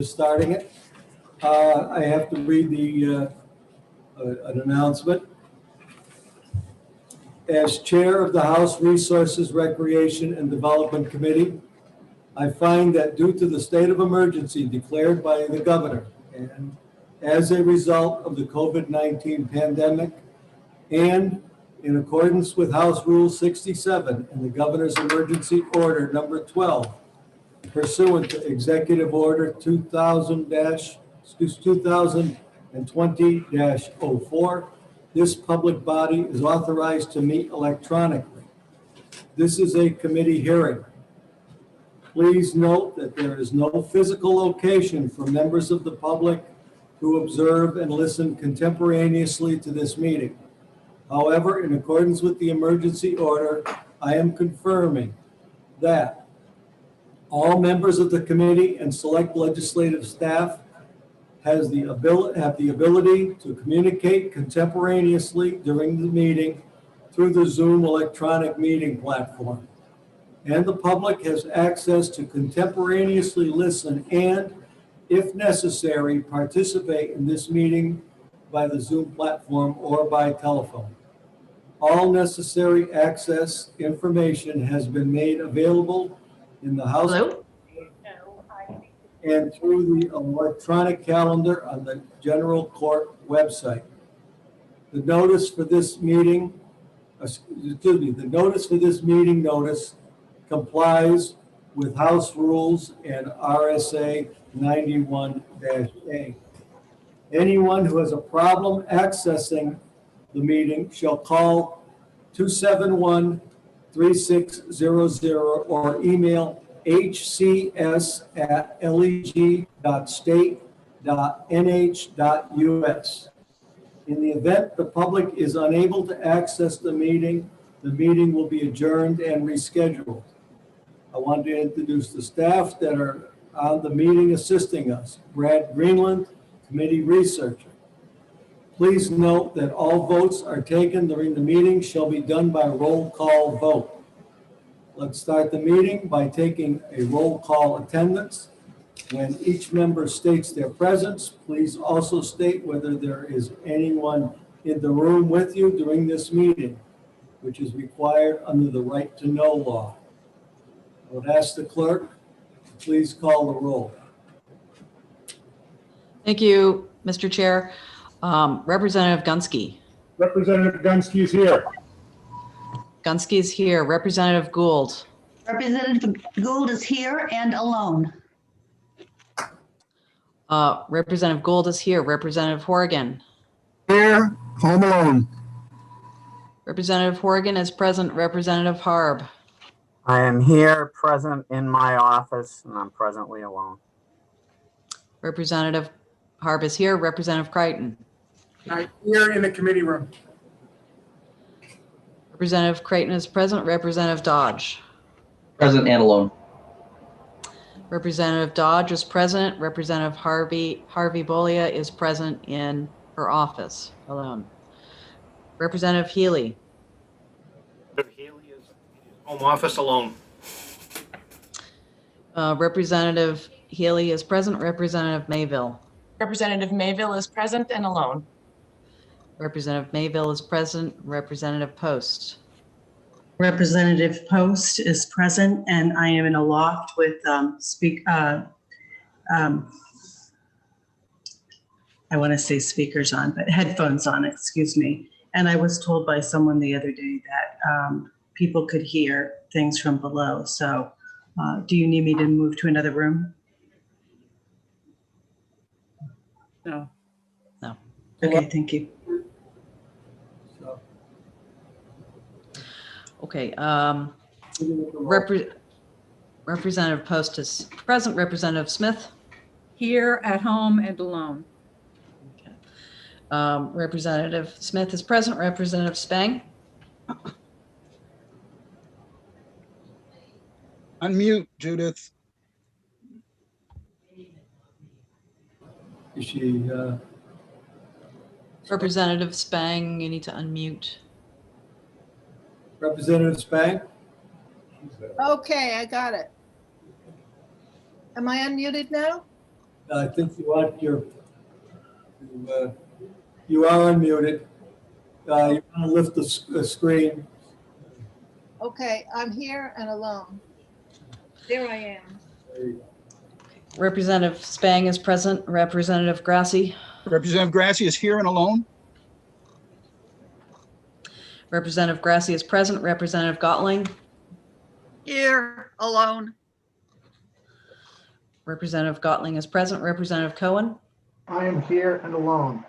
starting it. I have to read an announcement. As chair of the House Resources, Recreation, and Development Committee, I find that due to the state of emergency declared by the governor and as a result of the COVID-19 pandemic, and in accordance with House Rule 67 and the governor's emergency order number 12, pursuant to Executive Order 2020-04, this public body is authorized to meet electronically. This is a committee hearing. Please note that there is no physical location for members of the public to observe and listen contemporaneously to this meeting. However, in accordance with the emergency order, I am confirming that all members of the committee and select legislative staff have the ability to communicate contemporaneously during the meeting through the Zoom electronic meeting platform. And the public has access to contemporaneously listen and, if necessary, participate in this meeting by the Zoom platform or by telephone. All necessary access information has been made available in the House and through the electronic calendar on the General Court website. The notice for this meeting, the notice for this meeting notice complies with House Rules and RSA 91-A. Anyone who has a problem accessing the meeting shall call 271-3600 or email hcs@leg.state.nh.us. In the event the public is unable to access the meeting will be adjourned and rescheduled. I want to introduce the staff that are on the meeting assisting us. Brad Greenland, committee researcher. Please note that all votes are taken during the meeting shall be done by roll call vote. Let's start the meeting by taking a roll call attendance. When each member states their presence, please also state whether there is anyone in the room with you during this meeting, which is required under the right to know law. I would ask the clerk to please call the roll. Thank you, Mr. Chair. Representative Gunsky. Representative Gunsky is here. Gunsky is here. Representative Gould. Representative Gould is here and alone. Representative Gould is here. Representative Horrigan. Here, home alone. Representative Horrigan is present. Representative Harb. I am here, present in my office, and I'm presently alone. Representative Harb is here. Representative Creighton. I'm here in the committee room. Representative Creighton is present. Representative Dodge. Present and alone. Representative Dodge is present. Representative Harvey Bolia is present in her office alone. Representative Healy. Healy is home office alone. Representative Healy is present. Representative Mayville. Representative Mayville is present and alone. Representative Mayville is present. Representative Post. Representative Post is present, and I am in a loft with I want to say speakers on, but headphones on, excuse me. And I was told by someone the other day that people could hear things from below. So do you need me to move to another room? No. No. Okay, thank you. So, Okay. Representative Post is present. Representative Smith. Here, at home, and alone. Okay. Representative Smith is present. Representative Spang. Unmute, Judith. is she, Representative Spang, you need to unmute. Representative Spang? Okay, I got it. Am I unmuted now? I think you want you are unmuted. You want to lift the screen. Okay, I'm here and alone. There I am. There you go. Representative Spang is present. Representative Grassi. Representative Grassi is here and alone. Representative Grassi is present. Representative Gottling. Here, alone. Representative Gottling is present. Representative Cohen. I am here and alone.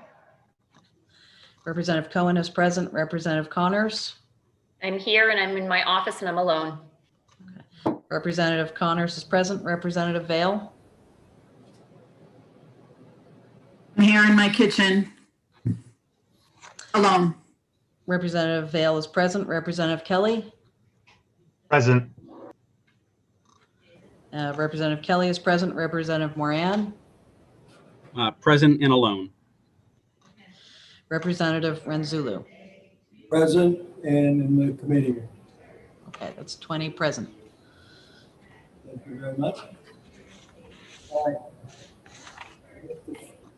Representative Cohen is present. Representative Connors. I'm here and I'm in my office and I'm alone. Representative Connors is present. Representative Vale. I'm here in my kitchen. Alone. Representative Vale is present. Representative Kelly. Present. Representative Kelly is present. Representative Moran. Present and alone. Representative Renzullu. Present and in the committee room. Okay, that's 20 present. Thank you very much. All right.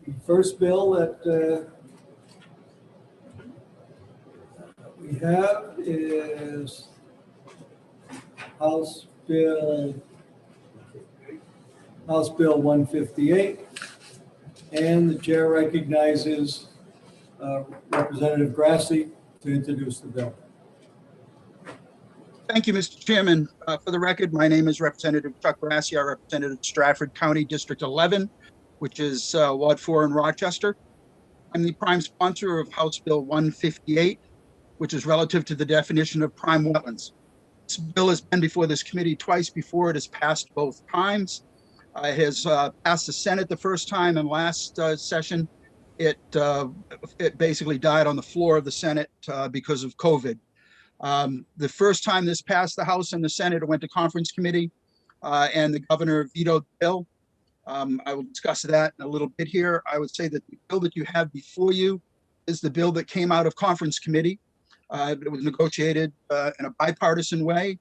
The first bill that we have is House Bill 158, and the chair recognizes Representative Grassi to introduce the bill. Thank you, Mr. Chairman. For the record, my name is Representative Chuck Grassi. I represented Stratford County District 11, which is Ward 4 in Rochester. I'm the prime sponsor of House Bill 158, which is relative to the definition of prime wetlands. This bill has been before this committee twice before. It has passed both times. It has passed the Senate the first time, and last session, it basically died on the floor of the Senate because of COVID. The first time this passed the House and the Senate, it went to conference committee, and the governor vetoed the bill. I will discuss that in a little bit here. I would say that the bill that you have before you is the bill that came out of conference committee. It was negotiated in a bipartisan way,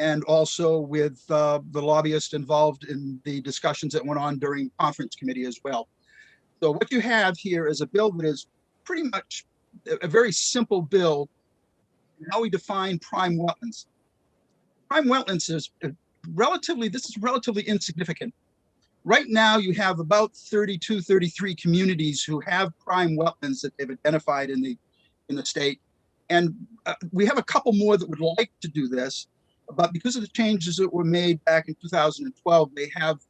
and also with the lobbyists involved in the discussions that went on during conference committee as well. So what you have here is a bill that is pretty much a very simple bill, how we define prime wetlands. Prime wetlands is relatively insignificant. Right now, you have about 32, 33 communities who have prime wetlands that they've identified in the state. And we have a couple more that would like to do this, but because of the changes that were made back in 2012, they have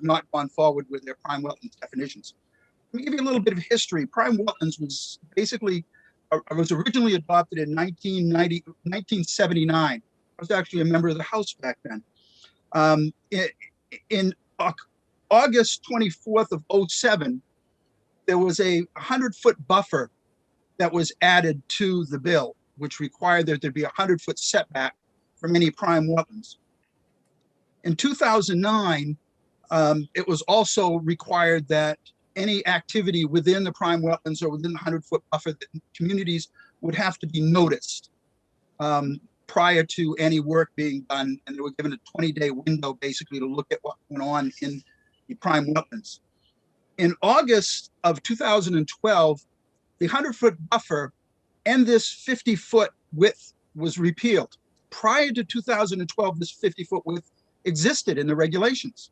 not gone forward with their prime wetlands definitions. Let me give you a little bit of history. Prime wetlands was basically was originally adopted in 1979. I was actually a member of the House back then. In August 24th of 07, there was a 100-foot buffer that was added to the bill, which required that there be a 100-foot setback from any prime wetlands. In 2009, it was also required that any activity within the prime wetlands or within the 100-foot buffer, that communities would have to be noticed prior to any work being done, and they were given a 20-day window basically to look at what went on in the prime wetlands. In August of 2012, the 100-foot buffer and this 50-foot width was repealed. Prior to 2012, this 50-foot width existed in the regulations.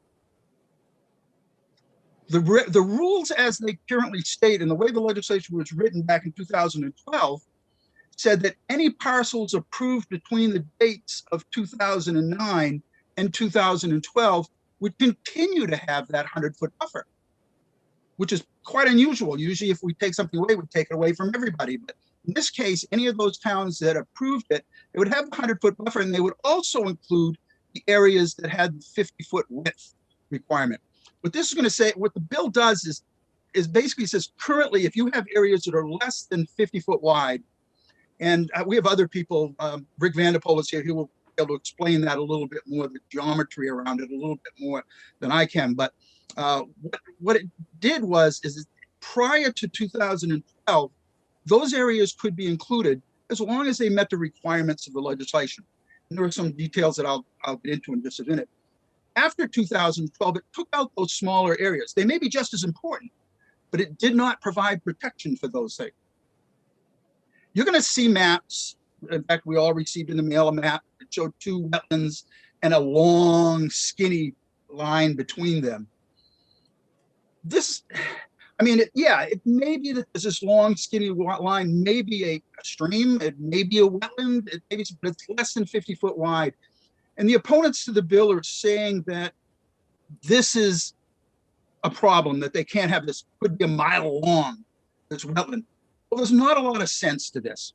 The rules as they currently state, and the way the legislation was written back in 2012, said that any parcels approved between the dates of 2009 and 2012 would continue to have that 100-foot buffer, which is quite unusual. Usually if we take something away, we take it away from everybody. But in this case, any of those towns that approved it, it would have the 100-foot buffer, and they would also include the areas that had the 50-foot width requirement. What this is going to say, what the bill does is basically says currently, if you have areas that are less than 50-foot wide, and we have other people, Rick Vanderpool is here, he will be able to explain that a little bit more, the geometry around it a little bit more than I can. But what it did is prior to 2012, those areas could be included as long as they met the requirements of the legislation. And there are some details that I'll get into in just a minute. After 2012, it took out those smaller areas. They may be just as important, but it did not provide protection for those things. You're going to see maps. In fact, we all received in the mail a map that showed two wetlands and a long, skinny line between them. This, I mean, it may be that there's this long, skinny line, maybe a stream, it may be a wetland, but it's less than 50 foot wide. And the opponents to the bill are saying that this is a problem, that they can't have this, could be a mile long, this wetland. Well, there's not a lot of sense to this.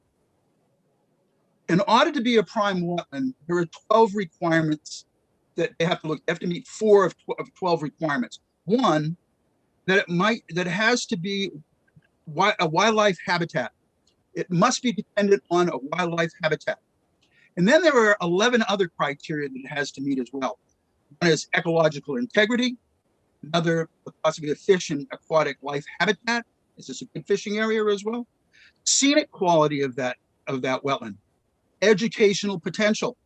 In order to be a prime wetland, there are 12 requirements that they have to look. They have to meet 4 of 12 requirements. One, that it has to be a wildlife habitat. It must be dependent on a wildlife habitat. And then there are 11 other criteria that it has to meet as well. One is ecological integrity. Another, possibly a fish and aquatic life habitat. Is this a good fishing area as well? Scenic quality of that wetland. Educational potential.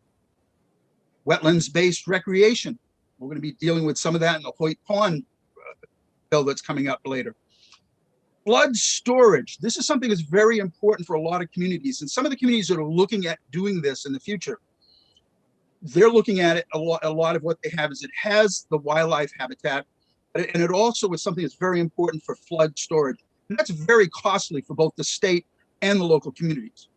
Wetlands-based recreation. We're going to be dealing with some of that in the Hoyt Pond bill that's coming up later. Flood storage. This is something that's very important for a lot of communities. And some of the communities that are looking at doing this in the future, they're looking at it, a lot of what they have is it has the wildlife habitat, and it also is something that's very important for flood storage. And that's very costly for both the state and the local communities.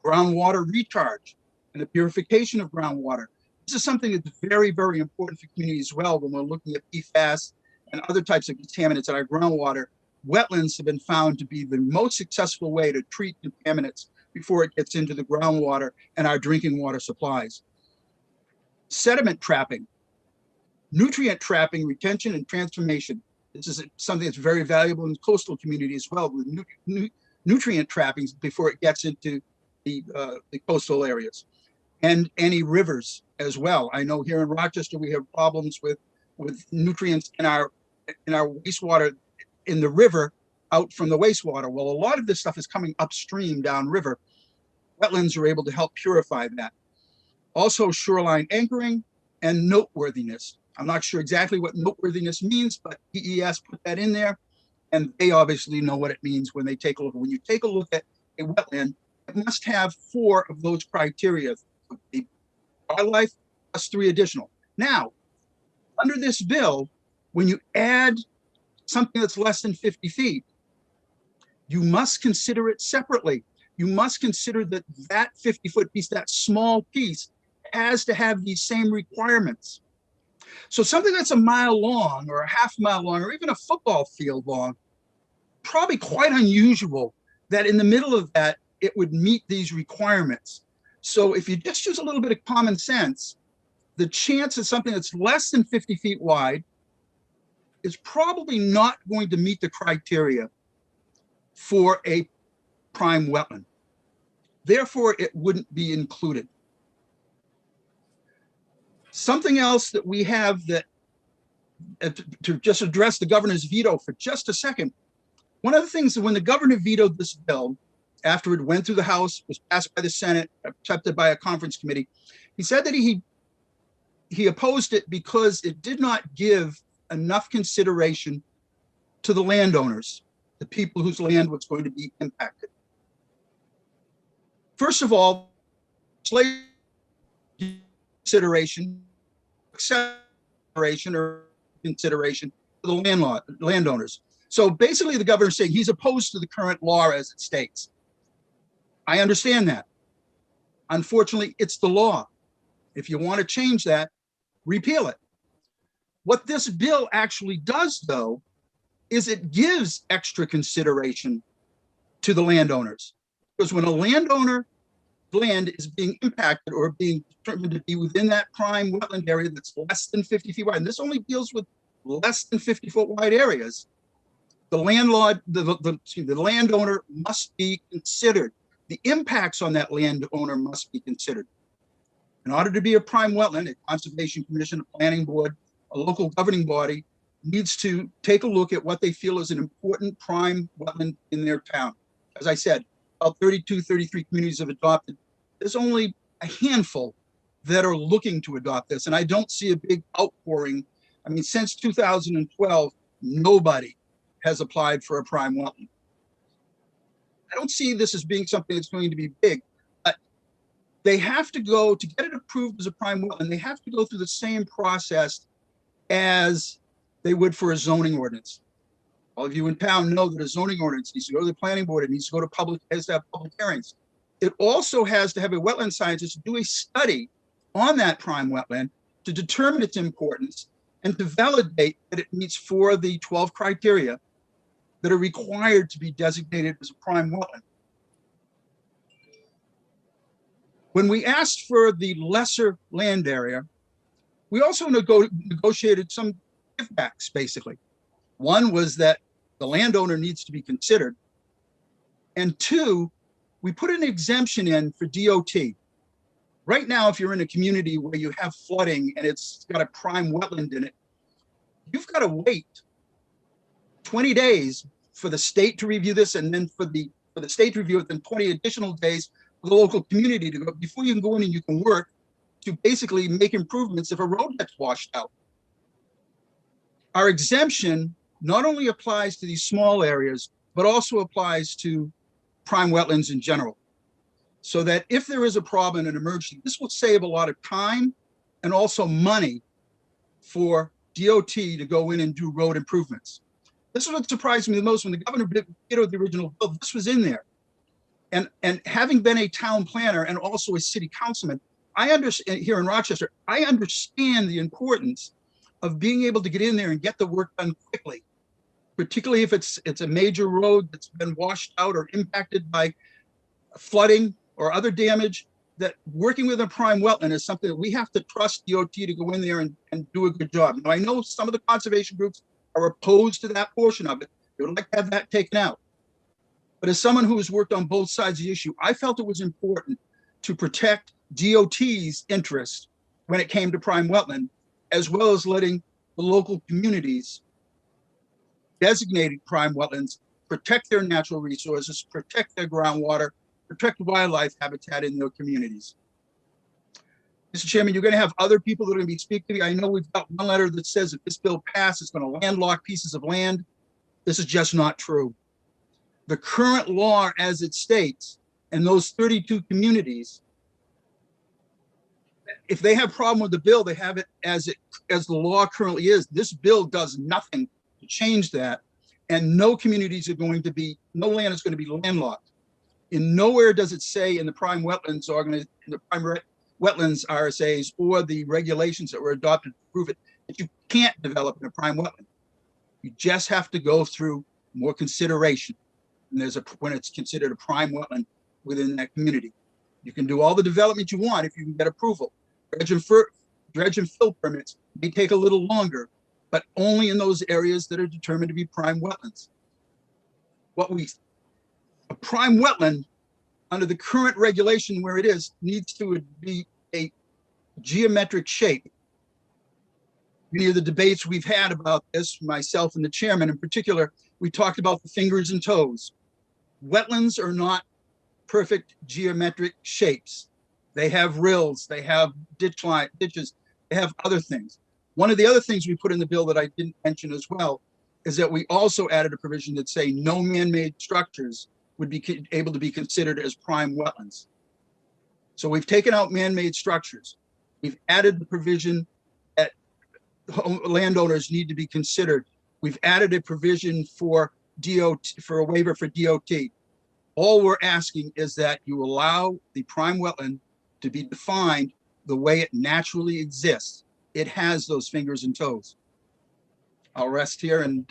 Groundwater recharge and the purification of groundwater. This is something that's very, very important for communities as well when we're looking at PFAS and other types of contaminants in our groundwater. Wetlands have been found to be the most successful way to treat contaminants before it gets into the groundwater and our drinking water supplies. Sediment trapping, nutrient trapping, retention, and transformation. This is something that's very valuable in coastal communities as well, with nutrient trappings before it gets into the coastal areas. And any rivers as well. I know here in Rochester we have problems with nutrients in our wastewater in the river out from the wastewater. Well, a lot of this stuff is coming upstream downriver. Wetlands are able to help purify that. Also shoreline anchoring and noteworthiness. I'm not sure exactly what noteworthiness means, but DES put that in there, and they obviously know what it means when they take a look. When you take a look at a wetland, it must have 4 of those criteria. The wildlife plus 3 additional. Now, under this bill, when you add something that's less than 50 feet, you must consider it separately. You must consider that 50-foot piece, that small piece, has to have these same requirements. So something that's a mile long or a half mile long or even a football field long, probably quite unusual that in the middle of that, it would meet these requirements. So if you just use a little bit of common sense, the chance of something that's less than 50 feet wide is probably not going to meet the criteria for a prime wetland. Therefore, it wouldn't be included. Something else that we have that, to just address the governor's veto for just a second, one of the things that when the governor vetoed this bill, after it went through the House, was passed by the Senate, accepted by a conference committee, he said that he opposed it because it did not give enough consideration to the landowners, the people whose land was going to be impacted. First of all, consideration for the landowners. So basically the governor's saying he's opposed to the current law as it states. I understand that. Unfortunately, it's the law. If you want to change that, repeal it. What this bill actually does, though, is it gives extra consideration to the landowners. Because when a landowner land is being impacted or being determined to be within that prime wetland area that's less than 50 feet wide, and this only deals with less than 50-foot wide areas, the landowner must be considered. The impacts on that landowner must be considered. In order to be a prime wetland, a conservation commission, a planning board, a local governing body needs to take a look at what they feel is an important prime wetland in their town. As I said, about 33 communities have adopted. There's only a handful that are looking to adopt this, and I don't see a big outpouring. I mean, since 2012, nobody has applied for a prime wetland. I don't see this as being something that's going to be big, but they have to go, to get it approved as a prime wetland, they have to go through the same process as they would for a zoning ordinance. All of you in town know that a zoning ordinance needs to go to the planning board, it needs to go to public, has to have public hearings. It also has to have a wetland scientist do a study on that prime wetland to determine its importance and to validate that it meets 4 of the 12 criteria that are required to be designated as a prime wetland. When we asked for the lesser land area, we also negotiated some givebacks, basically. One was that the landowner needs to be considered. And 2, we put an exemption in for DOT. Right now, if you're in a community where you have flooding and it's got a prime wetland in it, you've got to wait 20 days for the state to review this, and then for the state to review it, then 20 additional days for the local community to go before you can go in and you can work to basically make improvements if a road gets washed out. Our exemption not only applies to these small areas, but also applies to prime wetlands in general. So that if there is a problem, an emergency, this will save a lot of time and also money for DOT to go in and do road improvements. This is what surprised me the most when the governor vetoed the original bill. This was in there. And having been a town planner and also a city councilman, I understand here in Rochester, I understand the importance of being able to get in there and get the work done quickly, particularly if it's a major road that's been washed out or impacted by flooding or other damage. That working with a prime wetland is something that we have to trust DOT to go in there and do a good job. Now, I know some of the conservation groups are opposed to that portion of it. They would like to have that taken out. But as someone who has worked on both sides of the issue, I felt it was important to protect DOT's interest when it came to prime wetland, as well as letting the local communities designated prime wetlands protect their natural resources, protect their groundwater, protect wildlife habitat in their communities. Mr. Chairman, you're going to have other people that are going to be speaking. I know we've got one letter that says if this bill passes, it's going to landlock pieces of land. This is just not true. The current law as it states, and those 32 communities, if they have a problem with the bill, they have it as the law currently is. This bill does nothing to change that, and no communities are going to be, no land is going to be landlocked. In nowhere does it say in the prime wetlands wetlands RSAs or the regulations that were adopted to prove it that you can't develop in a prime wetland. You just have to go through more consideration. And when it's considered a prime wetland within that community. You can do all the development you want if you can get approval. Dredge and fill permits may take a little longer, but only in those areas that are determined to be prime wetlands. A prime wetland, under the current regulation where it is, needs to be a geometric shape. Many of the debates we've had about this, myself and the chairman in particular, we talked about the fingers and toes. Wetlands are not perfect geometric shapes. They have rills, they have ditches, they have other things. One of the other things we put in the bill that I didn't mention as well is that we also added a provision that say no man-made structures would be able to be considered as prime wetlands. So we've taken out man-made structures. We've added the provision that landowners need to be considered. We've added a provision for DOT, for a waiver for DOT. All we're asking is that you allow the prime wetland to be defined the way it naturally exists. It has those fingers and toes. I'll rest here, and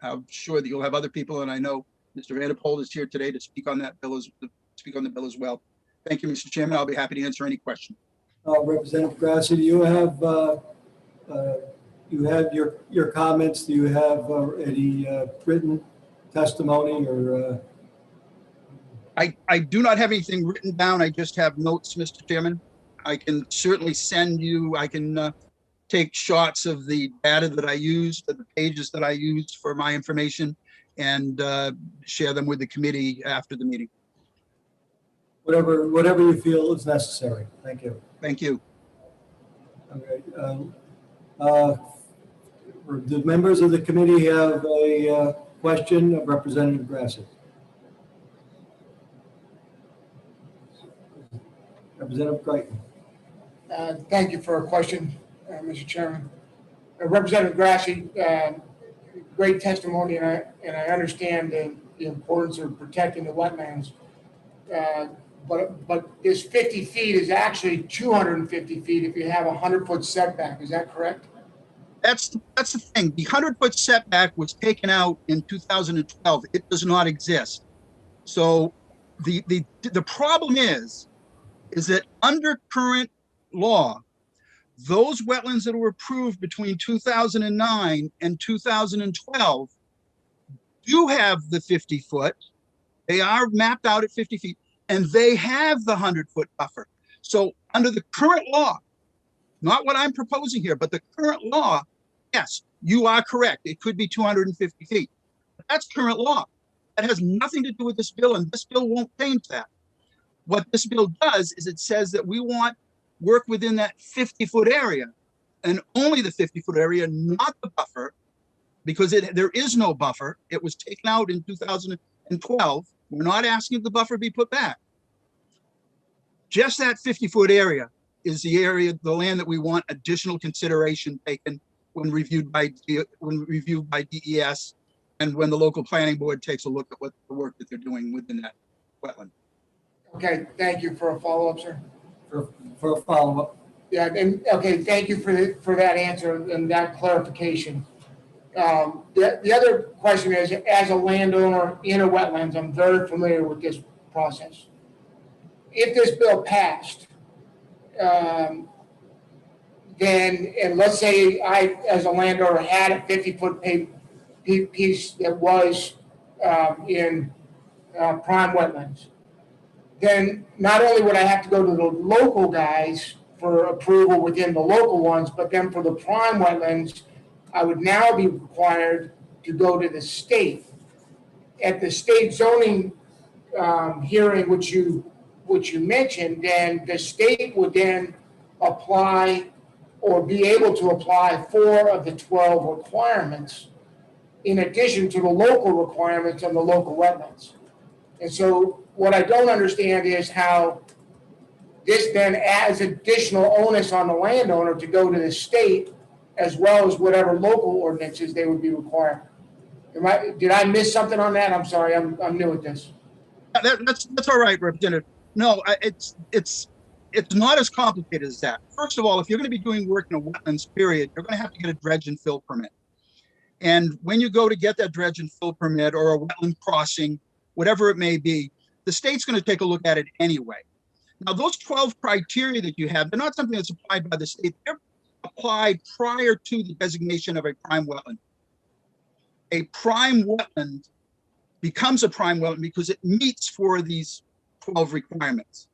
I'm sure that you'll have other people, and I know Mr. Vanderpool is here today to speak on that bill the bill as well. Thank you, Mr. Chairman. I'll be happy to answer any question. Representative Grassi, do you have your comments? Do you have any written testimony or? I do not have anything written down. I just have notes, Mr. Chairman. I can certainly send you, I can take shots of the data that I used, the pages that I used for my information, and share them with the committee after the meeting. Whatever you feel is necessary. Thank you. Thank you. All right. The members of the committee have a question of Representative Grassi. Representative Creighton. Thank you for a question, Mr. Chairman. Representative Grassi, great testimony, and I understand the importance of protecting the wetlands. But this 50 feet is actually 250 feet if you have a 100-foot setback. Is that correct? That's the thing. The 100-foot setback was taken out in 2012. It does not exist. So the problem is that under current law, those wetlands that were approved between 2009 and 2012 do have the 50 foot. They are mapped out at 50 feet, and they have the 100-foot buffer. So under the current law, not what I'm proposing here, but the current law, yes, you are correct. It could be 250 feet. But that's current law. That has nothing to do with this bill, and this bill won't change that. What this bill does is it says that we want work within that 50-foot area, and only the 50-foot area, not the buffer, because there is no buffer. It was taken out in 2012. We're not asking the buffer be put back. Just that 50-foot area is the area, the land that we want additional consideration taken when reviewed by DES, and when the local planning board takes a look at what the work that they're doing within that wetland. Okay, thank you for a follow-up, sir. For a follow-up. Yeah, and okay, thank you for that answer and that clarification. The other question is, as a landowner in a wetlands, I'm very familiar with this process. If this bill passed, then, and let's say I, as a landowner, had a 50-foot piece that was in prime wetlands, then not only would I have to go to the local guys for approval within the local ones, but then for the prime wetlands, I would now be required to go to the state. At the state zoning hearing, which you mentioned, then the state would then apply or be able to apply 4 of the 12 requirements in addition to the local requirements on the local wetlands. And so what I don't understand is how this then adds additional onus on the landowner to go to the state as well as whatever local ordinances they would be required. Did I miss something on that? I'm sorry, I'm new at this. That's all right, Representative. No, it's not as complicated as that. First of all, if you're going to be doing work in a wetlands period, you're going to have to get a dredge and fill permit. And when you go to get that dredge and fill permit or a wetland crossing, whatever it may be, the state's going to take a look at it anyway. Now, those 12 criteria that you have, they're not something that's applied by the state. They're applied prior to the designation of a prime wetland. A prime wetland becomes a prime wetland because it meets 4 of these 12 requirements.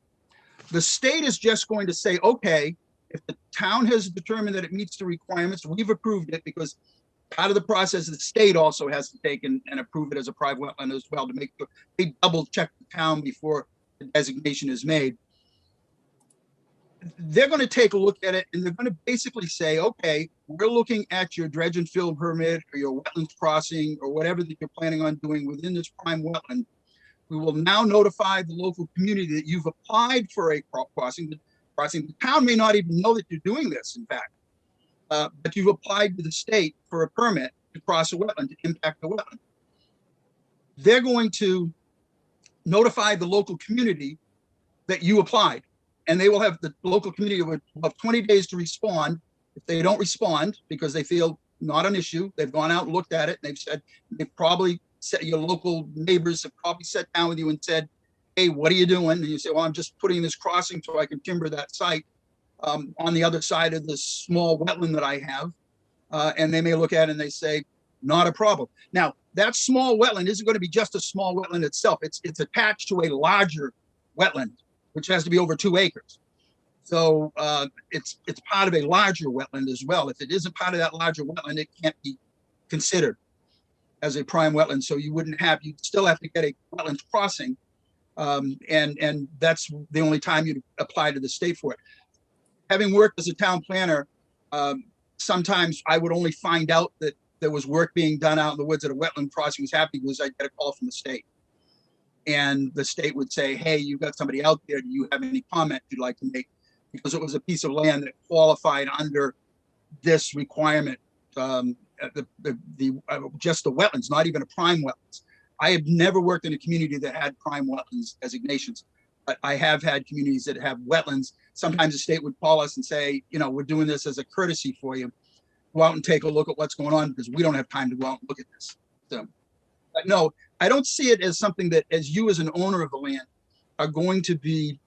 The state is just going to say, okay, if the town has determined that it meets the requirements, we've approved it, because part of the process, the state also has to take and approve it as a private wetland as well, to make sure they double check the town before the designation is made. They're going to take a look at it, and they're going to basically say, okay, we're looking at your dredge and fill permit or your wetlands crossing or whatever that you're planning on doing within this prime wetland. We will now notify the local community that you've applied for a crossing. The town may not even know that you're doing this, in fact, but you've applied to the state for a permit to cross a wetland, to impact the wetland. They're going to notify the local community that you applied, and they will have the local community will have 20 days to respond. If they don't respond because they feel not an issue, they've gone out and looked at it, and they've said, they've probably said, your local neighbors have probably sat down with you and said, hey, what are you doing? And you say, well, I'm just putting this crossing so I can timber that site on the other side of this small wetland that I have. And they may look at it and they say, not a problem. Now, that small wetland isn't going to be just a small wetland itself. It's attached to a larger wetland, which has to be over 2 acres. So it's part of a larger wetland as well. If it isn't part of that larger wetland, it can't be considered as a prime wetland. So you'd still have to get a wetlands crossing. And that's the only time you'd apply to the state for it. having worked as a town planner, sometimes I would only find out that there was work being done out in the woods at a wetland crossing was happening because I'd get a call from the state. And the state would say, hey, you've got somebody out there. Do you have any comment you'd like to make? Because it was a piece of land that qualified under this requirement, just the wetlands, not even a prime wetlands. I have never worked in a community that had prime wetlands designations, but I have had communities that have wetlands. Sometimes the state would call us and say, you know, we're doing this as a courtesy for you. Go out and take a look at what's going on because we don't have time to go out and look at this. So, but no, I don't see it as something that, as you as an owner of the land, are going to be.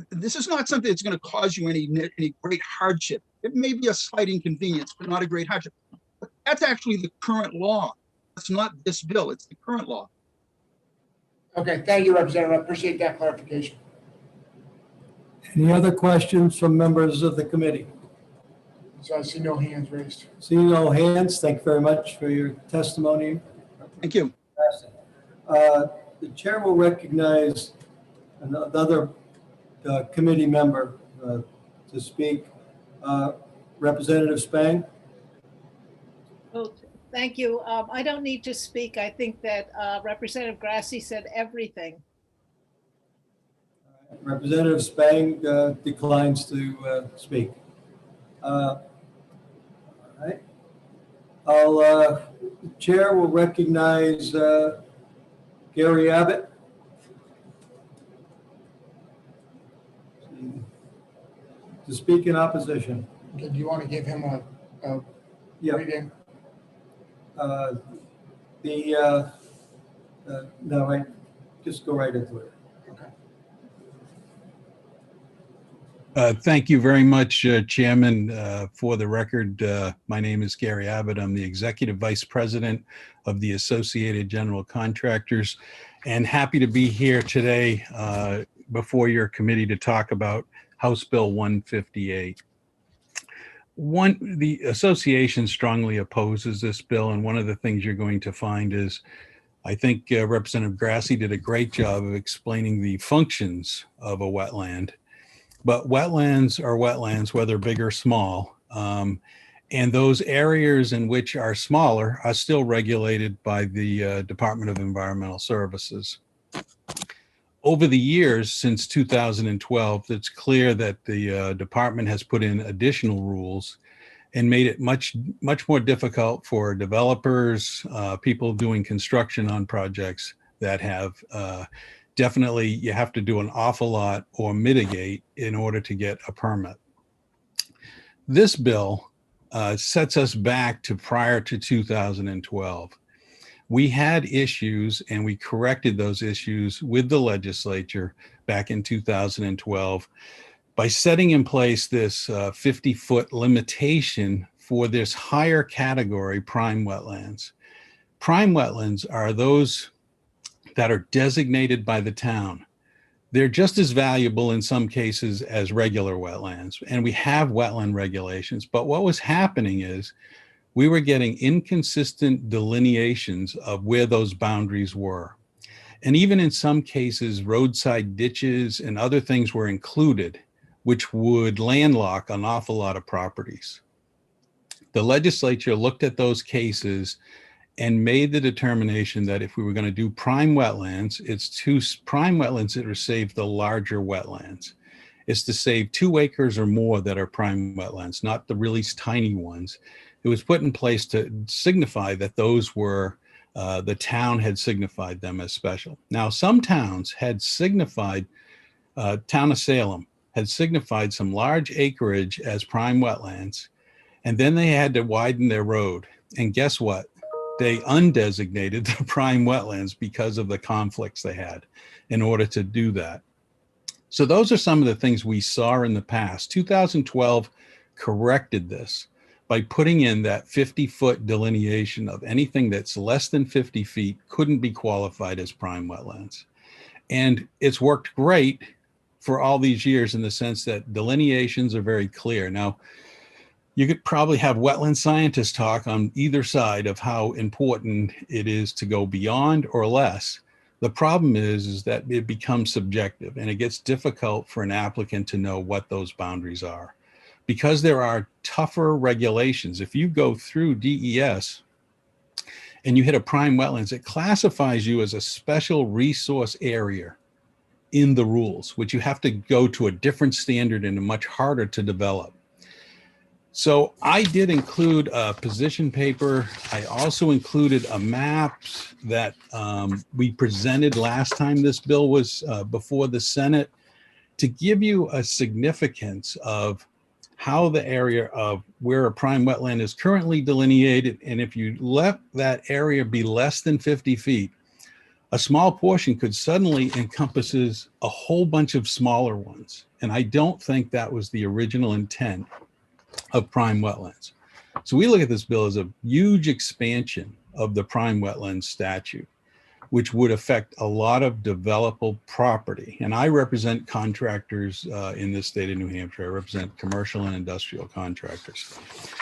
This is not something that's going to cause you any great hardship. It may be a slight inconvenience, but not a great hardship. But that's actually the current law. It's not this bill. It's the current law. Okay, thank you, Representative. I appreciate that clarification. Any other questions from members of the committee? So I see no hands raised. Seeing no hands, thank you very much for your testimony. Thank you. The chair will recognize another committee member to speak. Representative Spang. Oh, thank you. I don't need to speak. I think that Representative Grassi said everything. Representative Spang declines to speak. All right. The chair will recognize Gary Abbott. To speak in opposition. Okay, do you want to give him a reading? No, right. Just go right into it. Okay. Thank you very much, Chairman. For the record, my name is Gary Abbott. I'm the Executive Vice President of the Associated General Contractors, and happy to be here today before your committee to talk about House Bill 158. The association strongly opposes this bill, and one of the things you're going to find is, I think Representative Grassi did a great job of explaining the functions of a wetland. But wetlands are wetlands, whether big or small. And those areas in which are smaller are still regulated by the Department of Environmental Services. Over the years, since 2012, it's clear that the department has put in additional rules and made it much more difficult for developers, people doing construction on projects that have definitely, you have to do an awful lot or mitigate in order to get a permit. This bill sets us back to prior to 2012. We had issues and we corrected those issues with the legislature back in 2012 by setting in place this 50-foot limitation for this higher category prime wetlands. Prime wetlands are those that are designated by the town. They're just as valuable in some cases as regular wetlands, and we have wetland regulations. But what was happening is we were getting inconsistent delineations of where those boundaries were. And even in some cases, roadside ditches and other things were included, which would landlock an awful lot of properties. The legislature looked at those cases and made the determination that if we were going to do prime wetlands, it's two prime wetlands that are saved the larger wetlands. It's to save 2 acres or more that are prime wetlands, not the really tiny ones. It was put in place to signify that those were, the town had signified them as special. Now, some towns had signified, town of Salem had signified some large acreage as prime wetlands, and then they had to widen their road. And guess what? They undesignated the prime wetlands because of the conflicts they had in order to do that. So those are some of the things we saw in the past. 2012 corrected this by putting in that 50-foot delineation of anything that's less than 50 feet couldn't be qualified as prime wetlands. And it's worked great for all these years in the sense that delineations are very clear. Now, you could probably have wetland scientists talk on either side of how important it is to go beyond or less. The problem is that it becomes subjective and it gets difficult for an applicant to know what those boundaries are. Because there are tougher regulations, if you go through DES and you hit a prime wetlands, it classifies you as a special resource area in the rules, which you have to go to a different standard and much harder to develop. So I did include a position paper. I also included a map that we presented last time this bill was before the Senate to give you a significance of how the area of where a prime wetland is currently delineated. And if you let that area be less than 50 feet, a small portion could suddenly encompasses a whole bunch of smaller ones. And I don't think that was the original intent of prime wetlands. So we look at this bill as a huge expansion of the prime wetlands statute, which would affect a lot of developable property. And I represent contractors in this state of New Hampshire. I represent commercial and industrial contractors.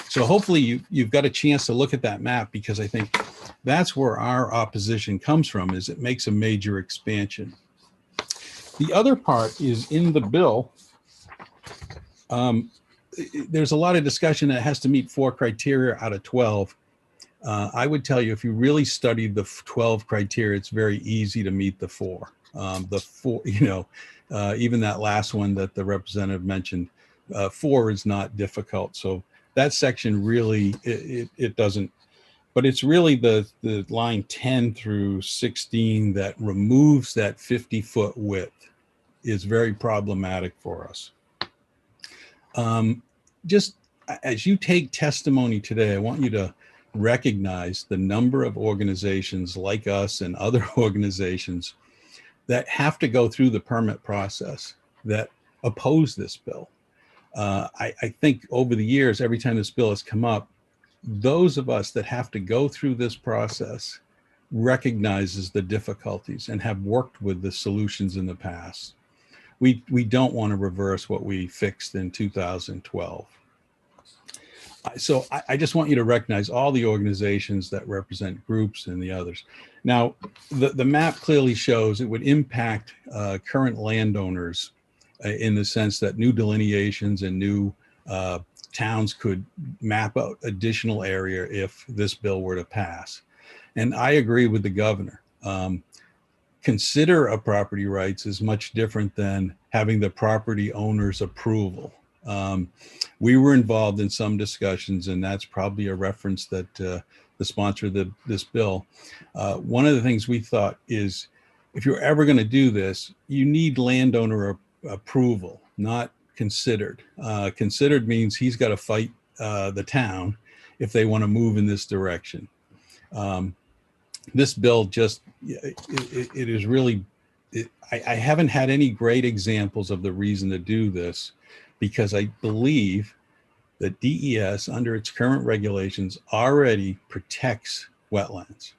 So hopefully you've got a chance to look at that map, because I think that's where our opposition comes from, is it makes a major expansion. The other part is in the bill. There's a lot of discussion that it has to meet 4 criteria out of 12. I would tell you, if you really studied the 12 criteria, it's very easy to meet the 4. The 4, even that last one that the representative mentioned, 4 is not difficult. So that section really, it doesn't, but it's really the line 10 through 16 that removes that 50-foot width is very problematic for us. Just as you take testimony today, I want you to recognize the number of organizations like us and other organizations that have to go through the permit process that oppose this bill. I think over the years, every time this bill has come up, those of us that have to go through this process recognizes the difficulties and have worked with the solutions in the past. We don't want to reverse what we fixed in 2012. So I just want you to recognize all the organizations that represent groups and the others. Now, the map clearly shows it would impact current landowners in the sense that new delineations and new towns could map out additional area if this bill were to pass. And I agree with the governor. Consider a property rights is much different than having the property owner's approval. We were involved in some discussions, and that's probably a reference that the sponsor of this bill. One of the things we thought is, if you're ever going to do this, you need landowner approval, not considered. Considered means he's got to fight the town if they want to move in this direction. This bill just, it is really, I haven't had any great examples of the reason to do this, because I believe that DES, under its current regulations, already protects wetlands.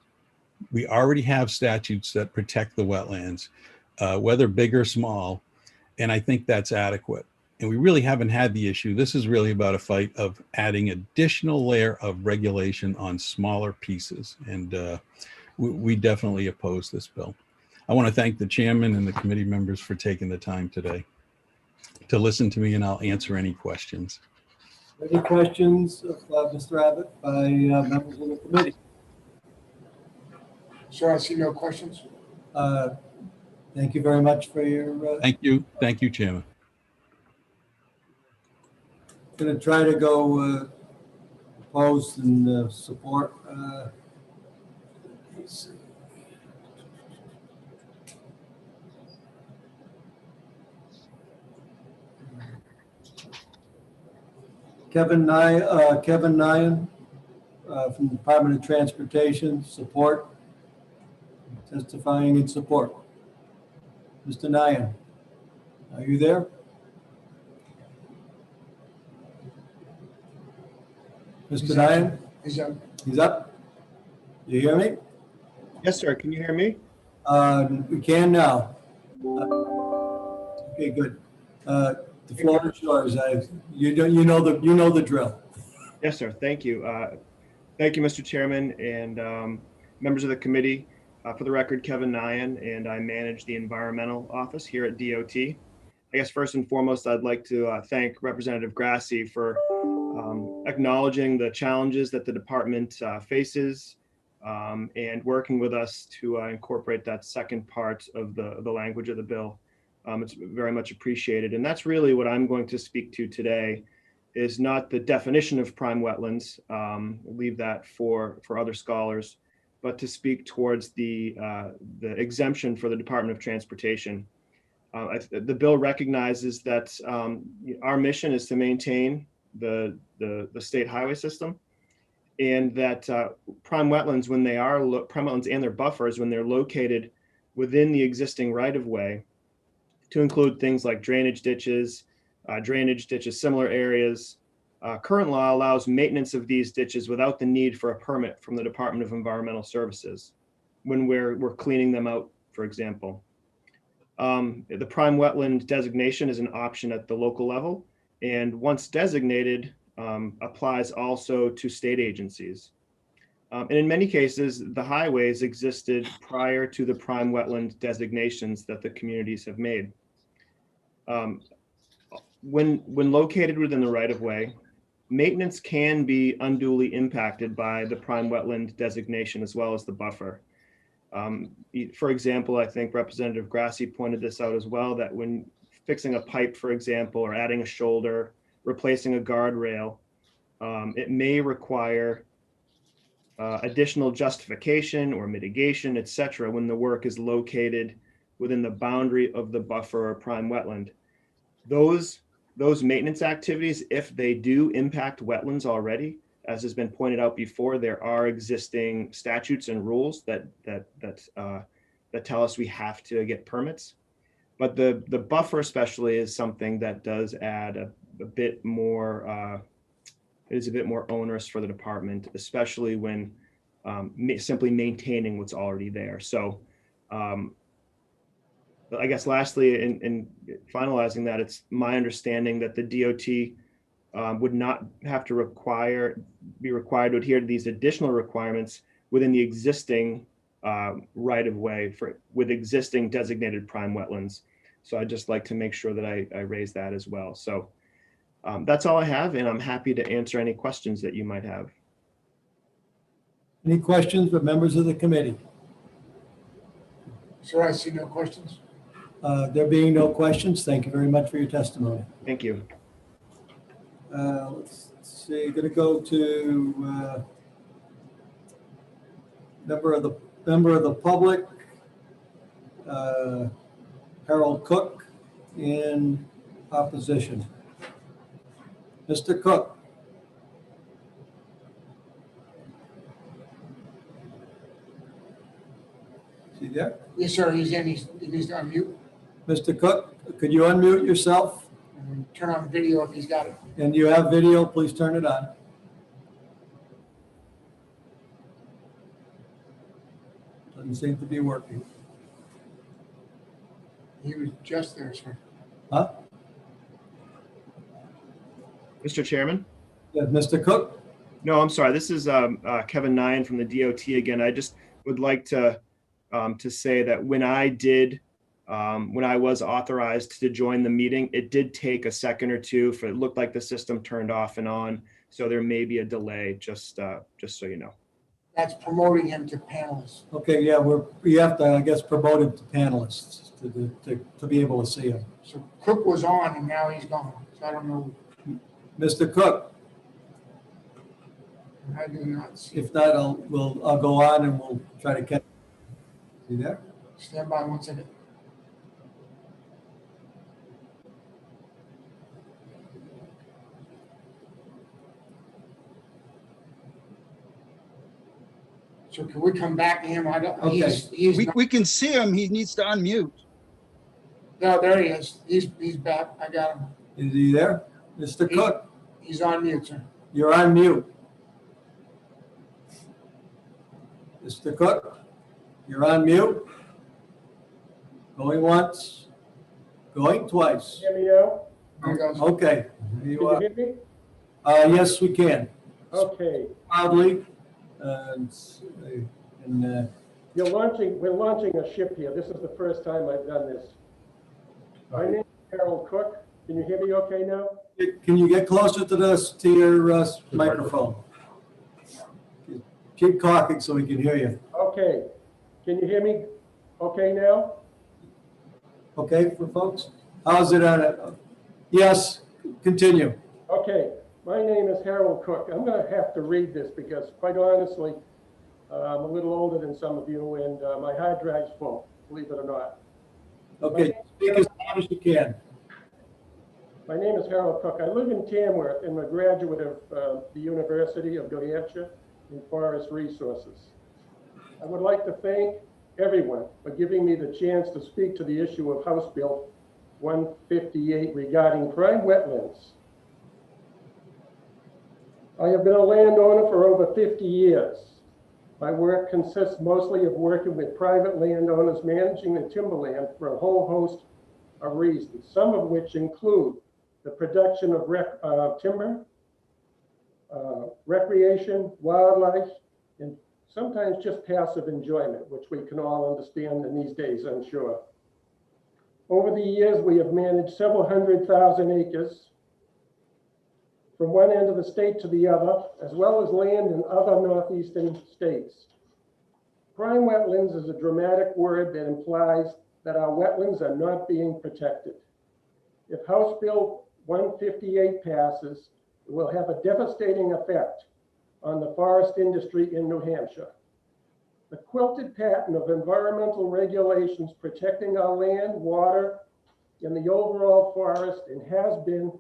We already have statutes that protect the wetlands, whether big or small, and I think that's adequate. And we really haven't had the issue. This is really about a fight of adding additional layer of regulation on smaller pieces, and we definitely oppose this bill. I want to thank the chairman and the committee members for taking the time today to listen to me, and I'll answer any questions. Any questions of Mr. Abbott by members of the committee? So I see no questions. Thank you very much for your. Thank you, Chairman. Going to try to go opposed and support. Let's see. Kevin Nyan from the Department of Transportation, support. Testifying in support. Mr. Nyan, are you there? Mr. Nyan? He's up. He's up? You hear me? Yes, sir. Can you hear me? We can now. Okay, good. The floor is yours. You know the drill. Yes, sir. Thank you. Thank you, Mr. Chairman and members of the committee. For the record, Kevin Nyan, and I manage the environmental office here at DOT. I guess first and foremost, I'd like to thank Representative Grassi for acknowledging the challenges that the department faces and working with us to incorporate that second part of the language of the bill. It's very much appreciated. And that's really what I'm going to speak to today, is not the definition of prime wetlands, leave that for other scholars, but to speak towards the exemption for the Department of Transportation. The bill recognizes that our mission is to maintain the state highway system, and that prime wetlands, when they are prime wetlands and their buffers, when they're located within the existing right-of-way, to include things like drainage ditches, similar areas. Current law allows maintenance of these ditches without the need for a permit from the Department of Environmental Services when we're cleaning them out, for example. The prime wetland designation is an option at the local level, and once designated, applies also to state agencies. And in many cases, the highways existed prior to the prime wetland designations that the communities have made. When located within the right-of-way, maintenance can be unduly impacted by the prime wetland designation as well as the buffer. For example, I think Representative Grassi pointed this out as well, that when fixing a pipe, for example, or adding a shoulder, replacing a guardrail, it may require additional justification or mitigation, et cetera, when the work is located within the boundary of the buffer or prime wetland. Those maintenance activities, if they do impact wetlands already, as has been pointed out before, there are existing statutes and rules that tell us we have to get permits. But the buffer especially is something that does add a bit more, it is a bit more onerous for the department, especially when simply maintaining what's already there. So I guess lastly, in finalizing that, it's my understanding that the DOT would not have to be required to adhere to these additional requirements within the existing right-of-way with existing designated prime wetlands. So I'd just like to make sure that I raise that as well. So that's all I have, and I'm happy to answer any questions that you might have. Any questions from members of the committee? Sir, I see no questions. There being no questions, thank you very much for your testimony. Thank you. Let's see, going to go to member of the public, Harold Cook, in opposition. Mr. Cook. Is he there? Yes, sir, he's in. He's on mute. Mr. Cook, could you unmute yourself? And turn on video if he's got it. And you have video, please turn it on. Doesn't seem to be working. He was just there, sir. Huh? Mr. Chairman? Yeah, Mr. Cook? No, I'm sorry. This is Kevin Nyan from the DOT again. I just would like to say that when I was authorized to join the meeting, it did take a second or two for it looked like the system turned off and on. So there may be a delay, just so you know. That's promoting him to panelists. Okay, yeah, we have to, I guess, promote him to panelists to be able to see him. So Cook was on and now he's gone. So I don't know. Mr. Cook, I do not see. if not, I'll go on and we'll try to catch. See there? Stand by 1 second. So can we come back to him? I don't. Okay. He's We can see him. He needs to unmute. no, there he is. He's back. I got him. Is he there? Mr. Cook, He's on mute, sir. you're on mute. Mr. Cook, you're on mute. Going once, going twice. Hear me now? There he goes. Okay. Can You you are. hear me? Yes, we can. Okay. Loudly. And we're launching a ship here. This is the first time I've done this. My name is Harold Cook. Can you hear me okay now? Can you get closer to your microphone? Keep talking so we can hear you. Okay. Can you hear me okay now? Okay, for folks? How's it on it? Yes, continue. Okay. My name is Harold Cook. I'm going to have to read this because, quite honestly, I'm a little older than some of you, and my hard drive's full, believe it or not. Okay, speak as loud as you can. My name is Harold Cook. I live in Tamworth. I'm a graduate of the University of New Hampshire in Forest Resources. I would like to thank everyone for giving me the chance to speak to the issue of House Bill 158 regarding prime wetlands. I have been a landowner for over 50 years. My work consists mostly of working with private landowners managing the timberland for a whole host of reasons, some of which include the production of timber, recreation, wildlife, and sometimes just passive enjoyment, which we can all understand in these days, I'm sure. Over the years, we have managed several 100,000 acres from one end of the state to the other, as well as land in other northeastern states. Prime wetlands is a dramatic word that implies that our wetlands are not being protected. If House Bill 158 passes, it will have a devastating effect on the forest industry in New Hampshire. The quilted pattern of environmental regulations protecting our land, water, and the overall forest, and has been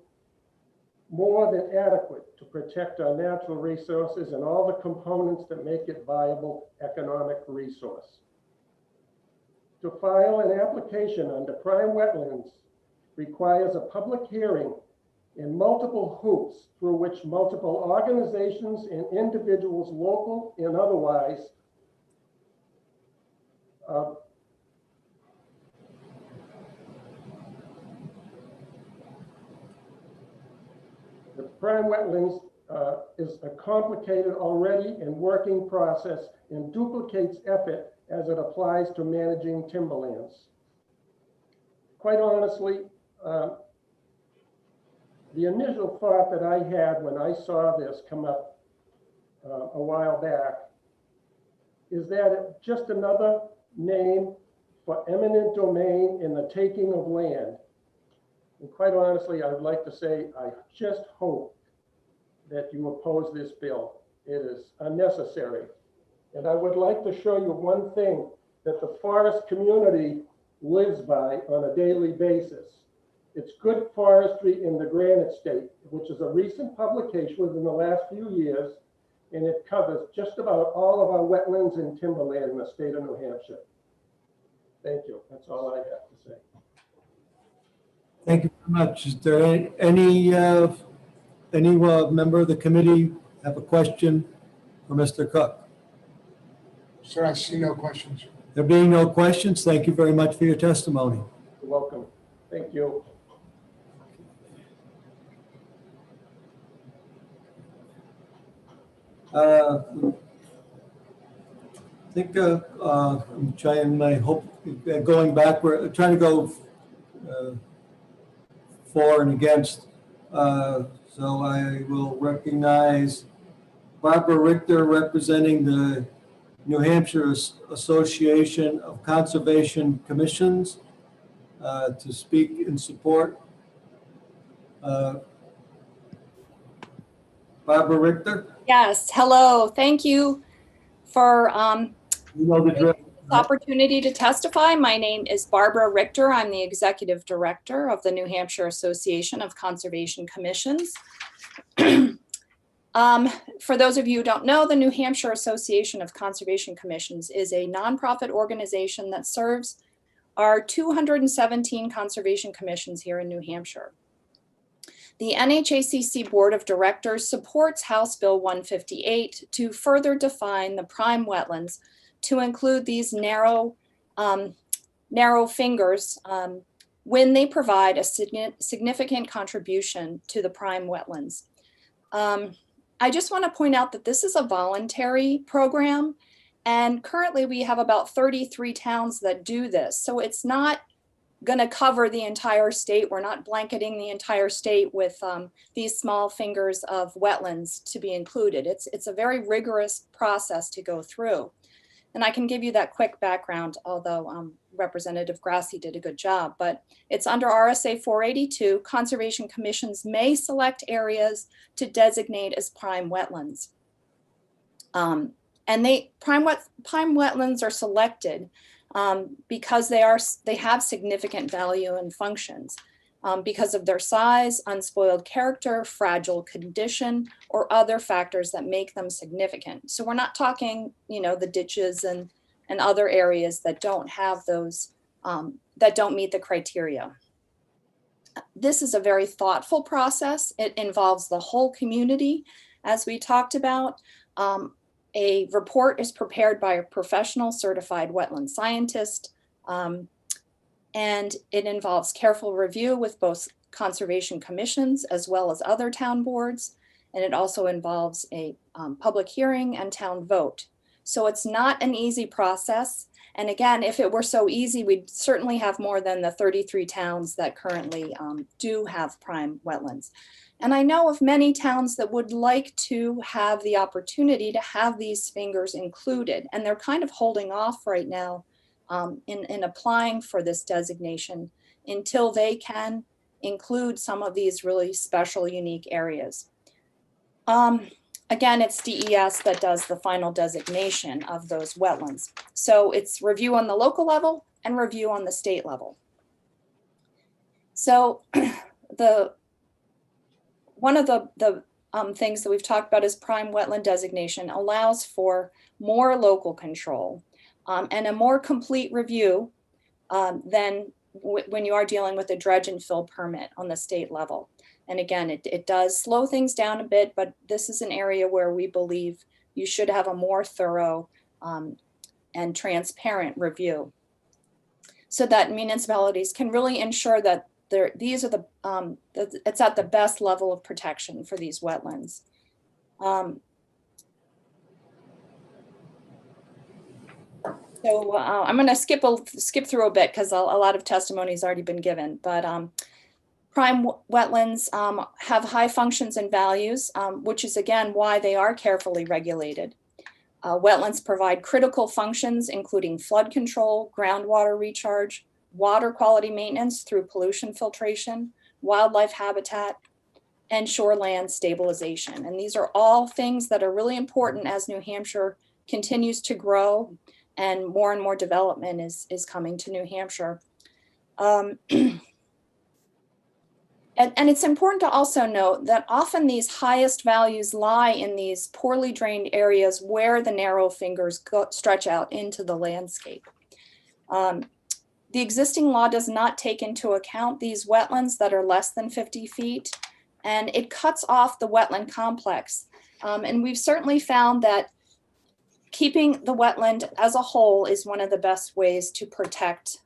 more than adequate to protect our natural resources and all the components that make it viable economic resource. To file an application under prime wetlands requires a public hearing and multiple hoops through which multiple organizations and individuals, local and otherwise, the prime wetlands is a complicated already and working process and duplicates effort as it applies to managing timberlands. Quite honestly, the initial thought that I had when I saw this come up a while back is that it's just another name for eminent domain in the taking of land. And quite honestly, I would like to say, I just hope that you oppose this bill. It is unnecessary. And I would like to show you one thing that the forest community lives by on a daily basis. It's Good Forestry in the Granite State, which is a recent publication within the last few years, and it covers just about all of our wetlands and timberland in the state of New Hampshire. Thank you. That's all I have to say. Thank you very much. Is there any member of the committee have a question for Mr. Cook? Sir, I see no questions. There being no questions, thank you very much for your testimony. You're welcome. Thank you. I think I'm trying my hope, going backward, trying to go for and against. So I will recognize Barbara Richter representing the New Hampshire Association of Conservation Commissions to speak in support. Barbara Richter? Yes, hello. Thank you for the opportunity to testify. My name is Barbara Richter. I'm the Executive Director of the New Hampshire Association of Conservation Commissions. For those of you who don't know, the New Hampshire Association of Conservation Commissions is a nonprofit organization that serves our 217 conservation commissions here in New Hampshire. The NHACC Board of Directors supports House Bill 158 to further define the prime wetlands to include these narrow fingers when they provide a significant contribution to the prime wetlands. I just want to point out that this is a voluntary program, And currently we have about 33 towns that do this. So it's not going to cover the entire state. We're not blanketing the entire state with these small fingers of wetlands to be included. It's a very rigorous process to go through. And I can give you that quick background, although Representative Grassi did a good job, but it's under RSA 482, conservation commissions may select areas to designate as prime wetlands. And prime wetlands are selected because they have significant value and functions because of their size, unspoiled character, fragile condition, or other factors that make them significant. So we're not talking, the ditches and other areas that don't have those, that don't meet the criteria. This is a very thoughtful process. It involves the whole community, as we talked about. A report is prepared by a professional certified wetland scientist, and it involves careful review with both conservation commissions as well as other town boards. And it also involves a public hearing and town vote. So it's not an easy process. And again, if it were so easy, we'd certainly have more than the 33 towns that currently do have prime wetlands. And I know of many towns that would like to have the opportunity to have these fingers included, and they're kind of holding off right now in applying for this designation until they can include some of these really special, unique areas. Again, it's DES that does the final designation of those wetlands. So it's review on the local level and review on the state level. So one of the things that we've talked about is prime wetland designation allows for more local control and a more complete review than when you are dealing with a dredge and fill permit on the state level. And again, it does slow things down a bit, but this is an area where we believe you should have a more thorough and transparent review so that municipalities can really ensure that these are it's at the best level of protection for these wetlands. So I'm going to skip through a bit because a lot of testimony has already been given, but prime wetlands have high functions and values, which is again why they are carefully regulated. Wetlands provide critical functions, including flood control, groundwater recharge, water quality maintenance through pollution filtration, wildlife habitat, and shoreland stabilization. And these are all things that are really important as New Hampshire continues to grow and more development is coming to New Hampshire. And it's important to also note that often these highest values lie in these poorly drained areas where the narrow fingers stretch out into the landscape. The existing law does not take into account these wetlands that are less than 50 feet, and it cuts off the wetland complex. And we've certainly found that keeping the wetland as a whole is one of the best ways to protect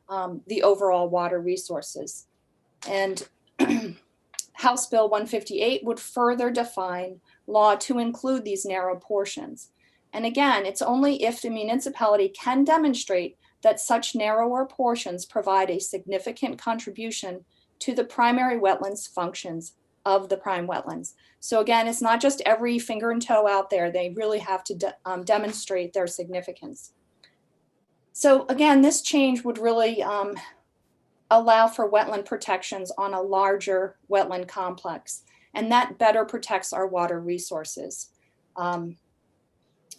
the overall water resources. And House Bill 158 would further define law to include these narrow portions. And again, it's only if the municipality can demonstrate that such narrower portions provide a significant contribution to the primary wetlands functions of the prime wetlands. So again, it's not just every finger and toe out there. They really have to demonstrate their significance. So again, this change would really allow for wetland protections on a larger wetland complex, and that better protects our water resources.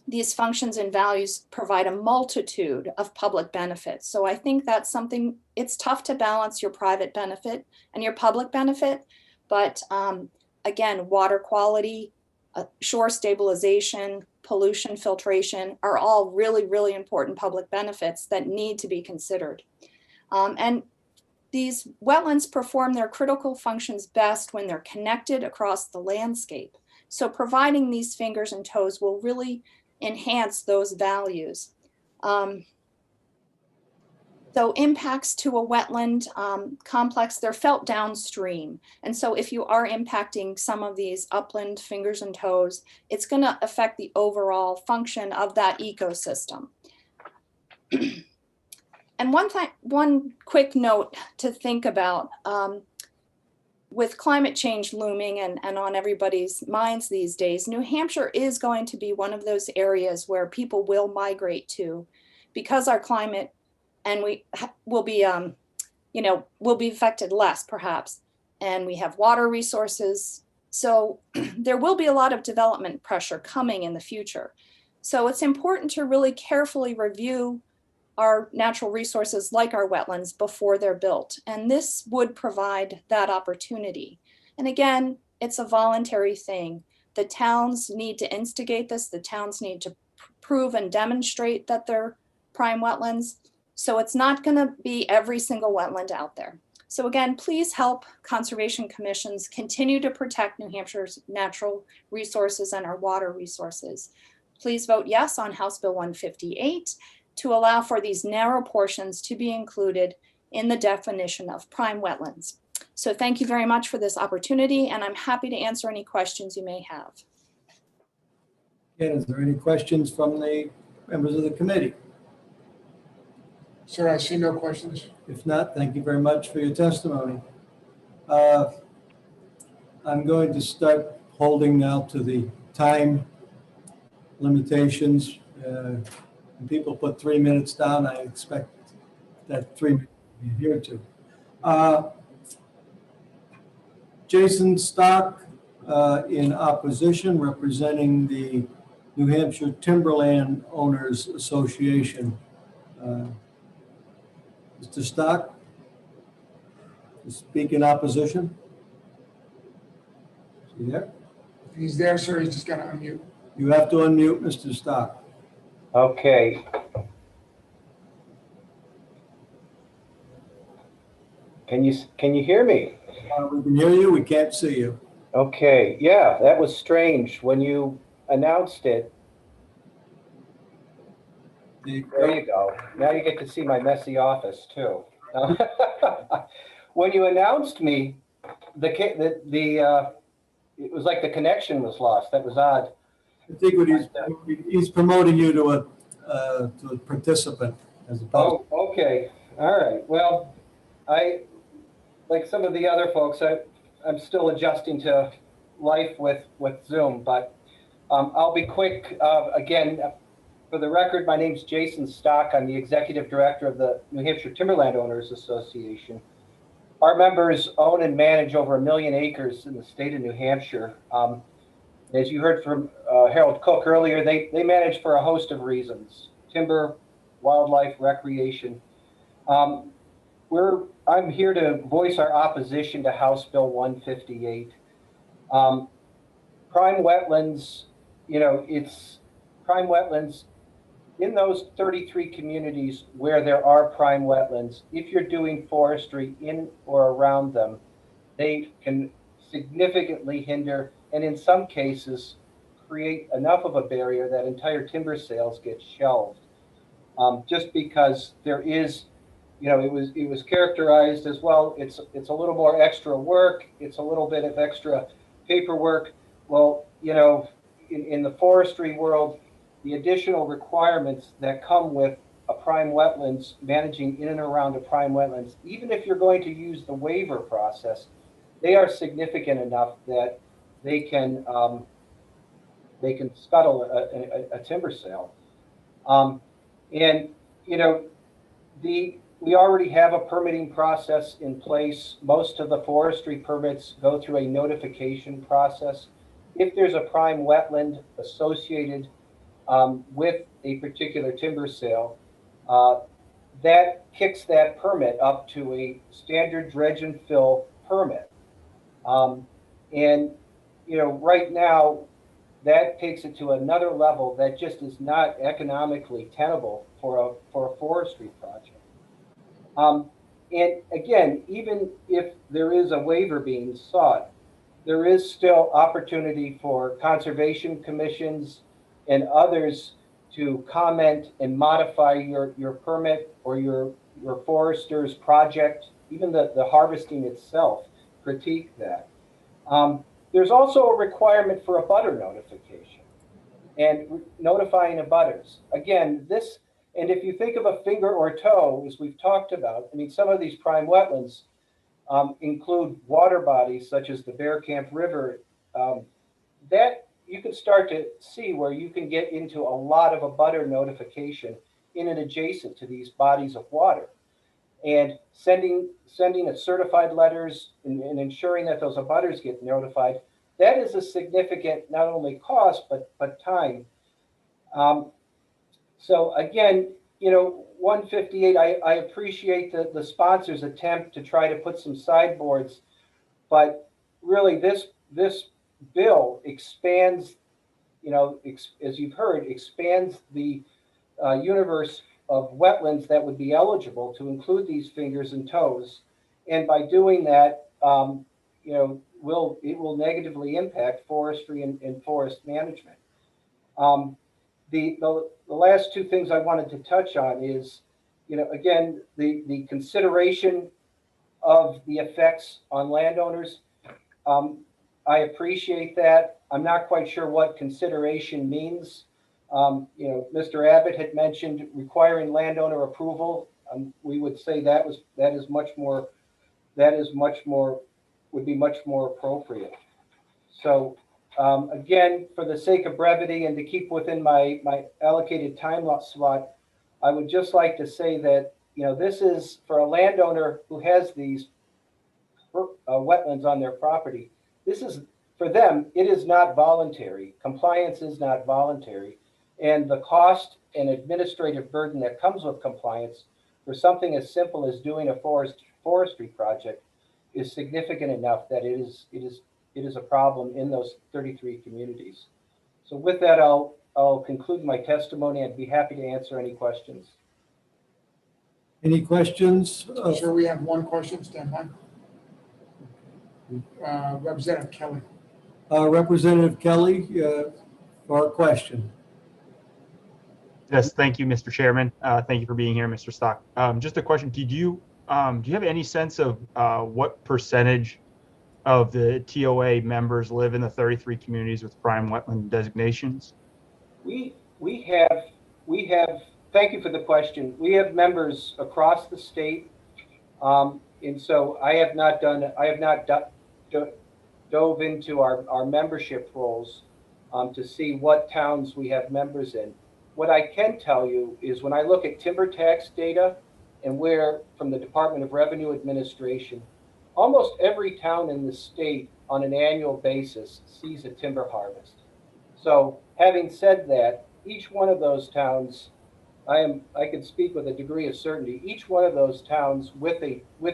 These functions and values provide a multitude of public benefits. So I think that's something, it's tough to balance your private benefit and your public benefit, but again, water quality, shore stabilization, pollution filtration are all really important public benefits that need to be considered. And these wetlands perform their critical functions best when they're connected across the landscape. So providing these fingers and toes will really enhance those values. So impacts to a wetland complex, they're felt downstream. And so if you are impacting some of these upland fingers and toes, it's going to affect the overall function of that ecosystem. And one quick note to think about, with climate change looming and on everybody's minds these days, New Hampshire is going to be one of those areas where people will migrate to, because our climate, and we will be, will be affected less perhaps. And we have water resources. So there will be a lot of development pressure coming in the future. So it's important to really carefully review our natural resources like our wetlands before they're built. And this would provide that opportunity. And again, it's a voluntary thing. The towns need to instigate this. The towns need to prove and demonstrate that they're prime wetlands. So it's not going to be every single wetland out there. So again, please help conservation commissions continue to protect New Hampshire's natural resources and our water resources. Please vote yes on House Bill 158 to allow for these narrow portions to be included in the definition of prime wetlands. So thank you very much for this opportunity, and I'm happy to answer any questions you may have. Again, is there any questions from the members of the committee? Sir, I see no questions. If not, thank you very much for your testimony. I'm going to start holding now to the time limitations. When people put 3 minutes down, I expect that 3 minutes to be adhered to. Jason Stock in opposition, representing the New Hampshire Timberland Owners Association. Mr. Stock, to speak in opposition? Is he there? If he's there, sir, he's just got to unmute. You have to unmute Mr. Stock. Okay. Can you hear me? We can hear you. We can't see you. Okay. Yeah, that was strange when you announced it. There you go. Now you get to see my messy office too. When you announced me, it was like the connection was lost. That was odd. I think what he's promoting you to a participant as opposed. Oh, okay. All right. Well, like some of the other folks, I'm still adjusting to life with Zoom, but I'll be quick. Again, for the record, my name's Jason Stock. I'm the executive director of the New Hampshire Timberland Owners Association. Our members own and manage over 1 million acres in the state of New Hampshire. As you heard from Harold Cook earlier, they manage for a host of reasons: timber, wildlife, recreation. I'm here to voice our opposition to House Bill 158. Prime wetlands, it's prime wetlands in those 33 communities where there are prime wetlands. If you're doing forestry in or around them, they can significantly hinder, and in some cases create enough of a barrier that entire timber sales get shelved. Just because there is, it was characterized as, well, it's a little more extra work, it's a little bit of extra paperwork. Well, in the forestry world, the additional requirements that come with a prime wetlands, managing in and around a prime wetlands, even if you're going to use the waiver process, they are significant enough that they can scuttle a timber sale. We already have a permitting process in place. Most of the forestry permits go through a notification process. If there's a prime wetland associated with a particular timber sale, that kicks that permit up to a standard dredge and fill permit. Right now, that takes it to another level that just is not economically tenable for a forestry project. And again, even if there is a waiver being sought, there is still opportunity for conservation commissions and others to comment and modify your permit or your forester's project, even the harvesting itself, critique that. There's also a requirement for a butter notification and notifying abutters. Again, this, and if you think of a finger or toe, as we've talked about, I mean, some of these prime wetlands include water bodies such as the Bear Camp River, that you can start to see where you can get into a lot of abutter notification in and adjacent to these bodies of water. And sending a certified letters and ensuring that those abutters get notified, that is a significant not only cost but time. So again, you know, 158, I appreciate the sponsor's attempt to try to put some sideboards, but really this bill expands, you know, as you've heard, expands the universe of wetlands that would be eligible to include these fingers and toes. And by doing that, you know, it will negatively impact forestry and forest management. The last two things I wanted to touch on is, you know, again, the consideration of the effects on landowners. I appreciate that. I'm not quite sure what consideration means. You know, Mr. Abbott had mentioned requiring landowner approval. We would say that is much more would be much more appropriate. So again, for the sake of brevity and to keep within my allocated time slot, I would just like to say that, you know, this is for a landowner who has these wetlands on their property. This is, for them, it is not voluntary. Compliance is not voluntary. And the cost and administrative burden that comes with compliance for something as simple as doing a forestry project is significant enough that it is a problem in those 33 communities. So with that, I'll conclude my testimony. I'd be happy to answer any questions. Any questions? Sure, we have one question, stand by. Representative Kelly. Representative Kelly, for a question. Yes, thank you, Mr. Chairman. Thank you for being here, Mr. Stock. Just a question. Do you have any sense of what percentage of the TOA members live in the 33 communities with prime wetland designations? We have. Thank you for the question. We have members across the state, and so I have not dove into our membership rolls to see what towns we have members in. What I can tell you is when I look at timber tax data and where from the Department of Revenue Administration, almost every town in the state on an annual basis sees a timber harvest. So having said that, each one of those towns, I can speak with a degree of certainty, each one of those towns with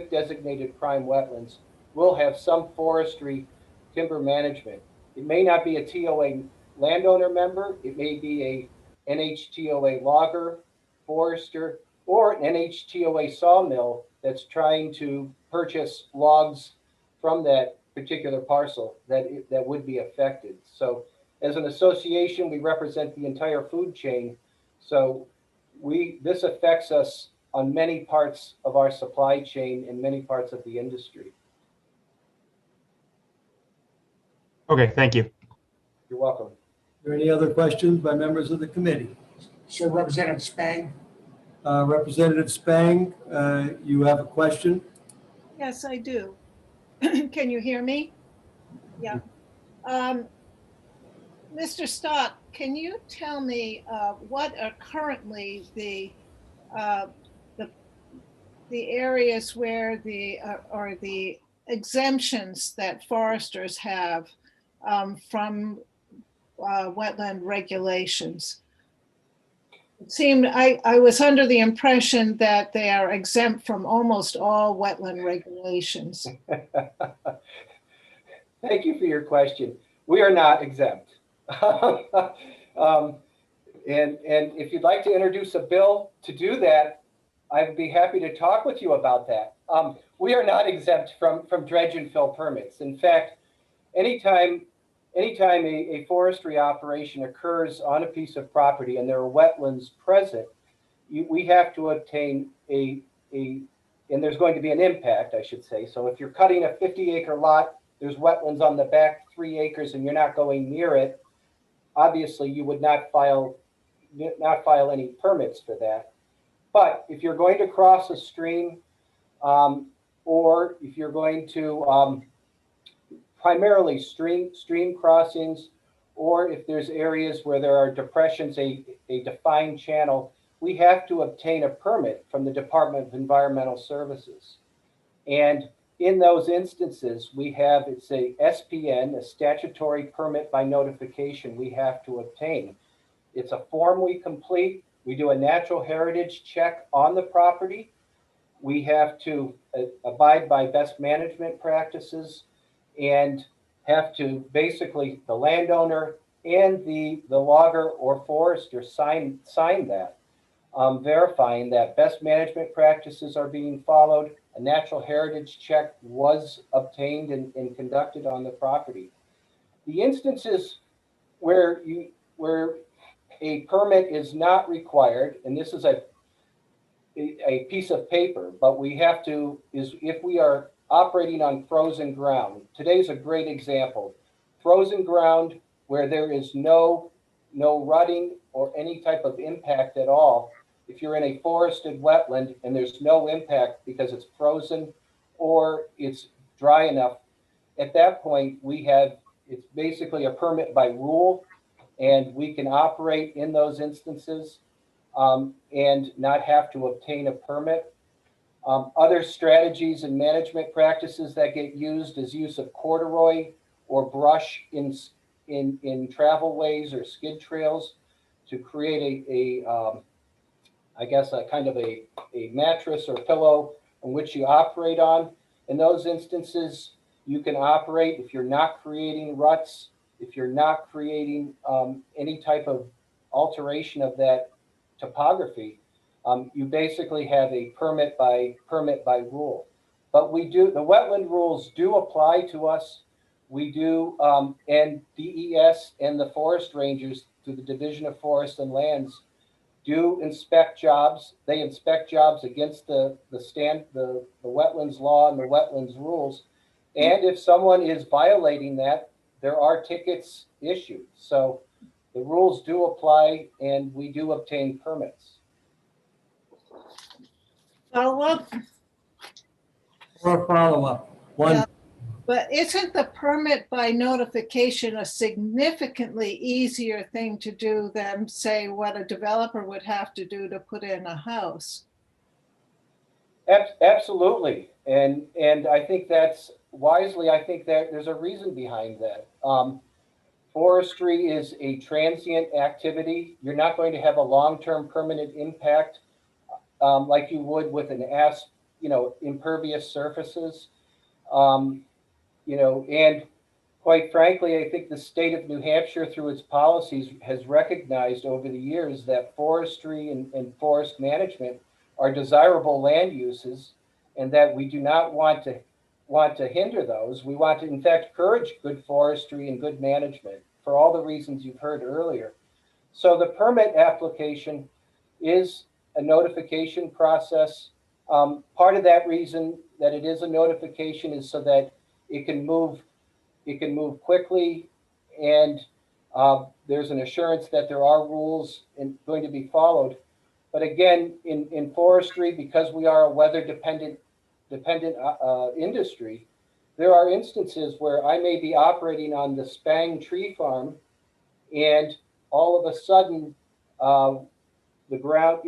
designated prime wetlands will have some forestry timber management. It may not be a TOA landowner member, it may be a NHTOA logger, forester, or an NHTOA sawmill that's trying to purchase logs from that particular parcel that would be affected. So as an association, we represent the entire food chain. So this affects us on many parts of our supply chain and many parts of the industry. Okay, thank you. You're welcome. Are there any other questions by members of the committee? So Representative Spang. Representative Spang, you have a question? Yes, I do. Can you hear me? Yeah. Mr. Stott, can you tell me what are currently the areas where or the exemptions that foresters have from wetland regulations? It seemed I was under the impression that they are exempt from almost all wetland regulations. Thank you for your question. We are not exempt. And if you'd like to introduce a bill to do that, I'd be happy to talk with you about that. We are not exempt from dredge and fill permits. In fact, anytime anytime a forestry operation occurs on a piece of property and there are wetlands present, we have to obtain and there's going to be an impact, I should say. So if you're cutting a 50-acre lot, there's wetlands on the back 3 acres and you're not going near it, obviously you would not file any permits for that. But if you're going to cross a stream, or if you're going to primarily stream crossings, or if there's areas where there are depressions, a defined channel, we have to obtain a permit from the Department of Environmental Services. And in those instances, it's a SPN, a statutory permit by notification we have to obtain. It's a form we complete. We do a natural heritage check on the property. We have to abide by best management practices and have to basically, the landowner and the logger or forester sign that, verifying that best management practices are being followed. A natural heritage check was obtained and conducted on the property. The instances where a permit is not required, and this is a piece of paper, but we have to, is if we are operating on frozen ground. Today's a great example. Frozen ground where there is no rutting or any type of impact at all. If you're in a forested wetland and there's no impact because it's frozen or it's dry enough, at that point it's basically a permit by rule, and we can operate in those instances and not have to obtain a permit. Other strategies and management practices that get used is use of corduroy or brush in travelways or skid trails to create I guess a kind of a mattress or pillow on which you operate on. In those instances, you can operate if you're not creating ruts, if you're not creating any type of alteration of that topography. You basically have a permit by rule. But the wetland rules do apply to us. We do, and DES and the forest rangers through the Division of Forests and Lands do inspect jobs. They inspect jobs against the wetlands law and the wetlands rules. And if someone is violating that, there are tickets issued. So the rules do apply and we do obtain permits. Follow-up? Or follow-up. One. Yeah. But isn't the permit by notification a significantly easier thing to do than, say, what a developer would have to do to put in a house? Absolutely. And I think that's wisely, I think that there's a reason behind that. Forestry is a transient activity. You're not going to have a long-term permanent impact like you would with an impervious surfaces. And quite frankly, I think the state of New Hampshire, through its policies, has recognized over the years that forestry and forest management are desirable land uses, and that we do not want to hinder those. We want to, in fact, encourage good forestry and good management for all the reasons you've heard earlier. So the permit application is a notification process. Part of that reason that it is a notification is so that it can move quickly, and there's an assurance that there are rules going to be followed. But again, in forestry, because we are a weather dependent industry, there are instances where I may be operating on the Spang tree farm, and all of a sudden, the ground,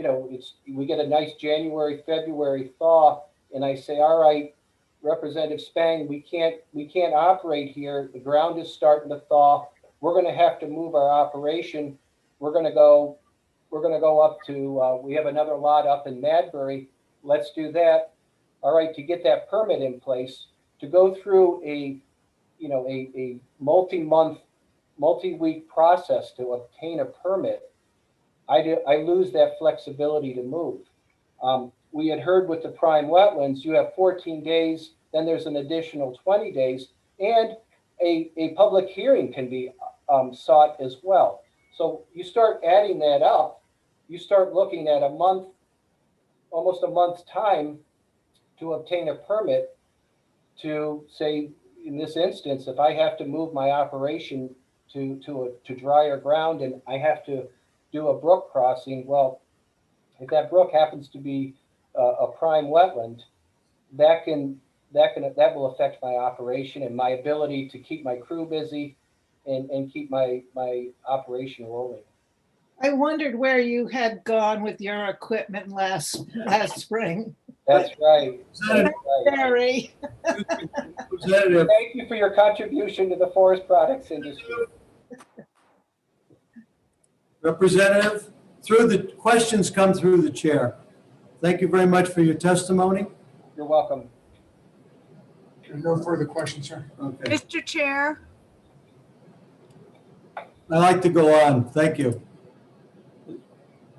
we get a nice January, February thaw, and I say, all right, Representative Spang, we can't operate here. The ground is starting to thaw. We're going to have to move our operation. We're going to go up to, we have another lot up in Madbury. Let's do that. All right, to get that permit in place, to go through a multi-month, multi-week process to obtain a permit, I lose that flexibility to move. We had heard with the prime wetlands, you have 14 days, then there's an additional 20 days. And a public hearing can be sought as well. So you start adding that up, you start looking at almost a month's time to obtain a permit to say, in this instance, if I have to move my operation to drier ground and I have to do a brook crossing, well, if that brook happens to be a prime wetland, that will affect my operation and my ability to keep my crew busy and keep my operation rolling. I wondered where you had gone with your equipment last spring. That's right. That's right. Thank you for your contribution to the forest products industry. Representative, questions come through the chair. Thank you very much for your testimony. You're welcome. No further questions, sir. Okay. Mr. Chair, I'd like to go on. Thank you.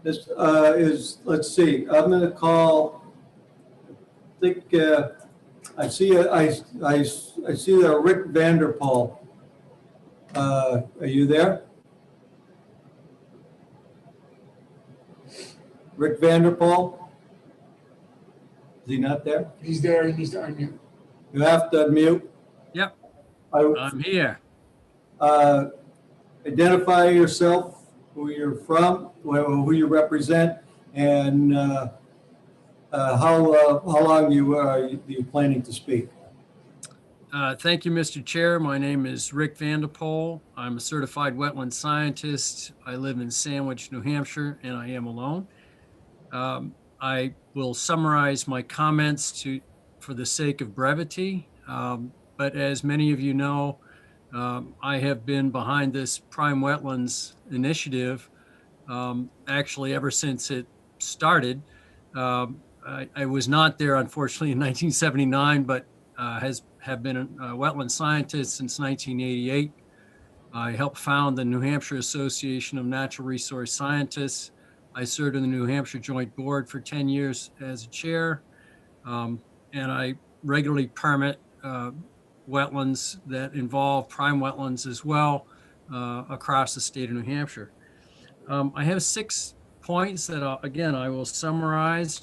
This let's see, I'm going to call, I think, I see Rick Vanderpool. Are you there? Rick Vanderpool? Is he not there? He's there. He needs to unmute. You have to unmute. Yep, I'm here. Identify yourself, who you're from, who you represent, and how long you are planning to speak. Thank you, Mr. Chair. My name is Rick Vanderpool. I'm a certified wetland scientist. I live in Sandwich, New Hampshire, and I am alone. I will summarize my comments for the sake of brevity, but as many of you know, I have been behind this Prime Wetlands initiative actually ever since it started. I was not there, unfortunately, in 1979, but have been a wetland scientist since 1988. I helped found the New Hampshire Association of Natural Resource Scientists. I served in the New Hampshire Joint Board for 10 years as a chair, and I regularly permit wetlands that involve prime wetlands as well across the state of New Hampshire. I have 6 points that, I will summarize.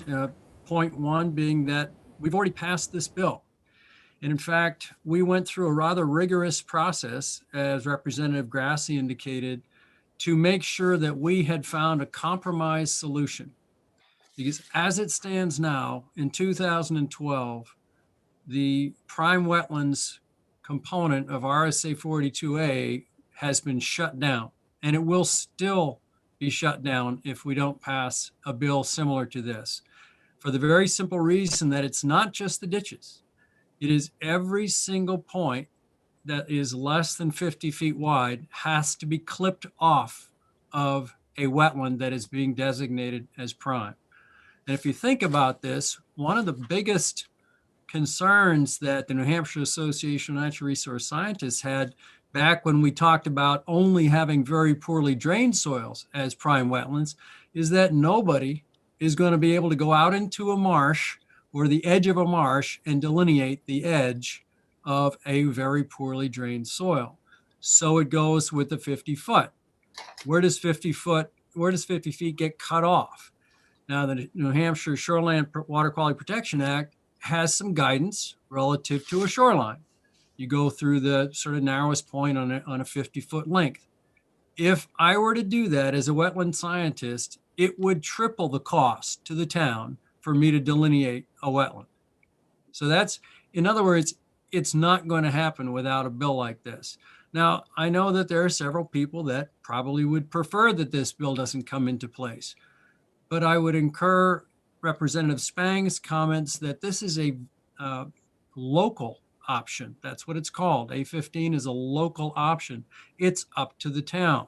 Point 1 being that we've already passed this bill. And in fact, we went through a rather rigorous process, as Representative Grassi indicated, to make sure that we had found a compromise solution. Because as it stands now, in 2012, the prime wetlands component of RSA 42A has been shut down, and it will still be shut down if we don't pass a bill similar to this, for the very simple reason that it's not just the ditches. It is every single point that is less than 50 feet wide has to be clipped off of a wetland that is being designated as prime. And if you think about this, one of the biggest concerns that the New Hampshire Association of Natural Resource Scientists had back when we talked about only having very poorly drained soils as prime wetlands is that nobody is going to be able to go out into a marsh or the edge of a marsh and delineate the edge of a very poorly drained soil. So it goes with the 50 foot. Where does 50 feet get cut off? Now, the New Hampshire Shoreland Water Quality Protection Act has some guidance relative to a shoreline. You go through the sort of narrowest point on a 50-foot length. If I were to do that as a wetland scientist, it would triple the cost to the town for me to delineate a wetland. So that's, in other words, it's not going to happen without a bill like this. Now, I know that there are several people that probably would prefer that this bill doesn't come into place, but I would incur Representative Spang's comments that this is a local option. That's what it's called. A15 is a local option. It's up to the town.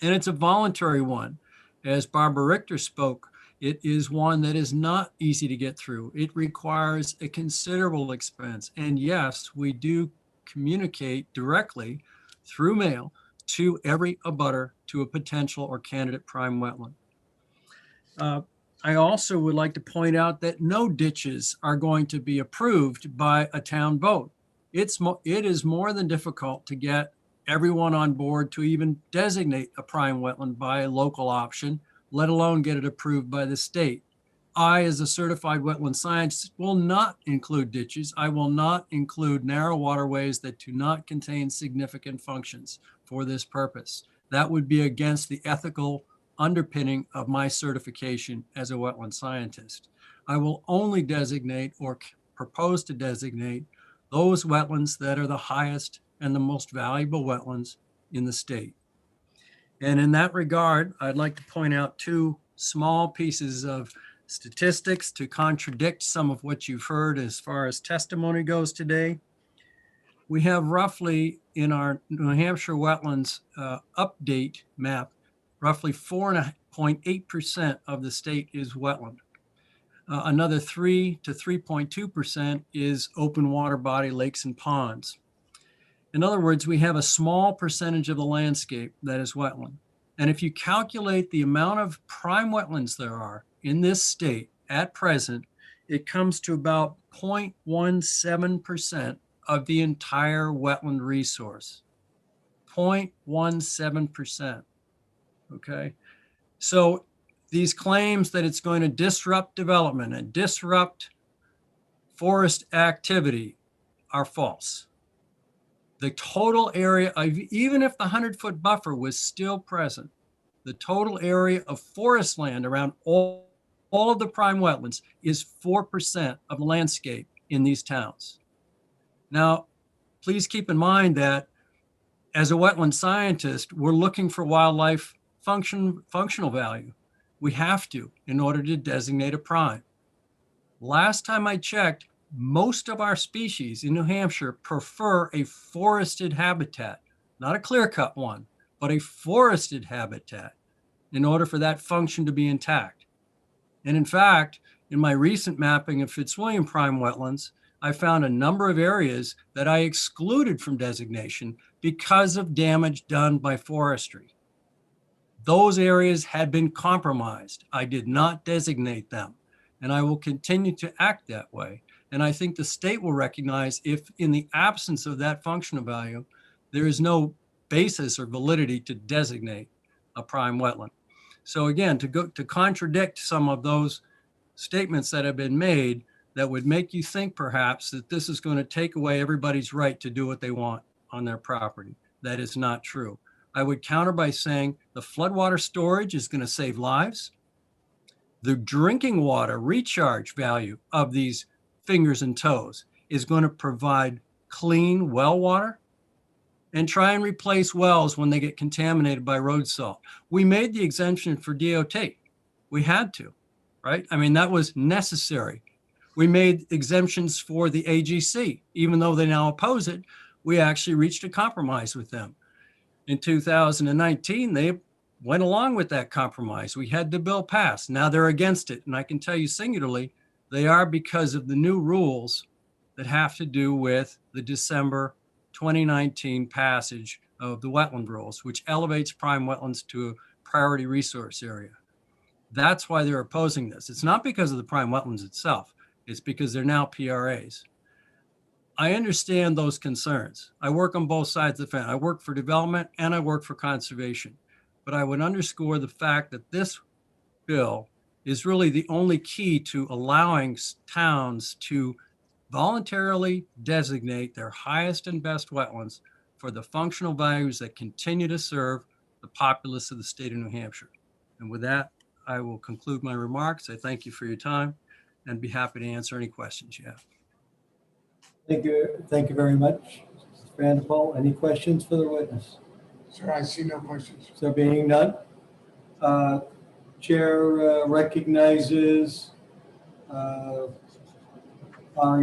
And it's a voluntary one. As Barbara Richter spoke, it is one that is not easy to get through. It requires a considerable expense. And yes, we do communicate directly through mail to every abutter to a potential or candidate prime wetland. I also would like to point out that no ditches are going to be approved by a town vote. it is more than difficult to get everyone on board to even designate a prime wetland by a local option, let alone get it approved by the state. I, as a certified wetland scientist, will not include ditches. I will not include narrow waterways that do not contain significant functions for this purpose. That would be against the ethical underpinning of my certification as a wetland scientist. I will only designate or propose to designate those wetlands that are the highest and the most valuable wetlands in the state. And in that regard, I'd like to point out two small pieces of statistics to contradict some of what you've heard as far as testimony goes today. We have roughly in our New Hampshire wetlands update map, roughly 4.8% of the state is wetland. Another 3 to 3.2% is open water body, lakes and ponds. In other words, we have a small percentage of the landscape that is wetland. And if you calculate the amount of prime wetlands there are in this state at present, it comes to about 0.17% of the entire wetland resource. 0.17%. Okay. So these claims that it's going to disrupt development and disrupt forest activity are false. The total area, even if the 100-foot buffer was still present, the total area of forest land around all of the prime wetlands is 4% of the landscape in these towns. Now, please keep in mind that as a wetland scientist, we're looking for wildlife functional value. We have to in order to designate a prime. Last time I checked, most of our species in New Hampshire prefer a forested habitat, not a clear-cut one, but a forested habitat in order for that function to be intact. And in fact, in my recent mapping of Fitzwilliam prime wetlands, I found a number of areas that I excluded from designation because of damage done by forestry. Those areas had been compromised. I did not designate them, and I will continue to act that way. And I think the state will recognize if in the absence of that functional value, there is no basis or validity to designate a prime wetland. So again, to contradict some of those statements that have been made that would make you think perhaps that this is going to take away everybody's right to do what they want on their property. That is not true. I would counter by saying the floodwater storage is going to save lives. The drinking water recharge value of these fingers and toes is going to provide clean well water and try and replace wells when they get contaminated by road salt. We made the exemption for DOT. We had to, right? I mean, that was necessary. We made exemptions for the AGC. Even though they now oppose it, we actually reached a compromise with them. In 2019, they went along with that compromise. We had the bill passed. Now they're against it. And I can tell you singularly, they are because of the new rules that have to do with the December 2019 passage of the wetland rules, which elevates prime wetlands to a priority resource area. That's why they're opposing this. It's not because of the prime wetlands itself. It's because they're now PRAs. I understand those concerns. I work on both sides of the fence. I work for development and I work for conservation. But I would underscore the fact that this bill is really the only key to allowing towns to voluntarily designate their highest and best wetlands for the functional values that continue to serve the populace of the state of New Hampshire. And with that, I will conclude my remarks. I thank you for your time and be happy to answer any questions you have. Thank you. Thank you very much. Mr. Vanderpool, any questions for the witness? Sir, I see no questions. So being none, Chair recognizes Ari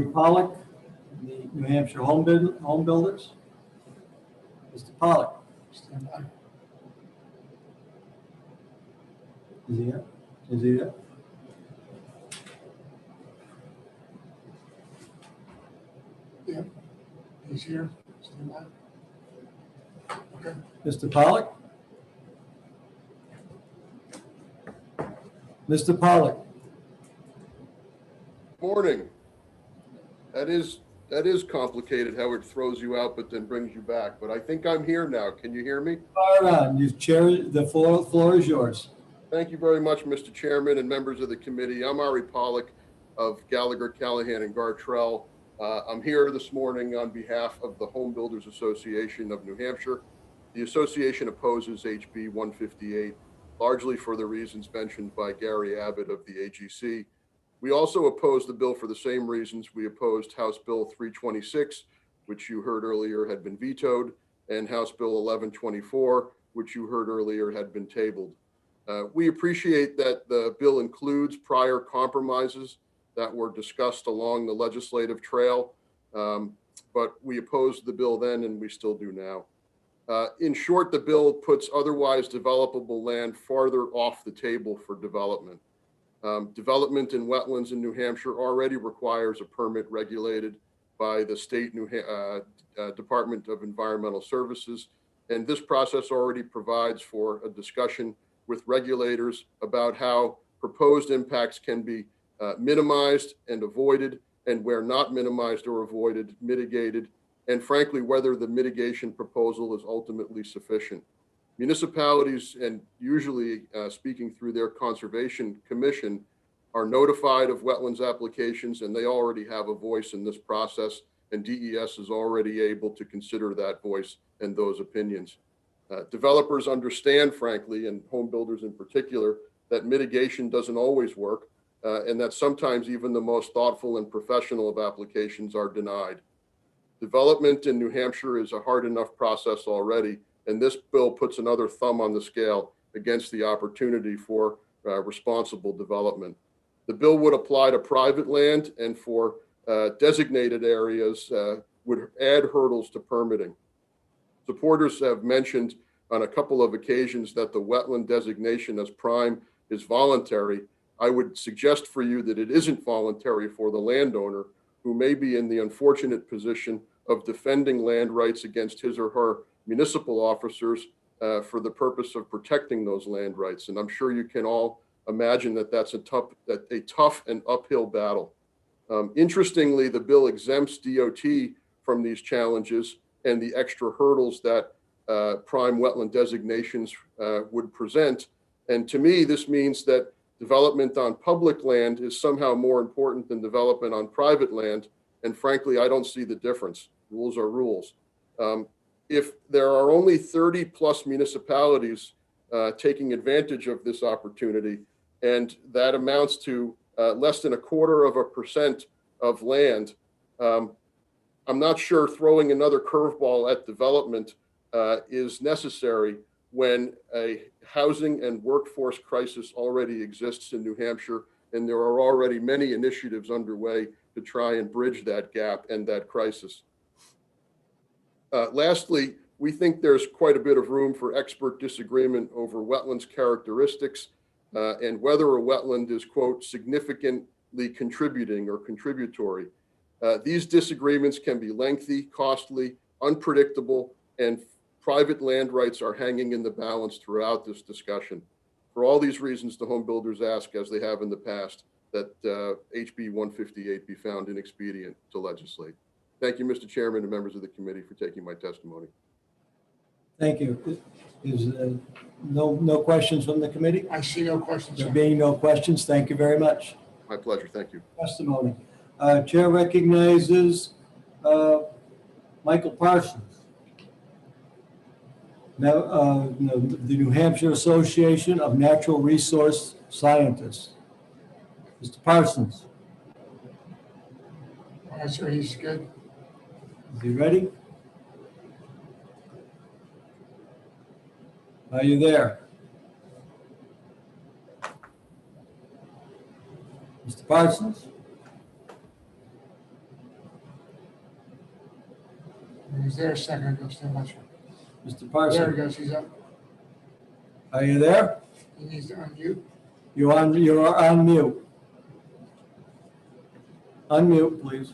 Pollock, the New Hampshire Home Builders. Mr. Pollock. Stand by. Is he here? Is he there? Yeah, he's here. Stand by. Okay. Mr. Pollock? Mr. Pollock? Morning. That is that is complicated how it throws you out but then brings you back. But I think I'm here now. Can you hear me? Fire on. You chair, the floor is yours. Thank you very much, Mr. Chairman and members of the committee. I'm Ari Pollock of Gallagher, Callahan, and Gartrell. I'm here this morning on behalf of the Home Builders Association of New Hampshire. The association opposes HB 158, largely for the reasons mentioned by Gary Abbott of the AGC. We also oppose the bill for the same reasons we opposed House Bill 326, which you heard earlier had been vetoed, and House Bill 1124, which you heard earlier had been tabled. We appreciate that the bill includes prior compromises that were discussed along the legislative trail, but we opposed the bill then and we still do now. In short, the bill puts otherwise developable land farther off the table for development. Development in wetlands in New Hampshire already requires a permit regulated by the state Department of Environmental Services, and this process already provides for a discussion with regulators about how proposed impacts can be minimized and avoided, and where not minimized or avoided, mitigated, and frankly, whether the mitigation proposal is ultimately sufficient. Municipalities, and usually speaking through their conservation commission, are notified of wetlands applications, and they already have a voice in this process, and DES is already able to consider that voice and those opinions. Developers understand, frankly, and home builders in particular, that mitigation doesn't always work, and that sometimes even the most thoughtful and professional of applications are denied. Development in New Hampshire is a hard enough process already, and this bill puts another thumb on the scale against the opportunity for responsible development. The bill would apply to private land, and for designated areas would add hurdles to permitting. Supporters have mentioned on a couple of occasions that the wetland designation as prime is voluntary. I would suggest for you that it isn't voluntary for the landowner, who may be in the unfortunate position of defending land rights against his or her municipal officers for the purpose of protecting those land rights. And I'm sure you can all imagine that that's a tough and uphill battle. Interestingly, the bill exempts DOT from these challenges and the extra hurdles that prime wetland designations would present. And to me, this means that development on public land is somehow more important than development on private land. And frankly, I don't see the difference. Rules are rules. If there are only 30 plus municipalities taking advantage of this opportunity, and that amounts to less than 0.25% of land, I'm not sure throwing another curveball at development is necessary when a housing and workforce crisis already exists in New Hampshire, and there are already many initiatives underway to try and bridge that gap and that crisis. Lastly, we think there's quite a bit of room for expert disagreement over wetlands characteristics and whether a wetland is, quote, significantly contributing or contributory. These disagreements can be lengthy, costly, unpredictable, and private land rights are hanging in the balance throughout this discussion. For all these reasons, the home builders ask, as they have in the past, that HB 158 be found inexpedient to legislate. Thank you, Mr. Chairman and members of the committee, for taking my testimony. Thank you. Is no questions from the committee? I see no questions. There being no questions, thank you very much. My pleasure. Thank you. Testimony. Chair recognizes Michael Parsons. Now, the New Hampshire Association of Natural Resource Scientists. Mr. Parsons. All right, sir, he's good. Is he ready? Are you there? Mr. Parsons? He was there a second ago, still not sure. Mr. Parsons? There he goes, he's up. Are you there? He needs to unmute. You are on mute. Unmute, please.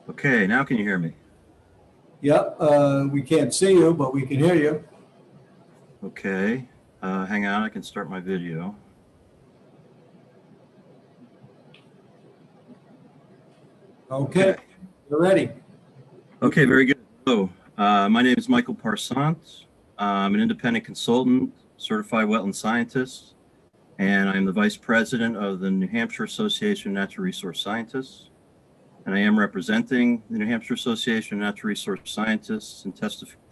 Okay, now can you hear me? Yep, we can't see you, but we can hear you. Okay, hang on, I can start my video. Okay, you're ready. Okay, very good. So, my name is Michael Parsant. I'm an independent consultant, certified wetland scientist, and I'm the vice president of the New Hampshire Association of Natural Resource Scientists. And I am representing the New Hampshire Association of Natural Resource Scientists and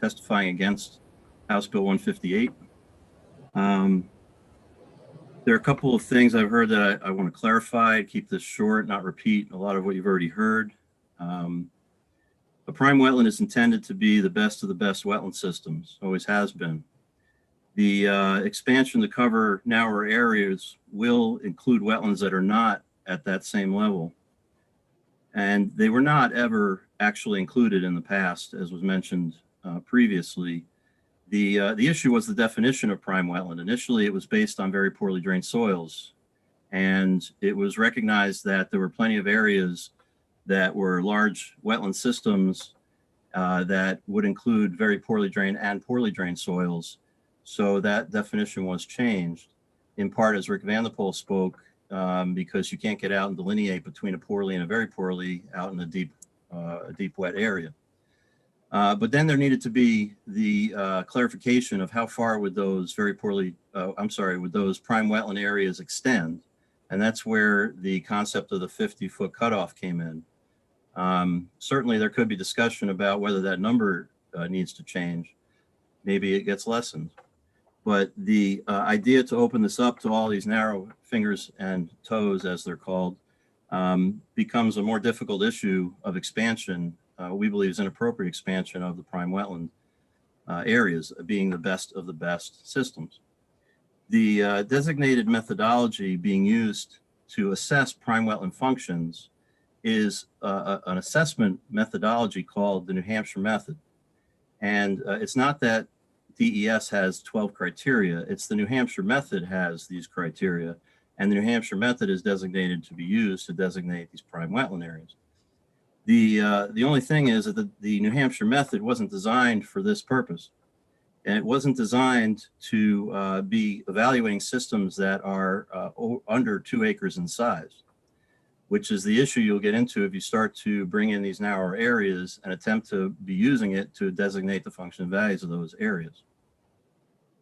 testifying against House Bill 158. There are a couple of things I've heard that I want to clarify, keep this short, not repeat a lot of what you've already heard. A prime wetland is intended to be the best of the best wetland systems, always has been. The expansion to cover narrower areas will include wetlands that are not at that same level. And they were not ever actually included in the past, as was mentioned previously. The issue was the definition of prime wetland. Initially, it was based on very poorly drained soils. And it was recognized that there were plenty of areas that were large wetland systems that would include very poorly drained and poorly drained soils. So that definition was changed, in part, as Rick Vanderpool spoke, because you can't get out and delineate between a poorly and a very poorly out in a deep wet area. But then there needed to be the clarification of how far would those would those prime wetland areas extend? And that's where the concept of the 50-foot cutoff came in. Certainly there could be discussion about whether that number needs to change. Maybe it gets lessened. But the idea to open this up to all these narrow fingers and toes, as they're called, becomes a more difficult issue of expansion. We believe is inappropriate expansion of the prime wetland areas, being the best of the best systems. The designated methodology being used to assess prime wetland functions is an assessment methodology called the New Hampshire method. And it's not that DES has 12 criteria, it's the New Hampshire method has these criteria, and the New Hampshire method is designated to be used to designate these prime wetland areas. The only thing is that the New Hampshire method wasn't designed for this purpose. And it wasn't designed to be evaluating systems that are under 2 acres in size, which is the issue you'll get into if you start to bring in these narrower areas and attempt to be using it to designate the function values of those areas.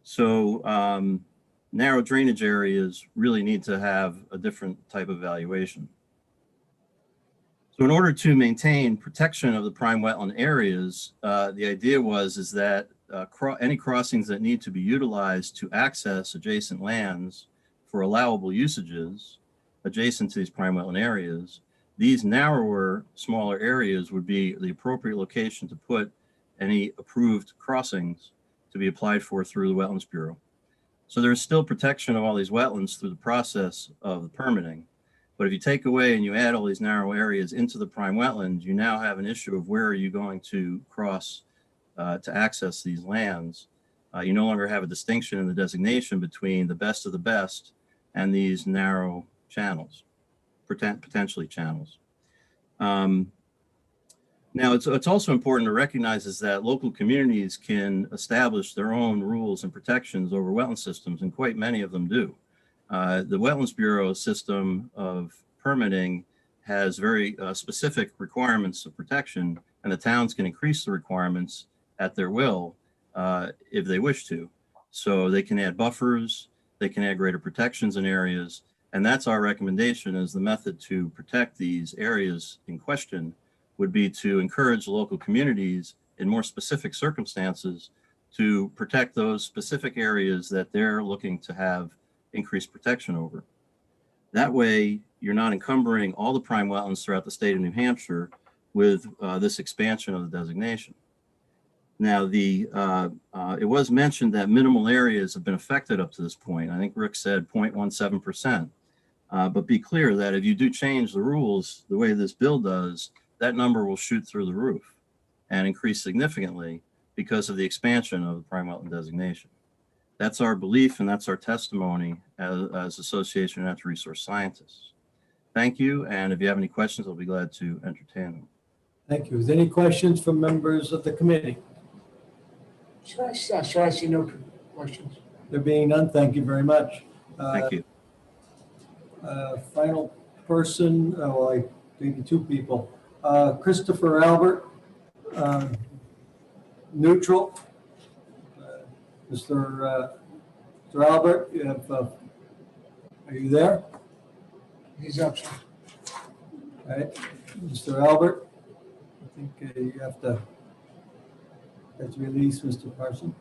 So narrow drainage areas really need to have a different type of evaluation. So in order to maintain protection of the prime wetland areas, the idea is that any crossings that need to be utilized to access adjacent lands for allowable usages adjacent to these prime wetland areas, these narrower, smaller areas would be the appropriate location to put any approved crossings to be applied for through the Wetlands Bureau. So there's still protection of all these wetlands through the process of the permitting. But if you take away and you add all these narrow areas into the prime wetlands, you now have an issue of where are you going to cross to access these lands. You no longer have a distinction in the designation between the best of the best and these narrow channels, potentially channels. Now, it's also important to recognize is that local communities can establish their own rules and protections over wetland systems, and quite many of them do. The Wetlands Bureau system of permitting has very specific requirements of protection, and the towns can increase the requirements at their will if they wish to. So they can add buffers, they can add greater protections in areas, and that's our recommendation as the method to protect these areas in question would be to encourage local communities in more specific circumstances to protect those specific areas that they're looking to have increased protection over. That way, you're not encumbering all the prime wetlands throughout the state of New Hampshire with this expansion of the designation. Now, it was mentioned that minimal areas have been affected up to this point. I think Rick said 0.17%. But be clear that if you do change the rules the way this bill does, that number will shoot through the roof and increase significantly because of the expansion of the prime wetland designation. That's our belief and that's our testimony as Association of Natural Resource Scientists. Thank you, and if you have any questions, I'll be glad to entertain them. Thank you. Is there any questions from members of the committee? So I see no questions. There being none, thank you very much. Thank you. Final person, maybe 2 people. Christopher Albert. neutral. Mr. Albert, you have, are you there? He's up, sir. All right, Mr. Albert, I think you have to release Mr. Parson.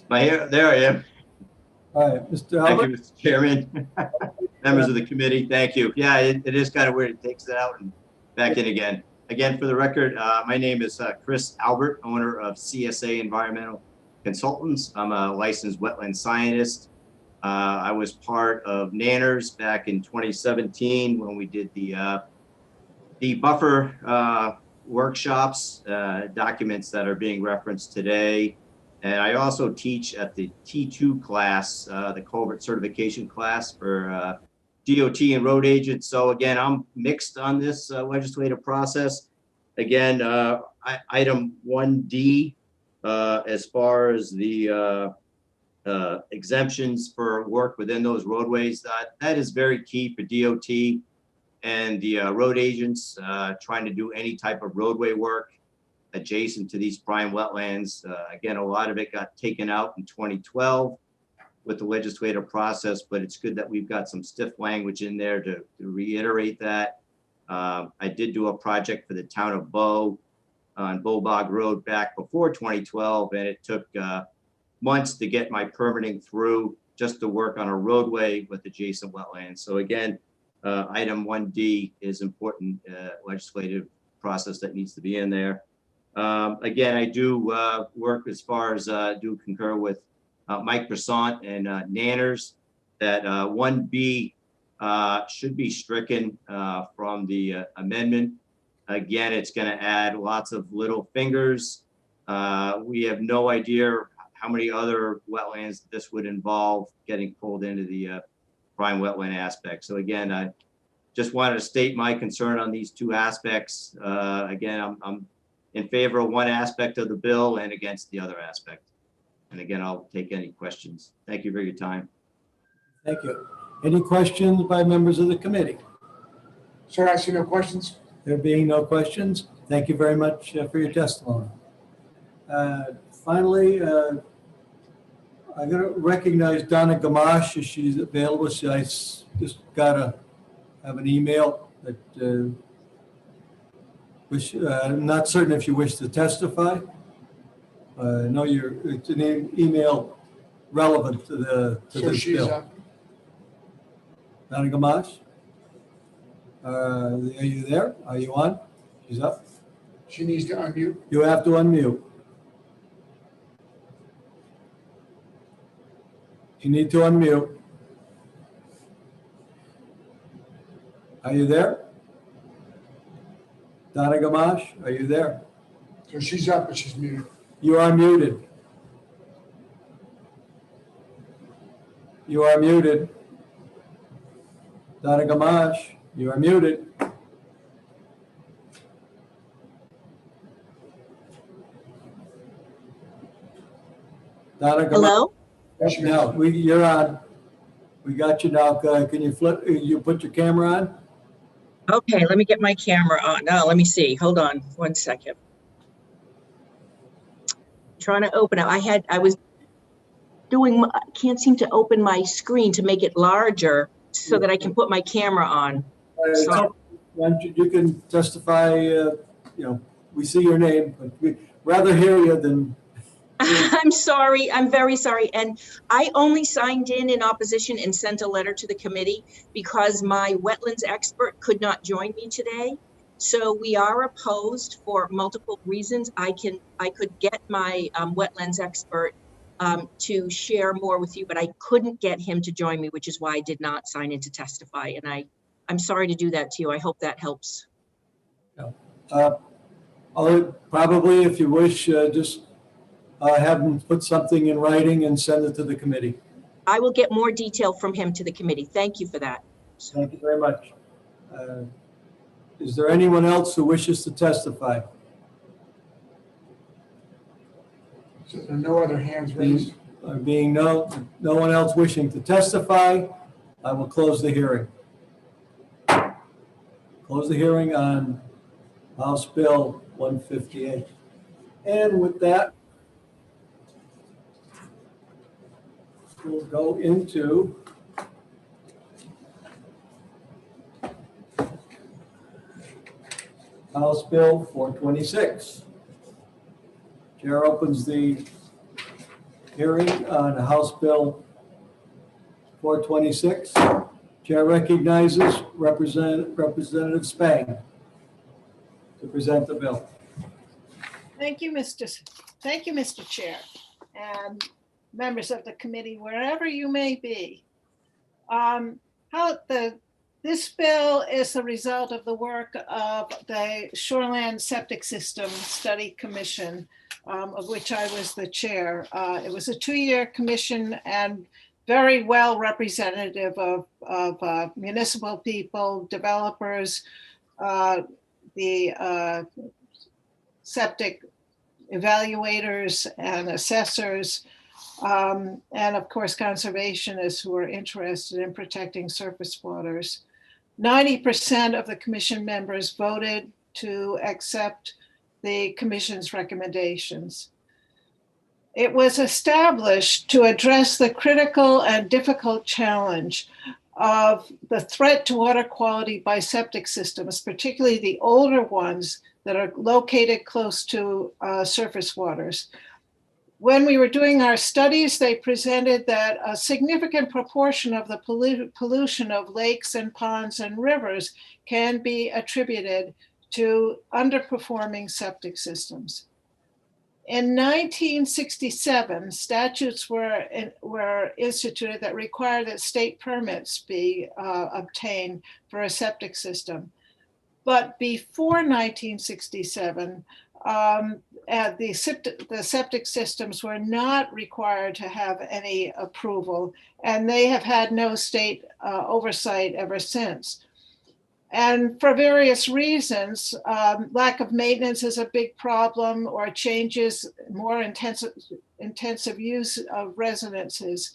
There I am. All right, Mr. Thank Albert. you, Mr. Chairman. Members of the committee, thank you. Yeah, it is kind of weird. It takes it out and back in again. Again, for the record, my name is Chris Albert, owner of CSA Environmental Consultants. I'm a licensed wetland scientist. I was part of Nanners back in 2017 when we did the buffer workshops, documents that are being referenced today. And I also teach at the T2 class, the culvert certification class for DOT and road agents. So again, I'm mixed on this legislative process. Again, item 1D, as far as the exemptions for work within those roadways, that is very key for DOT and the road agents trying to do any type of roadway work adjacent to these prime wetlands. Again, a lot of it got taken out in 2012 with the legislative process, but it's good that we've got some stiff language in there to reiterate that. I did do a project for the town of Bow on Bow Bog Road back before 2012, and it took months to get my permitting through just to work on a roadway with adjacent wetlands. So again, item 1D is important legislative process that needs to be in there. Again, I do work as far as do concur with Mike Brisson and Nanners that 1B should be stricken from the amendment. Again, it's going to add lots of little fingers. We have no idea how many other wetlands this would involve getting pulled into the prime wetland aspect. So again, I just wanted to state my concern on these two aspects. Again, I'm in favor of one aspect of the bill and against the other aspect. And again, I'll take any questions. Thank you for your time. Thank you. Any questions by members of the committee? Sir, I see no questions. There being no questions, thank you very much for your testimony. Finally, I'm going to recognize Donna Gamache if she's available. I just got to have an email that I'm not certain if you wish to testify. No, it's an email relevant to this she's bill. up. Donna Gamache, are you there? Are you on? She's up. She needs to unmute. You have to unmute. You need to unmute. Are you there? Donna Gamache, are you there? So she's up, but she's muted. You are muted. You are muted. Donna Gamache, you are muted. Donna Gamache. Hello? No, you're on. We got you now. Can you you put your camera on? Okay, let me get my camera on. Now, let me see. Hold on 1 second. Trying to open it. I was doing, can't seem to open my screen to make it larger so that I can put my camera on. So, You can testify, we see your name, but we'd rather hear you than. I'm sorry. I'm very sorry. And I only signed in opposition and sent a letter to the committee because my wetlands expert could not join me today. So we are opposed for multiple reasons. I could get my wetlands expert to share more with you, but I couldn't get him to join me, which is why I did not sign in to testify. And I'm sorry to do that to you. I hope that helps. Probably, if you wish, just have him put something in writing and send it to the committee. I will get more detail from him to the committee. Thank you for that. Thank you very much. Is there anyone else who wishes to testify? So there are no other hands raised. Being no one else wishing to testify, I will close the hearing. Close the hearing on House Bill 158. And with that, we'll go into House Bill 426. Chair opens the hearing on House Bill 426. Chair recognizes Representative Spang to present the bill. Thank you, Mr. Chair, and members of the committee, wherever you may be. This bill is the result of the work of the Shoreland Septic System Study Commission, of which I was the chair. It was a 2-year commission and very well representative of municipal people, developers, the septic evaluators and assessors, and of course conservationists who are interested in protecting surface waters. 90% of the commission members voted to accept the commission's recommendations. It was established to address the critical and difficult challenge of the threat to water quality by septic systems, particularly the older ones that are located close to surface waters. When we were doing our studies, they presented that a significant proportion of the pollution of lakes and ponds and rivers can be attributed to underperforming septic systems. In 1967, statutes were instituted that required that state permits be obtained for a septic system. But before 1967, the septic systems were not required to have any approval, and they have had no state oversight ever since. And for various reasons, lack of maintenance is a big problem, or changes, more intensive use of residences.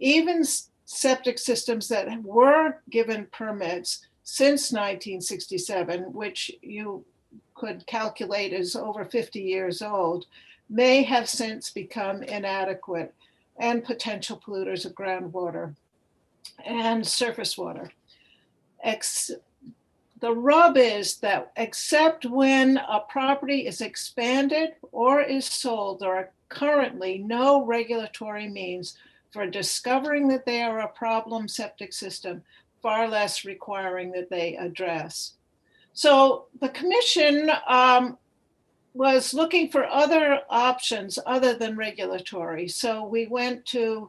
Even septic systems that were given permits since 1967, which you could calculate is over 50 years old, may have since become inadequate and potential polluters of groundwater and surface water. The rub is that except when a property is expanded or is sold, there are currently no regulatory means for discovering that they are a problem septic system, far less requiring that they address. So the commission was looking for other options other than regulatory. So we went to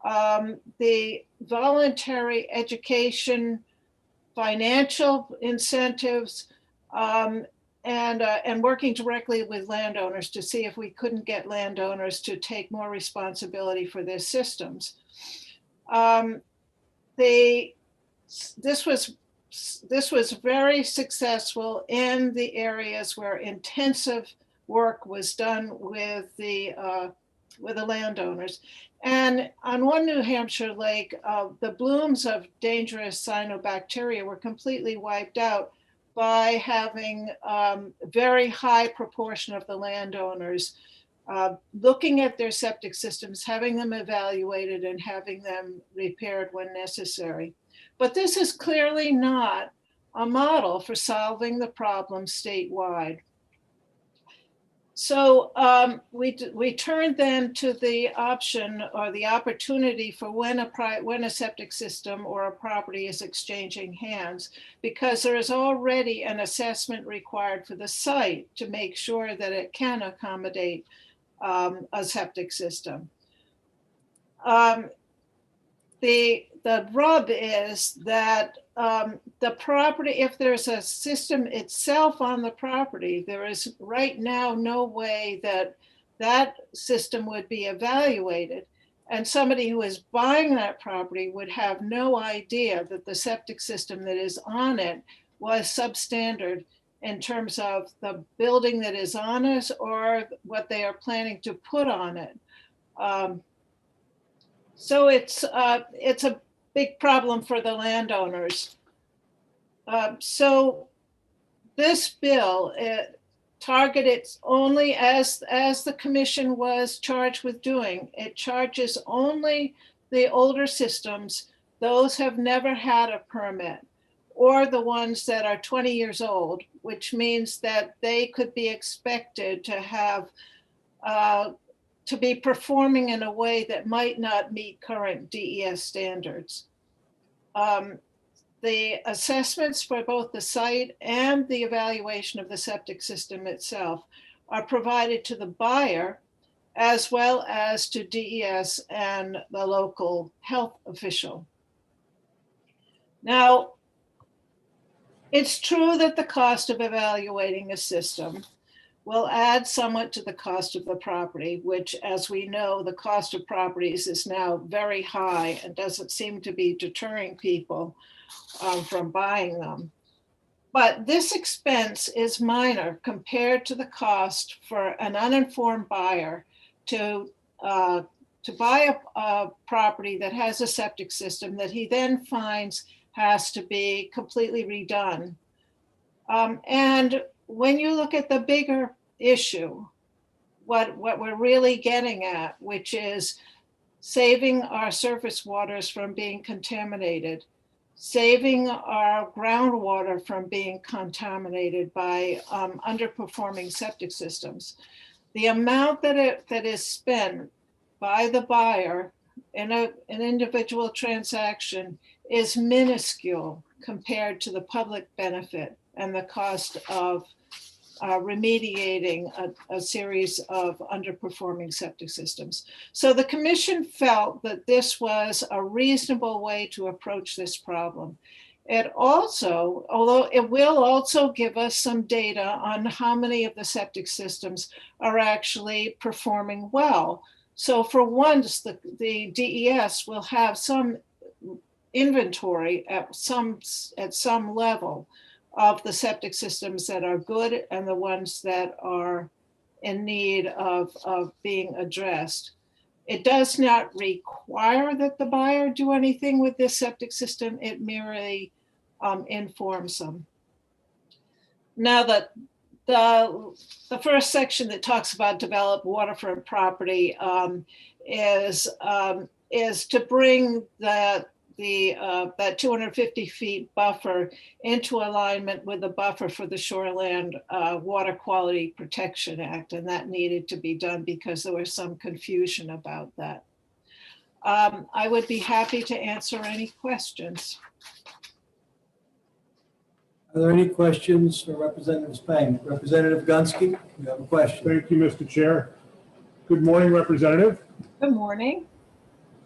the voluntary education, financial incentives, and working directly with landowners to see if we couldn't get landowners to take more responsibility for their systems. This was very successful in the areas where intensive work was done with the landowners. And on one New Hampshire lake, the blooms of dangerous cyanobacteria were completely wiped out by having very high proportion of the landowners looking at their septic systems, having them evaluated and having them repaired when necessary. But this is clearly not a model for solving the problem statewide. So we turned then to the option or the opportunity for when a septic system or a property is exchanging hands, because there is already an assessment required for the site to make sure that it can accommodate a septic system. The rub is that the property, if there's a system itself on the property, there is right now no way that that system would be evaluated. And somebody who is buying that property would have no idea that the septic system that is on it was substandard in terms of the building that is on it or what they are planning to put on it. So it's a big problem for the landowners. So this bill, it targeted only, as the commission was charged with doing, it charges only the older systems. Those have never had a permit, or the ones that are 20 years old, which means that they could be expected to have to be performing in a way that might not meet current DES standards. The assessments for both the site and the evaluation of the septic system itself are provided to the buyer as well as to DES and the local health official. Now, it's true that the cost of evaluating a system will add somewhat to the cost of the property, which, as we know, the cost of properties is now very high and doesn't seem to be deterring people from buying them. But this expense is minor compared to the cost for an uninformed buyer to buy a property that has a septic system that he then finds has to be completely redone. And when you look at the bigger issue, what we're really getting at, which is saving our surface waters from being contaminated, saving our groundwater from being contaminated by underperforming septic systems. The amount that is spent by the buyer in an individual transaction is minuscule compared to the public benefit and the cost of remediating a series of underperforming septic systems. So the commission felt that this was a reasonable way to approach this problem. It also, although it will also give us some data on how many of the septic systems are actually performing well. So for once, the DES will have some inventory at some level of the septic systems that are good and the ones that are in need of being addressed. It does not require that the buyer do anything with this septic system. It merely informs them. Now, the first section that talks about developed waterfront property is to bring that 250 feet buffer into alignment with the buffer for the Shoreland Water Quality Protection Act, and that needed to be done because there was some confusion about that. I would be happy to answer any questions. Are there any questions for Representative Spang? Representative Gunsky, you have a question. Thank you, Mr. Chair. Good morning, Representative. Good morning.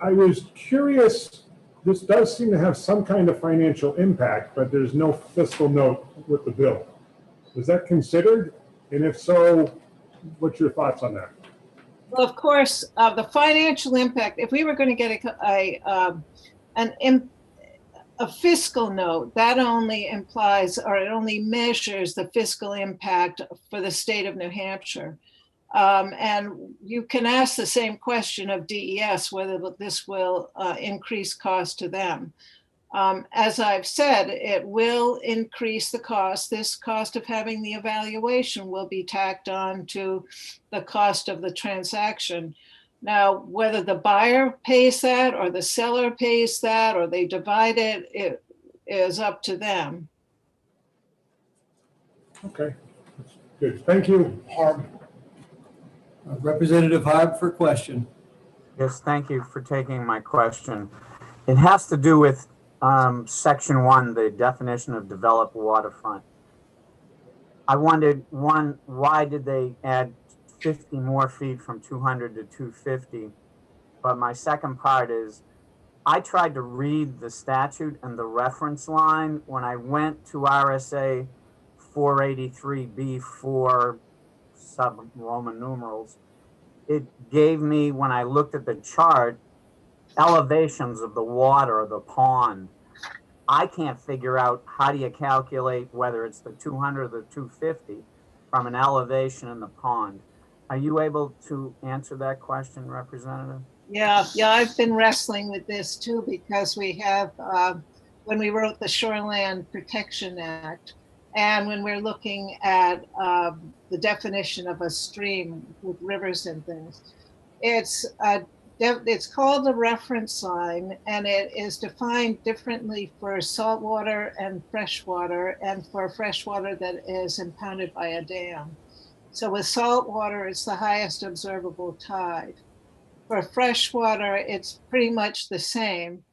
I was curious, this does seem to have some kind of financial impact, but there's no fiscal note with the bill. Was that considered? And if so, what's your thoughts on that? Well, of course, the financial impact, if we were going to get a fiscal note, that only implies, or it only measures the fiscal impact for the state of New Hampshire. And you can ask the same question of DES, whether this will increase cost to them. As I've said, it will increase the cost. This cost of having the evaluation will be tacked on to the cost of the transaction. Now, whether the buyer pays that or the seller pays that or they divide it, it is up to them. Okay, that's good. Thank you, Harb. Representative Harb for question. Yes, thank you for taking my question. It has to do with section 1, the definition of developed waterfront. I wondered, one, why did they add 50 more feet from 200 to 250? But my second part is, I tried to read the statute and the reference line when I went to RSA 483B4 sub Roman numerals. It gave me, when I looked at the chart, elevations of the water or the pond. I can't figure out how do you calculate whether it's the 200 or the 250 from an elevation in the pond. Are you able to answer that question, Representative? Yeah, I've been wrestling with this too, because we have, when we wrote the Shoreland Protection Act, And when we're looking at the definition of a stream with rivers and things, it's called a reference line, and it is defined differently for saltwater and freshwater, and for freshwater that is impounded by a dam. So with saltwater, it's the highest observable tide. For freshwater, it's pretty much the same.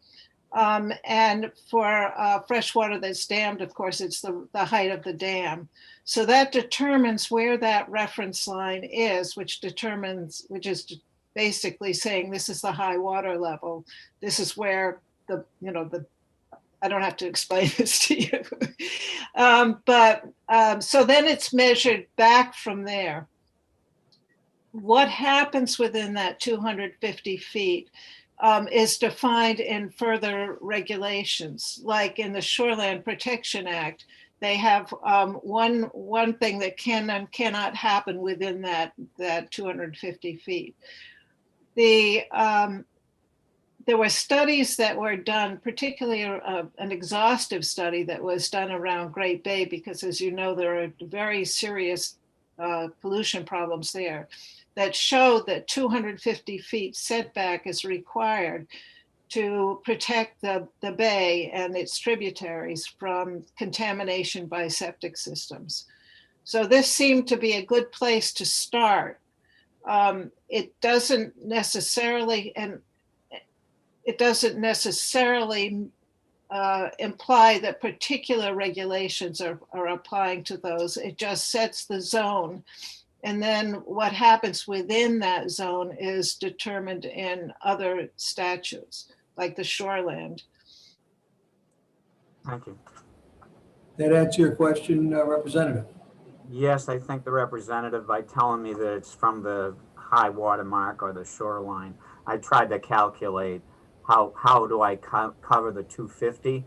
And for freshwater that's dammed, of course, it's the height of the dam. So that determines where that reference line is, which is basically saying this is the high water level. This is where I don't have to explain this to you. So then it's measured back from there. What happens within that 250 feet is defined in further regulations, like in the Shoreland Protection Act. They have one thing that can and cannot happen within that 250 feet. There were studies that were done, particularly an exhaustive study that was done around Great Bay, because as you know, there are very serious pollution problems there, that showed that 250 feet setback is required to protect the bay and its tributaries from contamination by septic systems. So this seemed to be a good place to start. It doesn't necessarily imply that particular regulations are applying to those. It just sets the zone. And then what happens within that zone is determined in other statutes, like the Shoreland. Thank you. That answer your question, Representative? Yes, I think the representative, by telling me that it's from the high water mark or the shoreline, I tried to calculate how do I cover the 250,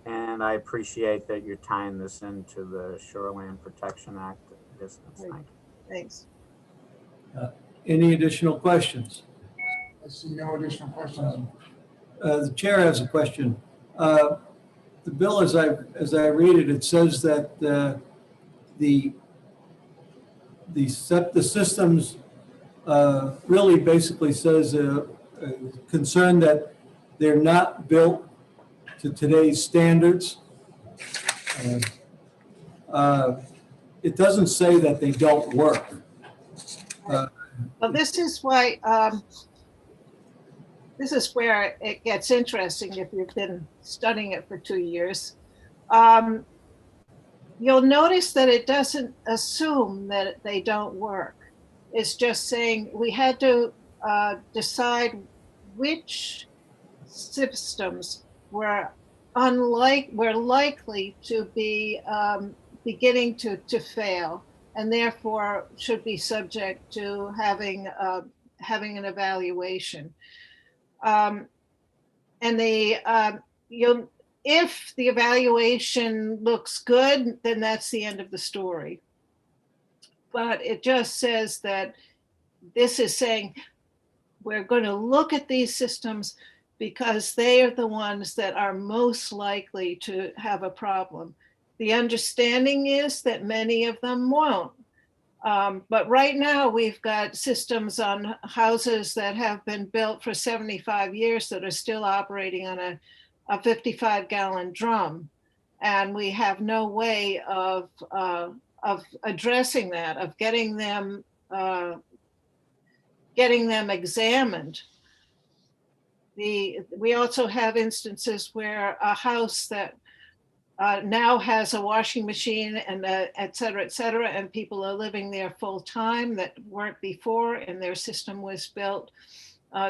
and I appreciate that you're tying this into the Shoreland Protection Act distance. Thank you. Thanks. Any additional questions? I see no additional questions. The chair has a question. The bill, as I read it, it says that the systems really basically says a concern that they're not built to today's standards. It doesn't say that they don't work. Well, this is why, this is where it gets interesting if you've been studying it for 2 years. You'll notice that it doesn't assume that they don't work. It's just saying we had to decide which systems were likely to be beginning to fail, and therefore should be subject to having an evaluation. If the evaluation looks good, then that's the end of the story. But it just says that this is saying we're going to look at these systems because they are the ones that are most likely to have a problem. The understanding is that many of them won't. But right now we've got systems on houses that have been built for 75 years that are still operating on a 55-gallon drum. And we have no way of addressing that, of getting them examined. We also have instances where a house that now has a washing machine and et cetera, and people are living there full time that weren't before, and their system was built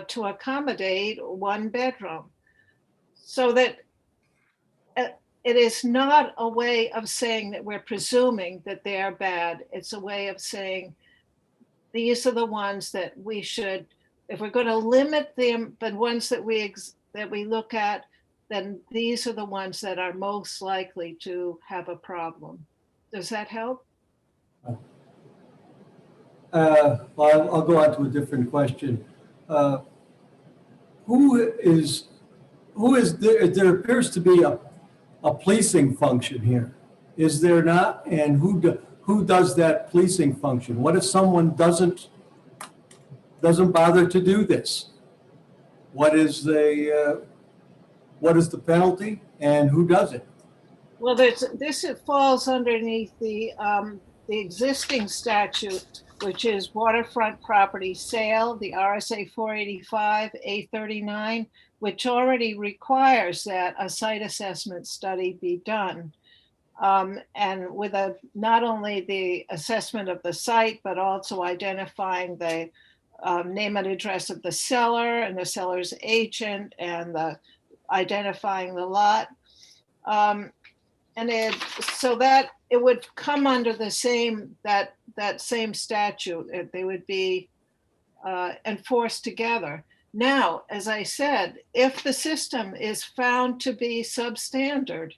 to accommodate one bedroom. So that it is not a way of saying that we're presuming that they are bad. It's a way of saying these are the ones that we should, if we're going to limit them, the ones that we look at, then these are the ones that are most likely to have a problem. Does that help? Well, I'll go on to a different question. There appears to be a policing function here. Is there not? And who does that policing function? What if someone doesn't bother to do this? What is the penalty and who does it? Well, it falls underneath the existing statute, which is waterfront property sale, the RSA 485, A39, which already requires that a site assessment study be done. And with not only the assessment of the site, but also identifying the name and address of the seller and the seller's agent and identifying the lot. So that it would come under the same, that same statute. They would be enforced together. Now, as I said, if the system is found to be substandard,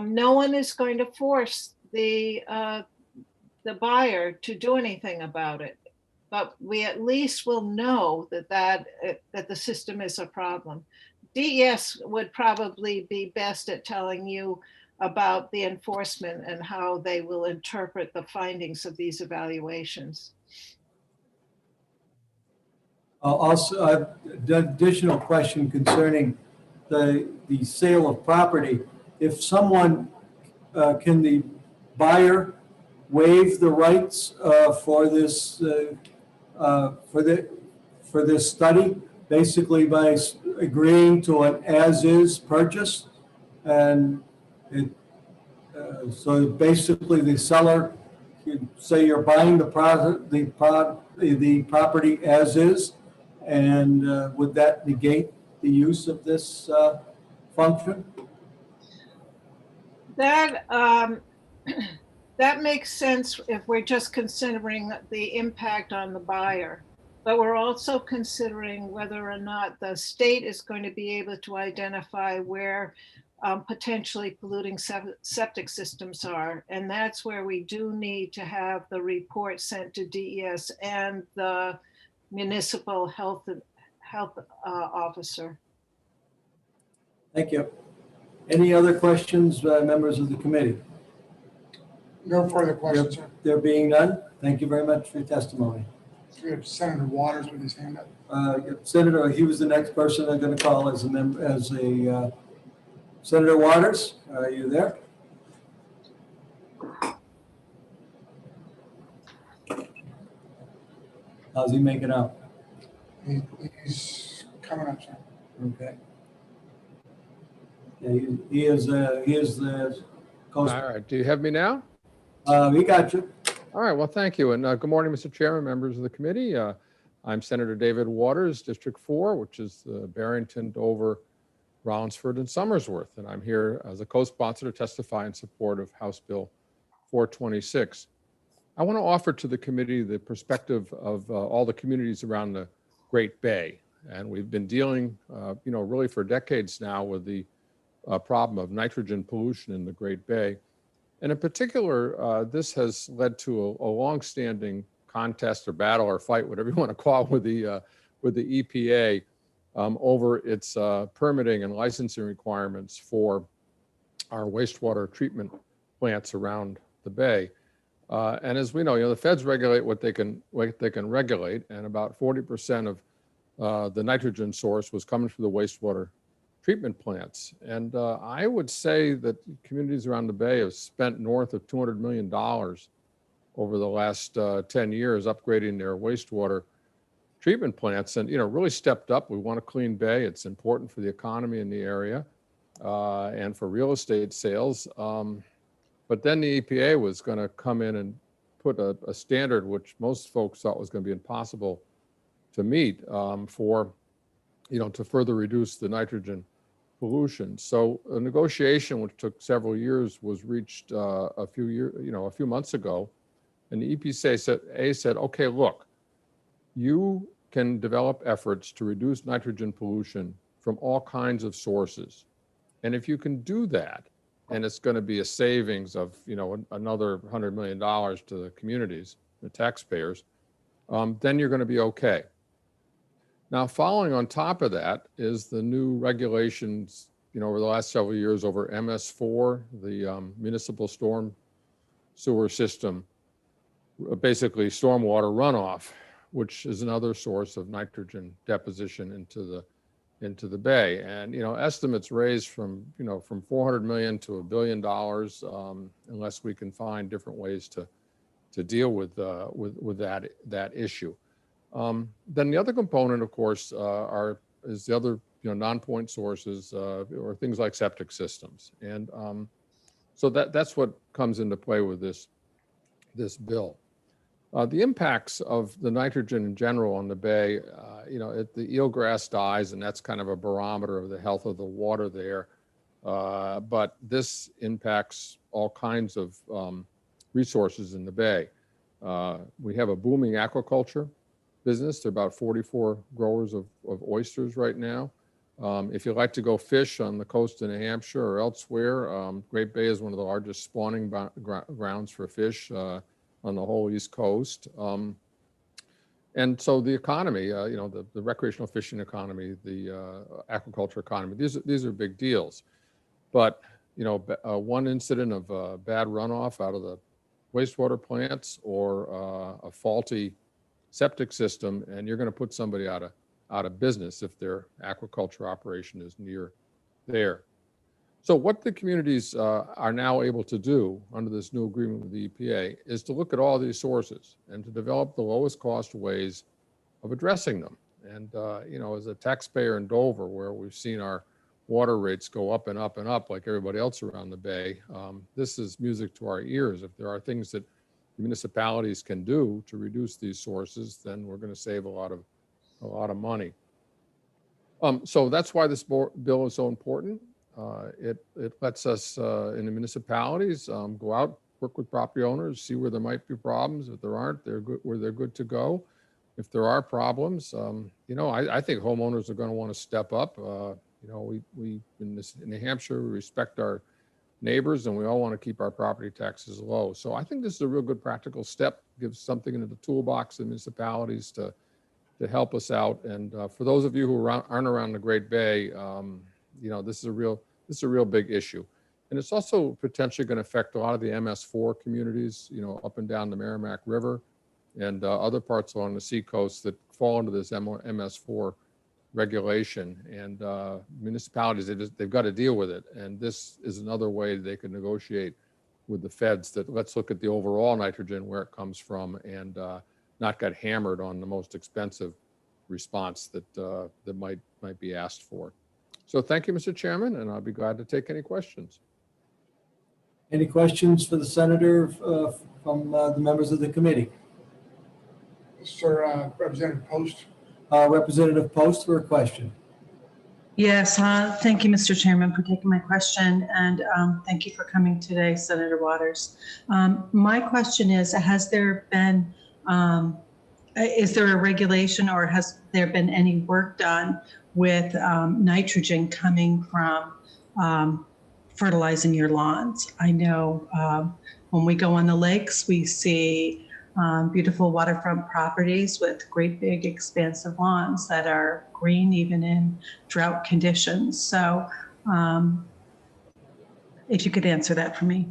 no one is going to force the buyer to do anything about it. But we at least will know that the system is a problem. DES would probably be best at telling you about the enforcement and how they will interpret the findings of these evaluations. Also, the additional question concerning the sale of property. If someone, can the buyer waive the rights for this study, basically by agreeing to an as-is purchase? And so basically the seller, you say you're buying the property as is, and would that negate the use of this function? That makes sense if we're just considering the impact on the buyer, but we're also considering whether or not the state is going to be able to identify where potentially polluting septic systems are. And that's where we do need to have the report sent to DES and the municipal health officer. Thank you. Any other questions, members of the committee? No further questions, sir. There being none, thank you very much for your testimony. We have Senator Waters with his hand up. Senator, he was the next person I'm going to call as Senator Waters, are you there? How's he making out? He's coming up, sir. Okay. Yeah, he is the All right, do you have me now? We got you. All right, well, thank you. And good morning, Mr. Chairman, members of the committee. I'm Senator David Waters, District 4, which is Barrington, Dover, Rollinsford, and Somersworth. And I'm here as a co-sponsor to testify in support of House Bill 426. I want to offer to the committee the perspective of all the communities around the Great Bay. And we've been dealing, really for decades now with the problem of nitrogen pollution in the Great Bay. And in particular, this has led to a longstanding contest or battle or fight, whatever you want to call it, with the EPA over its permitting and licensing requirements for our wastewater treatment plants around the bay. And as we know, the feds regulate what they can regulate, and about 40% of the nitrogen source was coming from the wastewater treatment plants. And I would say that communities around the bay have spent north of $200 million over the last 10 years upgrading their wastewater treatment plants and, really stepped up. We want a clean bay. It's important for the economy in the area and for real estate sales. But then the EPA was going to come in and put a standard which most folks thought was going to be impossible to meet to further reduce the nitrogen pollution. So a negotiation which took several years was reached a few months ago, and the EPA said, okay, look, you can develop efforts to reduce nitrogen pollution from all kinds of sources, and if you can do that, and it's going to be a savings of another $100 million to the communities, the taxpayers, then you're going to be okay. Now, following on top of that is the new regulations over the last several years over MS4, the municipal storm sewer system, basically stormwater runoff, which is another source of nitrogen deposition into the bay. And estimates range from from 400 million to $1 billion, unless we can find different ways to deal with that issue. Then the other component, of course, is the other non-point sources or things like septic systems, and so that's what comes into play with this bill. The impacts of the nitrogen in general on the bay, the eelgrass dies, and that's kind of a barometer of the health of the water there. But this impacts all kinds of resources in the bay. We have a booming aquaculture business. There are about 44 growers of oysters right now. If you like to go fish on the coast of New Hampshire or elsewhere, Great Bay is one of the largest spawning grounds for fish on the whole East Coast. And so the economy, the recreational fishing economy, the aquaculture economy, these are big deals. But, one incident of bad runoff out of the wastewater plants or a faulty septic system, and you're going to put somebody out of business if their aquaculture operation is near there. So what the communities are now able to do under this new agreement with the EPA is to look at all these sources and to develop the lowest cost ways of addressing them. And, as a taxpayer in Dover, where we've seen our water rates go up and up and up like everybody else around the bay, this is music to our ears. If there are things that municipalities can do to reduce these sources, then we're going to save a lot of money. So that's why this bill is so important. It lets us in the municipalities go out, work with property owners, see where there might be problems. If there aren't, they're good to go. If there are problems, I think homeowners are going to want to step up. We in New Hampshire, we respect our neighbors, and we all want to keep our property taxes low. So I think this is a real good practical step. Gives something into the toolbox of municipalities to help us out. And for those of you who aren't around the Great Bay, this is a real big issue. And it's also potentially going to affect a lot of the MS4 communities, up and down the Merrimack River and other parts along the seacoast that fall into this MS4 regulation. And municipalities, they've got to deal with it. And this is another way they can negotiate with the feds that let's look at the overall nitrogen, where it comes from, and not get hammered on the most expensive response that might be asked for. So thank you, Mr. Chairman, and I'll be glad to take any questions. Any questions for the senator from the members of the committee? Sir, Representative Post. Representative Post for a question. Yes, thank you, Mr. Chairman, for taking my question, and thank you for coming today, Senator Waters. My question is, has there been, is there a regulation, or has there been any work done with nitrogen coming from fertilizing your lawns? I know when we go on the lakes, we see beautiful waterfront properties with great big expansive lawns that are green even in drought conditions. So if you could answer that for me.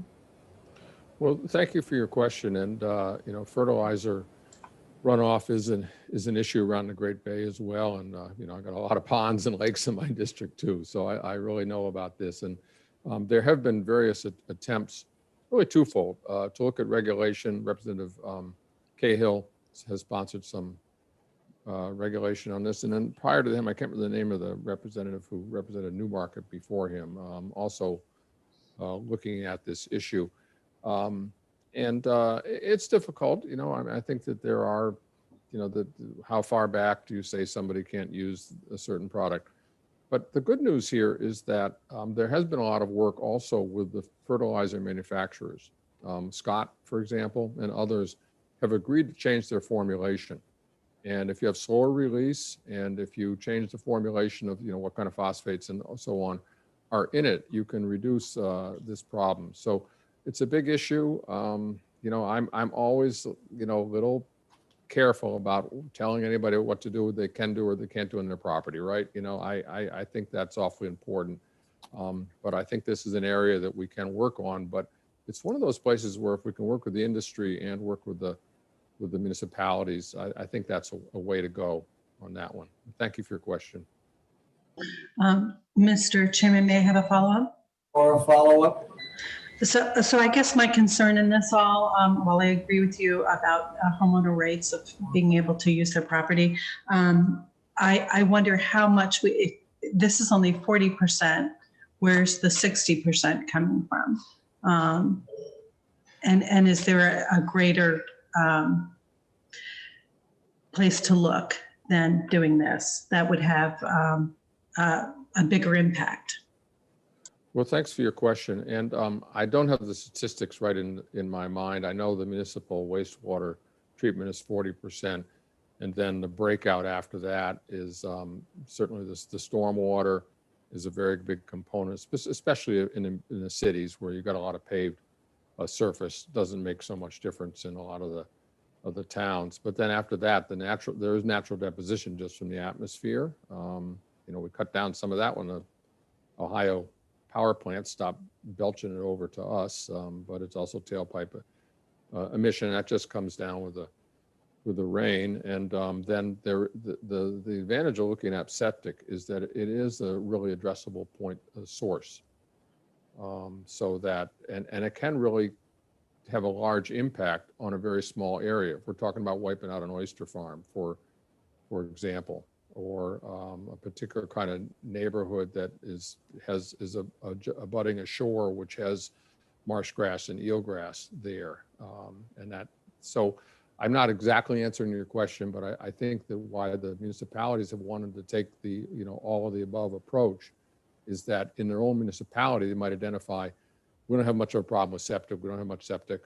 Well, thank you for your question. And fertilizer runoff is an issue around the Great Bay as well. And I got a lot of ponds and lakes in my district too, so I really know about this. And there have been various attempts, really twofold, to look at regulation. Representative Cahill has sponsored some regulation on this. And then prior to him, I can't remember the name of the representative who represented Newmarket before him, also looking at this issue. And it's difficult, I think that there are, how far back do you say somebody can't use a certain product? But the good news here is that there has been a lot of work also with the fertilizer manufacturers. Scott, for example, and others have agreed to change their formulation. And if you have slower release, and if you change the formulation of, what kind of phosphates and so on are in it, you can reduce this problem. So it's a big issue. I'm always, a little careful about telling anybody what to do, they can do or they can't do in their property, right? I think that's awfully important. But I think this is an area that we can work on, but it's one of those places where if we can work with the industry and work with the municipalities, I think that's a way to go on that one. Thank you for your question. Mr. Chairman, may I have a follow-up? Or a follow-up? So I guess my concern in this all, while I agree with you about homeowner rates of being able to use their property, I wonder how much if this is only 40%, where's the 60% coming from? And is there a greater place to look than doing this that would have a bigger impact? Well, thanks for your question. And I don't have the statistics right in my mind. I know the municipal wastewater treatment is 40%. And then the breakout after that is certainly the stormwater is a very big component, especially in the cities where you've got a lot of paved surface. Doesn't make so much difference in a lot of the towns. But then after that, there is natural deposition just from the atmosphere. We cut down some of that when the Ohio power plant stopped belching it over to us, but it's also tailpipe emission. That just comes down with the rain. And then the advantage of looking at septic is that it is a really addressable point source. So that, and it can really have a large impact on a very small area. If we're talking about wiping out an oyster farm, for example, or a particular kind of neighborhood that is abutting a shore which has marsh grass and eelgrass there, so I'm not exactly answering your question, but I think that why the municipalities have wanted to take the all of the above approach is that in their own municipality they might identify, we don't have much of a problem with septic, we don't have much septic.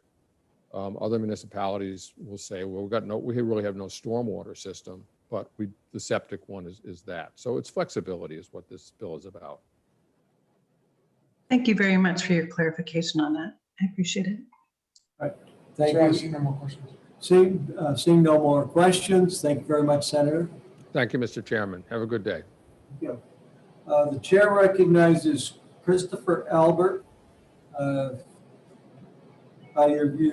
Other municipalities will say, well, we really have no stormwater system, but the septic one is that. So it's flexibility is what this bill is about. Thank you very much for your clarification on that. I appreciate it. All right. Thank Sure, I you. see no more questions. Seeing no more questions, thank you very much, Senator. Thank you, Mr. Chairman. Have a good day. Thank you. The chair recognizes Christopher Albert. You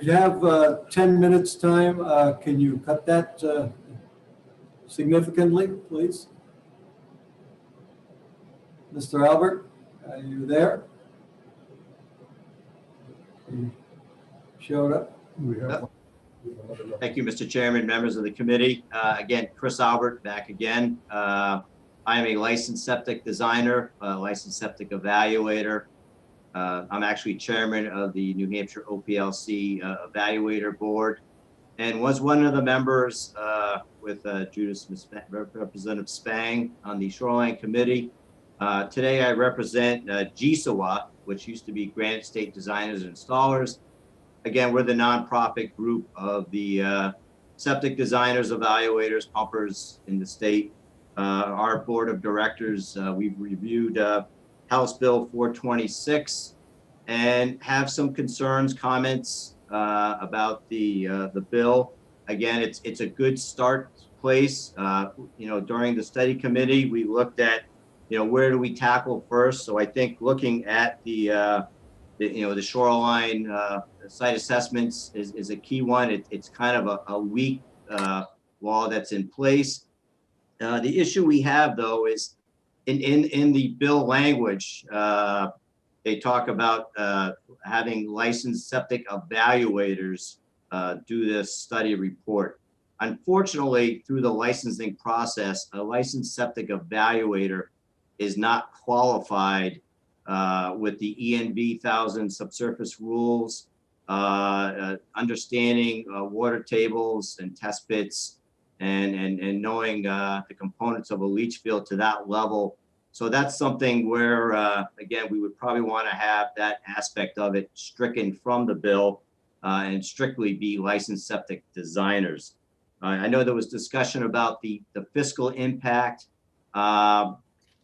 have 10 minutes time. Can you cut that significantly, please? Mr. Albert, are you there? You showed up. Thank you, Mr. Chairman, members of the committee. Again, Chris Albert back again. I am a licensed septic designer, licensed septic evaluator. I'm actually chairman of the New Hampshire OPLC Evaluator Board, and was one of the members with Representative Spang on the Shoreline Committee. Today I represent GSAWA, which used to be Granite State Designers and Installers. Again, we're the nonprofit group of the septic designers, evaluators, pumpers in the state. Our board of directors, we've reviewed House Bill 426 and have some concerns, comments about the bill. Again, it's a good start place. During the study committee, we looked at, where do we tackle first? So I think looking at the shoreline site assessments is a key one. It's kind of a weak law that's in place. The issue we have, though, is in the bill language, they talk about having licensed septic evaluators do this study report. Unfortunately, through the licensing process, a licensed septic evaluator is not qualified with the ENV 1000 subsurface rules, understanding water tables and test pits, and knowing the components of a leach field to that level. So that's something where, again, we would probably want to have that aspect of it stricken from the bill and strictly be licensed septic designers. I know there was discussion about the fiscal impact.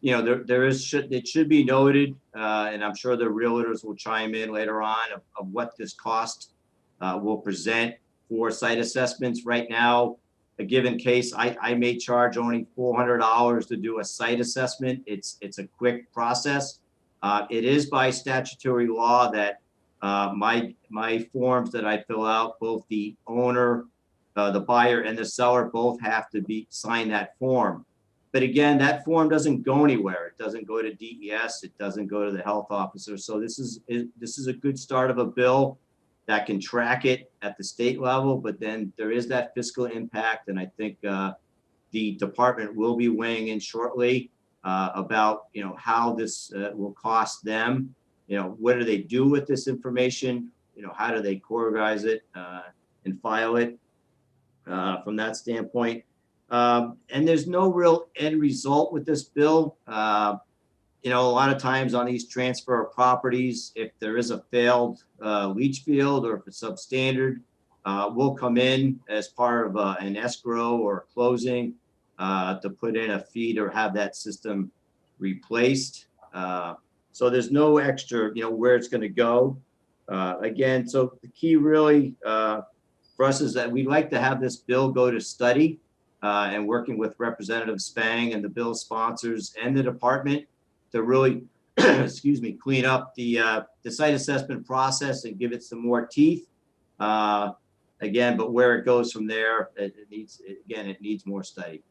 It should be noted, and I'm sure the realtors will chime in later on of what this cost will present for site assessments. Right now, a given case, I may charge only $400 to do a site assessment. It's a quick process. It is by statutory law that my forms that I fill out, both the owner, the buyer and the seller both have to sign that form. But again, that form doesn't go anywhere. It doesn't go to DES. It doesn't go to the health officer. So this is a good start of a bill that can track it at the state level, but then there is that fiscal impact. And I think the department will be weighing in shortly about, how this will cost them. What do they do with this information? How do they categorize it and file it from that standpoint? And there's no real end result with this bill. A lot of times on these transfer of properties, if there is a failed leach field or if it's substandard, we'll come in as part of an escrow or closing to put in a feed or have that system replaced. So there's no extra, where it's going to go. Again, so the key really for us is that we'd like to have this bill go to study and working with Representative Spang and the bill sponsors and the department to really, clean up the site assessment process and give it some more teeth. Again, but where it goes from there, it needs more study.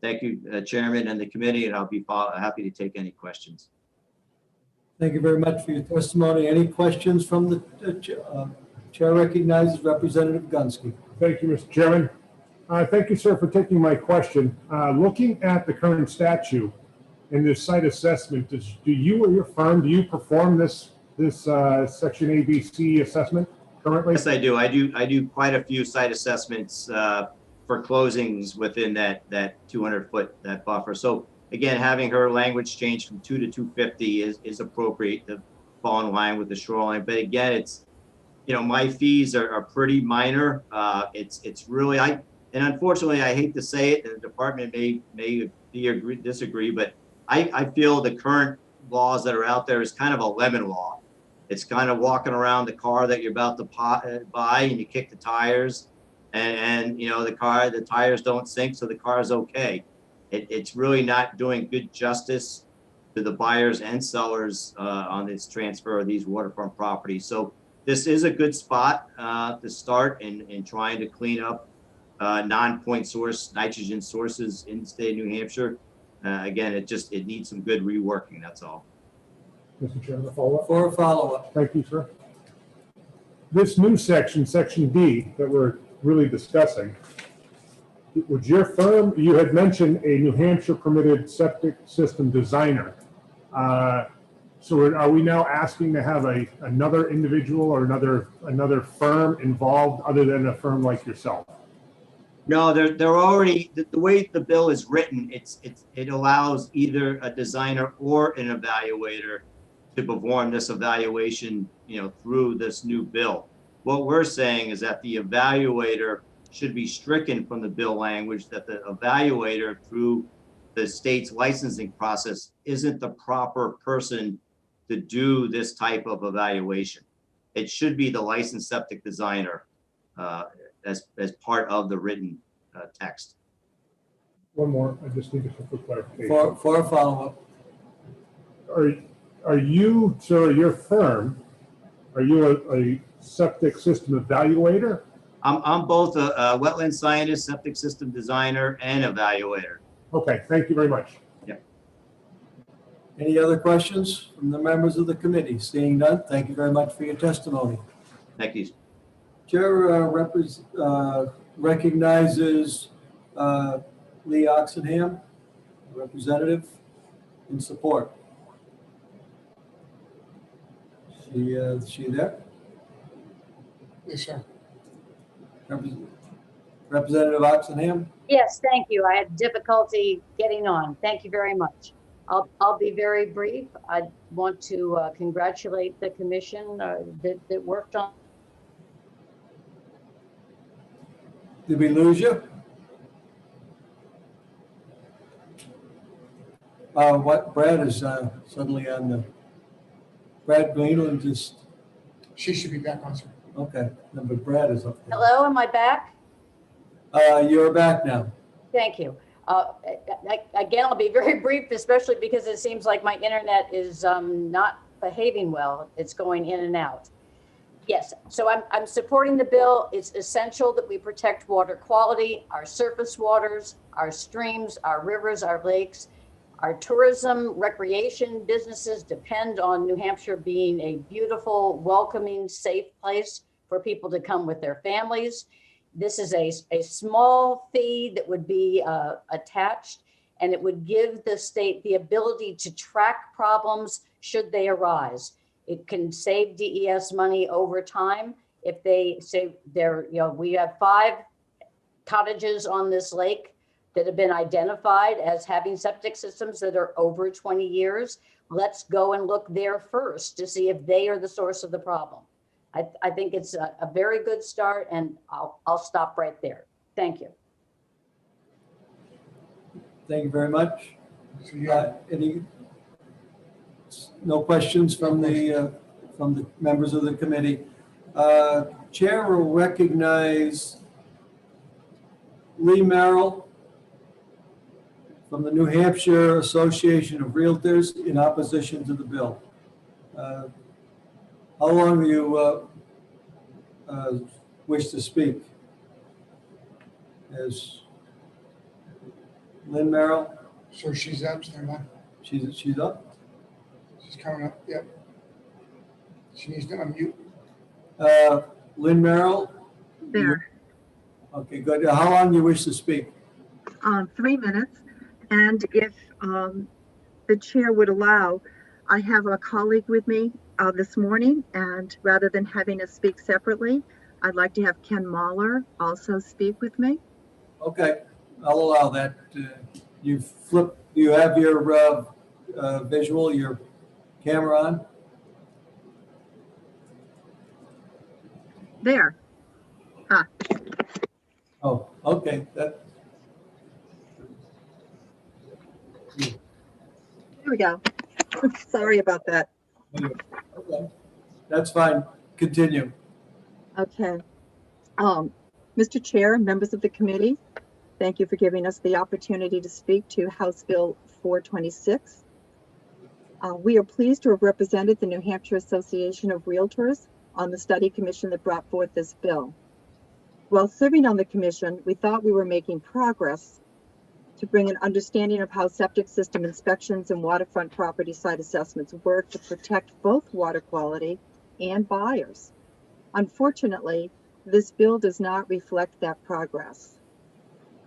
Thank you, Chairman and the committee, and I'll be happy to take any questions. Thank you very much for your testimony. Any questions from the chair recognizes Representative Gunsky. Thank you, Mr. Chairman. Thank you, sir, for taking my question. Looking at the current statute and this site assessment, do you or your firm, do you perform this Section ABC assessment currently? Yes, I do. I do quite a few site assessments for closings within that 200-foot that buffer. So again, having her language change from 2 to 250 is appropriate to fall in line with the shoreline. But again, it's my fees are pretty minor. It's really and unfortunately, I hate to say it, and the department may disagree, but I feel the current laws that are out there is kind of a lemon law. It's kind of walking around the car that you're about to buy and you kick the tires and the tires don't sink, so the car is okay. It's really not doing good justice to the buyers and sellers on this transfer of these waterfront properties. So this is a good spot to start in trying to clean up non-point source nitrogen sources in the state of New Hampshire. Again, it needs some good reworking, that's all. Mr. Chairman, a follow-up? For a follow-up. Thank you, sir. This new section, Section D, that we're really discussing, would your firm, you had mentioned a New Hampshire permitted septic system designer. So are we now asking to have another individual or another firm involved other than a firm like yourself? No, they're already, the way the bill is written, it allows either a designer or an evaluator to perform this evaluation, through this new bill. What we're saying is that the evaluator should be stricken from the bill language, that the evaluator through the state's licensing process isn't the proper person to do this type of evaluation. It should be the licensed septic designer as part of the written text. One more, I just need a quick clarification. For a follow-up. Are you, sir, your firm, are you a septic system evaluator? I'm both a wetland scientist, septic system designer, and evaluator. Okay, thank you very much. Yeah. Any other questions from the members of the committee? Seeing none, thank you very much for your testimony. Thank you. Chair recognizes Lee Oxenham, representative, in support. She there? Yes, sir. Representative Oxenham? Yes, thank you. I had difficulty getting on. Thank you very much. I'll be very brief. I want to congratulate the commission that worked on. Did we lose you? What Brad is suddenly on the. Brad Greenland just. She should be back on, sir. Okay, but Brad is up there. Hello, am I back? You're back now. Thank you. Again, I'll be very brief, especially because it seems like my internet is not behaving well. It's going in and out. Yes, so I'm supporting the bill. It's essential that we protect water quality, our surface waters, our streams, our rivers, our lakes. Our tourism, recreation businesses depend on New Hampshire being a beautiful, welcoming, safe place for people to come with their families. This is a small fee that would be attached, and it would give the state the ability to track problems should they arise. It can save DES money over time. If they say we have 5 cottages on this lake that have been identified as having septic systems that are over 20 years. Let's go and look there first to see if they are the source of the problem. I think it's a very good start, and I'll stop right there. Thank you. Thank you very much. No questions from the members of the committee. Chair will recognize Lee Merrill from the New Hampshire Association of Realtors in opposition to the bill. How long do you wish to speak? As Lynn Merrill? So she's up, stand by. She's up? She's coming up, yep. She needs to unmute. Lynn Merrill? There. Okay, good. How long do you wish to speak? 3 minutes. And if the chair would allow, I have a colleague with me this morning, and rather than having us speak separately, I'd like to have Ken Mahler also speak with me. Okay, I'll allow that. You have your visual, your camera on? There. Ah. Oh, okay. There we go. Sorry about that. Okay. That's fine. Continue. Okay. Mr. Chair, members of the committee, thank you for giving us the opportunity to speak to House Bill 426. We are pleased to have represented the New Hampshire Association of Realtors on the study commission that brought forth this bill. While serving on the commission, we thought we were making progress to bring an understanding of how septic system inspections and waterfront property site assessments work to protect both water quality and buyers. Unfortunately, this bill does not reflect that progress.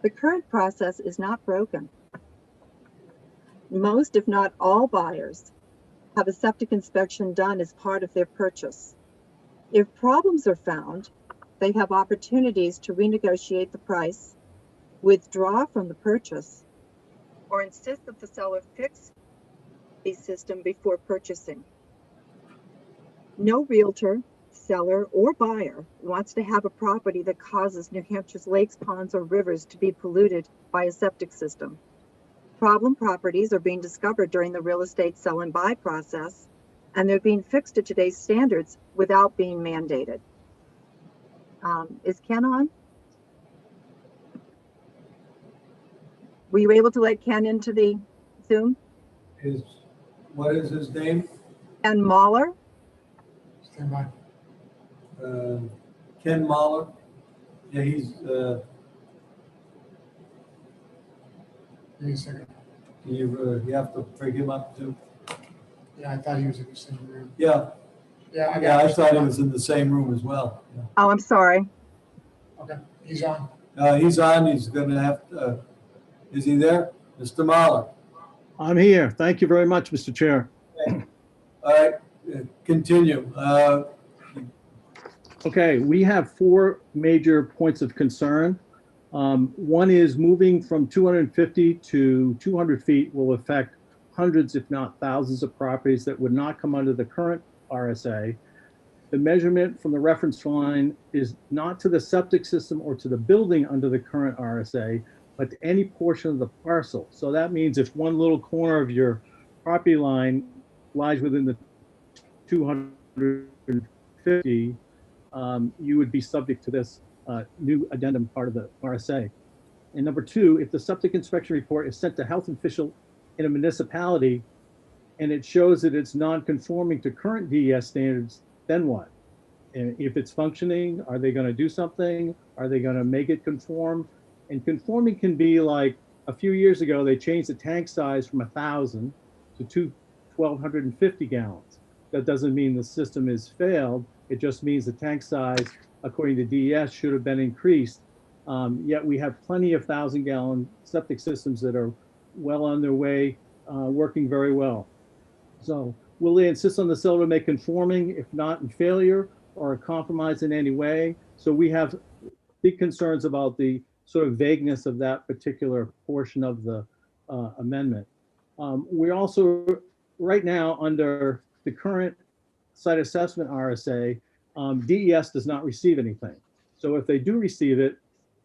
The current process is not broken. Most, if not all, buyers have a septic inspection done as part of their purchase. If problems are found, they have opportunities to renegotiate the price, withdraw from the purchase, or insist that the seller fix the system before purchasing. No realtor, seller, or buyer wants to have a property that causes New Hampshire's lakes, ponds, or rivers to be polluted by a septic system. Problem properties are being discovered during the real estate sell and buy process, and they're being fixed to today's standards without being mandated. Is Ken on? Were you able to let Ken into the Zoom? What is his name? Ken Mahler? Stand by. Ken Mahler. Yeah, he's. Give me a second. You have to bring him up too. Yeah, I thought he was in the same room. Yeah. Yeah, I thought he was in the same room as well. Yeah. Oh, I'm sorry. Okay, he's on. He's on. He's going to have to. Is he there? Mr. Mahler. I'm here. Thank you very much, Mr. Chair. Okay. All right, continue. Okay, we have 4 major points of concern. One is moving from 250 to 200 feet will affect hundreds, if not thousands, of properties that would not come under the current RSA. The measurement from the reference line is not to the septic system or to the building under the current RSA, but to any portion of the parcel. So that means if one little corner of your property line lies within the 250, you would be subject to this new addendum part of the RSA. And number two, if the septic inspection report is sent to health official in a municipality and it shows that it's non-conforming to current DES standards, then what? And if it's functioning, are they going to do something? Are they going to make it conform? And conforming can be like, a few years ago, they changed the tank size from 1,000 to 1,250 gallons. That doesn't mean the system is failed. It just means the tank size, according to DES, should have been increased. Yet we have plenty of 1,000-gallon septic systems that are well on their way, working very well. So will they insist on the seller to make conforming, if not in failure or a compromise in any way? So we have big concerns about the sort of vagueness of that particular portion of the amendment. We also, right now, under the current site assessment RSA, DES does not receive anything. So if they do receive it,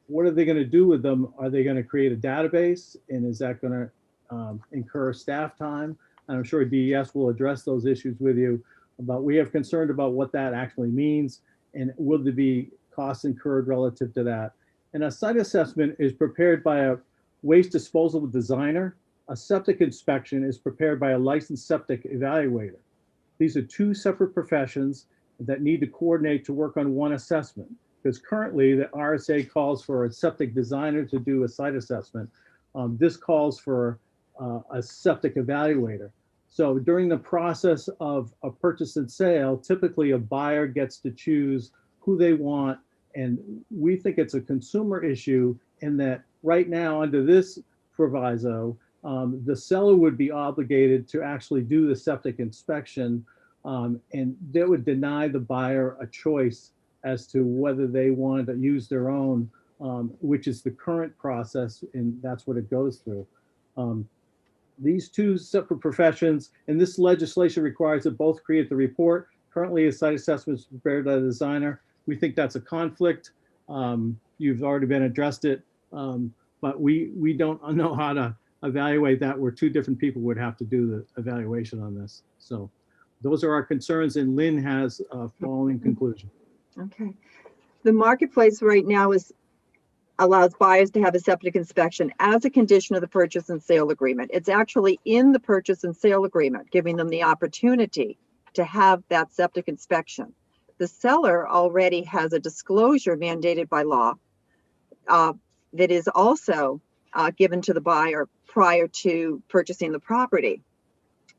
what are they going to do with them? Are they going to create a database? And is that going to incur staff time? And I'm sure DES will address those issues with you. But we have concerned about what that actually means, and will there be costs incurred relative to that? And a site assessment is prepared by a waste disposal designer. A septic inspection is prepared by a licensed septic evaluator. These are two separate professions that need to coordinate to work on one assessment, because currently the RSA calls for a septic designer to do a site assessment. This calls for a septic evaluator. So during the process of a purchase and sale, typically a buyer gets to choose who they want. And we think it's a consumer issue in that right now under this proviso, the seller would be obligated to actually do the septic inspection, and that would deny the buyer a choice as to whether they wanted to use their own, which is the current process, and that's what it goes through. These two separate professions, and this legislation requires that both create the report. Currently, a site assessment is prepared by the designer. We think that's a conflict. You've already been addressed it, but we don't know how to evaluate that, where two different people would have to do the evaluation on this. So those are our concerns, and Lynn has a following conclusion. Okay. The marketplace right now allows buyers to have a septic inspection as a condition of the purchase and sale agreement. It's actually in the purchase and sale agreement, giving them the opportunity to have that septic inspection. The seller already has a disclosure mandated by law that is also given to the buyer prior to purchasing the property.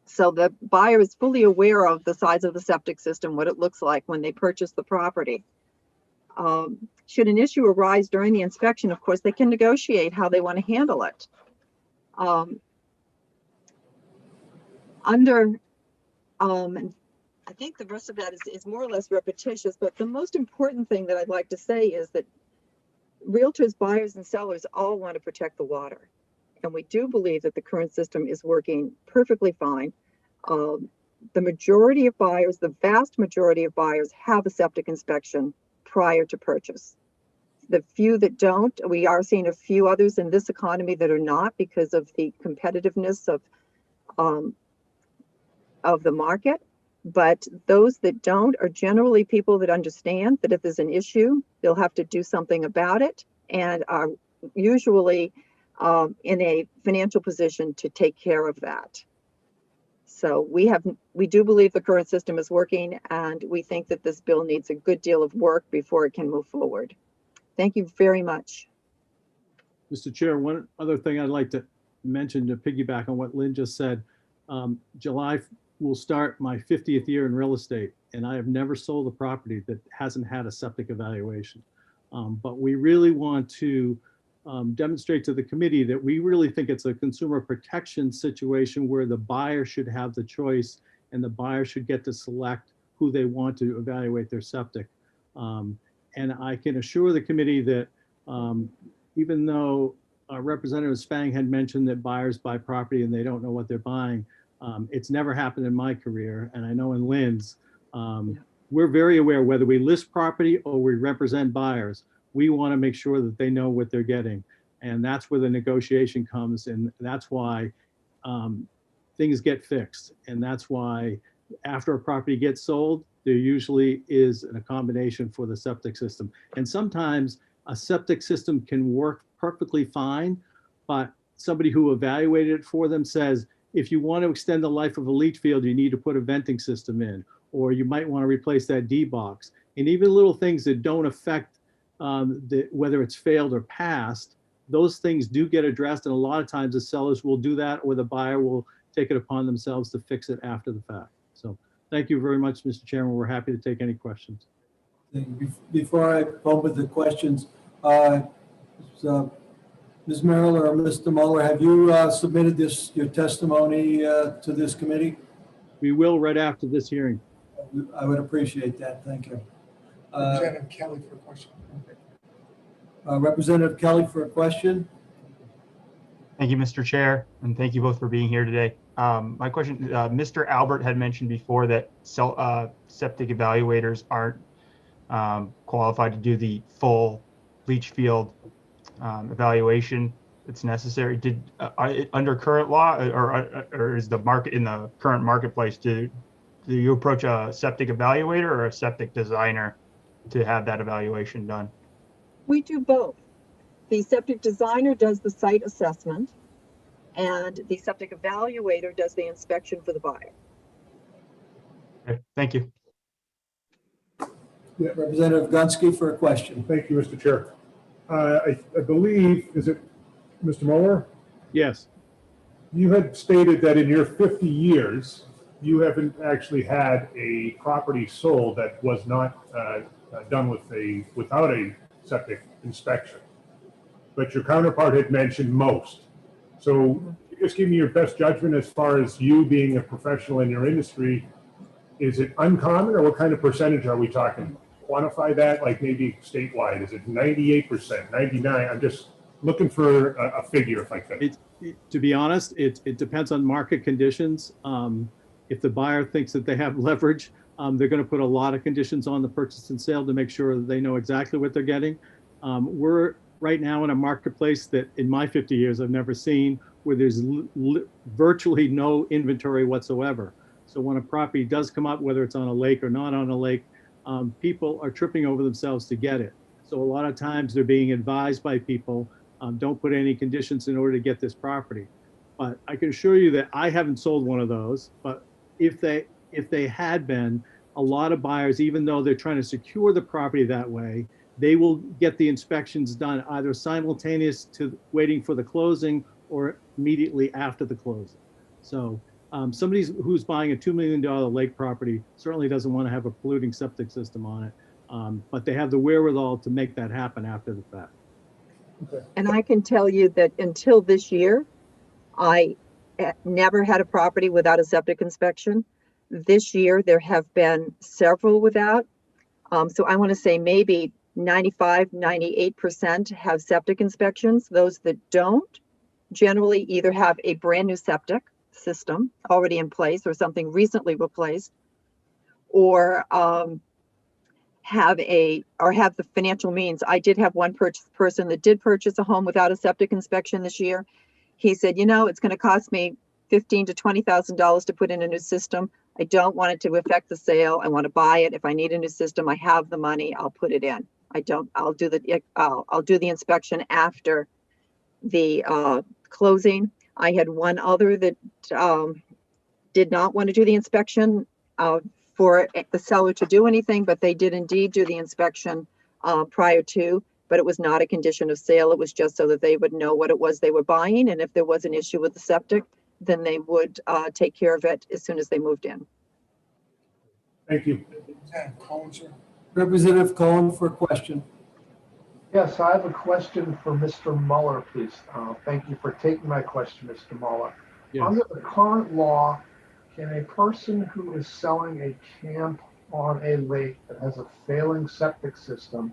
So the buyer is fully aware of the size of the septic system, what it looks like when they purchase the property. Should an issue arise during the inspection, of course, they can negotiate how they want to handle it. I think the rest of that is more or less repetitious, but the most important thing that I'd like to say is that realtors, buyers, and sellers all want to protect the water. And we do believe that the current system is working perfectly fine. The majority of buyers, the vast majority of buyers, have a septic inspection prior to purchase. The few that don't, we are seeing a few others in this economy that are not, because of the competitiveness of the market. But those that don't are generally people that understand that if there's an issue, they'll have to do something about it, and are usually in a financial position to take care of that. So we do believe the current system is working, and we think that this bill needs a good deal of work before it can move forward. Thank you very much. Mr. Chair, one other thing I'd like to mention to piggyback on what Lynn just said. July will start my 50th year in real estate, and I have never sold a property that hasn't had a septic evaluation. But we really want to demonstrate to the committee that we really think it's a consumer protection situation where the buyer should have the choice, and the buyer should get to select who they want to evaluate their septic. And I can assure the committee that even though Representative Spang had mentioned that buyers buy property and they don't know what they're buying, it's never happened in my career, and I know in Lynn's. We're very aware, whether we list property or we represent buyers, we want to make sure that they know what they're getting. And that's where the negotiation comes, and that's why things get fixed. And that's why after a property gets sold, there usually is an accommodation for the septic system. And sometimes A septic system can work perfectly fine, but somebody who evaluated it for them says, if you want to extend the life of a leach field, you need to put a venting system in, or you might want to replace that D-box. And even little things that don't affect whether it's failed or passed, those things do get addressed. And a lot of times the sellers will do that, or the buyer will take it upon themselves to fix it after the fact. So thank you very much, Mr. Chairman. We're happy to take any questions. Before I open the questions, Ms. Merrill or Mr. Mueller, have you submitted your testimony to this committee? We will right after this hearing. I would appreciate that. Thank you. Representative Kelly for a question. Representative Kelly for a question. Thank you, Mr. Chair, and thank you both for being here today. My question, Mr. Albert had mentioned before that septic evaluators aren't qualified to do the full leach field evaluation that's necessary. Under current law, or is the market in the current marketplace, do you approach a septic evaluator or a septic designer to have that evaluation done? We do both. The septic designer does the site assessment, and the septic evaluator does the inspection for the buyer. Okay, thank you. Yeah, Representative Gunsky for a question. Thank you, Mr. Chair. I believe, is it Mr. Mueller? Yes. You had stated that in your 50 years, you haven't actually had a property sold that was not done without a septic inspection. But your counterpart had mentioned most. So just give me your best judgment as far as you being a professional in your industry. Is it uncommon, or what kind of percentage are we talking? Quantify that, like maybe statewide. Is it 98%, 99? I'm just looking for a figure if I could. To be honest, it depends on market conditions. If the buyer thinks that they have leverage, they're going to put a lot of conditions on the purchase and sale to make sure that they know exactly what they're getting. We're right now in a marketplace that in my 50 years I've never seen, where there's virtually no inventory whatsoever. So when a property does come up, whether it's on a lake or not on a lake, people are tripping over themselves to get it. So a lot of times they're being advised by people, don't put any conditions in order to get this property. But I can assure you that I haven't sold one of those, but if they had been, a lot of buyers, even though they're trying to secure the property that way, they will get the inspections done either simultaneous to waiting for the closing or immediately after the closing. So somebody who's buying a $2 million lake property certainly doesn't want to have a polluting septic system on it, but they have the wherewithal to make that happen after the fact. Okay. And I can tell you that until this year, I never had a property without a septic inspection. This year, there have been several without. So I want to say maybe 95, 98% have septic inspections. Those that don't generally either have a brand new septic system already in place or something recently replaced, or have the financial means. I did have one person that did purchase a home without a septic inspection this year. He said, you know, it's going to cost me $15,000 to $20,000 to put in a new system. I don't want it to affect the sale. I want to buy it. If I need a new system, I have the money. I'll put it in. I'll do the inspection after the closing. I had one other that did not want to do the inspection for the seller to do anything, but they did indeed do the inspection prior to, but it was not a condition of sale. It was just so that they would know what it was they were buying. And if there was an issue with the septic, then they would take care of it as soon as they moved in. Thank you. Representative Cohen for a question. Yes, I have a question for Mr. Mueller, please. Thank you for taking my question, Mr. Mueller. Yes. Under the current law, can a person who is selling a camp on a lake that has a failing septic system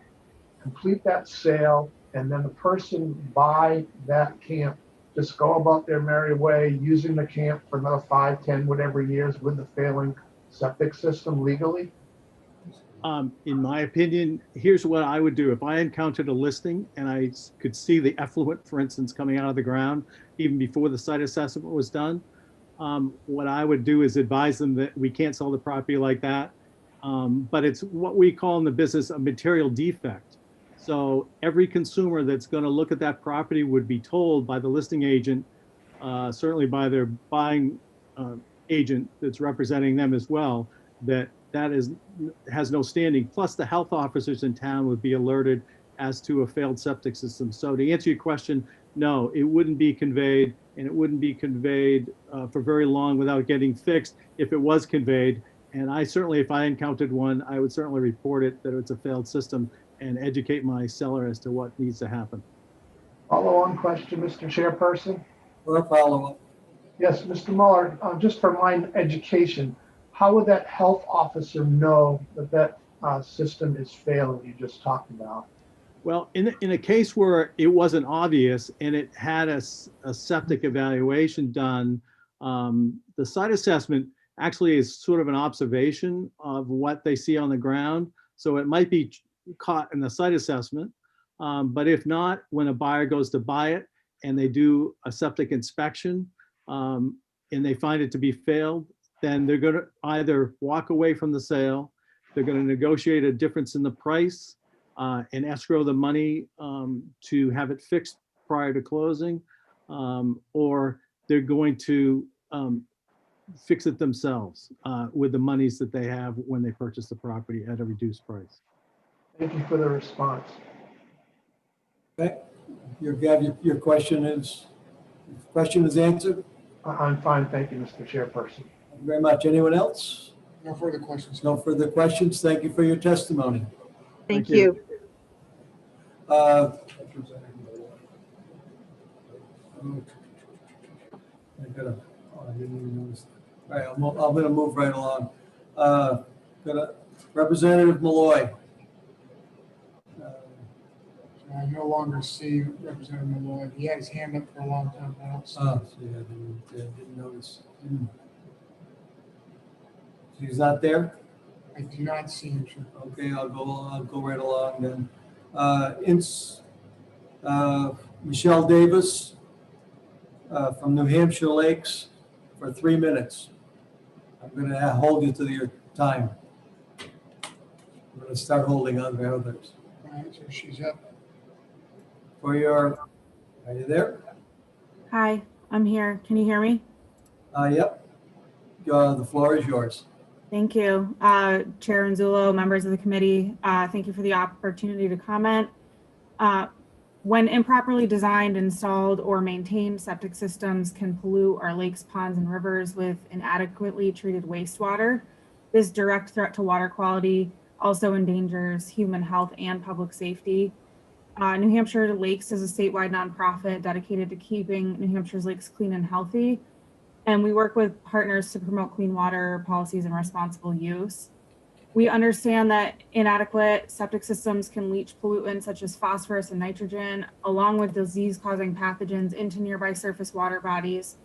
complete that sale, and then the person buy that camp, just go about their merry way using the camp for another 5, 10, whatever years with the failing septic system legally? In my opinion, here's what I would do. If I encountered a listing and I could see the effluent, for instance, coming out of the ground, even before the site assessment was done, what I would do is advise them that we can't sell the property like that. But it's what we call in the business a material defect. So every consumer that's going to look at that property would be told by the listing agent, certainly by their buying agent that's representing them as well, that has no standing. Plus, the health officers in town would be alerted as to a failed septic system. So to answer your question, no, it wouldn't be conveyed, and it wouldn't be conveyed for very long without getting fixed if it was conveyed. And I certainly, if I encountered one, I would certainly report it that it's a failed system and educate my seller as to what needs to happen. Follow-on question, Mr. Chairperson? Or a follow-up. Yes, Mr. Mueller, just for my education, how would that health officer know that that system is failing you just talked about? Well, in a case where it wasn't obvious and it had a septic evaluation done, the site assessment actually is sort of an observation of what they see on the ground. So it might be caught in the site assessment. But if not, when a buyer goes to buy it and they do a septic inspection and they find it to be failed, then they're going to either walk away from the sale, they're going to negotiate a difference in the price and escrow the money to have it fixed prior to closing, or they're going to fix it themselves with the monies that they have when they purchase the property at a reduced price. Thank you for the response. Okay, your question is answered? I'm fine, thank you, Mr. Chairperson. Thank you very much. Anyone else? No further questions. No further questions. Thank you for your testimony. Thank you. I didn't even notice that. All right, I'm going to move right along. Representative Malloy. I no longer see Representative Malloy. He had his hand up for a long time. I don't see Oh, him. yeah, I didn't notice. He's not there? I do not see him, sir. Okay, I'll go right along then. Michelle Davis from New Hampshire Lakes for 3 minutes. I'm going to hold you to your time. I'm going to start holding on to others. All right, so she's up. Are you there? Hi, I'm here. Can you hear me? Yep. The floor is yours. Thank you. Chair Anzullo, members of the committee, thank you for the opportunity to comment. When improperly designed, installed, or maintained, septic systems can pollute our lakes, ponds, and rivers with inadequately treated wastewater. This direct threat to water quality also endangers human health and public safety. New Hampshire Lakes is a statewide nonprofit dedicated to keeping New Hampshire's lakes clean and healthy. And we work with partners to promote clean water policies and responsible use. We understand that inadequate septic systems can leach pollutants such as phosphorus and nitrogen, along with disease-causing pathogens into nearby surface water bodies.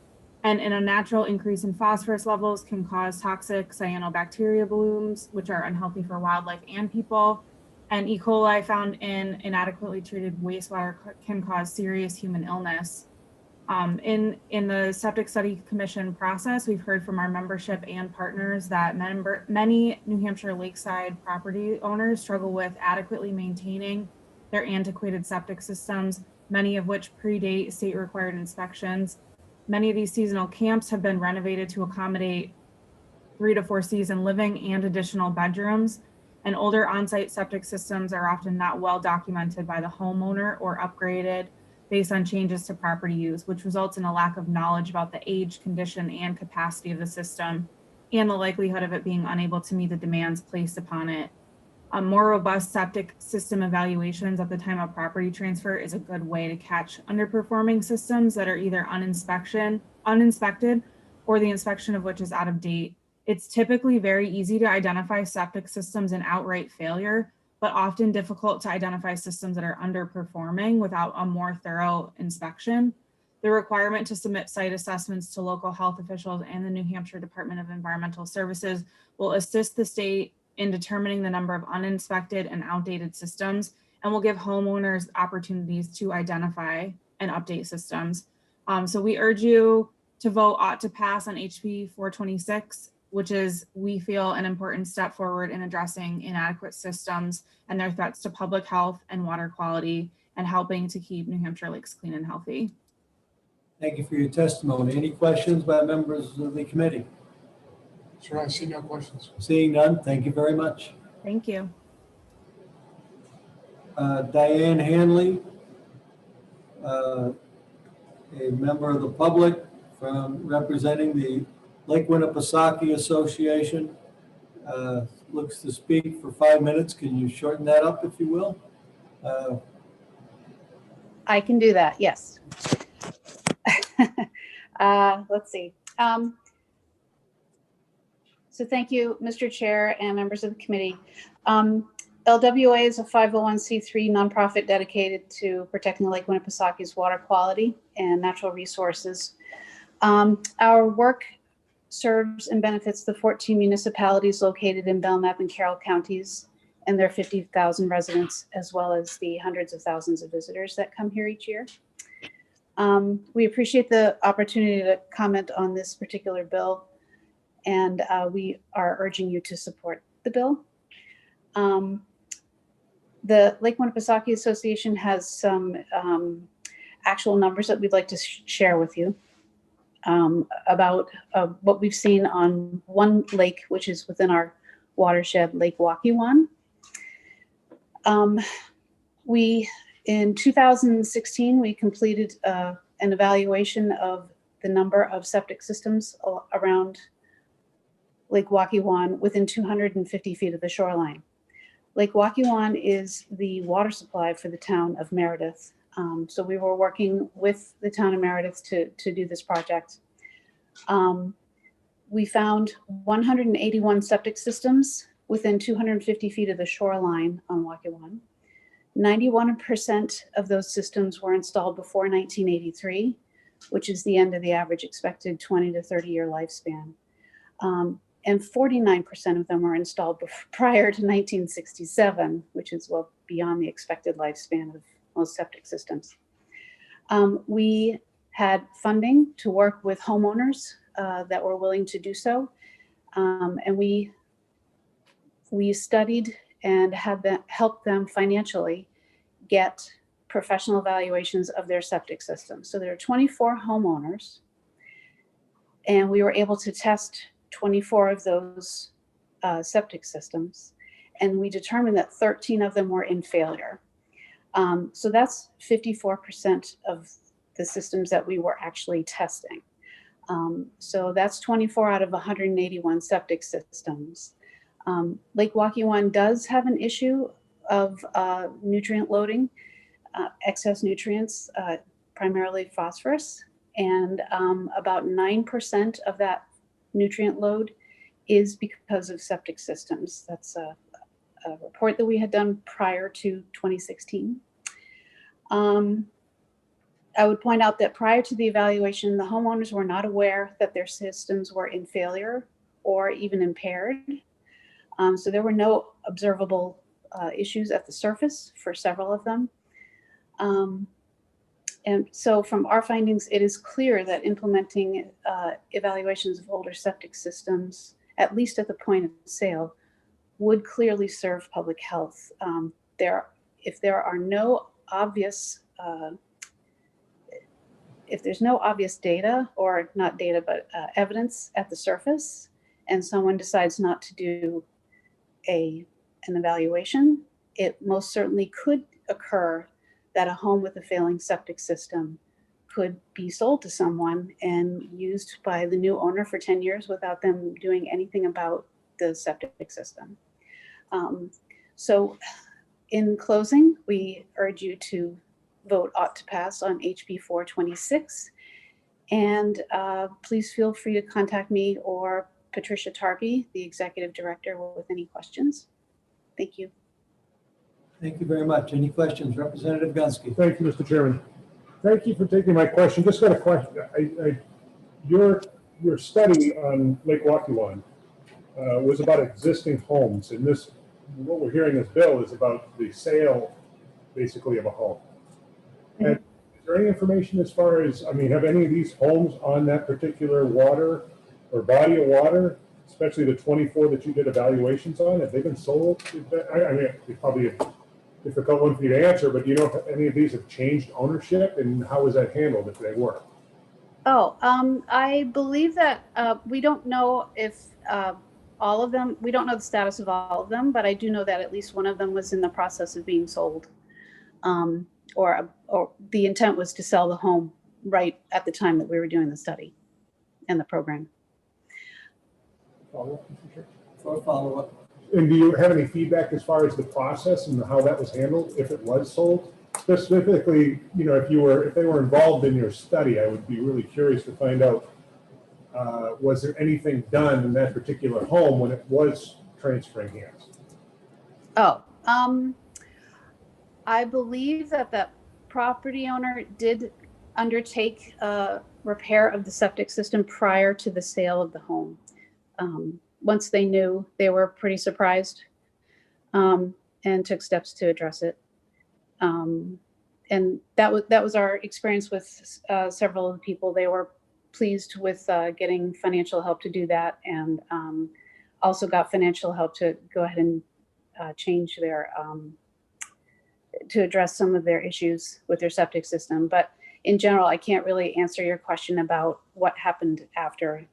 And in a natural increase in phosphorus levels can cause toxic cyanobacteria blooms, which are unhealthy for wildlife and people. And E. coli found in inadequately treated wastewater can cause serious human illness. In the Septic Study Commission process, we've heard from our membership and partners that many New Hampshire lakeside property owners struggle with adequately maintaining their antiquated septic systems, many of which predate state-required inspections. Many of these seasonal camps have been renovated to accommodate 3 to 4 season living and additional bedrooms. And older on-site septic systems are often not well documented by the homeowner or upgraded based on changes to property use, which results in a lack of knowledge about the age, condition, and capacity of the system, and the likelihood of it being unable to meet the demands placed upon it. More robust septic system evaluations at the time of property transfer is a good way to catch underperforming systems that are either uninspected or the inspection of which is out of date. It's typically very easy to identify septic systems in outright failure, but often difficult to identify systems that are underperforming without a more thorough inspection. The requirement to submit site assessments to local health officials and the New Hampshire Department of Environmental Services will assist the state in determining the number of uninspected and outdated systems, and will give homeowners opportunities to identify and update systems. So we urge you to vote ought to pass on HB 426 which is, we feel, an important step forward in addressing inadequate systems and their threats to public health and water quality, and helping to keep New Hampshire lakes clean and healthy. Thank you for your testimony. Any questions by members of the committee? Sure, I see no questions. Seeing none, thank you very much. Thank you. Diane Hanley, a member of the public representing the Lake Winnipesaukee Association, looks to speak for 5 minutes. Can you shorten that up, if you will? I can do that, yes. Let's see. So thank you, Mr. Chair and members of the committee. LWA is a 501c3 nonprofit dedicated to protecting Lake Winnipesaukee water quality and natural resources. Our work serves and benefits the 14 municipalities located in Belknap and Carroll counties and their 50,000 residents, as well as the hundreds of thousands of visitors that come here each year. We appreciate the opportunity to comment on this particular bill, and we are urging you to support the bill. The Lake Winnipesaukee Association has some actual numbers that we'd like to share with you about what we've seen on one lake, which is within our watershed, Lake Wakiwan. In 2016, we completed an evaluation of the number of septic systems around Lake Wakiwan within 250 feet of the shoreline. Lake Wakiwan is the water supply for the town of Meredith. So we were working with the town of Meredith to do this project. We found 181 septic systems within 250 feet of the shoreline on Wakiwan. 91% of those systems were installed before 1983, which is the end of the average expected 20 to 30 year lifespan. And 49% of them were installed prior to 1967, which is well beyond the expected lifespan of most septic systems. We had funding to work with homeowners that were willing to do so. And we studied and helped them financially get professional evaluations of their septic systems. So there are 24 homeowners, and we were able to test 24 of those septic systems, and we determined that 13 of them were in failure. So that's 54% of the systems that we were actually testing. So that's 24 out of 181 septic systems. Lake Wakiwan does have an issue of nutrient loading, excess nutrients, primarily phosphorus, and about 9% of that nutrient load is because of septic systems. That's a report that we had done prior to 2016. I would point out that prior to the evaluation, the homeowners were not aware that their systems were in failure or even impaired. So there were no observable issues at the surface for several of them. And so from our findings, it is clear that implementing evaluations of older septic systems, at least at the point of sale, would clearly serve public health. If there's no obvious data, or not data, but evidence at the surface, and someone decides not to do an evaluation, it most certainly could occur that a home with a failing septic system could be sold to someone and used by the new owner for 10 years without them doing anything about the septic system. So in closing, we urge you to vote ought to pass on HB 426. And please feel free to contact me or Patricia Tarpey, the executive director, with any questions. Thank you. Thank you very much. Any questions? Representative Gunsky. Thank you, Mr. Chairman. Thank you for taking my question. Just got a question. Your study on Lake Wakiwan was about existing homes, and this, what we're hearing this bill is about the sale, basically, of a home. And is there any information as far as, I mean, have any of these homes on that particular water or body of water especially the 24 that you did evaluations on, have they been sold? I mean, it's probably a difficult one for you to answer, but do you know if any of these have changed ownership, and how was that handled if they were? Oh, I believe that we don't know if all of them, we don't know the status of all of them, but I do know that at least one of them was in the process of being sold. Or the intent was to sell the home right at the time that we were doing the study and the program. Follow-up? For a follow-up. And do you have any feedback as far as the process and how that was handled, if it was sold? Specifically, you know, if they were involved in your study, I would be really curious to find out, was there anything done in that particular home when it was transferring hands? Oh, I believe that the property owner did undertake a repair of the septic system prior to the sale of the home. Once they knew, they were pretty surprised and took steps to address it. And that was our experience with several of the people. They were pleased with getting financial help to do that, and also got financial help to go ahead and change their to address some of their issues with their septic system. But in general, I can't really answer your question about what happened after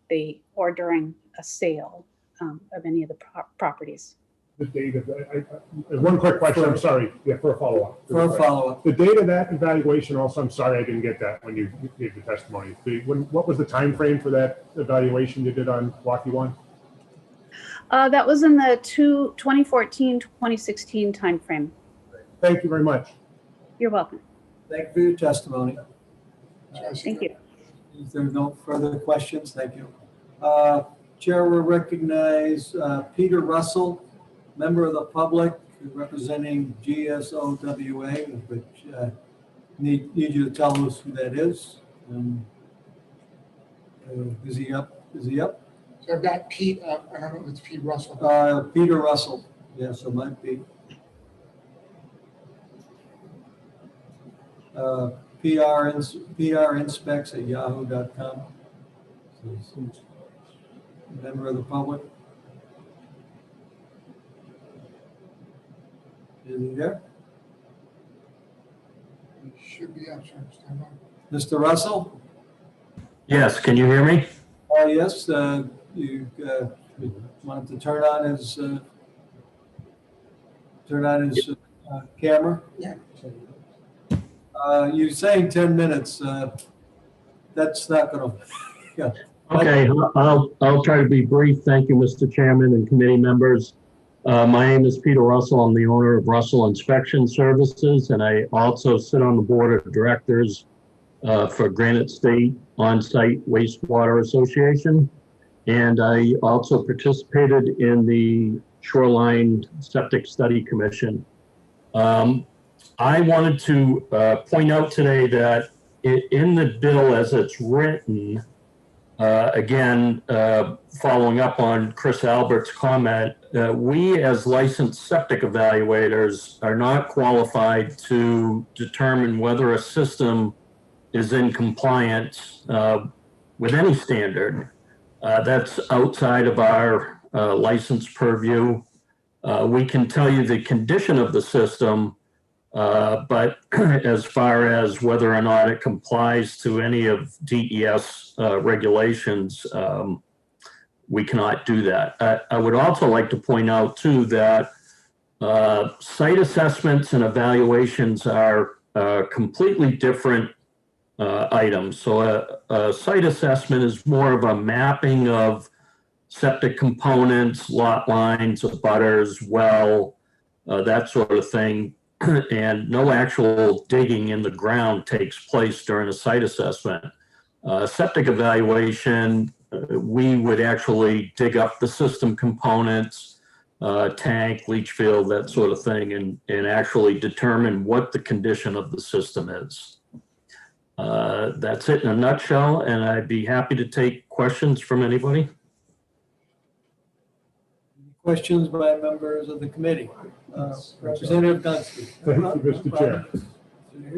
or during a sale of any of the properties. The date of one quick question, I'm sorry, yeah, for a follow-up. For a follow-up. The date of that evaluation also, I'm sorry I didn't get that when you gave the testimony. What was the time frame for that evaluation you did on Waukee 1? That was in the 2014-2016 timeframe. Thank you very much. You're welcome. Thank you for your testimony. Thank you. If there are no further questions, thank you. Chair will recognize Peter Russell, member of the public representing GSOWA, which need you to tell us who that is. Is he up? Is he up? So I've got Pete, I don't know if it's Pete Russell. Peter Russell. Yes, it might be. PRinspects@yahoo.com. Member of the public. Is he there? He should be up, sir. Stand by. Mr. Russell? Yes, can you hear me? Yes, you wanted to turn on his camera? Yeah. You're saying 10 minutes. That's not going to. Yeah. Okay, I'll try to be brief. Thank you, Mr. Chairman and committee members. My name is Peter Russell. I'm the owner of Russell Inspection Services, and I also sit on the board of directors for Granite State On-Site Wastewater Association. And I also participated in the Shoreline Septic Study Commission. I wanted to point out today that in the bill as it's written, again, following up on Chris Albert's comment, we as licensed septic evaluators are not qualified to determine whether a system is in compliance with any standard. That's outside of our license purview. We can tell you the condition of the system, but as far as whether or not it complies to any of DES regulations, we cannot do that. I would also like to point out too that site assessments and evaluations are completely different items. So a site assessment is more of a mapping of septic components, lot lines, abutters, well, that sort of thing. And no actual digging in the ground takes place during a site assessment. Septic evaluation, we would actually dig up the system components, tank, leach field, that sort of thing, and actually determine what the condition of the system is. That's it in a nutshell, and I'd be happy to take questions from anybody. Questions by members of the committee? Representative Dunsky. Thank you, Mr. Chair.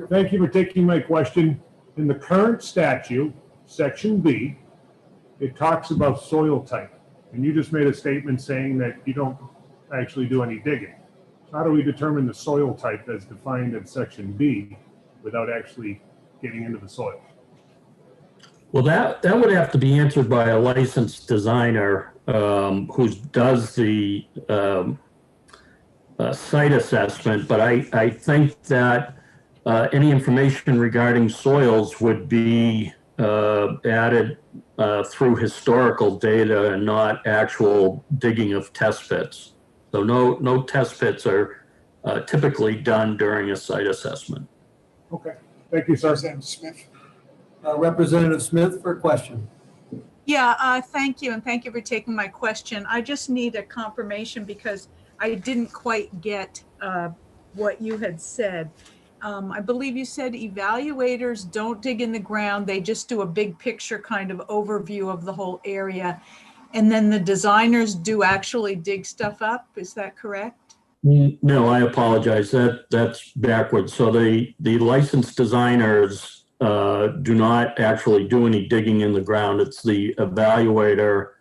Thank you for taking my question. In the current statute, section B, it talks about soil type. And you just made a statement saying that you don't actually do any digging. So how do we determine the soil type as defined in section B without actually getting into the soil? Well, that would have to be answered by a licensed designer who does the site assessment. But I think that any information regarding soils would be added through historical data and not actual digging of test pits. So no test pits are typically done during a site assessment. Okay, thank you, sir. Representative Smith. Representative Smith for a question. Yeah, thank you, and thank you for taking my question. I just need a confirmation because I didn't quite get what you had said. I believe you said evaluators don't dig in the ground. They just do a big picture kind of overview of the whole area. And then the designers do actually dig stuff up. Is that correct? No, I apologize. That's backwards. So the licensed designers do not actually do any digging in the ground. It's the evaluator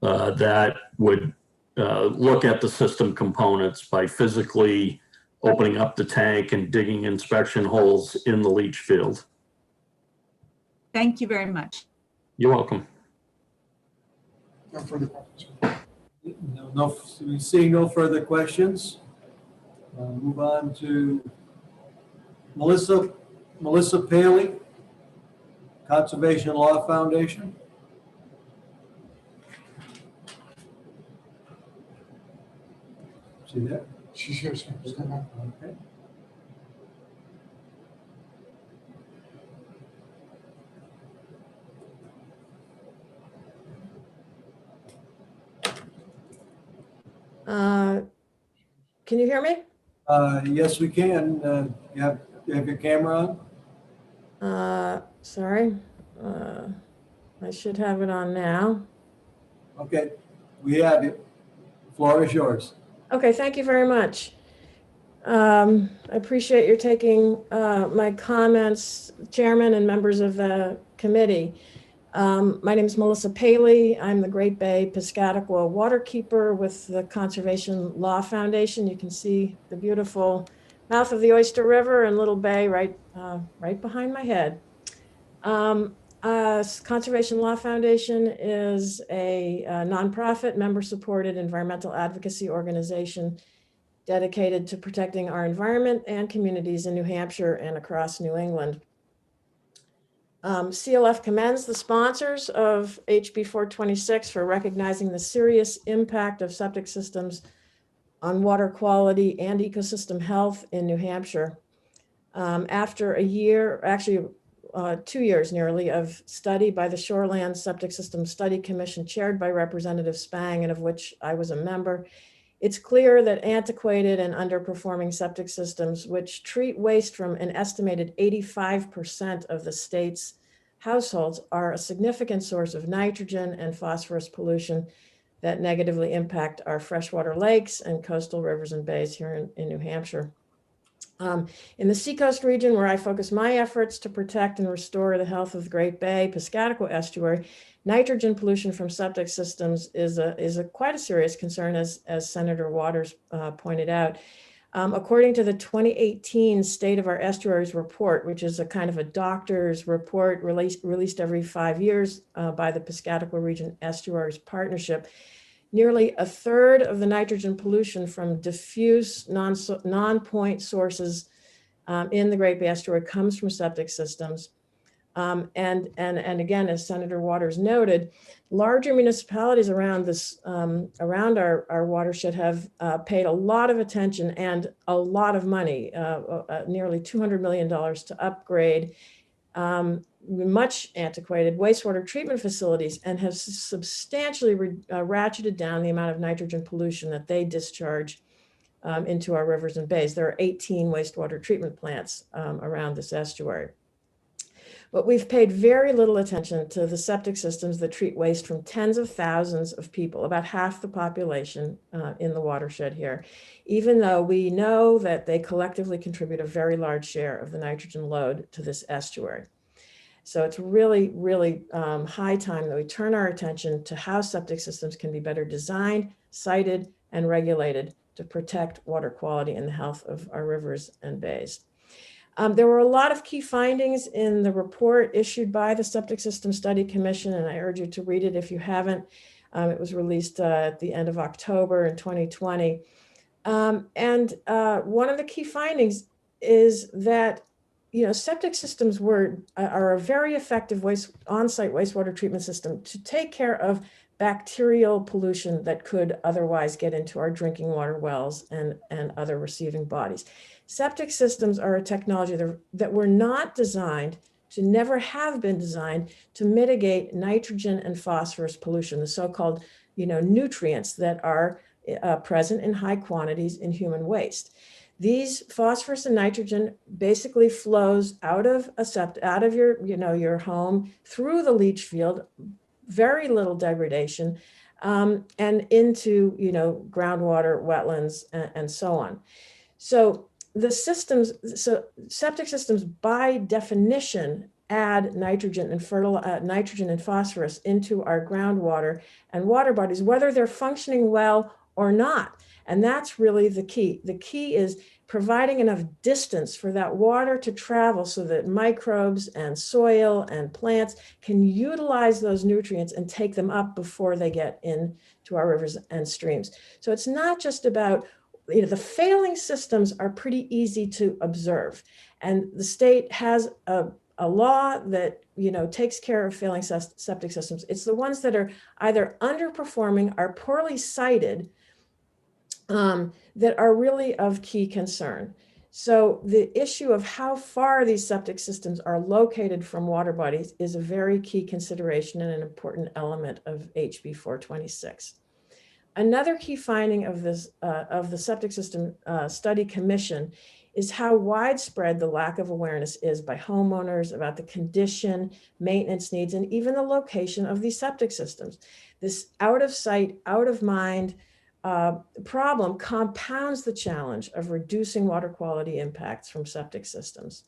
that would look at the system components by physically opening up the tank and digging inspection holes in the leach field. Thank you very much. You're welcome. No further questions. We see no further questions. Move on to Melissa Paley, Conservation Law Foundation. See that? She's here, sir. Okay. Can you hear me? Yes, we can. You have your camera on? Sorry. I should have it on now. Okay, we have you. The floor is yours. Okay, thank you very much. I appreciate your taking my comments, Chairman and members of the committee. My name is Melissa Paley. I'm the Great Bay Piscataqua waterkeeper with the Conservation Law Foundation. You can see the beautiful mouth of the Oyster River and Little Bay right behind my head. Conservation Law Foundation is a nonprofit, member-supported environmental advocacy organization dedicated to protecting our environment and communities in New Hampshire and across New England. CLF commends the sponsors of HB 426 for recognizing the serious impact of septic systems on water quality and ecosystem health in New Hampshire. After a year, actually 2 years nearly, of study by the Shoreland Septic System Study Commission chaired by Representative Spang, and of which I was a member, it's clear that antiquated and underperforming septic systems, which treat waste from an estimated 85% of the state's households, are a significant source of nitrogen and phosphorus pollution that negatively impact our freshwater lakes and coastal rivers and bays here in New Hampshire. In the Seacoast region, where I focus my efforts to protect and restore the health of the Great Bay Piscataqua estuary, nitrogen pollution from septic systems is quite a serious concern, as Senator Waters pointed out. According to the 2018 State of Our Estuaries report, which is a kind of a doctor's report released every 5 years by the Piscataqua Region Estuaries Partnership, nearly a third of the nitrogen pollution from diffuse non-point sources in the Great Bay Estuary comes from septic systems. And again, as Senator Waters noted, larger municipalities around around our watershed have paid a lot of attention and a lot of money, nearly $200 million to upgrade much antiquated wastewater treatment facilities, and have substantially ratcheted down the amount of nitrogen pollution that they discharge into our rivers and bays. There are 18 wastewater treatment plants around this estuary. But we've paid very little attention to the septic systems that treat waste from tens of thousands of people, about half the population in the watershed here, even though we know that they collectively contribute a very large share of the nitrogen load to this estuary. So it's really, really high time that we turn our attention to how septic systems can be better designed, sited, and regulated to protect water quality and the health of our rivers and bays. There were a lot of key findings in the report issued by the Septic System Study Commission, and I urge you to read it if you haven't. It was released at the end of October in 2020. One of the key findings is that septic systems are a very effective on-site wastewater treatment system to take care of bacterial pollution that could otherwise get into our drinking water wells and other receiving bodies. Septic systems are a technology that were not designed to, never have been designed to mitigate nitrogen and phosphorus pollution, the so-called nutrients that are present in high quantities in human waste. These phosphorus and nitrogen basically flows out of your home through the leach field, very little degradation, and into groundwater, wetlands, and so on. So septic systems by definition add nitrogen and phosphorus into our groundwater and water bodies, whether they're functioning well or not. And that's really the key. The key is providing enough distance for that water to travel so that microbes and soil and plants can utilize those nutrients and take them up before they get into our rivers and streams. So it's not just about, the failing systems are pretty easy to observe. And the state has a law that takes care of failing septic systems. It's the ones that are either underperforming, are poorly sited, that are really of key concern. So the issue of how far these septic systems are located from water bodies is a very key consideration and an important element of HB 426. Another key finding of the Septic System Study Commission is how widespread the lack of awareness is by homeowners about the condition, maintenance needs, and even the location of these septic systems. This out of sight, out of mind problem compounds the challenge of reducing water quality impacts from septic systems.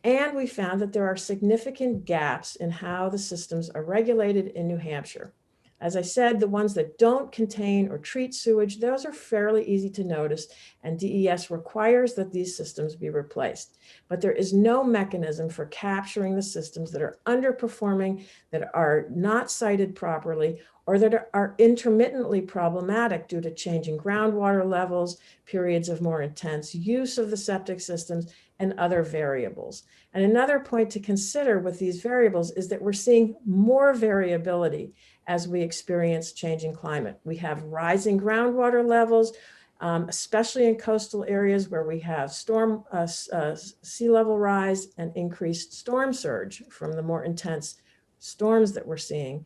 And we found that there are significant gaps in how the systems are regulated in New Hampshire. As I said, the ones that don't contain or treat sewage, those are fairly easy to notice, and DES requires that these systems be replaced. But there is no mechanism for capturing the systems that are underperforming, that are not sited properly, or that are intermittently problematic due to changing groundwater levels, periods of more intense use of the septic systems, and other variables. And another point to consider with these variables is that we're seeing more variability as we experience changing climate. We have rising groundwater levels, especially in coastal areas where we have sea level rise and increased storm surge from the more intense storms that we're seeing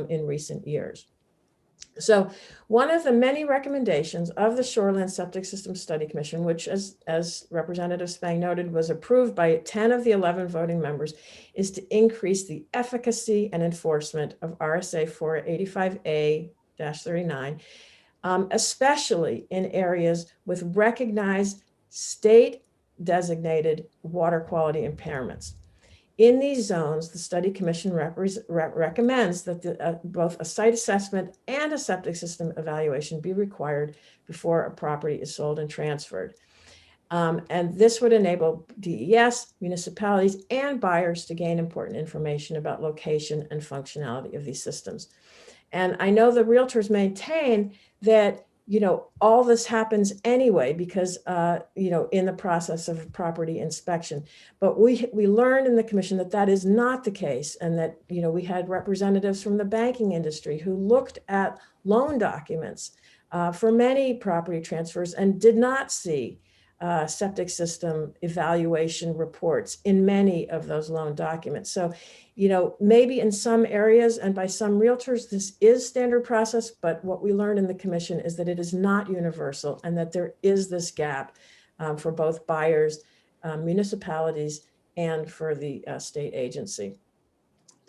in recent years. So one of the many recommendations of the Shoreland Septic System Study Commission, which as Representative Spang noted, was approved by 10 of the 11 voting members, is to increase the efficacy and enforcement of RSA 485A-39, especially in areas with recognized state designated water quality impairments. In these zones, the Study Commission recommends that both a site assessment and a septic system evaluation be required before a property is sold and transferred. And this would enable DES, municipalities, and buyers to gain important information about location and functionality of these systems. And I know the realtors maintain that all this happens anyway because, in the process of property inspection. But we learned in the commission that that is not the case, and that, we had representatives from the banking industry who looked at loan documents for many property transfers and did not see septic system evaluation reports in many of those loan documents. So, maybe in some areas and by some realtors, this is standard process, but what we learned in the commission is that it is not universal and that there is this gap for both buyers, municipalities, and for the state agency.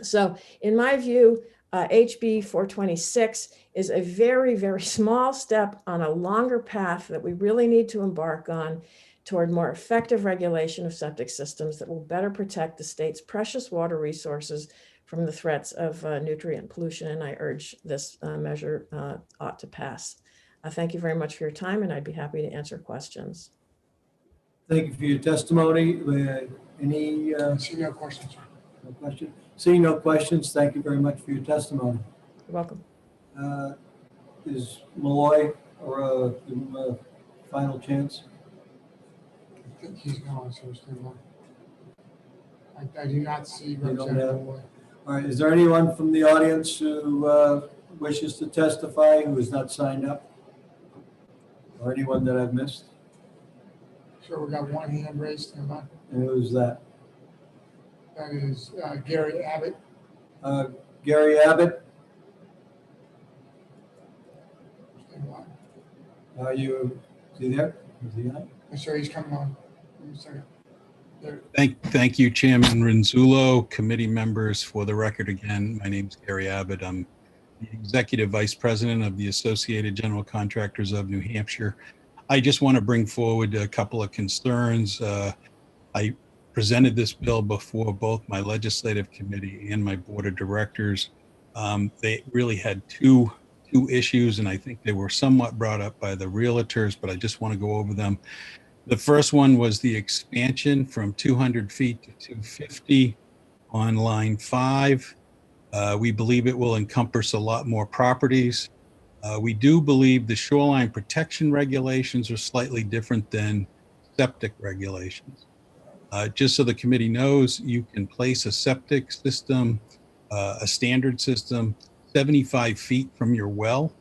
So in my view, HB 426 is a very, very small step on a longer path that we really need to embark on toward more effective regulation of septic systems that will better protect the state's precious water resources from the threats of nutrient pollution. And I urge this measure ought to pass. Thank you very much for your time, and I'd be happy to answer questions. Thank you for your testimony. Any? See no questions. No question. Seeing no questions, thank you very much for your testimony. You're welcome. Is Malloy or give him a final chance? I think he's gone, so we're still on. I do not see You don't Representative have- Malloy. All right, is there anyone from the audience who wishes to testify who is not signed up? Or anyone that I've missed? Sure, we got one hand raised. And who's that? That is Gary Abbott. Gary Abbott? Are you, is he there? Is he on? I'm sorry, he's coming on. Give me a second. There. Thank you, Chairman Renzullo, committee members. For the record again, my name is Gary Abbott. I'm the Executive Vice President of the Associated General Contractors of New Hampshire. I just want to bring forward a couple of concerns. I presented this bill before both my legislative committee and my board of directors. They really had two issues, and I think they were somewhat brought up by the realtors, but I just want to go over them. The first one was the expansion from 200 feet to 250 on line 5. We believe it will encompass a lot more properties. We do believe the shoreline protection regulations are slightly different than septic regulations. Just so the committee knows, you can place a septic system, a standard system, 75 feet from your well.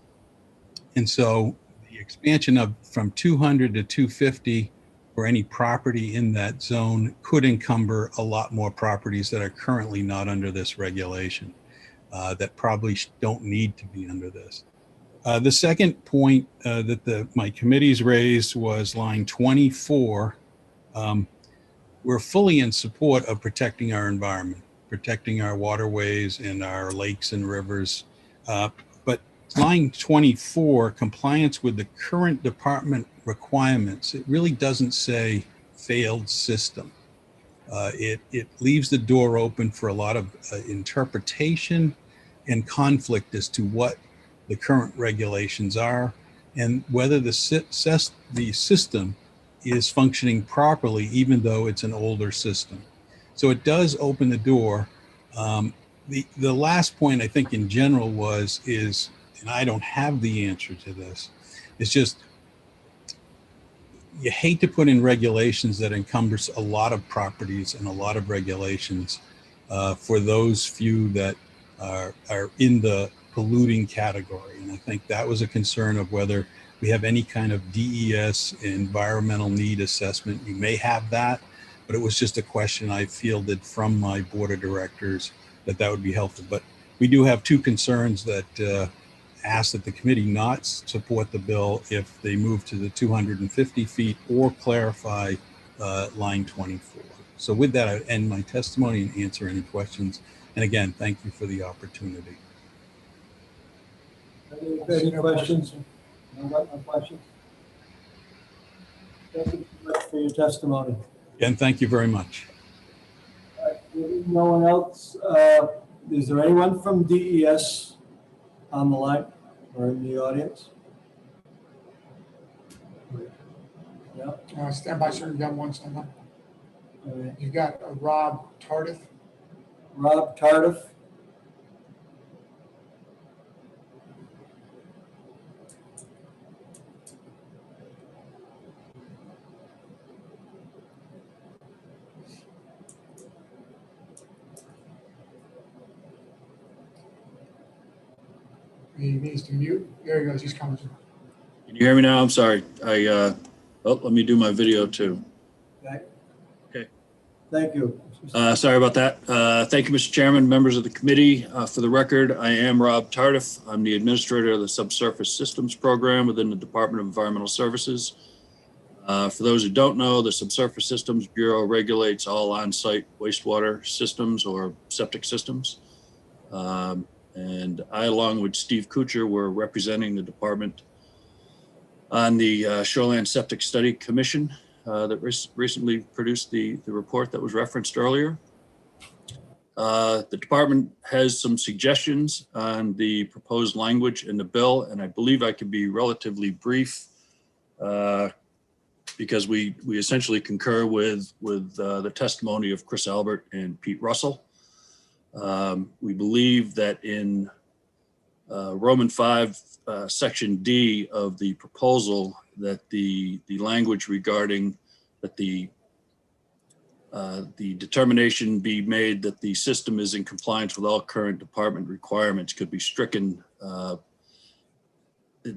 And so the expansion of from 200 to 250 for any property in that zone could encumber a lot more properties that are currently not under this regulation, that probably don't need to be under this. The second point that my committees raised was line 24. We're fully in support of protecting our environment, protecting our waterways and our lakes and rivers. But line 24, compliance with the current department requirements, it really doesn't say failed system. It leaves the door open for a lot of interpretation and conflict as to what the current regulations are and whether the system is functioning properly, even though it's an older system. So it does open the door. The last point I think in general is, and I don't have the answer to this, it's just, you hate to put in regulations that encumbers a lot of properties and a lot of regulations for those few that are in the polluting category. And I think that was a concern of whether we have any kind of DES environmental need assessment. You may have that, but it was just a question I fielded from my board of directors that would be helpful. But we do have two concerns that ask that the committee not support the bill if they move to the 250 feet or clarify line 24. So with that, I end my testimony and answer any questions. And again, thank you for the opportunity. Any questions? No questions? Thank you so much for your testimony. Again, thank you very much. No one else? Is there anyone from DES on the line or in the audience? Yeah. Stand by, sir. You've got one stand by. Right. You've got Rob Tardif. Rob Tardif. He needs to mute. There he goes. He's coming. Can you hear me now? I'm sorry. Let me do my video too. Okay. Thank you. Sorry about that. Thank you, Mr. Chairman, members of the committee. For the record, I am Rob Tardif. I'm the administrator of the Subsurface Systems Program within the Department of Environmental Services. For those who don't know, the Subsurface Systems Bureau regulates all on-site wastewater systems or septic systems. And I, along with Steve Kuchar, were representing the department on the Shoreland Septic Study Commission. that recently produced the report that was referenced earlier. The department has some suggestions on the proposed language in the bill, and I believe I can be relatively brief because we essentially concur with the testimony of Chris Albert and Pete Russell. We believe that in Roman 5, Section D of the proposal, that the language regarding that the determination be made that the system is in compliance with all current department requirements could be stricken.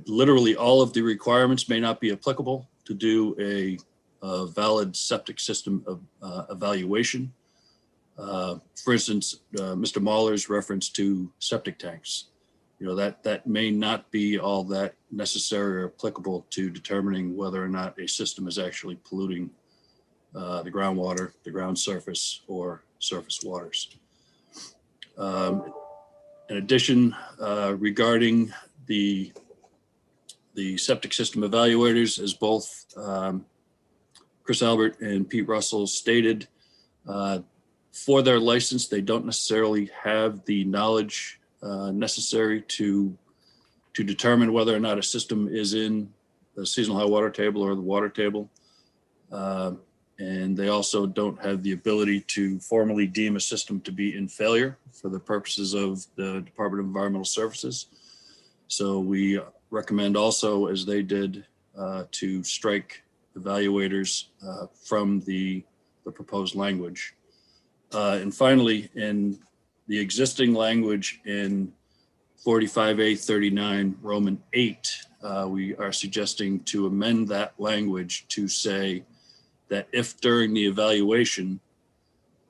Literally all of the requirements may not be applicable to do a valid septic system evaluation. For instance, Mr. Mahler's reference to septic tanks, that may not be all that necessary or applicable to determining whether or not a system is actually polluting the groundwater, the ground surface, or surface waters. In addition, regarding the septic system evaluators, as both Chris Albert and Pete Russell stated, for their license, they don't necessarily have the knowledge necessary to determine whether or not a system is in the seasonal high water table or the water table. And they also don't have the ability to formally deem a system to be in failure for the purposes of the Department of Environmental Services. So we recommend also, as they did, to strike evaluators from the proposed language. And finally, in the existing language in 45A39 Roman 8, we are suggesting to amend that language to say that if during the evaluation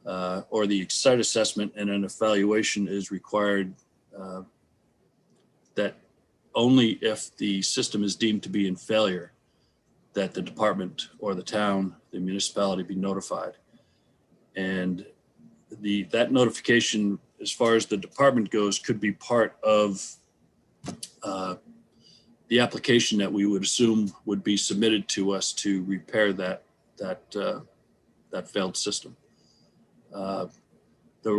or the site assessment and an evaluation is required, that only if the system is deemed to be in failure, that the department or the town, the municipality be notified. And that notification, as far as the department goes, could be part of the application that we would assume would be submitted to us to repair that failed system. There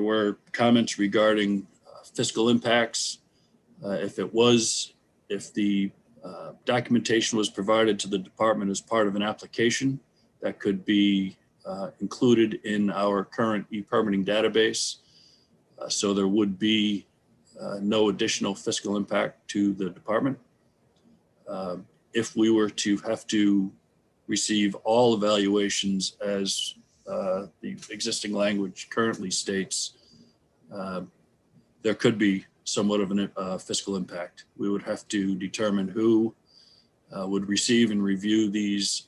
were comments regarding fiscal impacts. If the documentation was provided to the department as part of an application, that could be included in our current e-permitting database. So there would be no additional fiscal impact to the department. If we were to have to receive all evaluations as the existing language currently states, there could be somewhat of a fiscal impact. We would have to determine who would receive and review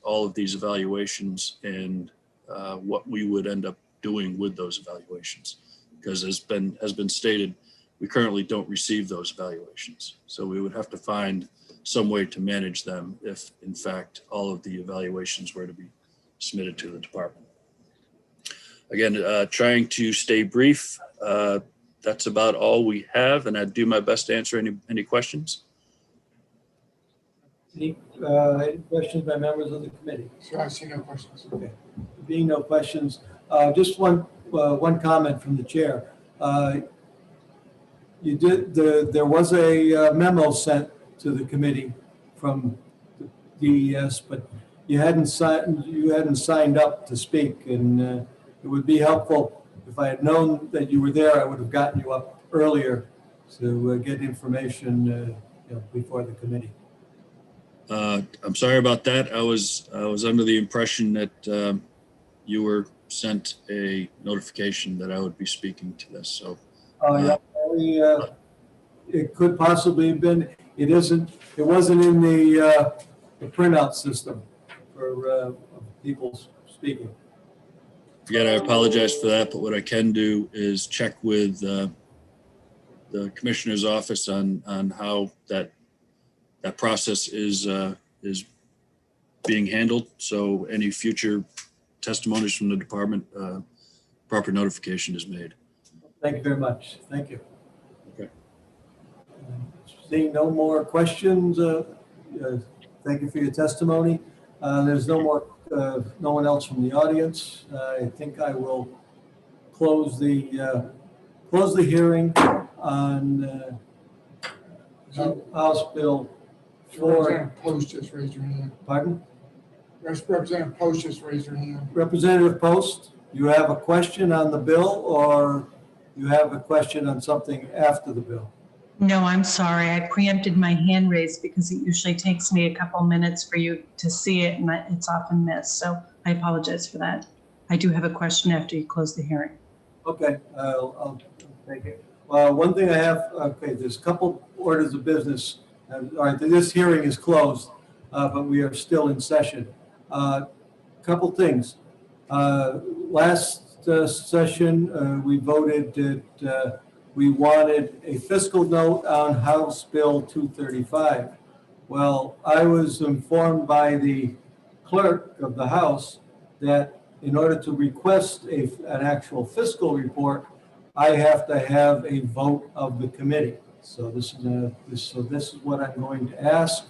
all of these evaluations and what we would end up doing with those evaluations. Because as has been stated, we currently don't receive those evaluations. So we would have to find some way to manage them if, in fact, all of the evaluations were to be submitted to the department. Again, trying to stay brief. That's about all we have, and I'd do my best to answer any questions. Any questions by members of the committee? So I see no questions. Okay. Being no questions, just one comment from the chair. There was a memo sent to the committee from the DES, but you hadn't signed up to speak, and it would be helpful if I had known that you were there. I would have gotten you up earlier to get information before the committee. I'm sorry about that. I was under the impression that you were sent a notification that I would be speaking to this. So it could possibly have been. It isn't. It wasn't in the printout system for people speaking. Again, I apologize for that, but what I can do is check with the commissioner's office on how that process is being handled. So any future testimonies from the department, proper notification is made. Thank you very much. Thank you. Okay. Seeing no more questions, thank you for your testimony. There's no more no one else from the audience, I think I will close the hearing on House Bill 4. Representative Post just raised your hand. Pardon? Representative Post just raised your hand. Representative Post, you have a question on the bill, or you have a question on something after the bill? No, I'm sorry. I preempted my hand raised because it usually takes me a couple minutes for you to see it, and it's often missed. So I apologize for that. I do have a question after you close the hearing. Okay, I'll take it. One thing I have, okay, there's a couple orders of business. All right, this hearing is closed, but we are still in session. Couple things. Last session, we voted that we wanted a fiscal note on House Bill 235. Well, I was informed by the clerk of the House that in order to request an actual fiscal report, I have to have a vote of the committee. So this is what I'm going to ask.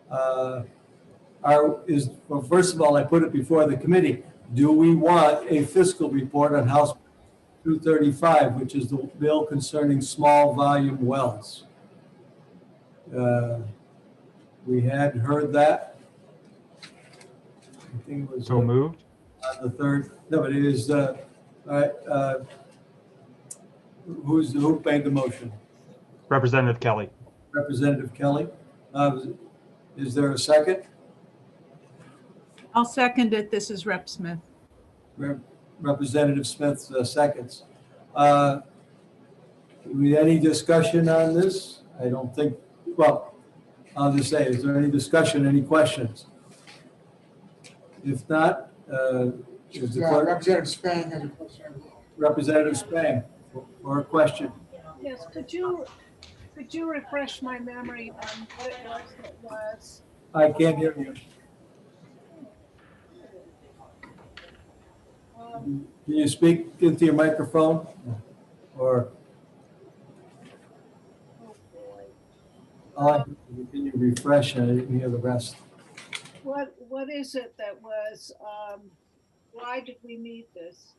Well, first of all, I put it before the committee. Do we want a fiscal report on House 235, which is the bill concerning small volume wells? We had heard that. I think it was So moved. on the third. No, but it is. All right. Who made the motion? Representative Kelly. Representative Kelly. Is there a second? I'll second it. This is Rep. Smith. Representative Smith seconds. Any discussion on this? I don't think, well, I'll just say, is there any discussion, any questions? If not, is the clerk? Representative Spang has a question. Representative Spang for a question. Yes, could you refresh my memory on what it was? I can't hear you. Can you speak into your microphone? Or can you refresh? I didn't hear the rest. What is it that was, why did we need this?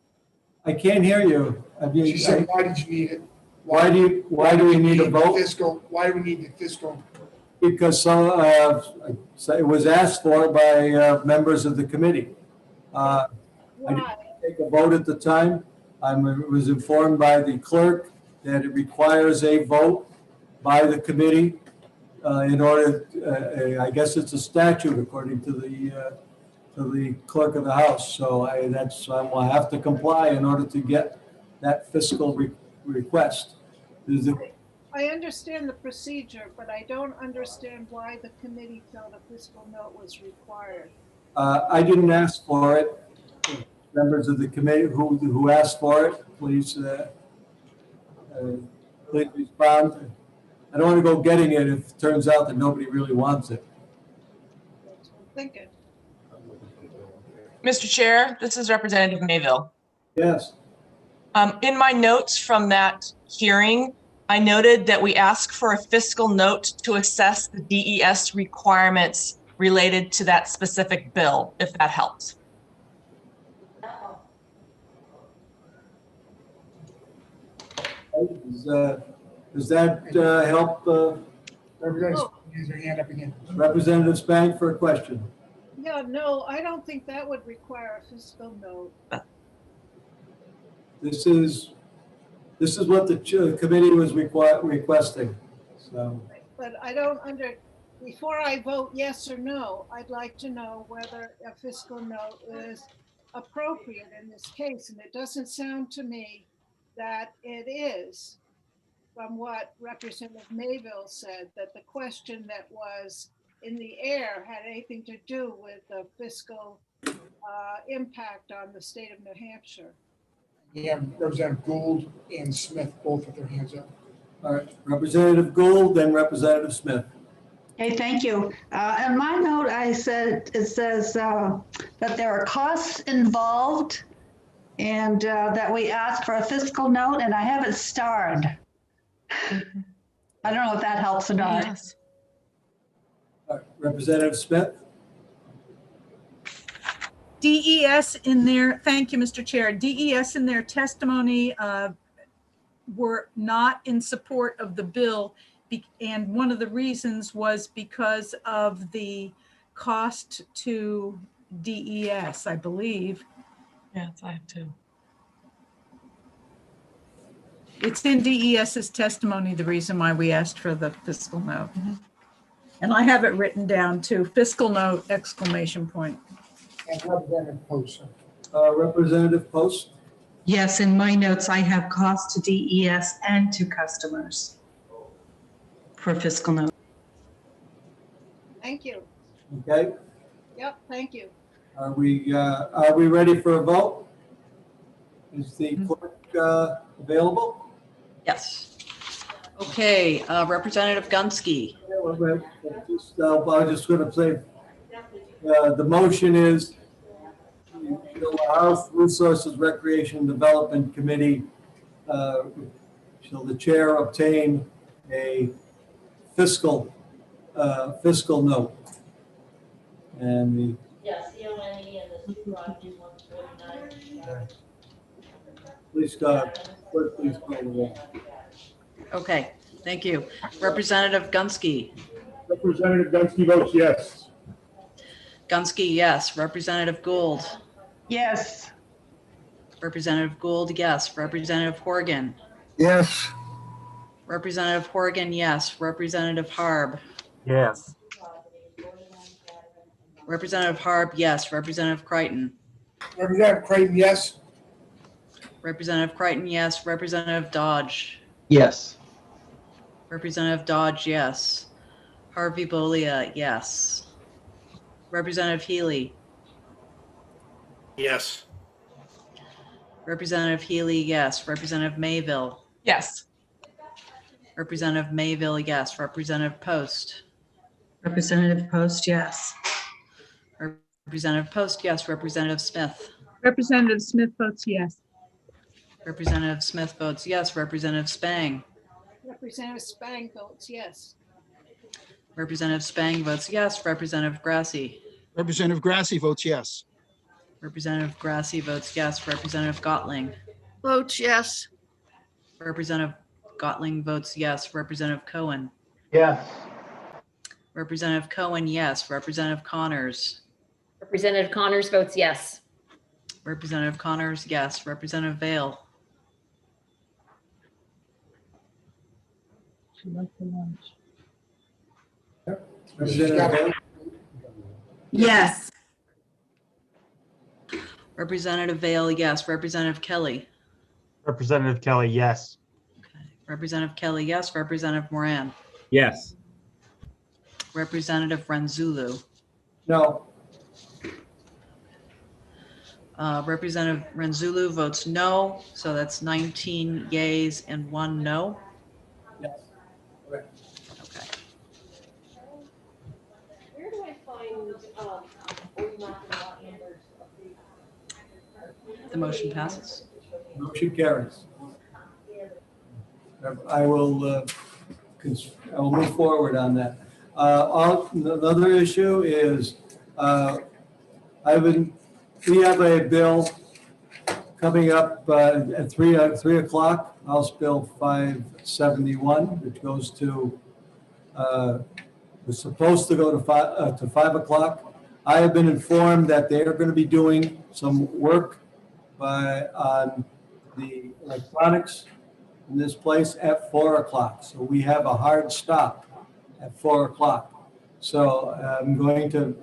I can't hear you. She said, why did you need it? Why do we need a vote? Why do we need the fiscal? Because it was asked for by members of the committee. I didn't take a vote at the time. I was informed by the clerk that it requires a vote by the committee in order, I guess it's a statute according to the clerk of the House. So I will have to comply in order to get that fiscal request. I understand the procedure, but I don't understand why the committee felt a fiscal note was required. I didn't ask for it. Members of the committee who asked for it, please respond. I don't want to go getting it if it turns out that nobody really wants it. That's what I'm thinking. Mr. Chair, this is Representative Mayville. Yes. In my notes from that hearing, I noted that we asked for a fiscal note to assess the DES requirements related to that specific bill, if that helps. Does that help? Representative Spang has her hand up again. Representative Spang for a question. Yeah, no, I don't think that would require a fiscal note. This is what the committee was requesting. So. But I don't before I vote yes or no, I'd like to know whether a fiscal note is appropriate in this case. And it doesn't sound to me that it is, from what Representative Mayville said, that the question that was in the air had anything to do with the fiscal impact on the state of New Hampshire. Yeah, Representative Gould and Smith both with their hands up. All right, Representative Gould, then Representative Smith. Okay, thank you. In my note, it says that there are costs involved and that we asked for a fiscal note, and I have it starred. I don't know if that helps or not. Representative Smith. DES in their, thank you, Mr. Chair. DES in their testimony were not in support of the bill. And one of the reasons was because of the cost to DES, I believe. Yes, I have two. It's in DES's testimony, the reason why we asked for the fiscal note. And I have it written down too, fiscal note, exclamation point. And Representative Post. Representative Post? Yes, in my notes, I have cost to DES and to customers for fiscal note. Thank you. Okay, Yep, thank you. are we ready for a vote? Is the clerk available? Yes. Okay, Representative Gunsky. I was just going to say, the motion is the House Resources Recreation and Development Committee, shall the chair obtain a fiscal note? And the. Yes, CONE and the property 149. Please, clerk, please call the roll. Okay, thank you. Representative Gunsky. Representative Gunsky votes yes. Gunsky, yes. Representative Gould. Yes. Representative Gould, yes. Representative Horgan. Yes. Representative Horgan, yes. Representative Harb. Yes. Representative Harb, yes. Representative Crichton. Representative Creighton, yes. Representative Crichton, yes. Representative Dodge. Yes. Representative Dodge, yes. Harvey Bolia, yes. Representative Healy. Yes. Representative Healy, yes. Representative Mayville. Yes. Representative Mayville, yes. Representative Post. Representative Post, yes. Representative Post, yes. Representative Smith. Representative Smith votes yes. Representative Smith votes yes. Representative Spang. Representative Spang votes yes. Representative Spang votes yes. Representative Grassi. Representative Grassi votes yes. Representative Grassi votes yes. Representative Gottling. Votes yes. Representative Gottling votes yes. Representative Cohen. Yes. Representative Cohen, yes. Representative Connors. Representative Connors votes yes. Representative Connors, yes. Representative Vale. Representative Vale? Yes. Representative Vale, yes. Representative Kelly. Representative Kelly, yes. Representative Kelly, yes. Representative Moran. Yes. Representative Renzullu. No. Representative Renzullu votes no, so that's 19 yays and 1 no. Yes. Correct. Okay. Where do I find, The motion passes. Motion carries. I will move forward on that. Another issue is, we have a bill coming up at 3 o'clock, House Bill 571, which goes to, was supposed to go to 5 o'clock. I have been informed that they are going to be doing some work on the electronics in this place at 4 o'clock. So we have a hard stop at 4 o'clock. So I'm going to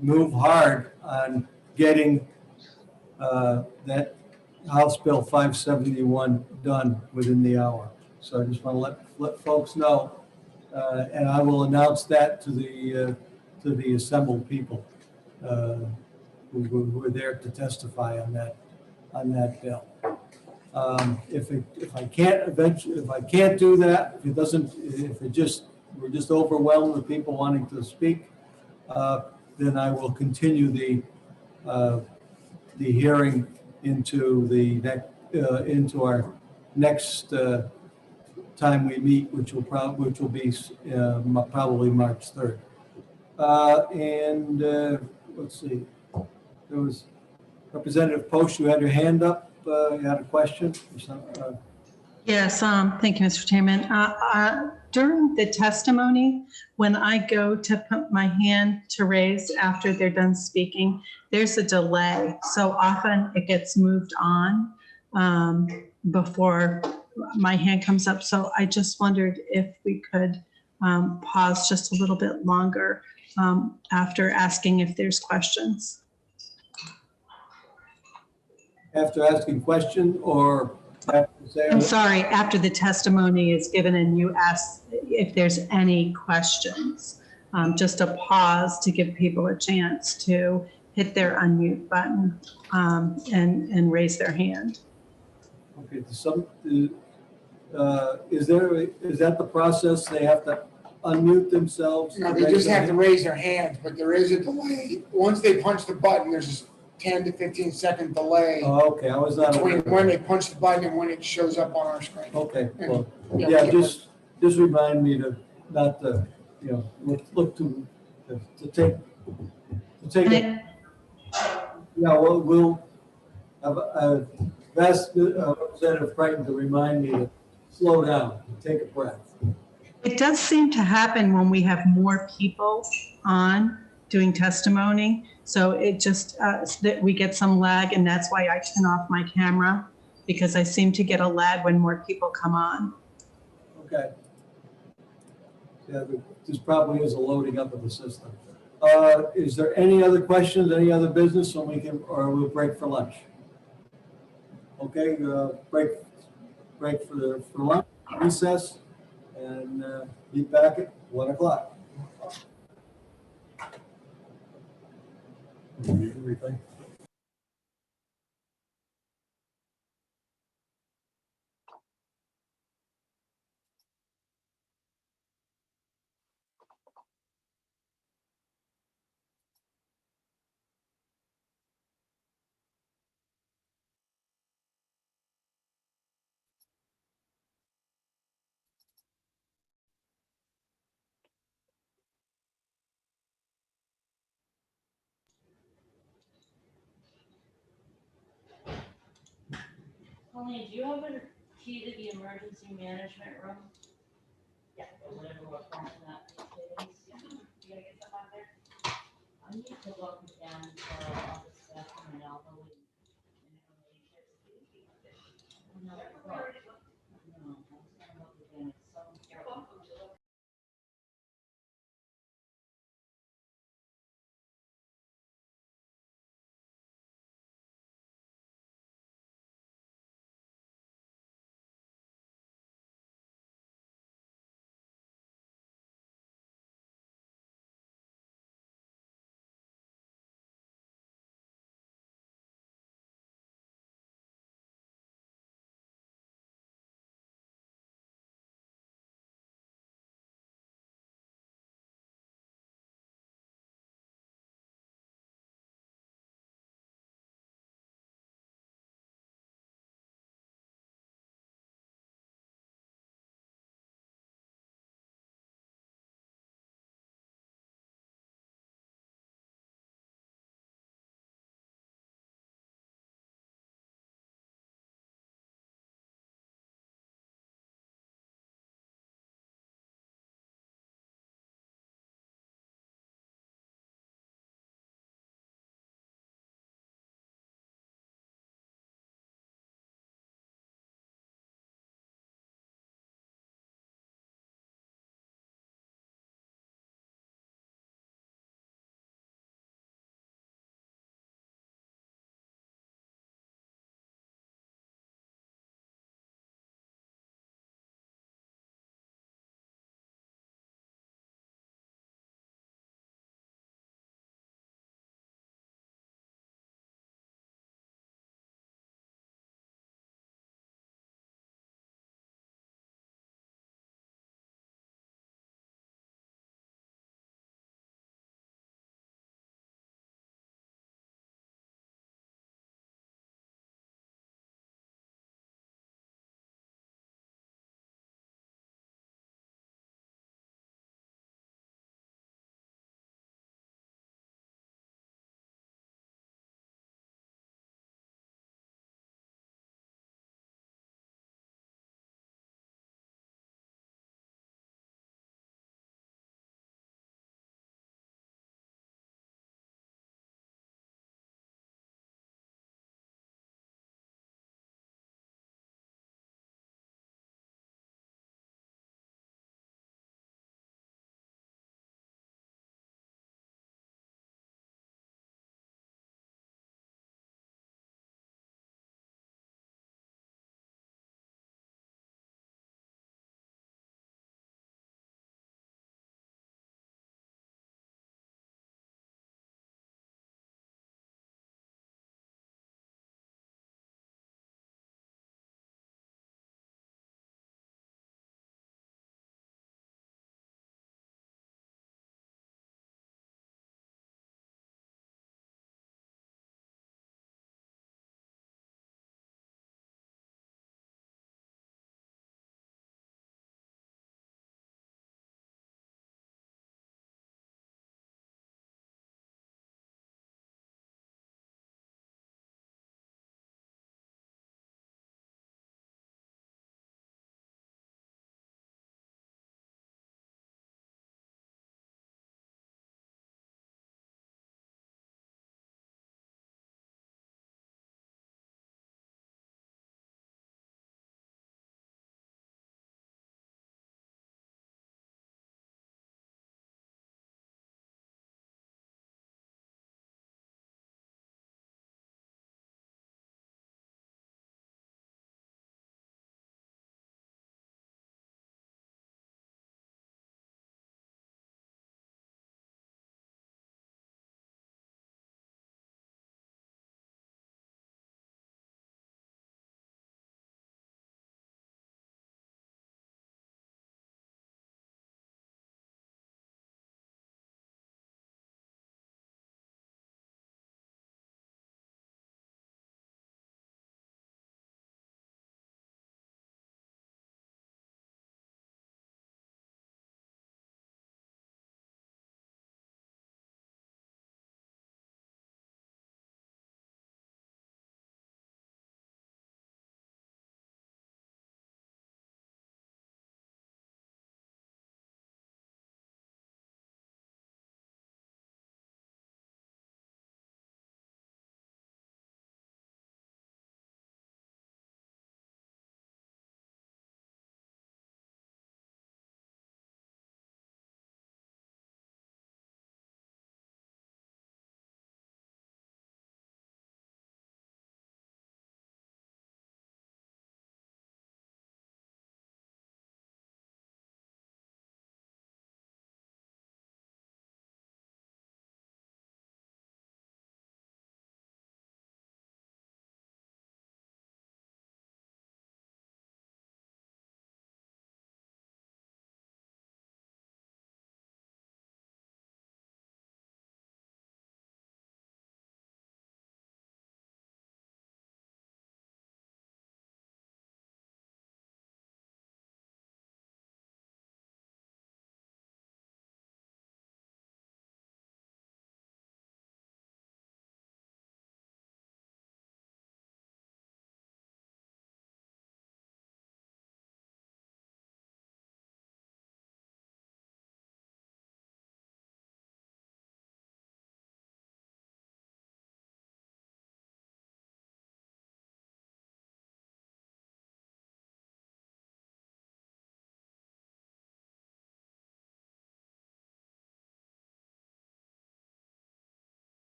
move hard on getting that House Bill 571 done within the hour. So I just want to let folks know, and I will announce that to the assembled people who are there to testify on that bill. If I can't do that, we're just overwhelmed with people wanting to speak, then I will continue the hearing into our next time we meet, which will be probably March 3rd. Let's see. there was Representative Post, you had your hand up, you had a question? Or something? Yes, thank you, Mr. Chairman. During the testimony, when I go to put my hand to raise after they're done speaking, there's a delay. So often it gets moved on before my hand comes up. So I just wondered if we could pause just a little bit longer after asking if there's questions. After asking question or after saying? I'm sorry, after the testimony is given and you ask if there's any questions, just a pause to give people a chance to hit their unmute button and raise their hand. Okay, is that the process? They have to unmute themselves? No, they just have to raise their hands, but there is a delay. Once they punch the button, there's a 10 to 15 second delay. Oh, okay, I was not aware. Between when they punch the button and when it shows up on our screen. Okay, well, And, yeah, just remind me to not to, look to take it. Yeah, well, we'll have asked Representative Creighton to remind me to slow down, take a breath. It does seem to happen when we have more people on doing testimony. So it just, that we get some lag, and that's why I turn off my camera, because I seem to get a lag when more people come on. Okay. Yeah, this probably is a loading up of the system. Is there any other questions, any other business, or we'll break for lunch? Okay, break for lunch, recess, and be back at 1 o'clock. Everything. Colleen, do you have a key to the emergency management room? Yeah, or whatever we're calling that these days. You gotta get something out there? I need to look again for all the stuff and elderly. No, I was gonna look again. It's so important.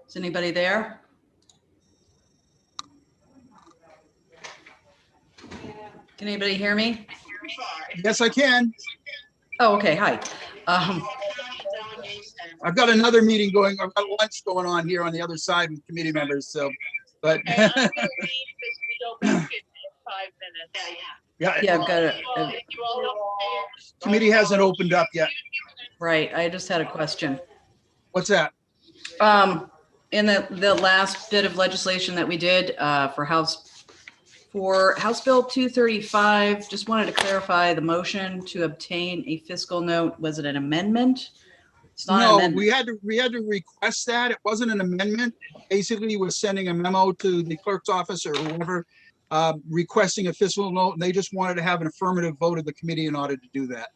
Is anybody there? Can anybody hear me? Yes, I can. Oh, okay, hi. I've got another meeting going, I've got lunch going on here on the other side with committee members, so, but. Yeah. Yeah, I've got it. Committee hasn't opened up yet. Right, I just had a question. What's that? In the last bit of legislation that we did for House Bill 235, just wanted to clarify the motion to obtain a fiscal note. Was it an amendment? It's not an No, amendment. we had to request that. It wasn't an amendment. Basically, we're sending a memo to the clerk's office or whoever, requesting a fiscal note, and they just wanted to have an affirmative vote of the committee in order to do that.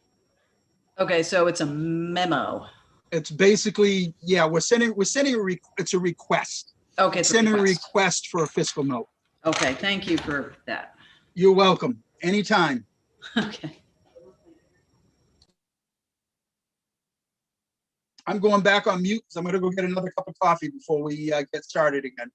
Okay, so it's a memo. It's basically, yeah, it's a request. Okay, it's a Sending a request. request for a fiscal note. Okay, thank you for that. You're welcome. Anytime. Okay. I'm going back on mute because I'm going to go get another cup of coffee before we get started again.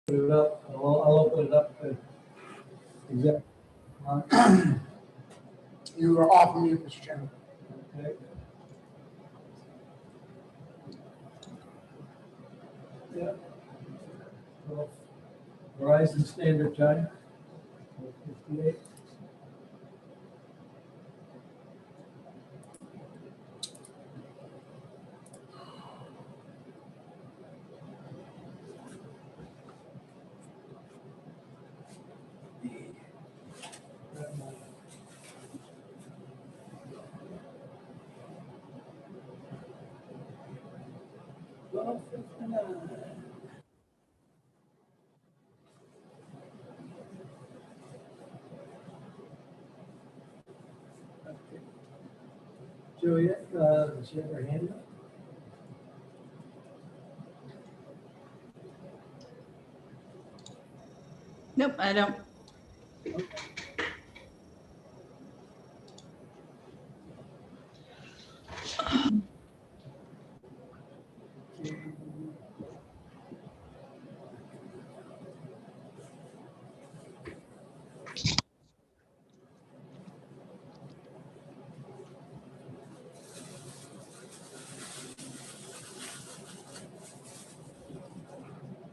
Open it up. I'll open it up to exec. You are off mute, Mr. Chairman. Okay. Yeah. Well, Verizon Standard Time. 58. Juliet, does she have her hand up? Nope, I don't.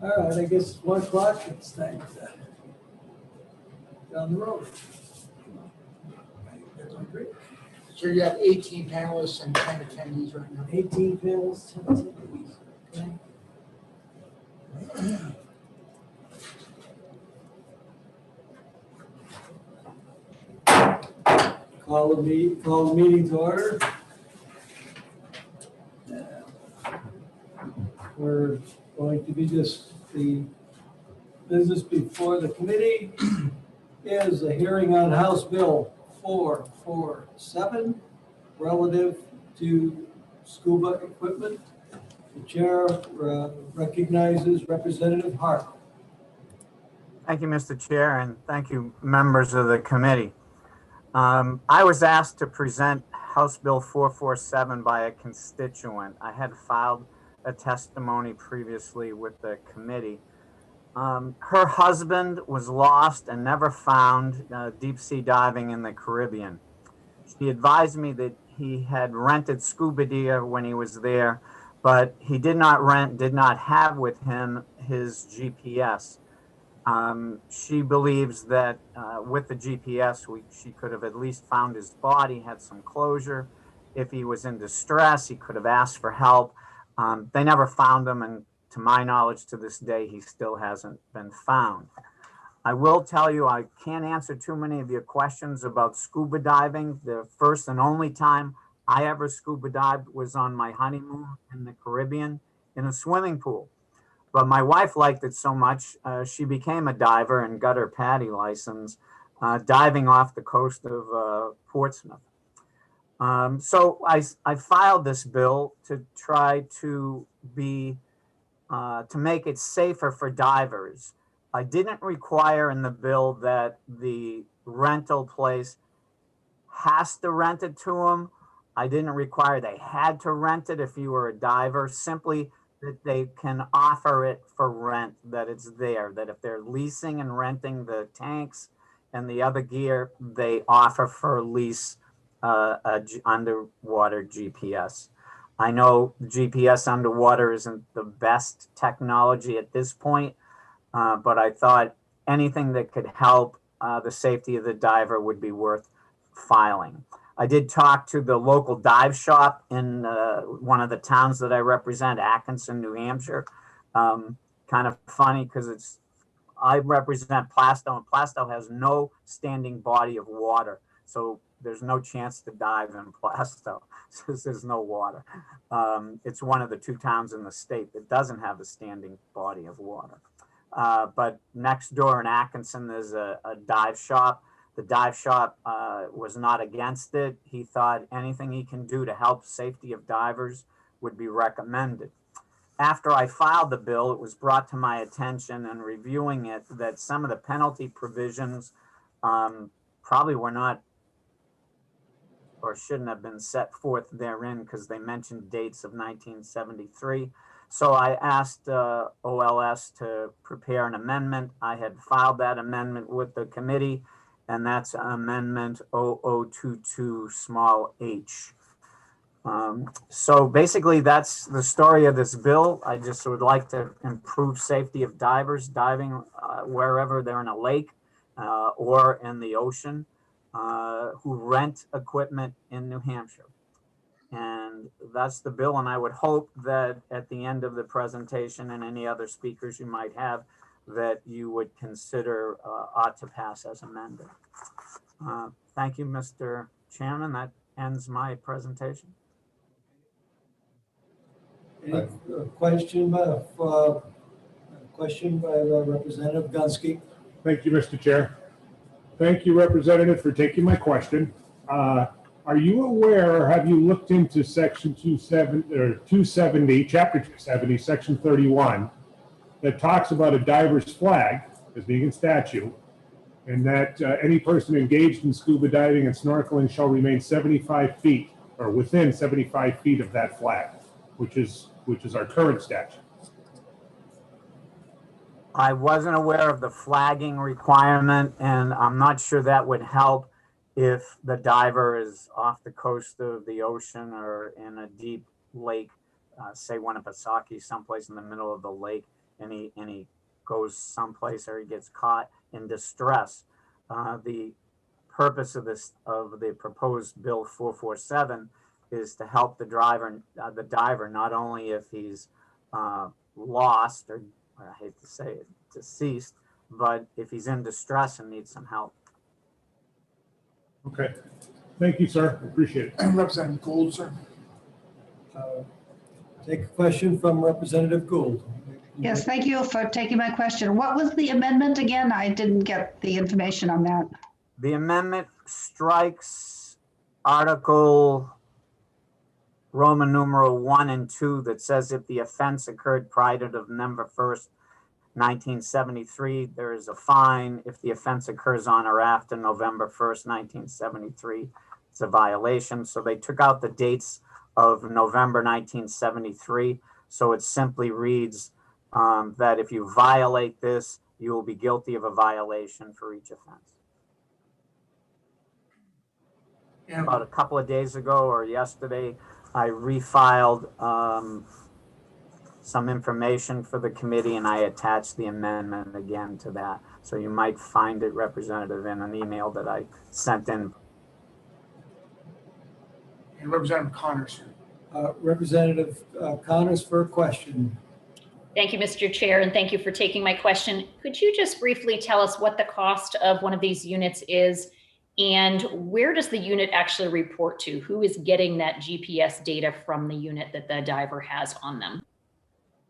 All right, I guess it's 1 o'clock. It's time to down the road. So you have 18 panelists and 10 attendees right now. 18 panels, 10 attendees. Okay. Call the meeting to order. We're going to be the business before the committee is a hearing on House Bill 447 relative to scuba equipment. The chair recognizes Representative Hart. Thank you, Mr. Chair, and thank you, members of the committee. I was asked to present House Bill 447 by a constituent. I had filed a testimony previously with the committee. Her husband was lost and never found deep sea diving in the Caribbean. She advised me that he had rented scuba gear when he was there, but he did not have with him his GPS. She believes that with the GPS, she could have at least found his body, had some closure. If he was in distress, he could have asked for help. They never found him, and to my knowledge, to this day, he still hasn't been found. I will tell you, I can't answer too many of your questions about scuba diving. The first and only time I ever scuba dived was on my honeymoon in the Caribbean in a swimming pool. But my wife liked it so much, she became a diver and got her PADI license, diving off the coast of Portsmouth. So I filed this bill to try to make it safer for divers. I didn't require in the bill that the rental place has to rent it to them. I didn't require they had to rent it if you were a diver, simply that they can offer it for rent, that it's there, that if they're leasing and renting the tanks and the other gear, they offer for lease underwater GPS. I know GPS underwater isn't the best technology at this point, but I thought anything that could help the safety of the diver would be worth filing. I did talk to the local dive shop in one of the towns that I represent, Atkinson, New Hampshire. Kind of funny because I represent Plastow, and Plastow has no standing body of water. So there's no chance to dive in Plastow since there's no water. It's one of the 2 towns in the state that doesn't have a standing body of water. But next door in Atkinson, there's a dive shop. The dive shop was not against it. He thought anything he can do to help safety of divers would be recommended. After I filed the bill, it was brought to my attention in reviewing it that some of the penalty provisions probably were not or shouldn't have been set forth therein because they mentioned dates of 1973. So I asked OLS to prepare an amendment. I had filed that amendment with the committee, and that's Amendment 0022 small h. So basically that's the story of this bill. I just would like to improve safety of divers diving wherever they're in a lake or in the ocean who rent equipment in New Hampshire. And that's the bill, and I would hope that at the end of the presentation and any other speakers you might have, that you would consider ought to pass as amended. Thank you, Mr. Chairman. That ends my presentation. Any question by Representative Gunsky? Thank you, Mr. Chair. Thank you, Representative, for taking my question. Are you aware, or have you looked into Section 270, Chapter 270, Section 31, that talks about a diver's flag as being in statute, and that any person engaged in scuba diving and snorkeling shall remain 75 feet or within 75 feet of that flag, which is our current statute? I wasn't aware of the flagging requirement, and I'm not sure that would help if the diver is off the coast of the ocean or in a deep lake, say Winnipesaukee, someplace in the middle of the lake, and he goes someplace or he gets caught in distress. The purpose of the proposed Bill 447 is to help the diver, not only if he's lost or I hate to say it, deceased, but if he's in distress and needs some help. Okay. Thank you, sir. Appreciate it. Representative Gould, sir. Take a question from Representative Gould. Yes, thank you for taking my question. What was the amendment again? I didn't get the information on that. The amendment strikes Article Roman numeral 1 and 2 that says if the offense occurred prior to November 1st, 1973, there is a fine. If the offense occurs on or after November 1st, 1973, it's a violation. So they took out the dates of November 1973. So it simply reads that if you violate this, you will be guilty of a violation for each offense. Yeah. About a couple of days ago or yesterday, I refiled some information for the committee and I attached the amendment again to that. So you might find it, Representative, in an email that I sent in. And Representative Connors. Representative Connors for a question. Thank you, Mr. Chair, and thank you for taking my question. Could you just briefly tell us what the cost of one of these units is and where does the unit actually report to? Who is getting that GPS data from the unit that the diver has on them?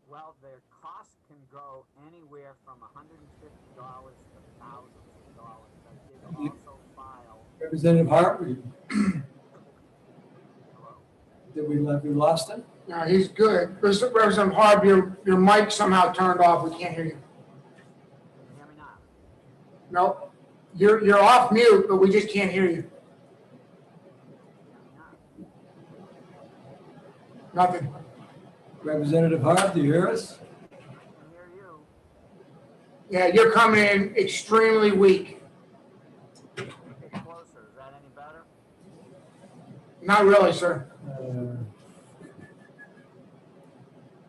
Well, their cost can go anywhere from $150 to thousands of dollars. I did also file. Representative Hart, did we lost him? No, he's good. Representative Harb, your mic somehow turned off. We can't hear you. Hear me now? No, you're off mute, but we just can't hear you. Nothing. Representative Hart, do you hear us? Yeah, you're coming in extremely weak. Get closer. Is that any better? Not really, sir.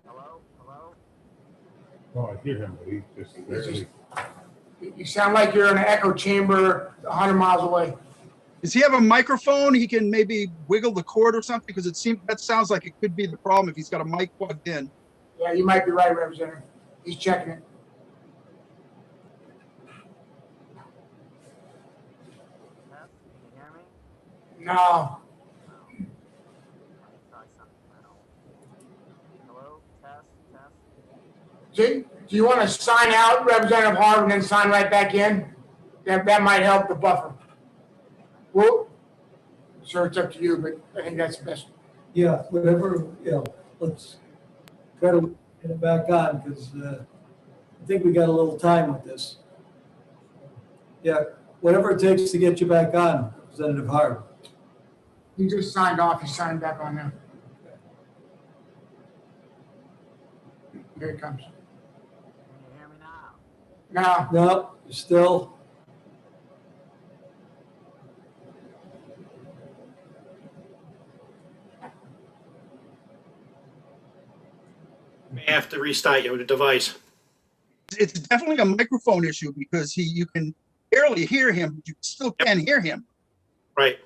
Hello? Hello? Oh, I hear him, but he just barely. You sound like you're in an echo chamber 100 miles away. Does he have a microphone? He can maybe wiggle the cord or something because that sounds like it could be the problem if he's got a mic plugged in. Yeah, you might be right, Representative. He's checking it. Can you hear me? No. Try something else. Hello? Test, test. Do you want to sign out, Representative Harb, and then sign right back in? That might help the buffer. Well, sure, it's up to you, but I think that's the best. Yeah, whatever, let's try to get it back on because I think we got a little time with this. Yeah, whatever it takes to get you back on, Representative Hart. He just signed off. He's signing back on now. Here it comes. Can you hear me now? No. No, still. May have to restart your device. It's definitely a microphone issue because you can barely hear him, but you still can hear him. Right.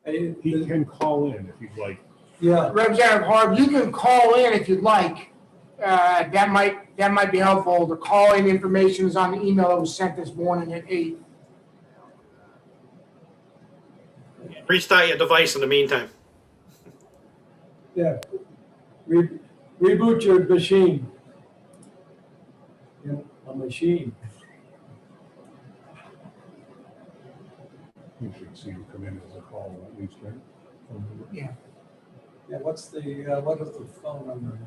He can call in if you'd like. Yeah. Representative Harb, you can call in if you'd like. That might be helpful. The call-in information is on the email that was sent this morning at 8. Restart your device in the meantime. Yeah. Reboot your machine. Yeah, a machine. You should see him come in as a call at least, right? Yeah. Yeah, what is the phone number?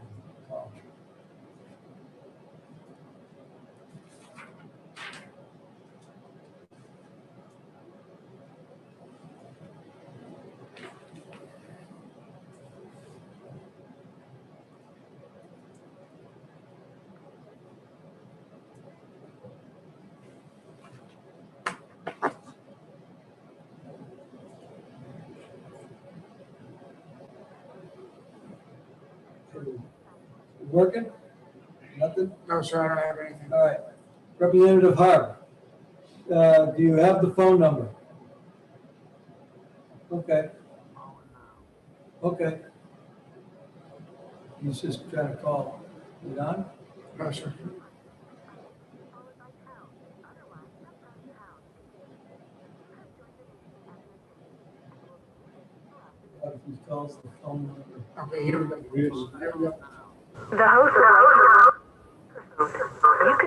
Working? Nothing? No, sir, I don't have anything. All right. Representative Harb, do you have the phone number? Okay. Okay. He's just trying to call. You on? No, sir. What if he calls the phone number? Okay, here we go. Here we go. The host would like to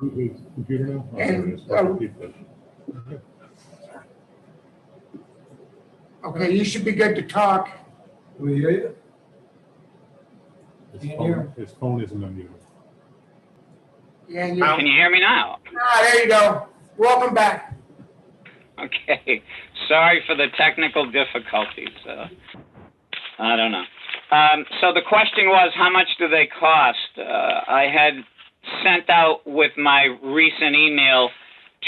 you can Who's computer now? Oh, And, sorry, it's keep this. Okay, you should be good to talk. Do we hear you? His Can't hear phone, him. his phone isn't unmuted. Yeah, and Can you hear me now? there you go. Welcome back. Okay. Sorry for the technical difficulties. I don't know. So the question was, how much do they cost? I had sent out with my recent email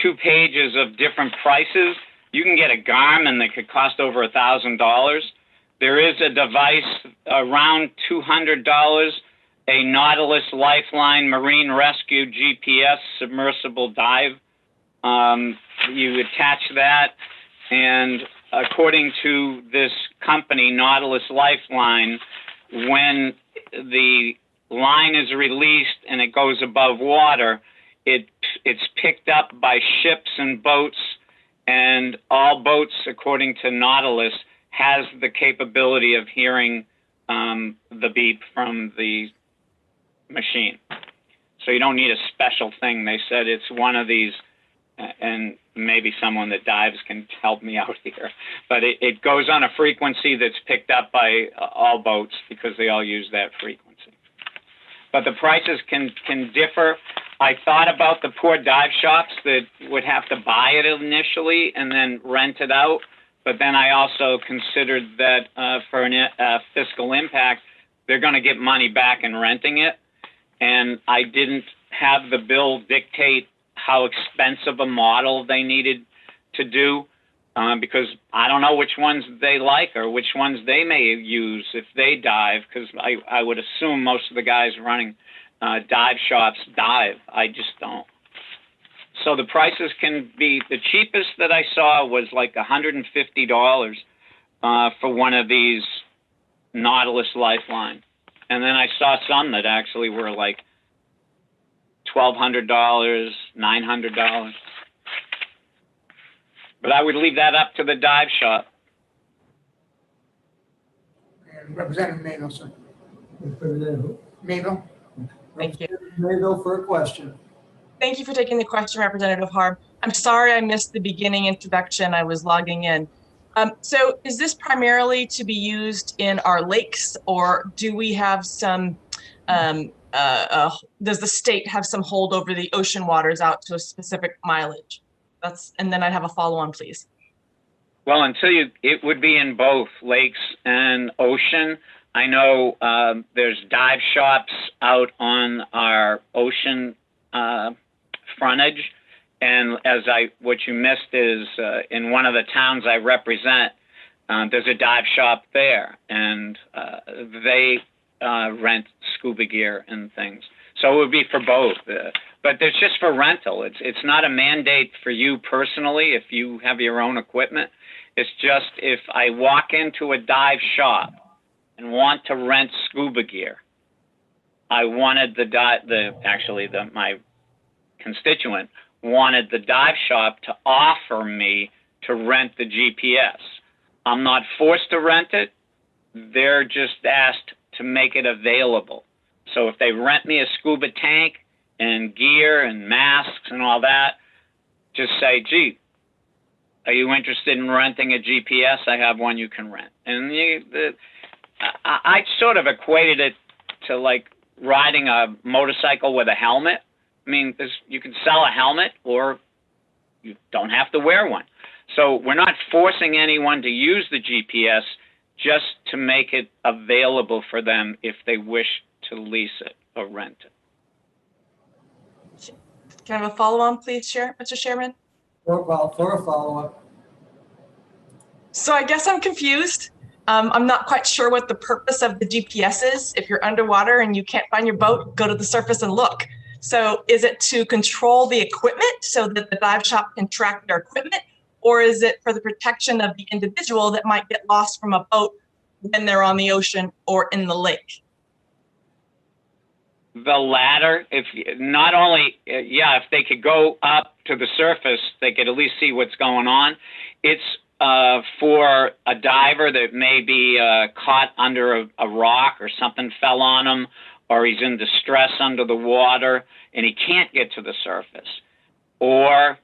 2 pages of different prices. You can get a Garmin that could cost over $1,000. There is a device around $200, a Nautilus Lifeline Marine Rescue GPS submersible dive. You attach that, and according to this company, Nautilus Lifeline, when the line is released and it goes above water, it's picked up by ships and boats, and all boats, according to Nautilus, has the capability of hearing the beep from the machine. So you don't need a special thing. They said it's one of these, and maybe someone that dives can help me out here, but it goes on a frequency that's picked up by all boats because they all use that frequency. But the prices can differ. I thought about the poor dive shops that would have to buy it initially and then rent it out. But then I also considered that for a fiscal impact, they're going to get money back in renting it. And I didn't have the bill dictate how expensive a model they needed to do because I don't know which ones they like or which ones they may use if they dive, because I would assume most of the guys running dive shops dive. I just don't. So the prices can be, the cheapest that I saw was like $150 for one of these Nautilus Lifeline. And then I saw some that actually were like $1,200, $900. But I would leave that up to the dive shop. And Representative Mayville, sir. Representative Mayville? Thank you. Mayville for a question. Thank you for taking the question, Representative Harb. I'm sorry I missed the beginning introduction. I was logging in. So is this primarily to be used in our lakes, or do we have some, does the state have some hold over the ocean waters out to a specific mileage? And then I'd have a follow-on, please. Well, it would be in both lakes and ocean. I know there's dive shops out on our ocean frontage. And what you missed is in one of the towns I represent, there's a dive shop there, and they rent scuba gear and things. So it would be for both, but it's just for rental. It's not a mandate for you personally if you have your own equipment. It's just if I walk into a dive shop and want to rent scuba gear, I wanted my constituent wanted the dive shop to offer me to rent the GPS. I'm not forced to rent it. They're just asked to make it available. So if they rent me a scuba tank and gear and masks and all that, just say, gee, are you interested in renting a GPS? I have one you can rent. And I sort of equated it to like riding a motorcycle with a helmet. I mean, you can sell a helmet or you don't have to wear one. So we're not forcing anyone to use the GPS, just to make it available for them if they wish to lease it or rent it. Can I have a follow-on, please, Mr. Chairman? For a follow-up. So I guess I'm confused. I'm not quite sure what the purpose of the GPS is. If you're underwater and you can't find your boat, go to the surface and look. So is it to control the equipment so that the dive shop can track their equipment? or is it for the protection of the individual that might get lost from a boat when they're on the ocean or in the lake? The latter. If not only, if they could go up to the surface, they could at least see what's going on. It's for a diver that may be caught under a rock or something fell on him, or he's in distress under the water and he can't get to the surface. Or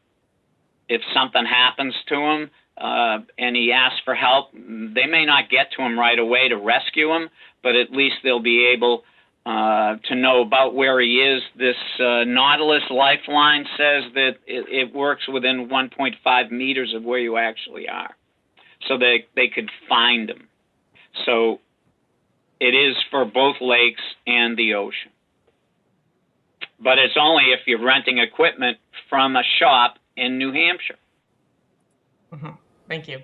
if something happens to him and he asks for help, they may not get to him right away to rescue him, but at least they'll be able to know about where he is. This Nautilus Lifeline says that it works within 1.5 meters of where you actually are. So they could find him. So it is for both lakes and the ocean. But it's only if you're renting equipment from a shop in New Hampshire. Thank you.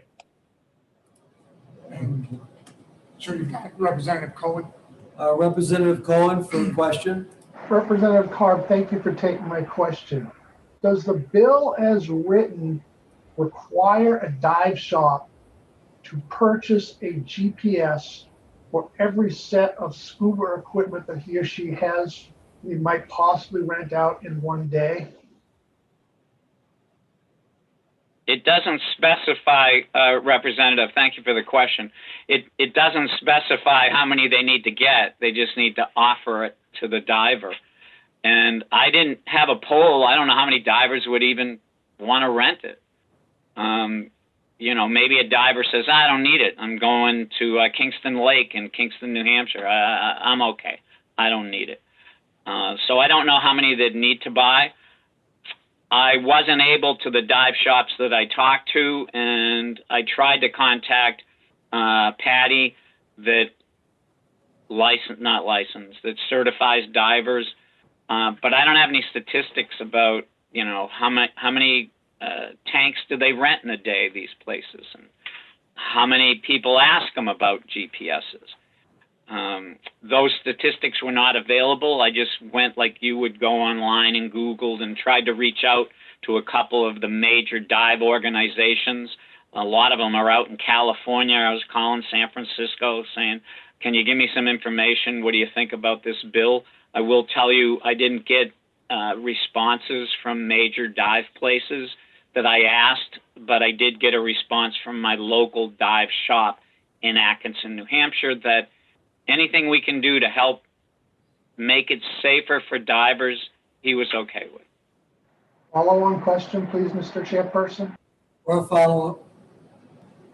So you've got Representative Cohen. Representative Cohen for a question. Representative Carb, thank you for taking my question. Does the bill as written require a dive shop to purchase a GPS for every set of scuba equipment that he or she has, he might possibly rent out in one day? It doesn't specify, Representative, thank you for the question. It doesn't specify how many they need to get. They just need to offer it to the diver. And I didn't have a poll. I don't know how many divers would even want to rent it. Maybe a diver says, I don't need it. I'm going to Kingston Lake in Kingston, New Hampshire. I'm okay. I don't need it. So I don't know how many they'd need to buy. I wasn't able to the dive shops that I talked to, and I tried to contact Patty that that certifies divers, but I don't have any statistics about how many tanks do they rent in a day, these places, and how many people ask them about GPSs. Those statistics were not available. I just went like you would go online and Googled and tried to reach out to a couple of the major dive organizations. A lot of them are out in California. I was calling San Francisco saying, can you give me some information? What do you think about this bill? I will tell you, I didn't get responses from major dive places that I asked, but I did get a response from my local dive shop in Atkinson, New Hampshire, that anything we can do to help make it safer for divers, he was okay with. Follow-on question, please, Mr. Chairperson. Or a follow-up.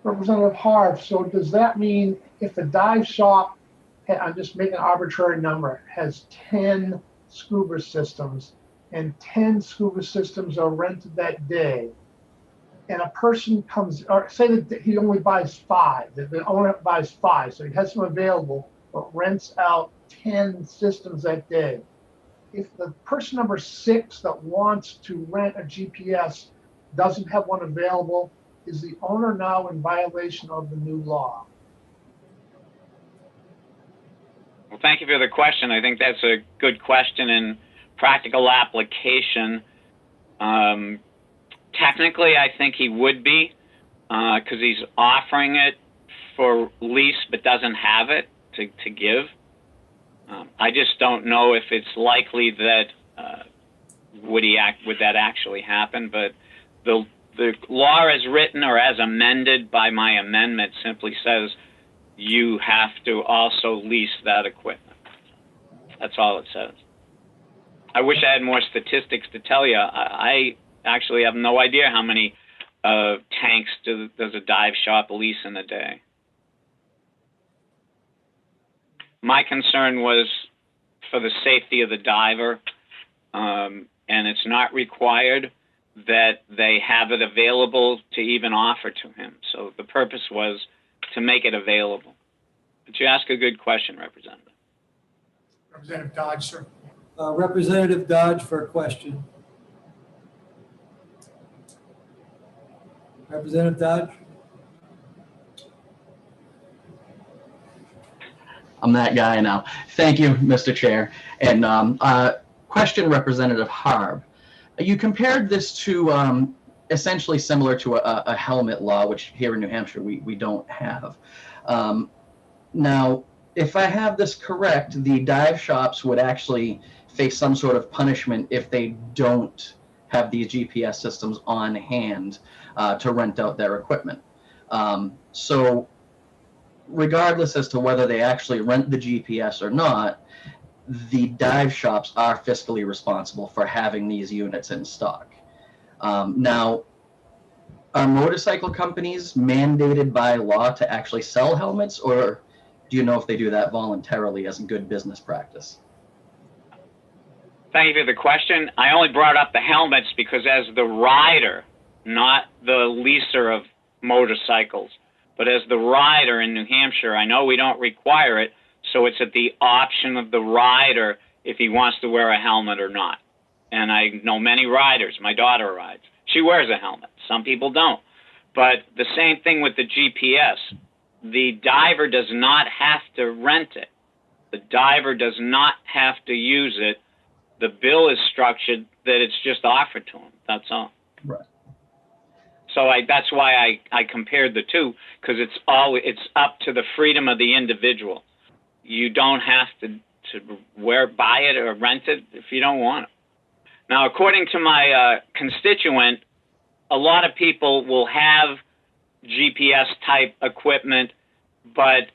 Representative Harv, so does that mean if the dive shop, I'm just making an arbitrary number, has 10 scuba systems and 10 scuba systems are rented that day, and a person comes, or say that he only buys 5, that the owner buys 5, so he has them available, but rents out 10 systems that day. If the person number 6 that wants to rent a GPS doesn't have one available, is the owner now in violation of the new law? Well, thank you for the question. I think that's a good question in practical application. Technically, I think he would be, because he's offering it for lease but doesn't have it to give. I just don't know if it's likely that would that actually happen. But the law as written or as amended by my amendment simply says you have to also lease that equipment. That's all it says. I wish I had more statistics to tell you. I actually have no idea how many tanks does a dive shop lease in a day. My concern was for the safety of the diver, and it's not required that they have it available to even offer to him. So the purpose was to make it available. But you ask a good question, Representative. Representative Dodge, sir. Representative Dodge for a question. Representative Dodge? I'm that guy now. Thank you, Mr. Chair. And question, Representative Harb. You compared this to essentially similar to a helmet law, which here in New Hampshire we don't have. Now, if I have this correct, the dive shops would actually face some sort of punishment if they don't have these GPS systems on hand to rent out their equipment. So regardless as to whether they actually rent the GPS or not, the dive shops are fiscally responsible for having these units in stock. Now, are motorcycle companies mandated by law to actually sell helmets, or do you know if they do that voluntarily as a good business practice? Thank you for the question. I only brought up the helmets because as the rider, not the leaser of motorcycles, but as the rider in New Hampshire, I know we don't require it, so it's at the option of the rider if he wants to wear a helmet or not. And I know many riders. My daughter rides. She wears a helmet. Some people don't. But the same thing with the GPS. The diver does not have to rent it. The diver does not have to use it. The bill is structured that it's just offered to him. That's all. Right. So that's why I compared the two, because it's up to the freedom of the individual. You don't have to buy it or rent it if you don't want it. Now, according to my constituent, a lot of people will have GPS type equipment, but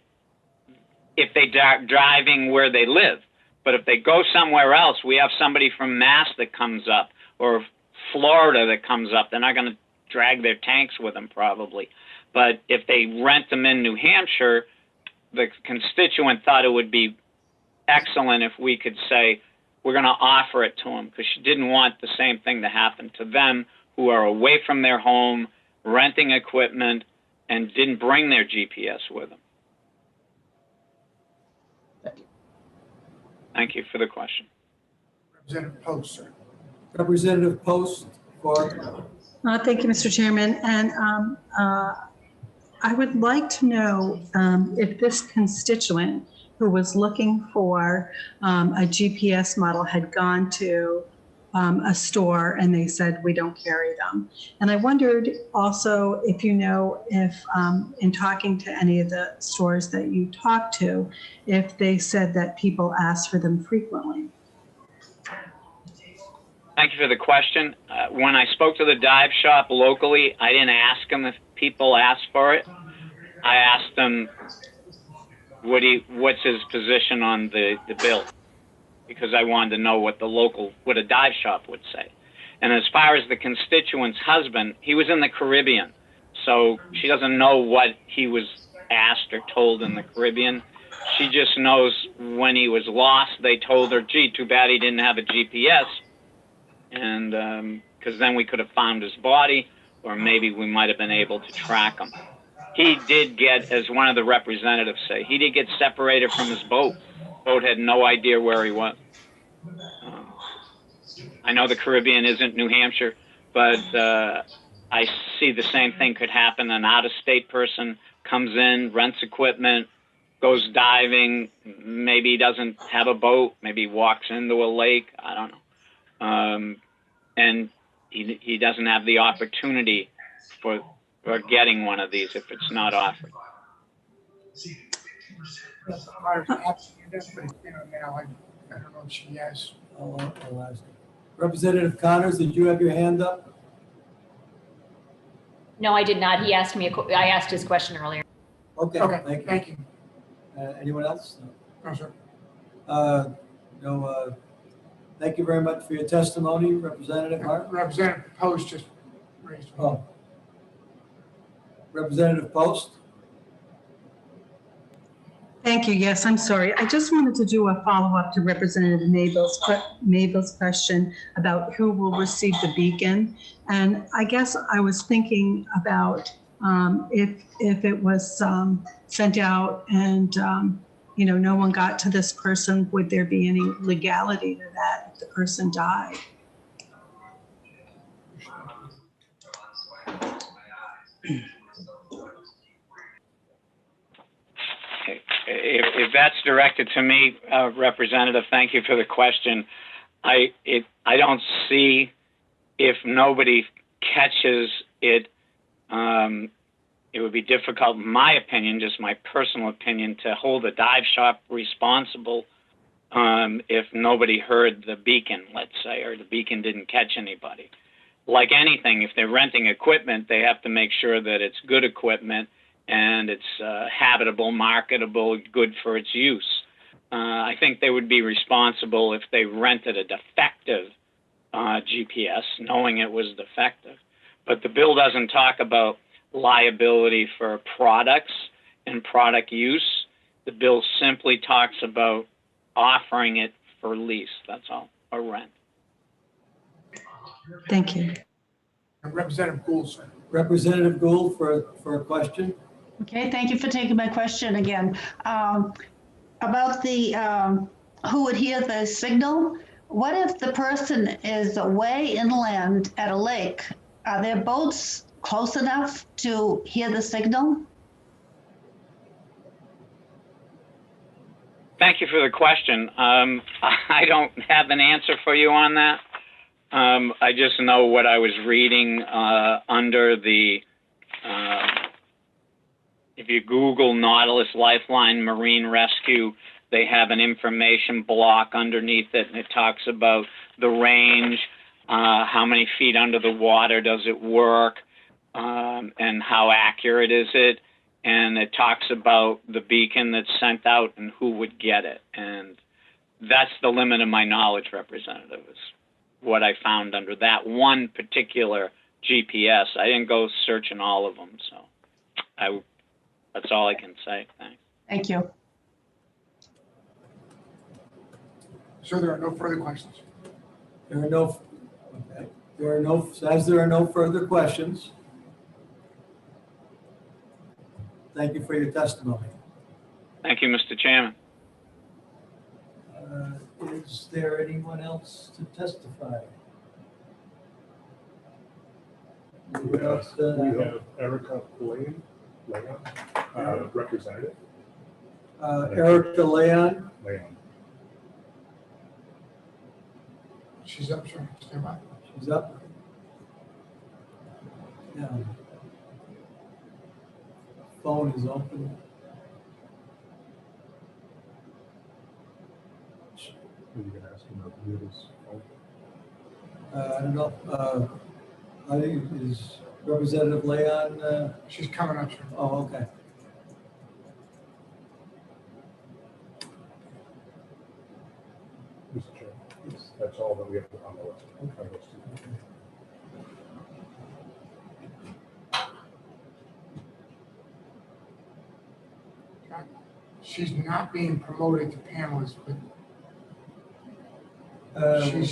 if they're driving where they live. But if they go somewhere else, we have somebody from Mass that comes up, or Florida that comes up. They're not going to drag their tanks with them probably. But if they rent them in New Hampshire, the constituent thought it would be excellent if we could say we're going to offer it to them, because she didn't want the same thing to happen to them who are away from their home, renting equipment, and didn't bring their GPS with them. Thank you for the question. Representative Post, sir. Representative Post for. Thank you, Mr. Chairman. And I would like to know if this constituent who was looking for a GPS model had gone to a store and they said, we don't carry them. And I wondered also if you know if in talking to any of the stores that you talked to, if they said that people ask for them frequently. Thank you for the question. When I spoke to the dive shop locally, I didn't ask them if people asked for it. I asked them, what's his position on the bill? Because I wanted to know what a dive shop would say. And as far as the constituent's husband, he was in the Caribbean. So she doesn't know what he was asked or told in the Caribbean. She just knows when he was lost, they told her, gee, too bad he didn't have a GPS. And because then we could have found his body, or maybe we might have been able to track him. He did get, as one of the representatives say, he did get separated from his boat. Boat had no idea where he was. I know the Caribbean isn't New Hampshire, but I see the same thing could happen. An out-of-state person comes in, rents equipment, goes diving. Maybe he doesn't have a boat. Maybe he walks into a lake. I don't know. And he doesn't have the opportunity for getting one of these if it's not offered. I don't know if she has. I'll ask her. Representative Connors, did you have your hand up? No, I did not. He asked me, I asked his question earlier. Okay, Okay, thank you. Anyone else? No, sir. No. Thank you very much for your testimony, Representative Hart. Representative Post just raised her hand. Oh. Representative Post? Thank you. Yes, I'm sorry. I just wanted to do a follow-up to Representative Mabel's question about who will receive the beacon. And I guess I was thinking about if it was sent out and no one got to this person, would there be any legality to that if the person died? If that's directed to me, Representative, thank you for the question. I don't see if nobody catches it, it would be difficult, in my opinion, just my personal opinion, to hold a dive shop responsible if nobody heard the beacon, let's say, or the beacon didn't catch anybody. Like anything, if they're renting equipment, they have to make sure that it's good equipment and it's habitable, marketable, good for its use. I think they would be responsible if they rented a defective GPS, knowing it was defective. But the bill doesn't talk about liability for products and product use. The bill simply talks about offering it for lease, that's all, or rent. Thank you. Representative Gould, sir. Representative Gould for a question. Okay, thank you for taking my question again. About the, who would hear the signal? What if the person is way inland at a lake? Are there boats close enough to hear the signal? Thank you for the question. I don't have an answer for you on that. I just know what I was reading under the, if you Google Nautilus Lifeline Marine Rescue, they have an information block underneath it, and it talks about the range, how many feet under the water does it work, and how accurate is it. And it talks about the beacon that's sent out and who would get it. And that's the limit of my knowledge, Representative, is what I found under that one particular GPS. I didn't go searching all of them, so that's all I can say. Thanks. Thank you. Sir, there are no further questions. There are no, okay. As there are no further questions, thank you for your testimony. Thank you, Mr. Chairman. Is there anyone else to testify? We have Erica Leon, representative. Erica Leon. She's up, sir. Stand by. She's up. Yeah. Phone is open. You can ask him to mute his phone. I don't know. I think is Representative Leon. She's coming up, sir. Oh, okay. Mr. Chair, that's all that we have on the list. She's not being promoted to panelist, but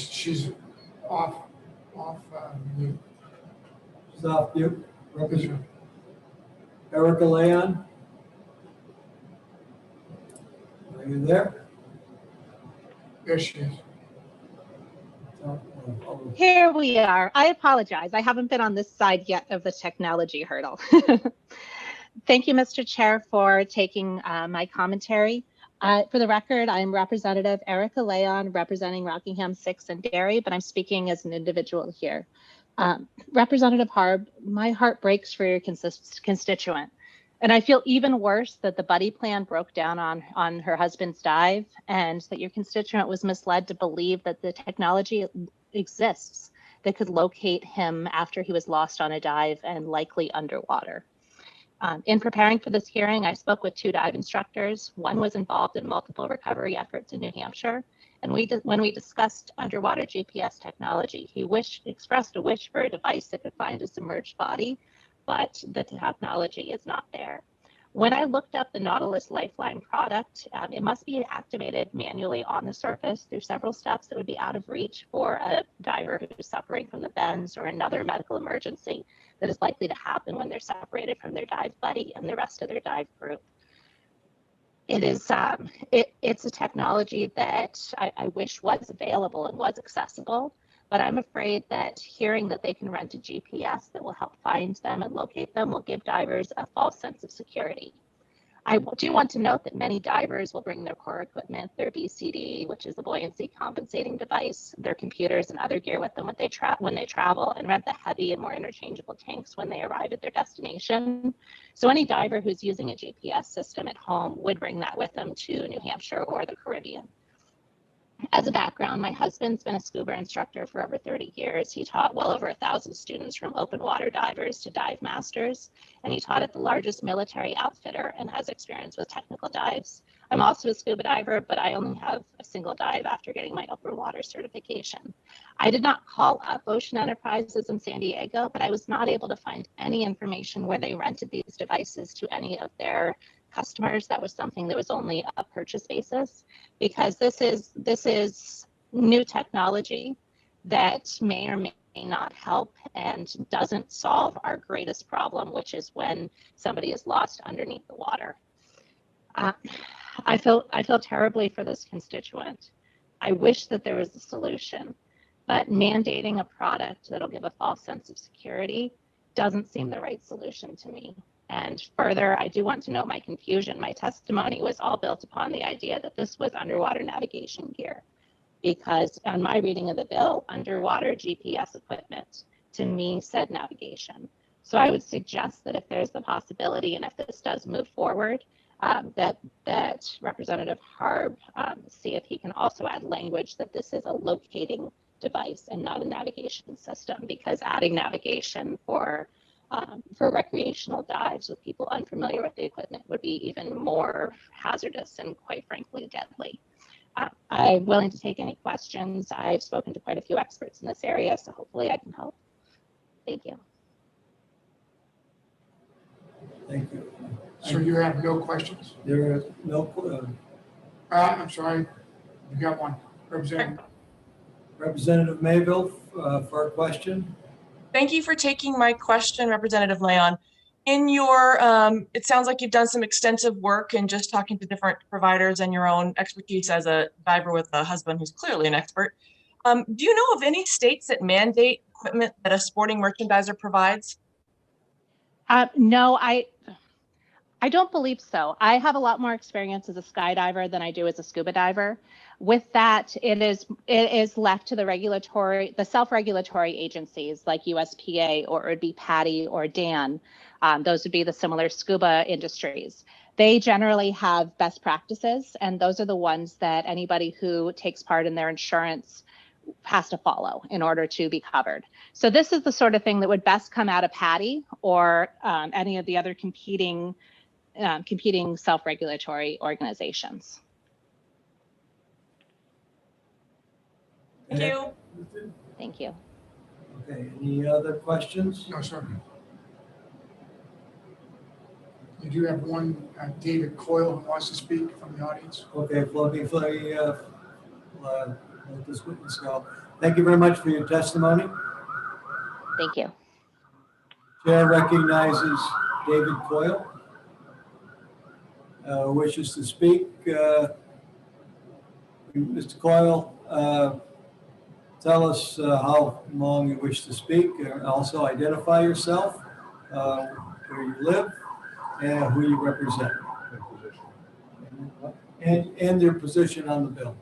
she's off mute. She's off mute. Representative Erica Leon. Are you there? There she is. Here we are. I apologize. I haven't been on this side yet of the technology hurdle. Thank you, Mr. Chair, for taking my commentary. For the record, I'm Representative Erica Leon, representing Rockingham 6 and Derry, but I'm speaking as an individual here. Representative Harb, my heart breaks for your constituent. And I feel even worse that the buddy plan broke down on her husband's dive, and that your constituent was misled to believe that the technology exists that could locate him after he was lost on a dive and likely underwater. In preparing for this hearing, I spoke with 2 dive instructors. One was involved in multiple recovery efforts in New Hampshire. And when we discussed underwater GPS technology, he expressed a wish for a device that could find a submerged body, but the technology is not there. When I looked up the Nautilus Lifeline product, it must be activated manually on the surface through several steps that would be out of reach for a diver who's suffering from the bends or another medical emergency that is likely to happen when they're separated from their dive buddy and the rest of their dive group. It's a technology that I wish was available and was accessible, but I'm afraid that hearing that they can rent a GPS that will help find them and locate them will give divers a false sense of security. I do want to note that many divers will bring their core equipment, their BCD, which is the buoyancy compensating device, their computers and other gear with them when they travel, and rent the heavy and more interchangeable tanks when they arrive at their destination. So any diver who's using a GPS system at home would bring that with them to New Hampshire or the Caribbean. As a background, my husband's been a scuba instructor for over 30 years. He taught well over 1,000 students from open water divers to dive masters, and he taught at the largest military outfitter and has experience with technical dives. I'm also a scuba diver, but I only have a single dive after getting my open water certification. I did not call up Ocean Enterprises in San Diego, but I was not able to find any information where they rented these devices to any of their customers. That was something that was only a purchase basis, because this is new technology that may or may not help and doesn't solve our greatest problem, which is when somebody is lost underneath the water. I feel terribly for this constituent. I wish that there was a solution, but mandating a product that'll give a false sense of security doesn't seem the right solution to me. And further, I do want to note my confusion. My testimony was all built upon the idea that this was underwater navigation gear, because on my reading of the bill, underwater GPS equipment to me said navigation. So I would suggest that if there's the possibility, and if this does move forward, that Representative Harb see if he can also add language that this is a locating device and not a navigation system, because adding navigation for recreational dives with people unfamiliar with the equipment would be even more hazardous and, quite frankly, deadly. I'm willing to take any questions. I've spoken to quite a few experts in this area, so hopefully I can help. Thank you. Thank you. So you have no questions? There are no, I'm sorry, you got one, Representative Mayville for a question. Thank you for taking my question, Representative Leon. In your, it sounds like you've done some extensive work in just talking to different providers and your own expertise as a diver with a husband who's clearly an expert. Do you know of any states that mandate equipment that a sporting merchandiser provides? No, I don't believe so. I have a lot more experience as a skydiver than I do as a scuba diver. With that, it is left to the self-regulatory agencies like USPA, or it would be PADI or DAN. Those would be the similar scuba industries. They generally have best practices, and those are the ones that anybody who takes part in their insurance has to follow in order to be covered. So this is the sort of thing that would best come out of PADI or any of the other competing self-regulatory organizations. Thank you. Thank you. Okay, any other questions? No, sir. You do have one, David Coyle, who wants to speak from the audience. Okay, let this witness go. Thank you very much for your testimony. Thank you. Chair recognizes David Coyle. Wishes to speak. Mr. Coyle, tell us how long you wish to speak, and also identify yourself, where you live, and who you represent, and your position on the bill.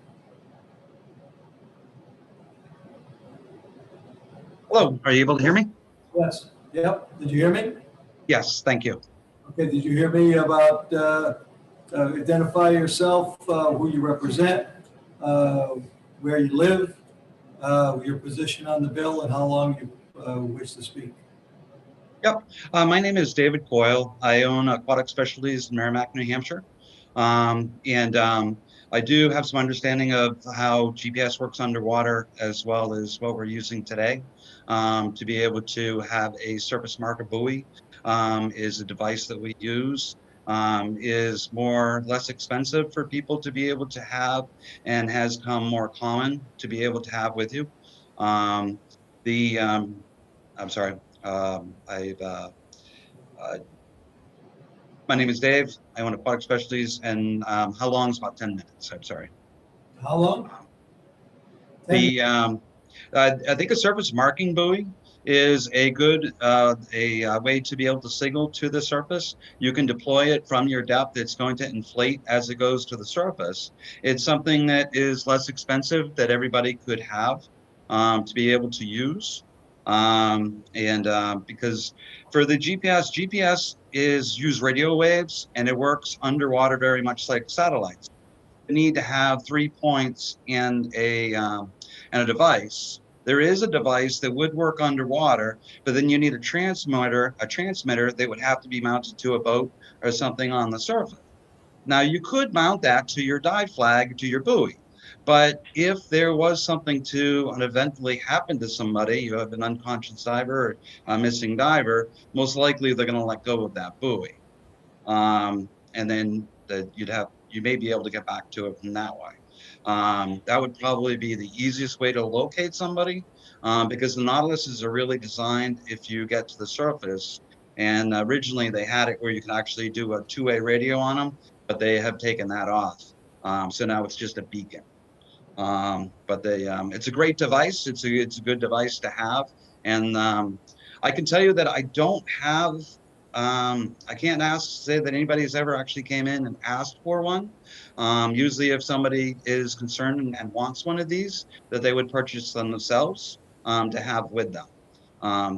Hello, are you able to hear me? Yes. Yep. Did you hear me? Yes, thank you. Okay. Did you hear me about identify yourself, who you represent, where you live, your position on the bill, and how long you wish to speak? Yep. My name is David Coyle. I own Aquatic Specialties in Merrimack, New Hampshire. I do have some understanding of how GPS works underwater, as well as what we're using today. To be able to have a surface marker buoy is a device that we use, is less expensive for people to be able to have, and has come more common to be able to have with you. I'm sorry. My name is Dave. I own Aquatic Specialties, and how long is about 10 minutes? I'm sorry. How long? I think a surface marking buoy is a good way to be able to signal to the surface. You can deploy it from your depth. It's going to inflate as it goes to the surface. It's something that is less expensive that everybody could have to be able to use. Because for the GPS is use radio waves, and it works underwater very much like satellites. You need to have 3 points and a device. There is a device that would work underwater, but then you need a transmitter that would have to be mounted to a boat or something on the surface. Now you could mount that to your dive flag, to your buoy. But if there was something to uneventfully happen to somebody, you have an unconscious diver or a missing diver, most likely they're going to let go of that buoy. And then you may be able to get back to it from that way. That would probably be the easiest way to locate somebody, because the Nautiluses are really designed if you get to the surface. And originally they had it where you could actually do a two-way radio on them, but they have taken that off. So now it's just a beacon. It's a great device. It's a good device to have. And I can tell you that I don't have, I can't say that anybody's ever actually came in and asked for one. Usually if somebody is concerned and wants one of these, that they would purchase them themselves to have with them.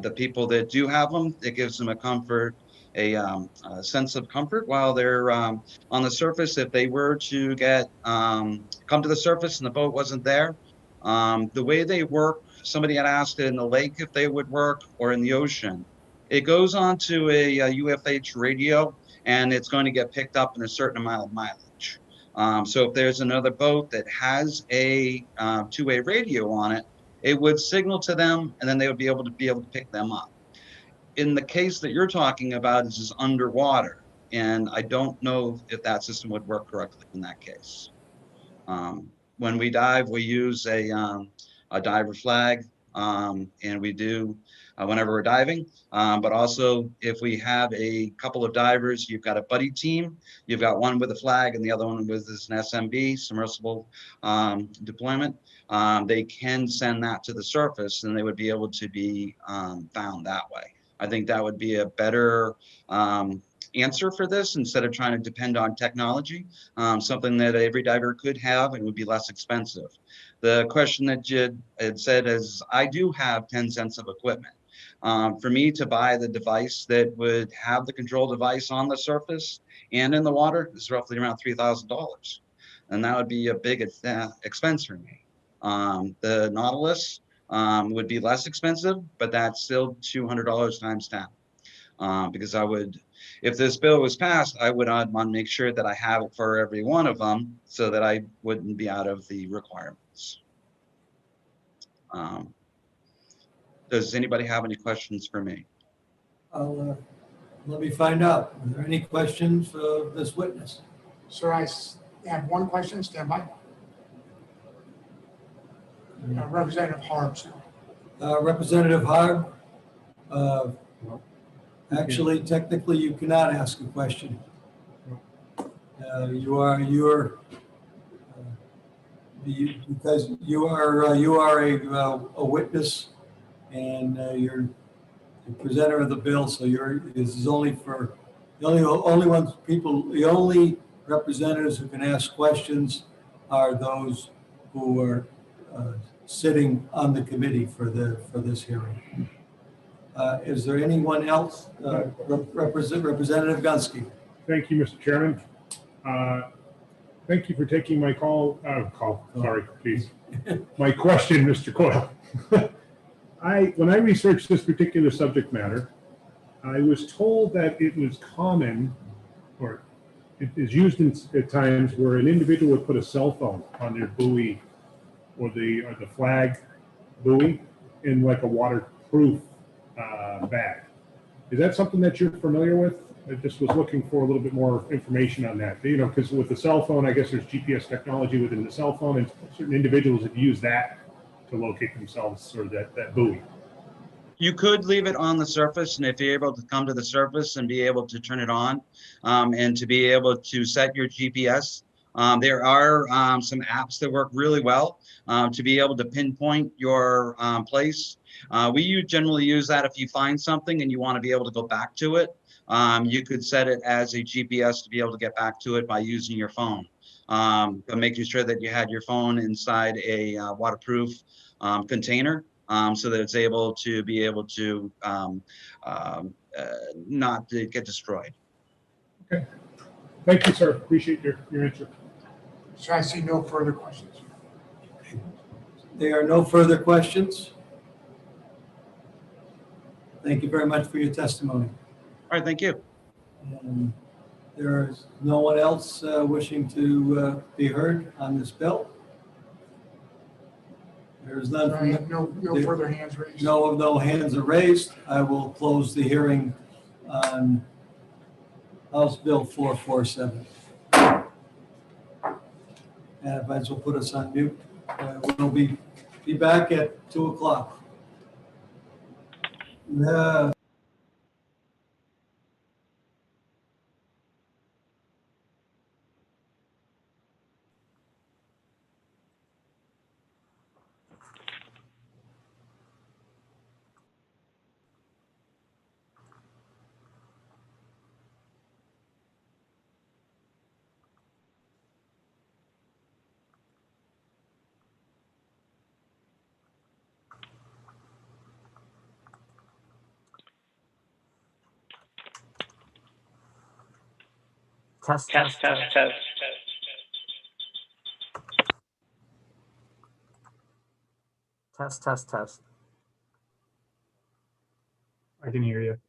The people that do have them, it gives them a comfort, a sense of comfort while they're on the surface. If they were to get come to the surface and the boat wasn't there, the way they work, somebody had asked in the lake if they would work or in the ocean. It goes onto a UFH radio, and it's going to get picked up in a certain amount of mileage. So if there's another boat that has a two-way radio on it, it would signal to them, and then they would be able to pick them up. In the case that you're talking about, this is underwater, and I don't know if that system would work correctly in that case. When we dive, we use a diver flag, and we do whenever we're diving. But also, if we have a couple of divers, you've got a buddy team. You've got one with a flag and the other one with an SMB, submersible deployment. They can send that to the surface, and they would be able to be found that way. I think that would be a better answer for this instead of trying to depend on technology, something that every diver could have and would be less expensive. The question that Jid had said is, I do have 10 cents of equipment. For me to buy the device that would have the control device on the surface and in the water is roughly around $3,000. And that would be a big expense for me. The Nautilus would be less expensive, but that's still $200 times 10. Because I would, if this bill was passed, I would want to make sure that I have it for every one of them so that I wouldn't be out of the requirements. Does anybody have any questions for me? Let me find out. Are there any questions for this witness? Sir, I have one question. Stand by. Representative Harb, sir. Representative Harb, actually, technically, you cannot ask a question. Because you are a witness, and you're the presenter of the bill. So this is only for the only representatives who can ask questions are those who are sitting on the committee for this hearing. Is there anyone else? Representative Gunsky. Thank you, Mr. Chairman. Thank you for taking my my question, Mr. Coyle. When I researched this particular subject matter, I was told that it was common, or it is used at times where an individual would put a cell phone on their buoy or the flag buoy in like a waterproof bag. Is that something that you're familiar with? I just was looking for a little bit more information on that. You know, because with the cell phone, I guess there's GPS technology within the cell phone, and certain individuals have used that to locate themselves or that buoy. You could leave it on the surface, and if you're able to come to the surface and be able to turn it on, and to be able to set your GPS There are some apps that work really well to be able to pinpoint your place. Generally use that if you find something and you want to be able to go back to it. You could set it as a GPS to be able to get back to it by using your phone. But making sure that you had your phone inside a waterproof container so that it's able to not to get destroyed. Okay. Thank you, sir. Appreciate your answer. So I see no further questions. There are no further questions. Thank you very much for your testimony. All right, thank you. And there is no one else wishing to be heard on this bill? There's none. No further hands raised. No hands are raised. I will close the hearing on House Bill 447. And if I will put us on mute, we'll be back at 2 o'clock. Test. Test. Test. I can hear you.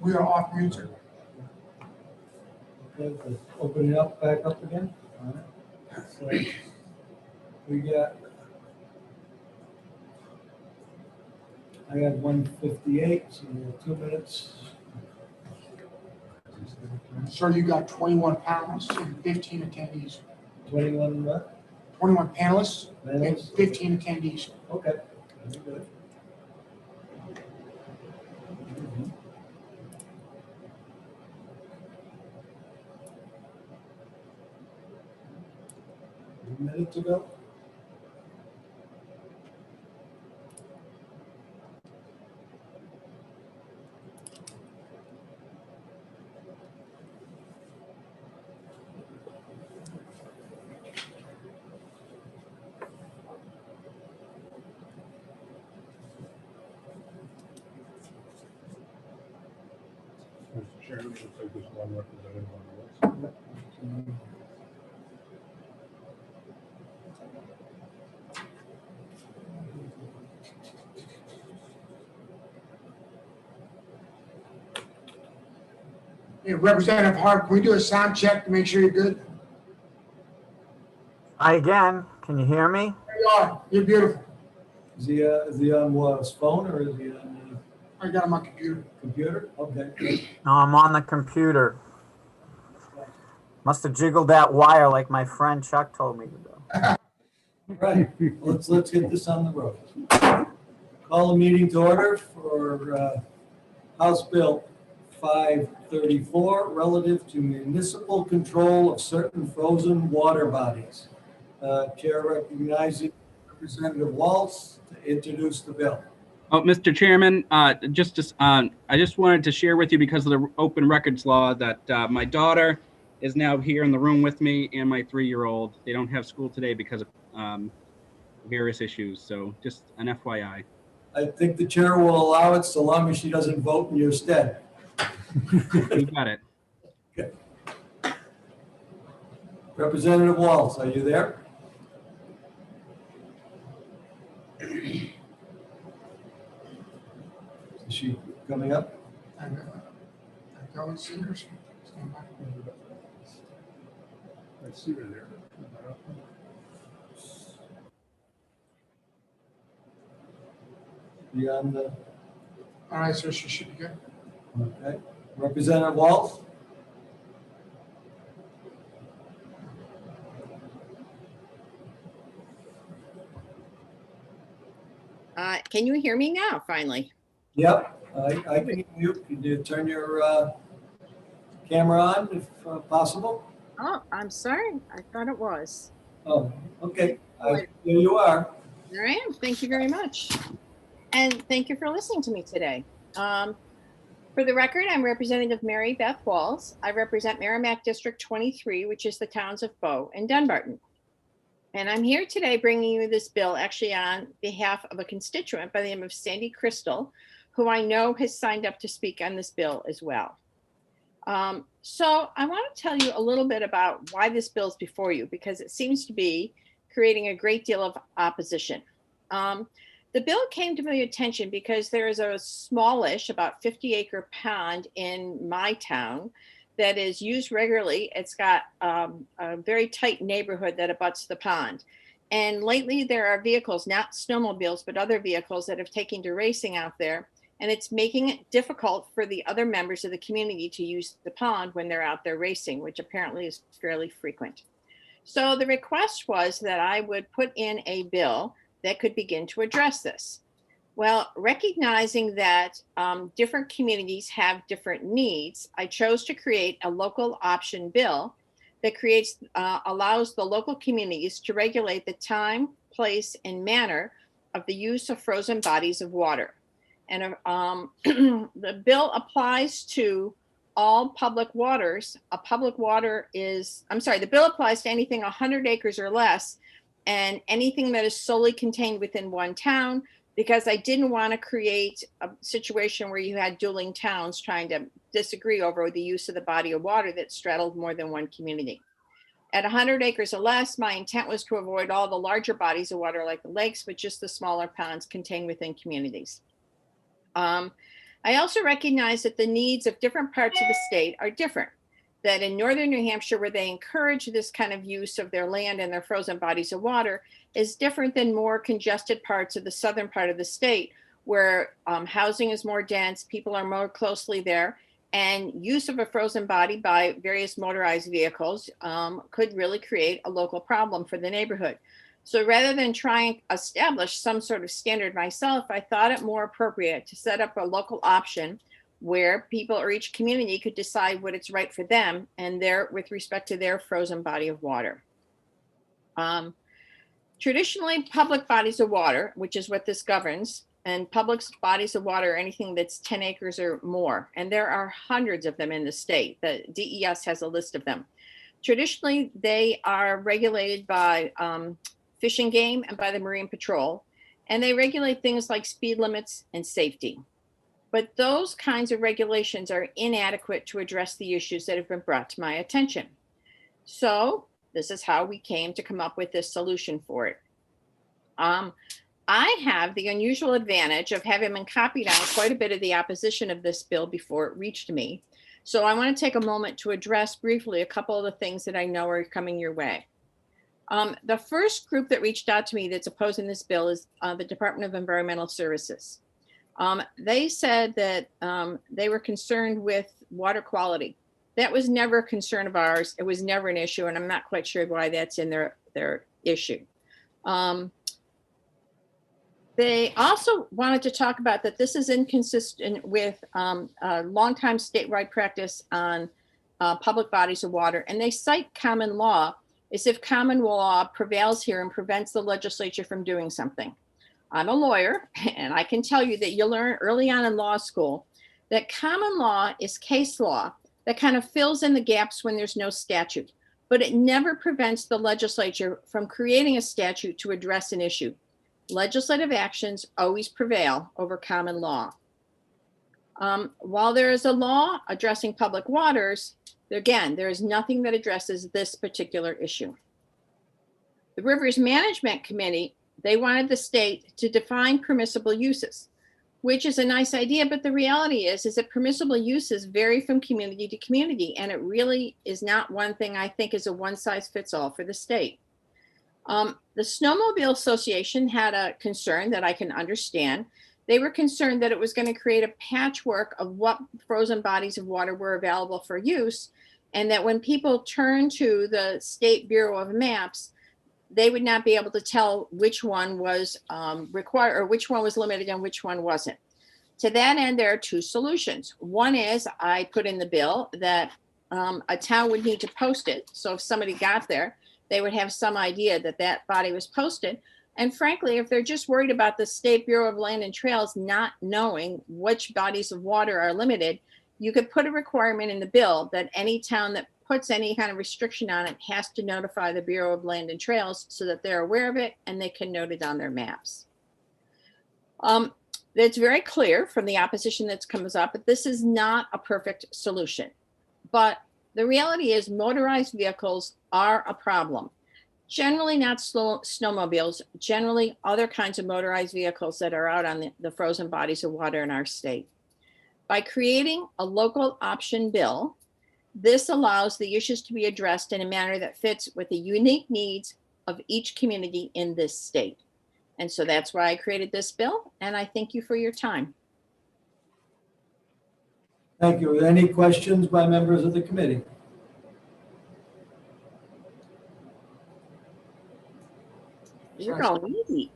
We are off mute, sir. Okay, let's open it up, back up again. All right. So we got, I got 158, so we have 2 minutes. Sir, you got 21 panelists and 15 attendees. 21 what? 21 panelists and Panelists? 15 attendees. Okay, very good. A minute to go. Mr. Chairman, looks like there's one representative on the list. Hey, Representative Hart, can we do a sound check to make sure you're good? Hi again. Can you hear me? There you are. You're beautiful. Is he on what, his phone or is he on I got him on computer. computer? Okay. No, I'm on the computer. Must have jiggled that wire like my friend Chuck told me to do. Right, let's get this on the road. Call a meeting to order for House Bill 534 relative to municipal control of certain frozen water bodies. Chair recognizing Representative Waltz to introduce the bill. Oh, Mr. Chairman, I just wanted to share with you, because of the open records law, that my daughter is now here in the room with me, and my 3-year-old. They don't have school today because of various issues. So just an FYI. I think the chair will allow it so long as she doesn't vote in your stead. You got it. Okay. Representative Waltz, are you there? Is she coming up? I don't see her. Stand by. I see her there. Beyond the, All right, sir, she should be good. okay. Representative Waltz? Can you hear me now, finally? Yep, I can hear you. Can you turn your camera on if possible? Oh, I'm sorry. I thought it was. Oh, okay. There you are. There I am. Thank you very much. And thank you for listening to me today. For the record, I'm Representative Mary Beth Walls. I represent Merrimack District 23, which is the towns of Bow and Dunbarton. And I'm here today bringing you this bill actually on behalf of a constituent by the name of Sandy Crystal, who I know has signed up to speak on this bill as well. So I want to tell you a little bit about why this bill is before you, because it seems to be creating a great deal of opposition. The bill came to my attention because there is a smallish, about 50-acre pond in my town that is used regularly. It's got a very tight neighborhood that abuts the pond. And lately there are vehicles, not snowmobiles, but other vehicles that have taken to racing out there. And it's making it difficult for the other members of the community to use the pond when they're out there racing, which apparently is fairly frequent. So the request was that I would put in a bill that could begin to address this. Well, recognizing that different communities have different needs, I chose to create a local option bill that allows the local communities to regulate the time, place, and manner of the use of frozen bodies of water. And the bill applies to all public waters. The bill applies to anything 100 acres or less, and anything that is solely contained within one town, because I didn't want to create a situation where you had dueling towns trying to disagree over the use of the body of water that straddled more than one community. At 100 acres or less, my intent was to avoid all the larger bodies of water like the lakes, but just the smaller ponds contained within communities. I I also recognize that the needs of different parts of the state are different. That in northern New Hampshire, where they encourage this kind of use of their land and their frozen bodies of water, is different than more congested parts of the southern part of the state, where housing is more dense, people are more closely there, and use of a frozen body by various motorized vehicles could really create a local problem for the neighborhood. So rather than trying to establish some sort of standard myself, I thought it more appropriate to set up a local option where people or each community could decide what is right for them and with respect to their frozen body of water. Traditionally, public bodies of water, which is what this governs, and public bodies of water are anything that's 10 acres or more. And there are hundreds of them in the state. The DES has a list of them. Traditionally, they are regulated by Fish and Game and by the Marine Patrol. And they regulate things like speed limits and safety. But those kinds of regulations are inadequate to address the issues that have been brought to my attention. So this is how we came to come up with this solution for it. I have the unusual advantage of having been copied on quite a bit of the opposition of this bill before it reached me. So I want to take a moment to address briefly a couple of the things that I know are coming your way. The first group that reached out to me that's opposing this bill is the Department of Environmental Services. They said that they were concerned with water quality. That was never a concern of ours. It was never an issue, and I'm not quite sure why that's in their issue. They also wanted to talk about that this is inconsistent with a longtime statewide practice on public bodies of water, and they cite common law as if common law prevails here and prevents the legislature from doing something. I'm a lawyer, and I can tell you that you learn early on in law school that common law is case law that kind of fills in the gaps when there's no statute, but it never prevents the legislature from creating a statute to address an issue. Legislative actions always prevail over common law. While there is a law addressing public waters, again, there is nothing that addresses this particular issue. The Rivers Management Committee, they wanted the state to define permissible uses, which is a nice idea, but the reality is that permissible uses vary from community to community, and it really is not one thing I think is a one-size-fits-all for the state. The Snowmobile Association had a concern that I can understand. They were concerned that it was going to create a patchwork of what frozen bodies of water were available for use, and that when people turn to the State Bureau of Maps, they would not be able to tell which one was required or which one was limited and which one wasn't. To that end, there are two solutions. One is I put in the bill that a town would need to post it. So if somebody got there, they would have some idea that that body was posted. And frankly, if they're just worried about the State Bureau of Land and Trails not knowing which bodies of water are limited, you could put a requirement in the bill that any town that puts any kind of restriction on it has to notify the Bureau of Land and Trails so that they're aware of it and they can note it on their maps. It's very clear from the opposition that comes up that this is not a perfect solution. But the reality is motorized vehicles are a problem. Generally not snowmobiles, generally other kinds of motorized vehicles that are out on the frozen bodies of water in our state. By creating a local option bill, this allows the issues to be addressed in a manner that fits with the unique needs of each community in this state. And so that's why I created this bill, and I thank you for your time. Thank you. Any questions by members of the committee? You're going easy.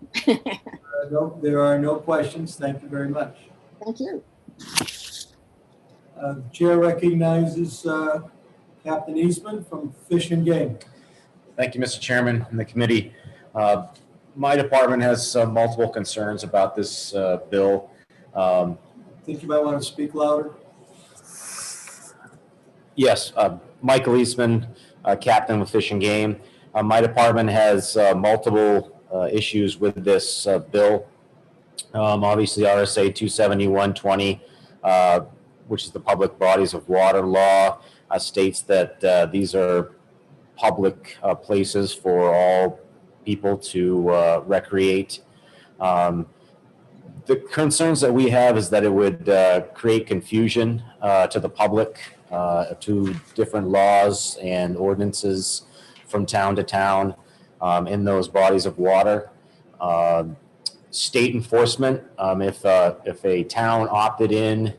No, there are no questions. Thank you very much. Thank you. The chair recognizes Captain Eastman from Fish and Game. Thank you, Mr. Chairman and the committee. My department has multiple concerns about this bill. Think you might want to speak louder. Yes, Michael Eastman, captain with Fish and Game. My department has multiple issues with this bill. Obviously, RSA 271-20, which is the Public Bodies of Water law, states that these are public places for all people to recreate. The concerns that we have is that it would create confusion to the public, to different laws and ordinances from town to town in those bodies of water. State enforcement, if a town opted in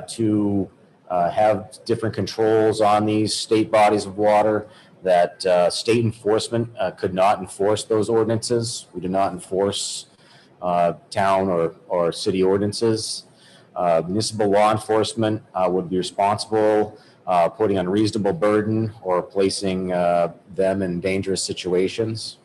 to have different controls on these state bodies of water, that state enforcement could not enforce those ordinances. We do not enforce town or city ordinances. Municipal law enforcement would be responsible putting unreasonable burden or placing them in dangerous situations.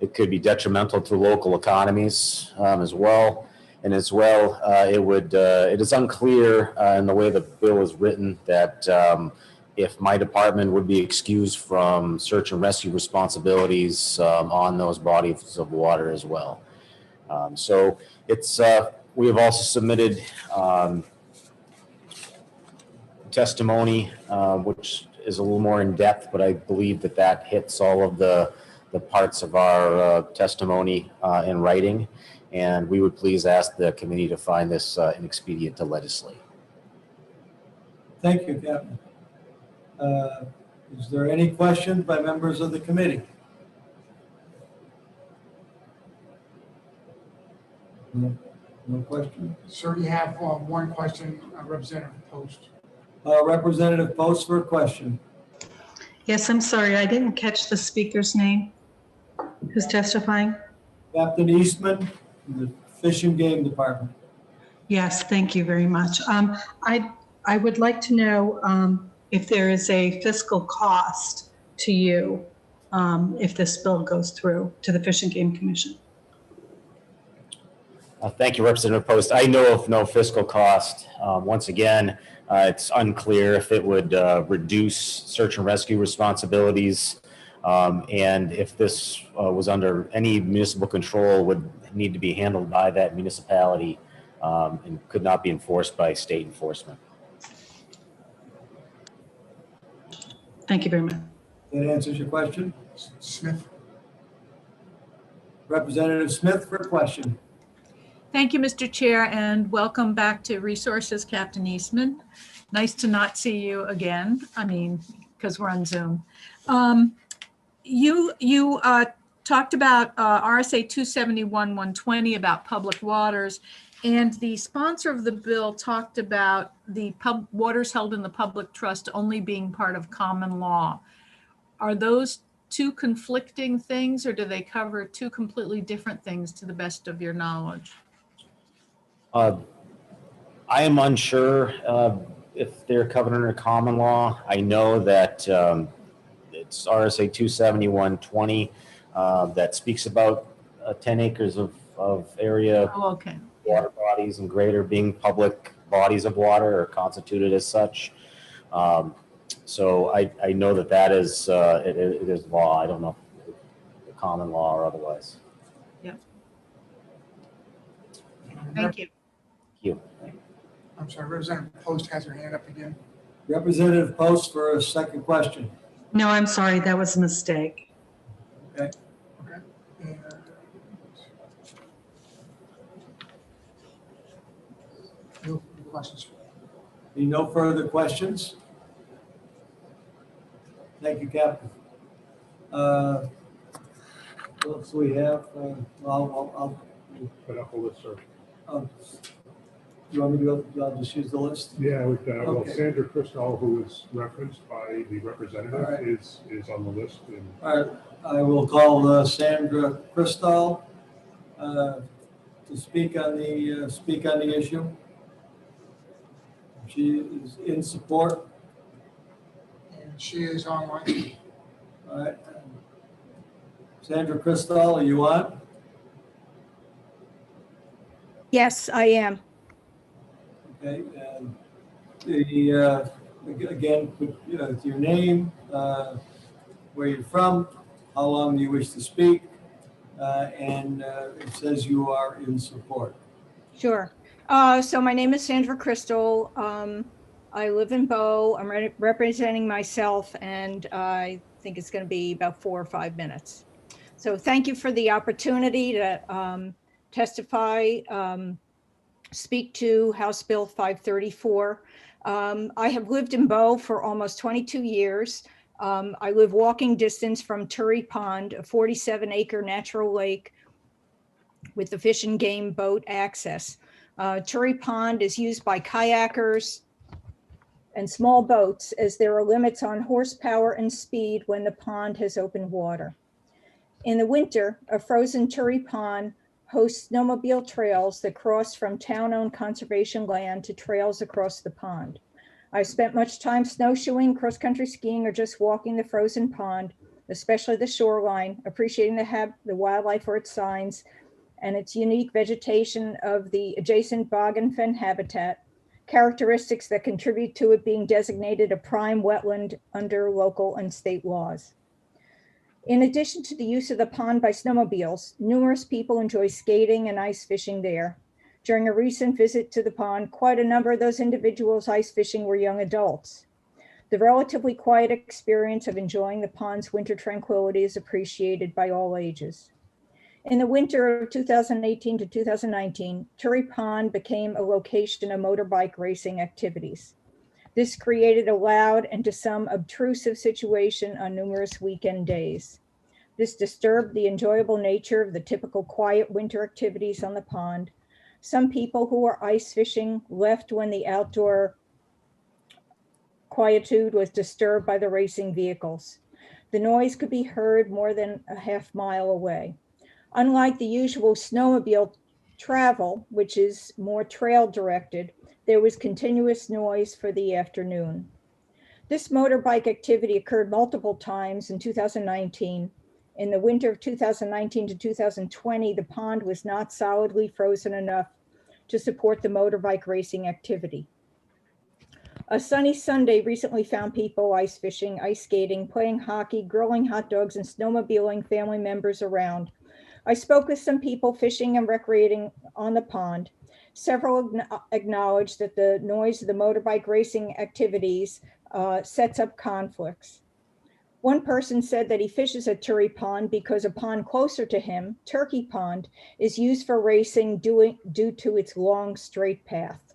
It could be detrimental to local economies as well. And as well, it is unclear in the way the bill is written that if my department would be excused from search and rescue responsibilities on those bodies of water as well. So it's, we have also submitted testimony, which is a little more in depth, but I believe that that hits all of the parts of our testimony in writing. And we would please ask the committee to find this inexpedient to legislate. Thank you, Captain. Is there any questions by members of the committee? No question? Sir, you have one question, Representative Post. Representative Post for a question. Yes, I'm sorry, I didn't catch the speaker's name. Who's testifying? Captain Eastman, the Fish and Game Department. Yes, thank you very much. I would like to know if there is a fiscal cost to you if this bill goes through to the Fish and Game Commission. Thank you, Representative Post. I know of no fiscal cost. Once again, it's unclear if it would reduce search and rescue responsibilities. And if this was under any municipal control, would need to be handled by that municipality and could not be enforced by state enforcement. Thank you very much. That answers your question. Smith. Representative Smith for a question. Thank you, Mr. Chair, and welcome back to Resources, Captain Eastman. Nice to not see you again. I mean, because we're on Zoom. You talked about RSA 271-120 about public waters, and the sponsor of the bill talked about the waters held in the public trust only being part of common law. Are those two conflicting things, or do they cover two completely different things to the best of your knowledge? I am unsure if they're covered under common law. I know that it's RSA 271-20 that speaks about 10 acres of area, water bodies and greater being public bodies of water or constituted as such. So I know that that is it is law. I don't know if it's common law or otherwise. Yep. Thank you. You. I'm sorry, Representative Post has her hand up again. Representative Post for a second question. No, I'm sorry, that was a mistake. Okay. Okay. No questions. No further questions? Thank you, Captain. What else do we have? I'll put up a list, sir. You want me to go? I'll just use the list? Yeah, well, Okay. Sandra Crystal, who was referenced by the representative, All right. is on the list. And All right, I will call Sandra Crystal to speak on the issue. She is in support. And she is online. All right. Sandra Crystal, are you on? Yes, I am. Okay, and again, with your name, where you're from, how long do you wish to speak, and it says you are in support. Sure. So my name is Sandra Crystal. I live in Bow. I'm representing myself, and I think it's going to be about 4 or 5 minutes. So thank you for the opportunity to testify, speak to House Bill 534. I have lived in Bow for almost 22 years. I live walking distance from Turry Pond, a 47-acre natural lake with the Fish and Game boat access. Turry Pond is used by kayakers and small boats as there are limits on horsepower and speed when the pond has open water. In the winter, a frozen Turry Pond hosts snowmobile trails that cross from town-owned conservation land to trails across the pond. I've spent much time snowshoeing, cross-country skiing, or just walking the frozen pond, especially the shoreline, appreciating the wildlife for its signs and its unique vegetation of the adjacent bog and fen habitat, characteristics that contribute to it being designated a prime wetland under local and state laws. In addition to the use of the pond by snowmobiles, numerous people enjoy skating and ice fishing there. During a recent visit to the pond, quite a number of those individuals ice fishing were young adults. The relatively quiet experience of enjoying the pond's winter tranquility is appreciated by all ages. In the winter of 2018 to 2019, Turry Pond became a location of motorbike racing activities. This created a loud and to some obtrusive situation on numerous weekend days. This disturbed the enjoyable nature of the typical quiet winter activities on the pond. Some people who were ice fishing left when the outdoor quietude was disturbed by the racing vehicles. The noise could be heard more than a half mile away. Unlike the usual snowmobile travel, which is more trail directed, there was continuous noise for the afternoon. This motorbike activity occurred multiple times in 2019. In the winter of 2019 to 2020, the pond was not solidly frozen enough to support the motorbike racing activity. A sunny Sunday recently found people ice fishing, ice skating, playing hockey, grilling hot dogs, and snowmobiling family members around. I spoke with some people fishing and recreating on the pond. Several acknowledged that the noise of the motorbike racing activities sets up conflicts. One person said that he fishes at Turry Pond because a pond closer to him, Turkey Pond, is used for racing due to its long straight path.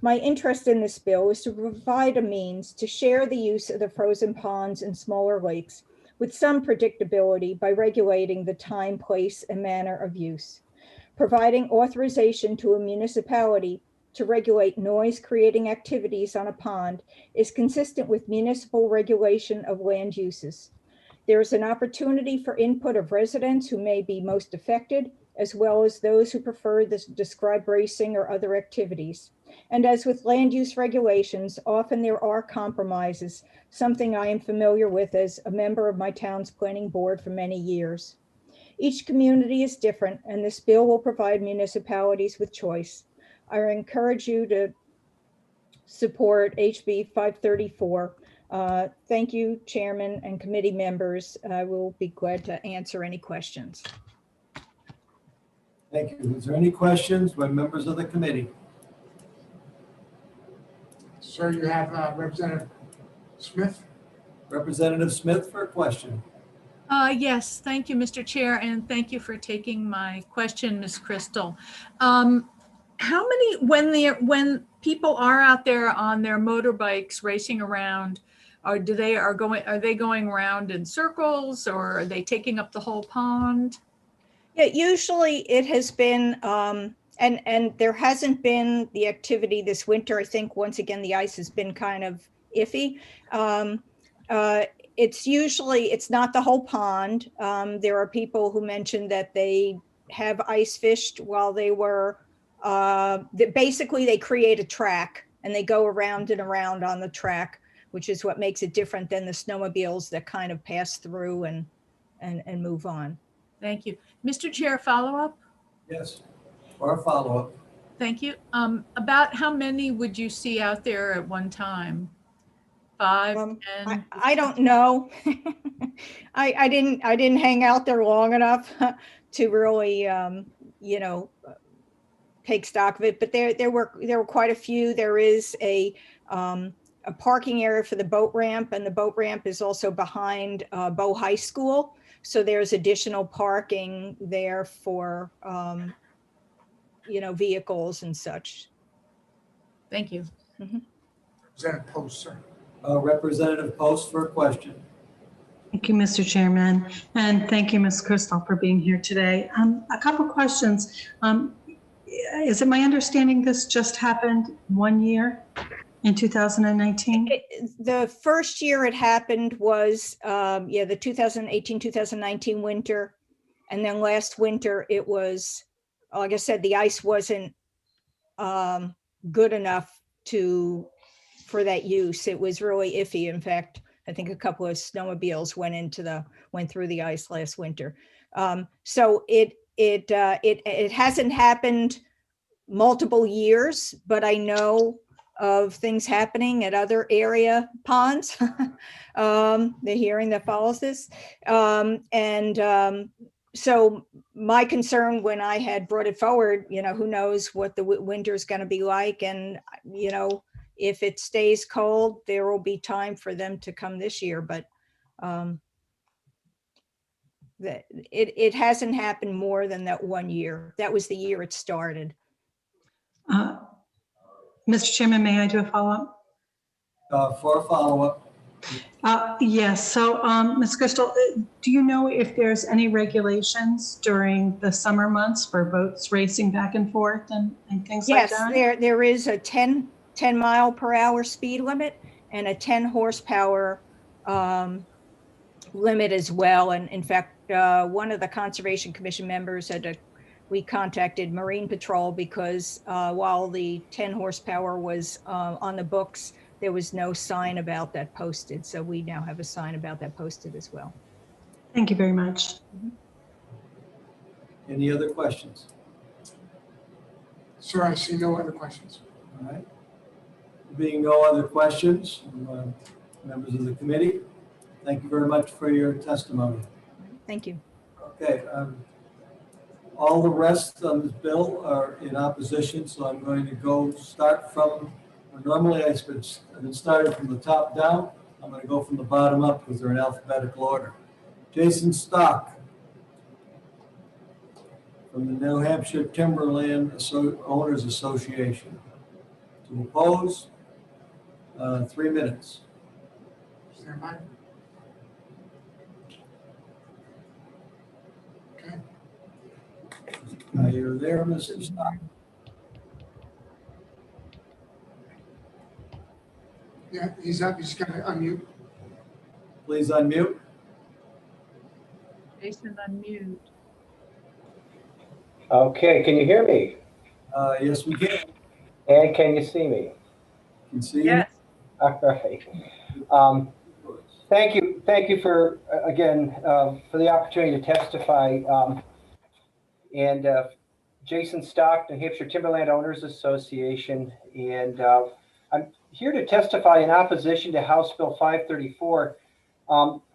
My interest in this bill is to provide a means to share the use of the frozen ponds and smaller lakes with some predictability by regulating the time, place, and manner of use. Providing authorization to a municipality to regulate noise-creating activities on a pond is consistent with municipal regulation of land uses. There is an opportunity for input of residents who may be most affected, as well as those who prefer the described racing or other activities. And as with land use regulations, often there are compromises, something I am familiar with as a member of my town's planning board for many years. Each community is different, and this bill will provide municipalities with choice. I encourage you to support HB 534. Thank you, Chairman and committee members. I will be glad to answer any questions. Thank you. Is there any questions by members of the committee? Sir, you have Representative Smith. Representative Smith for a question. Yes, thank you, Mr. Chair, and thank you for taking my question, Ms. Crystal. How many, when people are out there on their motorbikes racing around, are they going around in circles, or are they taking up the whole pond? Yeah, usually it has been, and there hasn't been the activity this winter. I think once again, the ice has been kind of iffy. It's not the whole pond. There are people who mentioned that they have ice fished while they were, basically they create a track and they go around and around on the track, which is what makes it different than the snowmobiles that kind of pass through and move on. Thank you. Mr. Chair, follow-up? Yes, or a follow-up. Thank you. About how many would you see out there at one time? 5, 10? I don't know. I didn't hang out there long enough to really, take stock of it, but there were quite a few. There is a parking area for the boat ramp, and the boat ramp is also behind Bow High School. So there's additional parking there for vehicles and such. Thank you. Representative Post, sir. Representative Post for a question. Thank you, Mr. Chairman, and thank you, Ms. Crystal, for being here today. A couple questions. Is it my understanding this just happened 1 year in 2019? The first year it happened was, the 2018-2019 winter. And then last winter, it was, like I said, the ice wasn't good enough for that use. It was really iffy. In fact, I think a couple of snowmobiles went through the ice last winter. So it hasn't happened multiple years, but I know of things happening at other area ponds, the hearing that follows this. So my concern when I had brought it forward, who knows what the winter is going to be like. And, if it stays cold, there will be time for them to come this year, but it hasn't happened more than that 1 year. That was the year it started. Mr. Chairman, may I do a follow-up? For a follow-up. Yes. So, Ms. Crystal, do you know if there's any regulations during the summer months for boats racing back and forth and things like that? Yes, there is a 10 mile per hour speed limit and a 10 horsepower limit as well. And in fact, one of the Conservation Commission members we contacted Marine Patrol because while the 10 horsepower was on the books, there was no sign about that posted. So we now have a sign about that posted as well. Thank you very much. Any other questions? Sir, I see no other questions. All right. Being no other questions, members of the committee, thank you very much for your testimony. Thank you. Okay. All the rest on this bill are in opposition, so I'm going to start from, normally I've been started from the top down. I'm going to go from the bottom up because they're in alphabetical order. Jason Stock from the New Hampshire Timberland Owners Association. To oppose, 3 minutes. Stand by. Okay. You're there, Mr. Stock. Yeah, he's up. He's got to unmute. Please unmute. Jason, unmute. Okay, can you hear me? Yes, we can. And can you see me? Can see you. Yes. All right. Thank you for, again, for the opportunity to testify. Jason Stock, New Hampshire Timberland Owners Association, and I'm here to testify in opposition to House Bill 534,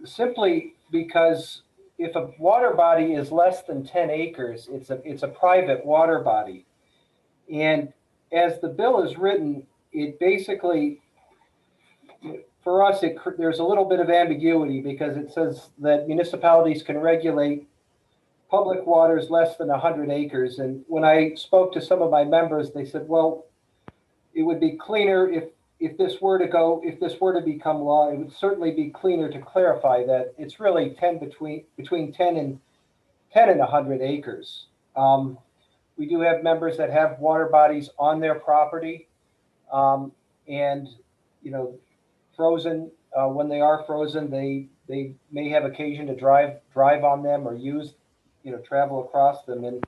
simply because if a water body is less than 10 acres, it's a private water body. And as the bill is written, it basically, for us, there's a little bit of ambiguity because it says that municipalities can regulate public waters less than 100 acres. And when I spoke to some of my members, they said, well, it would be cleaner if this were to become law, it would certainly be cleaner to clarify that it's really between 10 and 100 acres. We do have members that have water bodies on their property, and frozen. When they are frozen, they may have occasion to drive on them or travel across them. And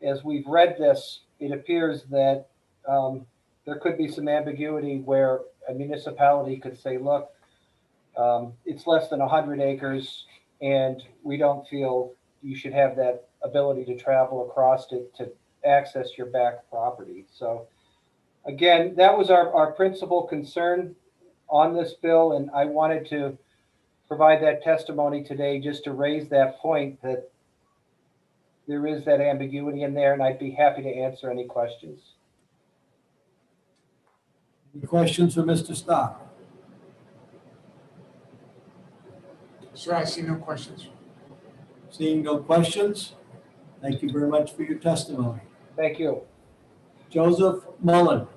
as we've read this, it appears that there could be some ambiguity where a municipality could say, look, it's less than 100 acres, and we don't feel you should have that ability to travel across it to access your back property. So again, that was our principal concern on this bill, and I wanted to provide that testimony today just to raise that point that there is that ambiguity in there, and I'd be happy to answer any questions. Any questions for Mr. Stock? Sir, I see no questions. Seeing no questions, thank you very much for your testimony. Thank you. Joseph Mullen.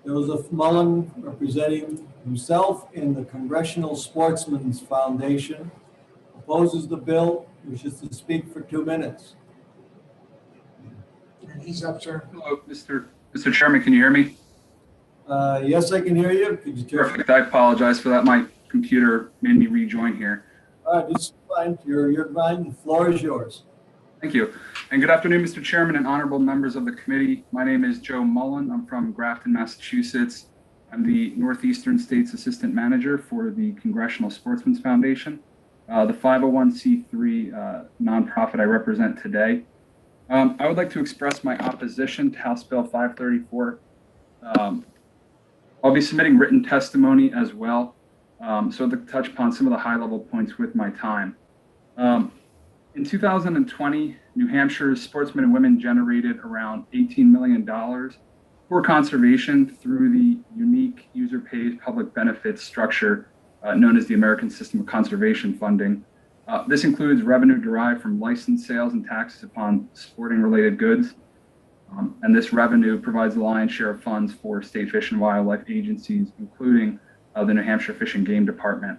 Joseph Mullen, representing himself in the Congressional Sportsmen's Foundation, opposes the bill, wishes to speak for 2 minutes. And he's up, sir. Hello, Mr. Chairman, can you hear me? Yes, I can hear you. Could you turn? Perfect. I apologize for that. My computer made me rejoin here. All right, it's fine. You're fine. The floor is yours. Thank you. And good afternoon, Mr. Chairman and honorable members of the committee. My name is Joe Mullen. I'm from Grafton, Massachusetts. I'm the Northeastern States Assistant Manager for the Congressional Sportsmen's Foundation, the 501c3 nonprofit I represent today. I would like to express my opposition to House Bill 534. I'll be submitting written testimony as well, so I'd like to touch upon some of the high-level points with my time. In 2020, New Hampshire's sportsmen and women generated around $18 million for conservation through the unique user-pays public benefits structure known as the American System of Conservation Funding. This includes revenue derived from license sales and taxes upon sporting-related goods. And this revenue provides the lion's share of funds for state fish and wildlife agencies, including the New Hampshire Fish and Game Department.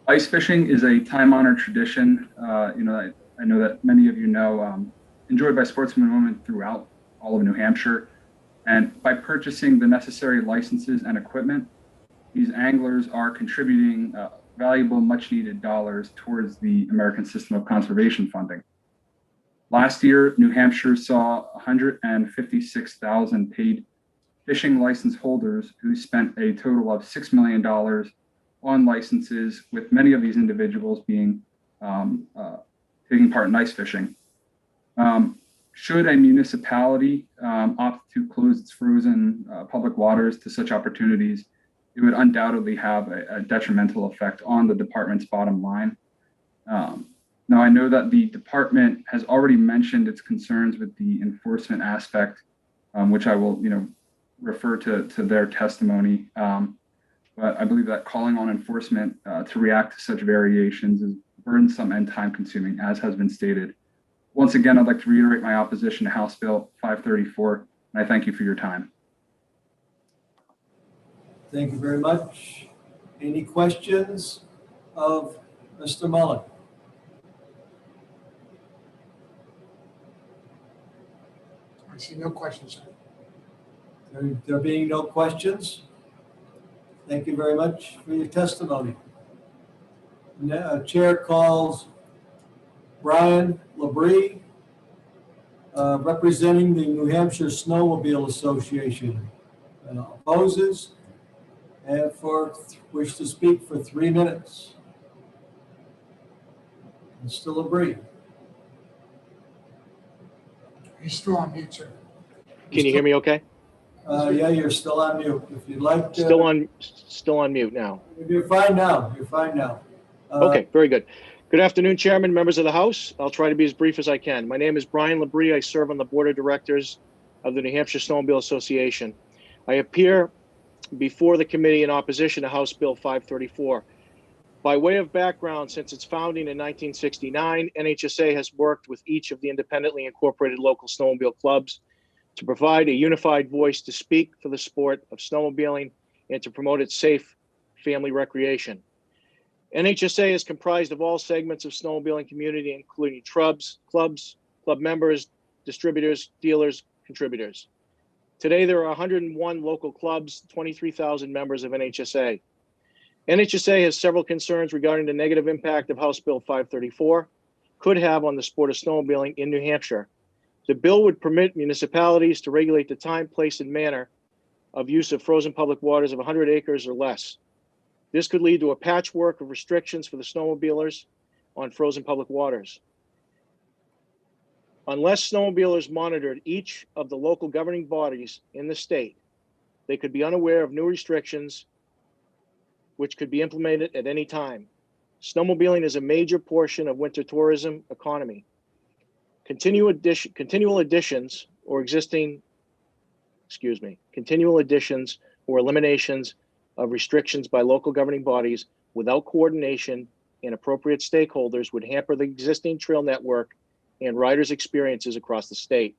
Ice fishing is a time-honored tradition. I know that many of you know, enjoyed by sportsmen and women throughout all of New Hampshire. And by purchasing the necessary licenses and equipment, these anglers are contributing valuable, much-needed dollars towards the American System of Conservation Funding. Last year, New Hampshire saw 156,000 paid fishing license holders who spent a total of $6 million on licenses, with many of these individuals being taking part in ice fishing. Should a municipality opt to close its frozen public waters to such opportunities, it would undoubtedly have a detrimental effect on the department's bottom line. Now, I know that the department has already mentioned its concerns with the enforcement aspect, which I will, refer to their testimony. But I believe that calling on enforcement to react to such variations is burdensome and time-consuming, as has been stated. Once again, I'd like to reiterate my opposition to House Bill 534, and I thank you for your time. Thank you very much. Any questions of Mr. Mullen? I see no questions, sir. There being no questions, thank you very much for your testimony. Now, Chair calls Brian Labrie, representing the New Hampshire Snowmobile Association. Opposes and wish to speak for 3 minutes. Mr. Labrie. He's still on mute, sir. Can you hear me okay? Yeah, you're still on mute. If you'd like to. Still on mute now. You're fine now. You're fine now. Okay, very good. Good afternoon, Chairman, members of the House. I'll try to be as brief as I can. My name is Brian Labrie. I serve on the Board of Directors of the New Hampshire Snowmobile Association. I appear before the committee in opposition to House Bill 534. By way of background, since its founding in 1969, NHSA has worked with each of the independently incorporated local snowmobile clubs to provide a unified voice to speak for the sport of snowmobiling and to promote its safe family recreation. NHSA is comprised of all segments of snowmobiling community, including clubs, club members, distributors, dealers, contributors. Today, there are 101 local clubs, 23,000 members of NHSA. NHSA has several concerns regarding the negative impact of House Bill 534 could have on the sport of snowmobiling in New Hampshire. The bill would permit municipalities to regulate the time, place, and manner of use of frozen public waters of 100 acres or less. This could lead to a patchwork of restrictions for the snowmobilers on frozen public waters. Unless snowmobilers monitored each of the local governing bodies in the state, they could be unaware of new restrictions which could be implemented at any time. Snowmobiling is a major portion of winter tourism economy. Continual additions or eliminations of restrictions by local governing bodies without coordination and appropriate stakeholders would hamper the existing trail network and riders' experiences across the state.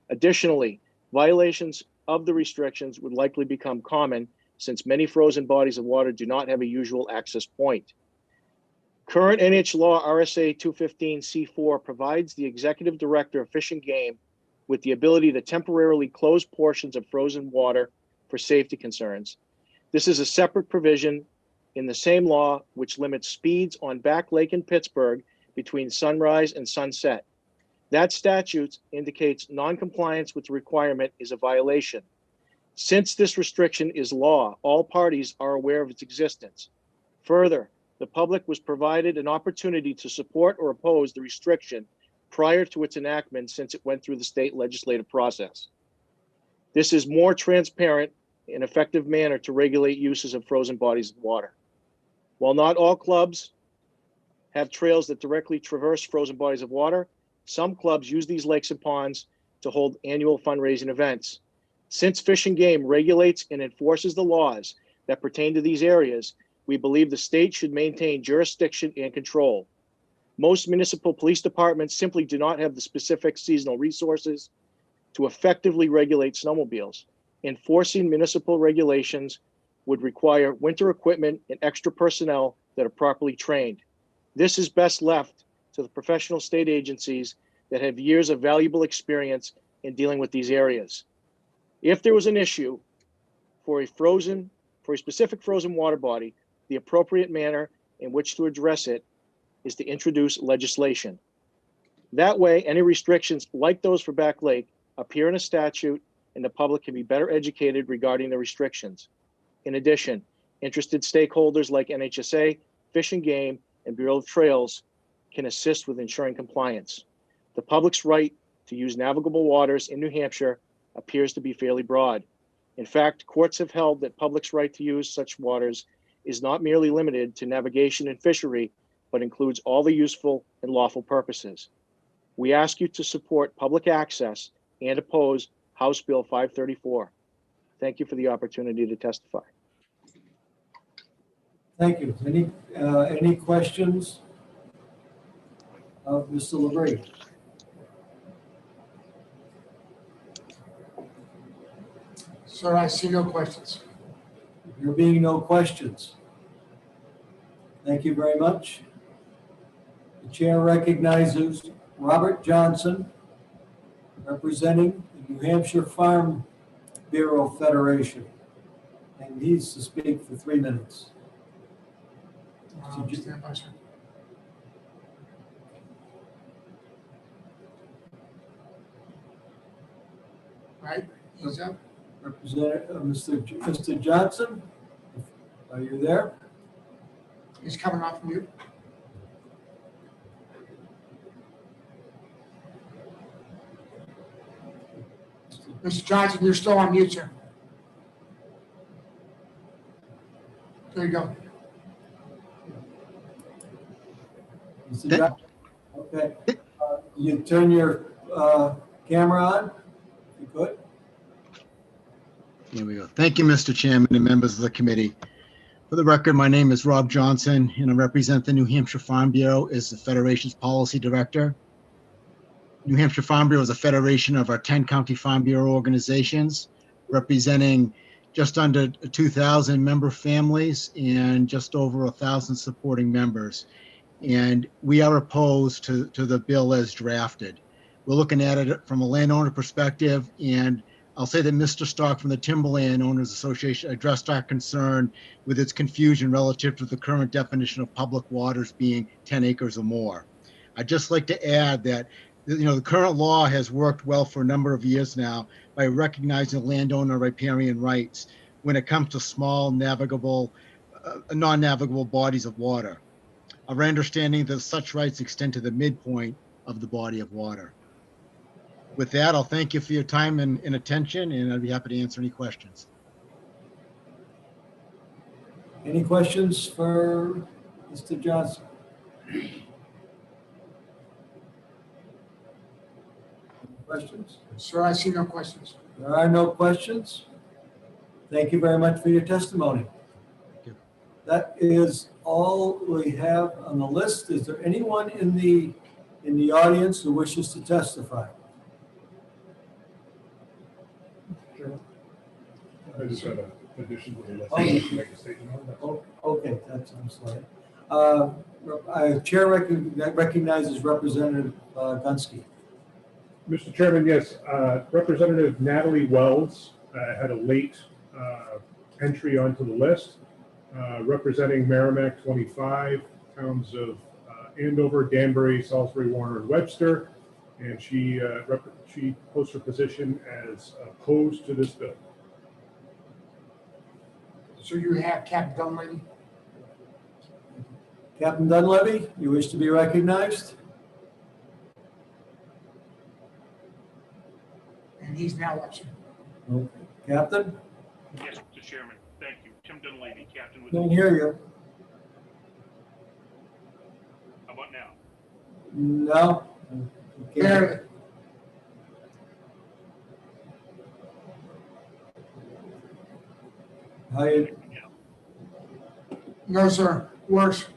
Additionally, violations of the restrictions would likely become common since many frozen bodies of water do not have a usual access point. Current NH Law RSA 215C4 provides the Executive Director of Fish and Game with the ability to temporarily close portions of frozen water for safety concerns. This is a separate provision in the same law which limits speeds on Back Lake in Pittsburgh between sunrise and sunset. That statute indicates non-compliance with the requirement is a violation. Since this restriction is law, all parties are aware of its existence. Further, the public was provided an opportunity to support or oppose the restriction prior to its enactment since it went through the state legislative process. This is more transparent and effective manner to regulate uses of frozen bodies of water. While not all clubs have trails that directly traverse frozen bodies of water, some clubs use these lakes and ponds to hold annual fundraising events. Since Fish and Game regulates and enforces the laws that pertain to these areas, we believe the state should maintain jurisdiction and control. Most municipal police departments simply do not have the specific seasonal resources to effectively regulate snowmobiles. Enforcing municipal regulations would require winter equipment and extra personnel that are properly trained. This is best left to the professional state agencies that have years of valuable experience in dealing with these areas. If there was an issue for a specific frozen water body, the appropriate manner in which to address it is to introduce legislation. That way, any restrictions like those for Back Lake appear in a statute and the public can be better educated regarding the restrictions. In addition, interested stakeholders like NHSA, Fish and Game, and Bureau of Trails can assist with ensuring compliance. The public's right to use navigable waters in New Hampshire appears to be fairly broad. In fact, courts have held that public's right to use such waters is not merely limited to navigation and fishery, but includes all the useful and lawful purposes. We ask you to support public access and oppose House Bill 534. Thank you for the opportunity to testify. Thank you. Any questions of Mr. LaBrie? Sir, I see no questions. There being no questions. Thank you very much. The chair recognizes Robert Johnson, representing the New Hampshire Farm Bureau Federation, and he's to speak for 3 minutes. Stand by, sir. Right, he's up. Representative Mr. Johnson, are you there? He's coming off mute. Mr. Johnson, you're still on mute, sir. There you go. Mr. Johnson? Okay. You turn your camera on, if you could. Here we go. Thank you, Mr. Chairman and members of the committee. For the record, my name is Rob Johnson, and I represent the New Hampshire Farm Bureau as the Federation's policy director. New Hampshire Farm Bureau is a federation of our 10 county Farm Bureau organizations, representing just under 2,000 member families and just over 1,000 supporting members. And we are opposed to the bill as drafted. We're looking at it from a landowner perspective, and I'll say that Mr. Stock from the Timberland Owners Association addressed our concern with its confusion relative to the current definition of public waters being 10 acres or more. I'd just like to add that the current law has worked well for a number of years now by recognizing landowner riparian rights when it comes to small navigable, non-navigable bodies of water. Our understanding that such rights extend to the midpoint of the body of water. With that, I'll thank you for your time and attention, and I'd be happy to answer any questions. Any questions for Mr. Johnson? Questions? Sir, I see no questions. There are no questions. Thank you very much for your testimony. Thank you. That is all we have on the list. Is there anyone in the audience who wishes to testify? I just had an addition to the list. Oh. Make a statement on that. Oh, okay, I'm sorry. Chair recognizes Representative Gunsky. Mr. Chairman, yes, Representative Natalie Wells had a late entry onto the list, representing Merrimack 25, towns of Andover, Danbury, Salisbury, Warner, and Webster, and she posts her position as opposed to this bill. So you have Captain Dunleavy? Captain Dunleavy, you wish to be recognized? And he's now watching. Okay. Captain? Yes, Mr. Chairman. Thank you. Tim Dunleavy, Captain with. Can't hear you. How about now? No. Okay. Barely. How you? No, sir. Worse.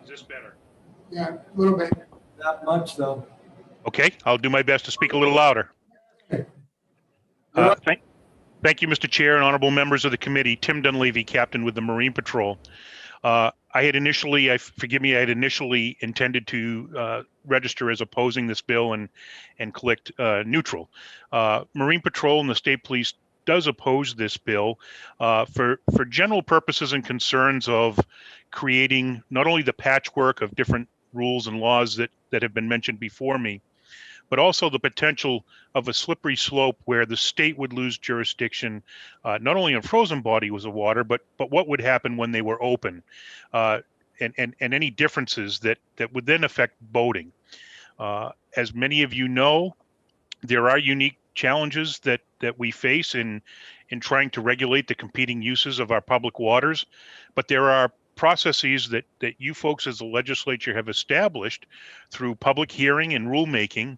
Is this better? Yeah, a little bit. Not much, though. Okay, I'll do my best to speak a little louder. Thank you, Mr. Chair and honorable members of the committee. Tim Dunleavy, Captain with the Marine Patrol. I had initially intended to register as opposing this bill and clicked neutral. Marine Patrol and the State Police does oppose this bill for general purposes and concerns of creating not only the patchwork of different rules and laws that have been mentioned before me, but also the potential of a slippery slope where the state would lose jurisdiction, not only on frozen bodies of water, but what would happen when they were open, and any differences that would then affect boating. As many of you know, there are unique challenges that we face in trying to regulate the competing uses of our public waters, but there are processes that you folks as the legislature have established through public hearing and rulemaking,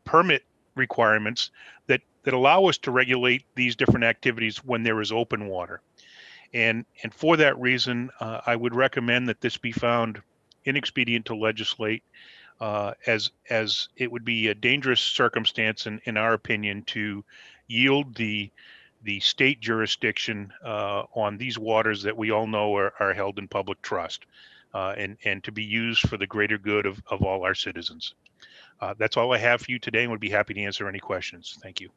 permit requirements that allow us to regulate these different activities when there is open water. And for that reason, I would recommend that this be found inexpedient to legislate, as it would be a dangerous circumstance, in our opinion, to yield the state jurisdiction on these waters that we all know are held in public trust, and to be used for the greater good of all our citizens. That's all I have for you today, and would be happy to answer any questions. Thank you.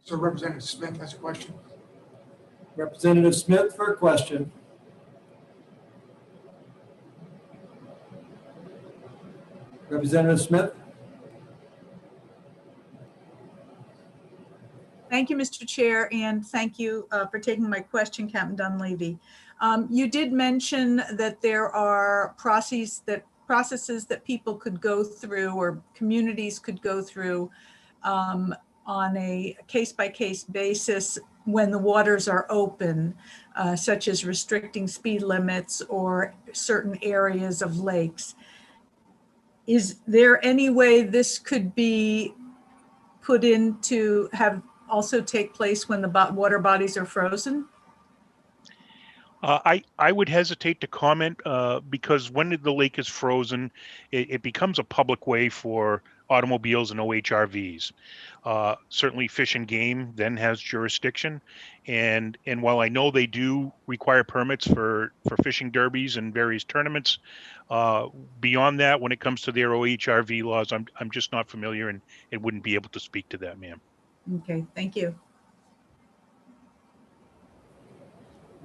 So Representative Smith has a question. Representative Smith for a question. Representative Smith? Thank you, Mr. Chair, and thank you for taking my question, Captain Dunleavy. You did mention that there are processes that people could go through or communities could go through on a case-by-case basis when the waters are open, such as restricting speed limits or certain areas of lakes. Is there any way this could be put in to have also take place when the water bodies are frozen? I would hesitate to comment because when the lake is frozen, it becomes a public way for automobiles and OHRVs. Certainly Fish and Game then has jurisdiction. And while I know they do require permits for fishing derbies and various tournaments, beyond that, when it comes to their OHRV laws, I'm just not familiar and wouldn't be able to speak to that, ma'am. Okay, thank you.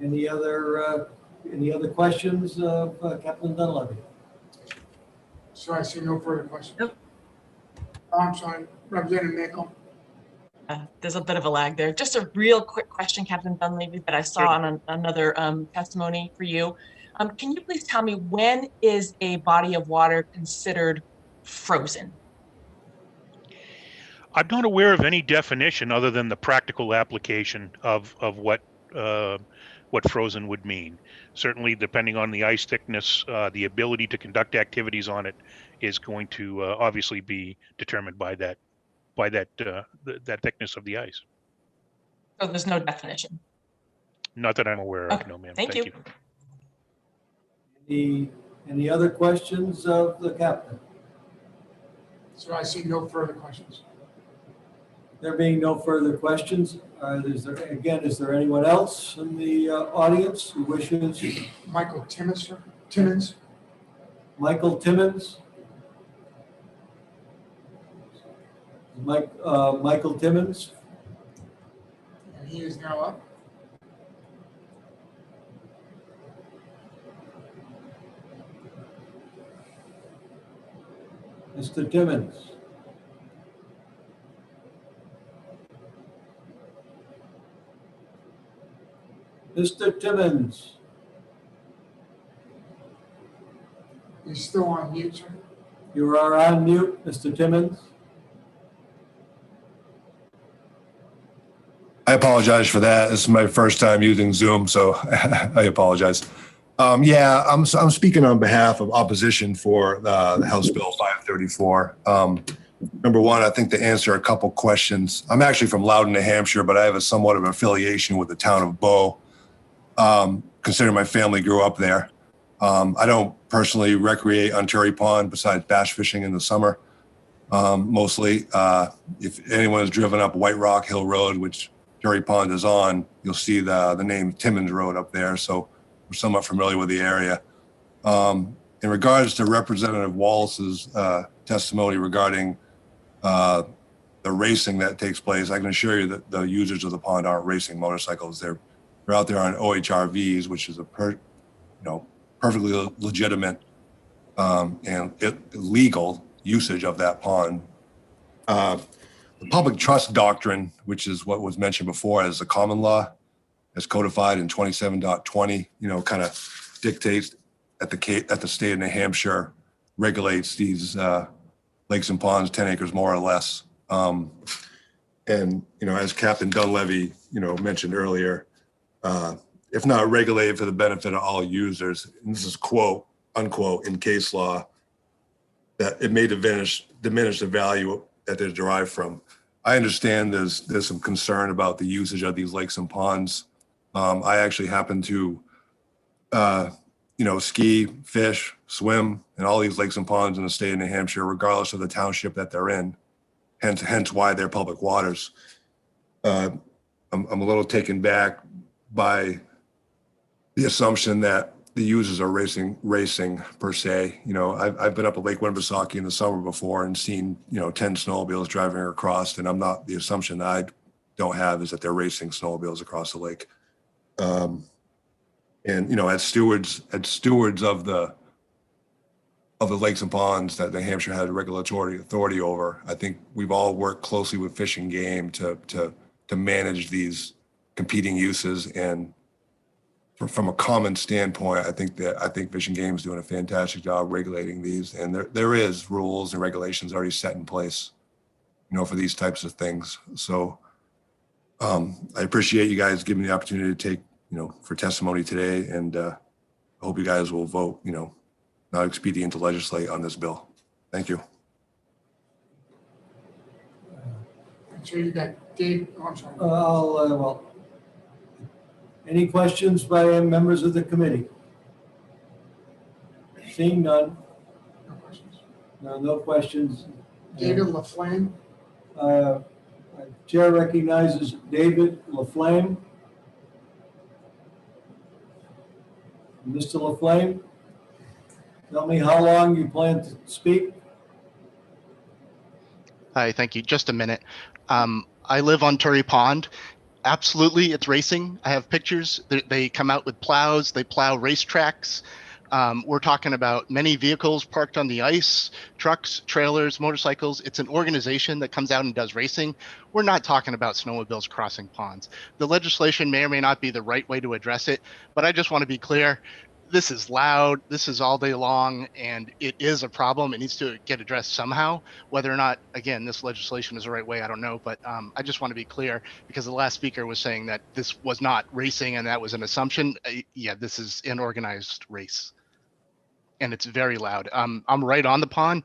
Any other questions of Captain Dunleavy? So I see no further questions. Nope. I'm sorry, Representative Nickel. There's a bit of a lag there. Just a real quick question, Captain Dunleavy, that I saw on another testimony for you. Can you please tell me, when is a body of water considered frozen? I'm not aware of any definition other than the practical application of what frozen would mean. Certainly, depending on the ice thickness, the ability to conduct activities on it is going to obviously be determined by that thickness of the ice. So there's no definition. Not that I'm aware of, Okay, no, ma'am. thank you. Any other questions of the captain? So I see no further questions. There being no further questions, is there anyone else in the audience who wishes? Michael Timmons. Michael Timmons? Michael Timmons? And he is now up. Mr. Timmons? Mr. Timmons? He's still on mute, sir. You are on mute, Mr. Timmons. I apologize for that. This is my first time using Zoom, so I apologize. Yeah, I'm speaking on behalf of opposition for the House Bill 534. Number one, I think to answer a couple questions. I'm actually from Loudon, New Hampshire, but I have a somewhat of an affiliation with the town of Bow. Considering my family grew up there. I don't personally recreate on Turry Pond besides bass fishing in the summer, mostly. If anyone has driven up White Rock Hill Road, which Turry Pond is on, you'll see the name Timmons Road up there. So we're somewhat familiar with the area. In regards to Representative Wallace's testimony regarding the racing that takes place, I can assure you that the users of the pond aren't racing motorcycles. They're out there on OHRVs, which is a perfectly legitimate and legal usage of that pond. The public trust doctrine, which is what was mentioned before as the common law, as codified in 27.20, kind of dictates at the state of New Hampshire regulates these lakes and ponds 10 acres more or less. And as Captain Dunleavy mentioned earlier, if not regulated for the benefit of all users, and this is quote unquote in case law, that it may diminish the value that they're derived from. I understand there's some concern about the usage of these lakes and ponds. I actually happen to ski, fish, swim in all these lakes and ponds in the state of New Hampshire, regardless of the township that they're in. Hence why they're public waters. I'm a little taken back by the assumption that the users are racing per se. I've been up at Lake Winnipesaukee in the summer before and seen 10 snowmobiles driving across, and the assumption that I don't have is that they're racing snowmobiles across the lake. And as stewards of the lakes and ponds that New Hampshire had regulatory authority over, I think we've all worked closely with Fish and Game to manage these competing uses. And from a common standpoint, I think Fish and Game is doing a fantastic job regulating these, and there is rules and regulations already set in place, for these types of things. So I appreciate you guys giving me the opportunity to take, for testimony today, and I hope you guys will vote, not expedient to legislate on this bill. Thank you. I'm sure you got Dave. Oh, I'm sorry. Any questions by members of the committee? Seeing none. No questions. No questions. David LaFlame. Chair recognizes David LaFlame. Mr. LaFlame, tell me how long you plan to speak. Hi, thank you. Just a minute. I live on Turry Pond. Absolutely, it's racing. I have pictures. They come out with plows. They plow racetracks. We're talking about many vehicles parked on the ice, trucks, trailers, motorcycles. It's an organization that comes out and does racing. We're not talking about snowmobiles crossing ponds. The legislation may or may not be the right way to address it, but I just want to be clear. This is loud. This is all day long, and it is a problem. It needs to get addressed somehow. Whether or not, again, this legislation is the right way, I don't know. But I just want to be clear, because the last speaker was saying that this was not racing and that was an assumption. Yeah, this is an organized race, and it's very loud. I'm right on the pond.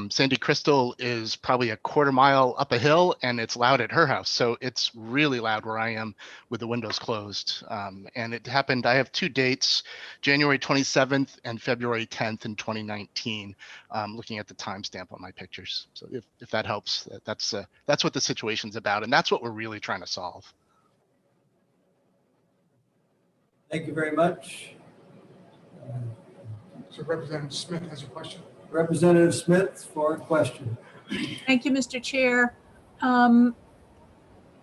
Sandy Crystal is probably a quarter mile up a hill, and it's loud at her house. So it's really loud where I am with the windows closed. And it happened, I have 2 dates, January 27th and February 10th in 2019, looking at the timestamp on my pictures. So if that helps, that's what the situation's about. And that's what we're really trying to solve. Thank you very much. So Representative Smith has a question. Representative Smith for a question. Thank you, Mr. Chair. Mr.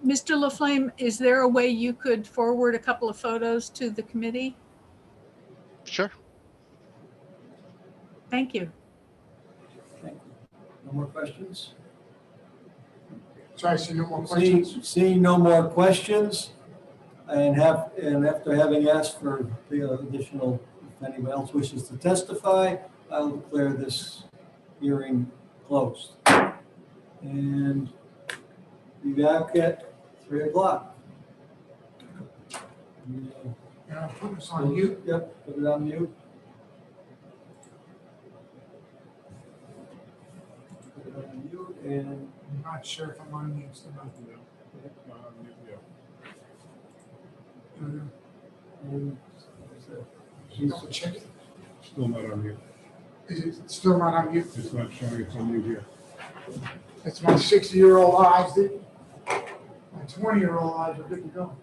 Laflamme, is there a way you could forward a couple of photos to the committee? Sure. Thank you. No more questions? So I see no more questions. Seeing no more questions, and after having asked for the additional, if anyone else wishes to testify, I'll declare this hearing closed. And be back at 3 o'clock. And I'll put this on mute. Yep, put it on mute. Put it on mute, and I'm not sure if I'm on mute. Still not and Double check it. Still not on mute. Is it still not on mute? It's not showing it's on mute here. It's my 60-year-old eyes. My 20-year-old eyes are good to go.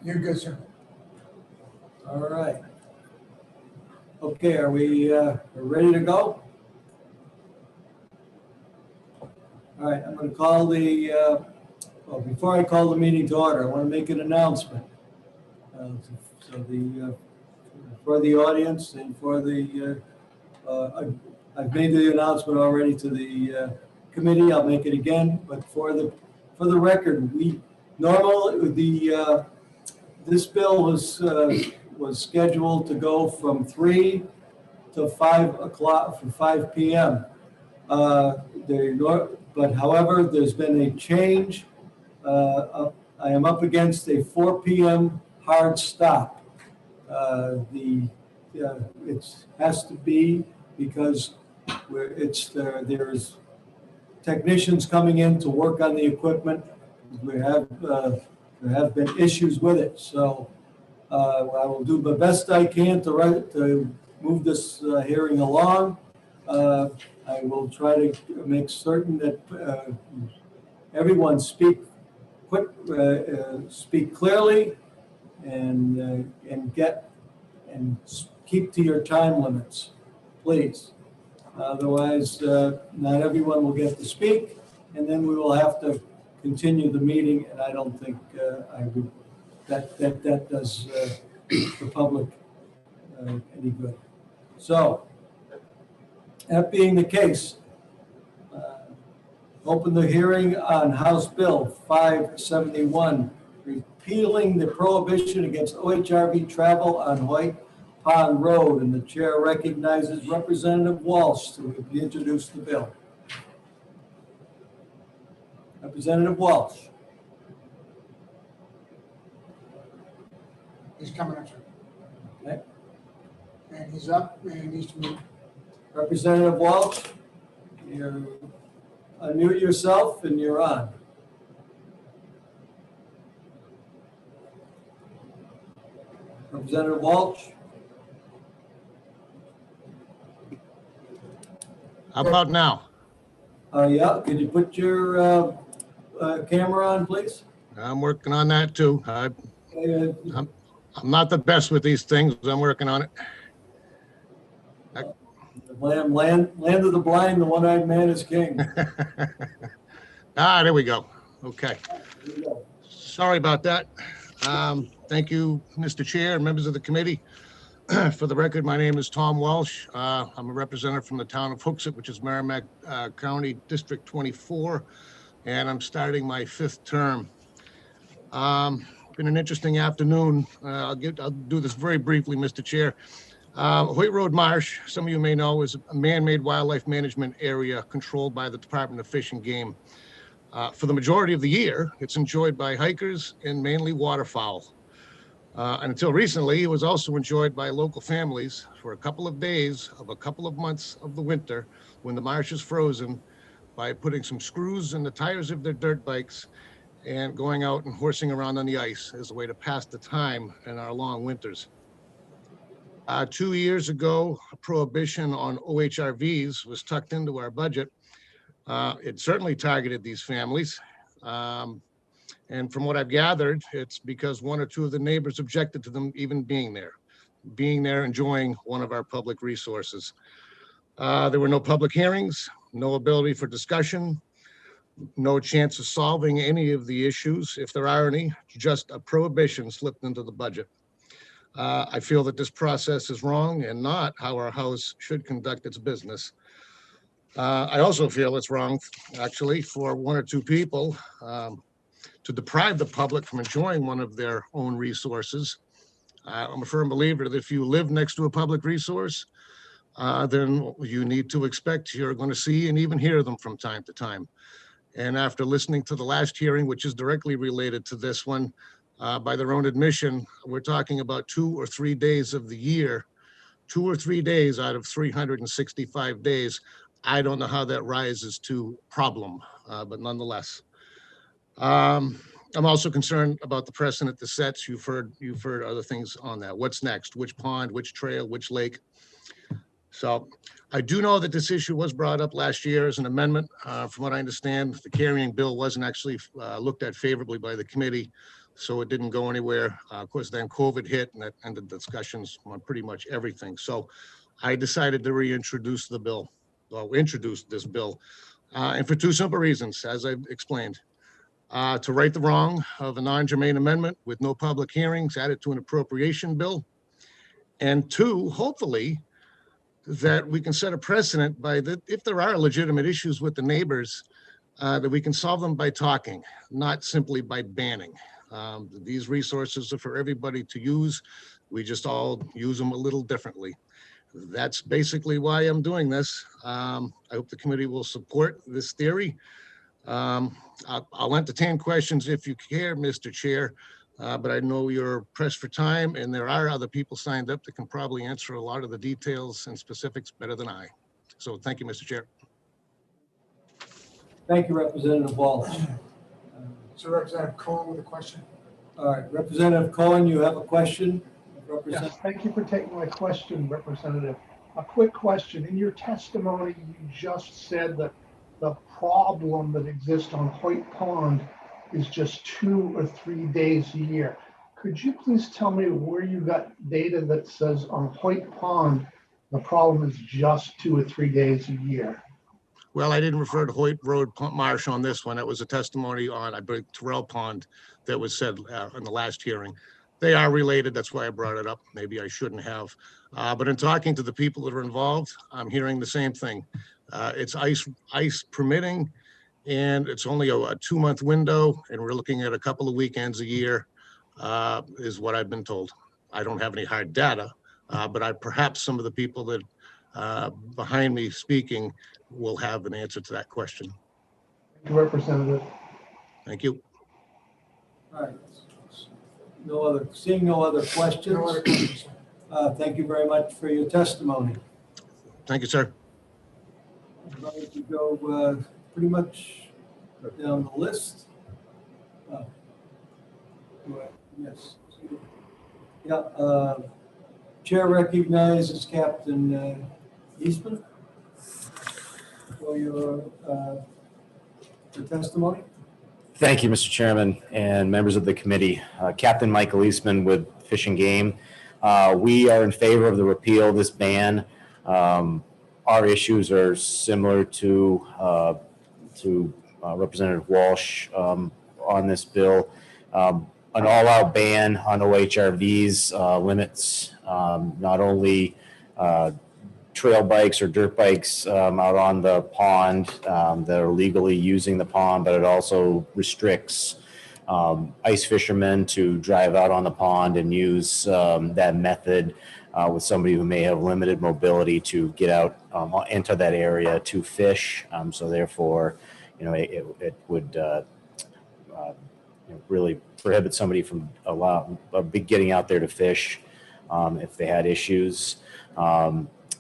You're good, sir. All right. Okay, are we ready to go? All right, I'm going to call the, well, before I call the meeting to order, I want to make an announcement. For the audience and for the, I've made the announcement already to the committee. I'll make it again, but for the record, this bill was scheduled to go from 3 to 5 o'clock, from 5 p.m. But however, there's been a change. I am up against a 4 p.m. hard stop. It has to be because there's technicians coming in to work on the equipment. There have been issues with it, so I will do the best I can to move this hearing along. I will try to make certain that everyone speak clearly and keep to your time limits, please. Otherwise, not everyone will get to speak, and then we will have to continue the meeting, and I don't think that does the public any good. So, that being the case, open the hearing on House Bill 571, repealing the prohibition against OHRV travel on White Pond Road, and the chair recognizes Representative Walsh to introduce the bill. Representative Walsh. He's coming up, sir. Okay. And he's up and he needs to move. Representative Walsh, you unmute yourself and you're on. Representative Walsh. How about now? Yeah, could you put your camera on, please? I'm working on that too. I'm not the best with these things. I'm working on it. Land of the blind, the one-eyed man is king. There we go. Okay. Sorry about that. Thank you, Mr. Chair and members of the committee. For the record, my name is Tom Welsh. I'm a representative from the town of Hooksett, which is Merrimack County, District 24, and I'm starting my 5th term. Been an interesting afternoon. I'll do this very briefly, Mr. Chair. Hoyt Road Marsh, some of you may know, is a man-made wildlife management area controlled by the Department of Fish and Game. For the majority of the year, it's enjoyed by hikers and mainly waterfowl. And until recently, it was also enjoyed by local families for a couple of days of a couple of months of the winter when the marsh is frozen, by putting some screws in the tires of their dirt bikes and going out and horsing around on the ice as a way to pass the time in our long winters. 2 years ago, a prohibition on OHRVs was tucked into our budget. It certainly targeted these families. And from what I've gathered, it's because 1 or 2 of the neighbors objected to them even being there, enjoying one of our public resources. There were no public hearings, no ability for discussion, no chance of solving any of the issues, if there are any, just a prohibition slipped into the budget. I feel that this process is wrong and not how our house should conduct its business. I also feel it's wrong, actually, for 1 or 2 people to deprive the public from enjoying one of their own resources. I'm a firm believer that if you live next to a public resource, then you need to expect you're going to see and even hear them from time to time. And after listening to the last hearing, which is directly related to this one, by their own admission, we're talking about 2 or 3 days of the year, 2 or 3 days out of 365 days. I don't know how that rises to problem, but nonetheless. I'm also concerned about the precedent this sets. You've heard other things on that. What's next? Which pond, which trail, which lake? So I do know that this issue was brought up last year as an amendment. From what I understand, the carrying bill wasn't actually looked at favorably by the committee. so it didn't go anywhere. Of course, then COVID hit, and that ended discussions on pretty much everything. So I decided to reintroduce the bill, or introduce this bill, and for two simple reasons, as I've explained. To right the wrong of a non-germane amendment with no public hearings, add it to an appropriation bill. And two, hopefully, that we can set a precedent by that if there are legitimate issues with the neighbors, that we can solve them by talking, not simply by banning. These resources are for everybody to use. We just all use them a little differently. That's basically why I'm doing this. I hope the committee will support this theory. I'll entertain questions if you care, Mr. Chair, but I know you're pressed for time, and there are other people signed up that can probably answer a lot of the details and specifics better than I. So thank you, Mr. Chair. Thank you, Representative Walsh. So Representative Cohen with a question. All right, Representative Cohen, you have a question? Yes, thank you for taking my question, Representative. A quick question. In your testimony, you just said that the problem that exists on Hoyt Pond is just 2 or 3 days a year. Could you please tell me where you got data that says on Hoyt Pond, the problem is just 2 or 3 days a year? Well, I didn't refer to Hoyt Road Marsh on this one. It was a testimony on, I believe, Terrell Pond that was said in the last hearing. They are related. That's why I brought it up. Maybe I shouldn't have. But in talking to the people that are involved, I'm hearing the same thing. It's ice permitting, and it's only a 2-month window, and we're looking at a couple of weekends a year, is what I've been told. I don't have any hard data, but perhaps some of the people that behind me speaking will have an answer to that question. Thank you, Representative. Thank you. All right. Seeing no other questions. No other questions. Thank you very much for your testimony. Thank you, sir. I'm going to go pretty much down the list. Yes. Yeah. Chair recognizes Captain Eastman for your testimony. Thank you, Mr. Chairman and members of the committee. Captain Michael Eastman with Fish and Game. We are in favor of the repeal of this ban. Our issues are similar to Representative Walsh on this bill. An all-out ban on OHRVs limits not only trail bikes or dirt bikes out on the pond that are legally using the pond, but it also restricts ice fishermen to drive out on the pond and use that method with somebody who may have limited mobility to get out into that area to fish. So therefore, it would really prohibit somebody from getting out there to fish if they had issues.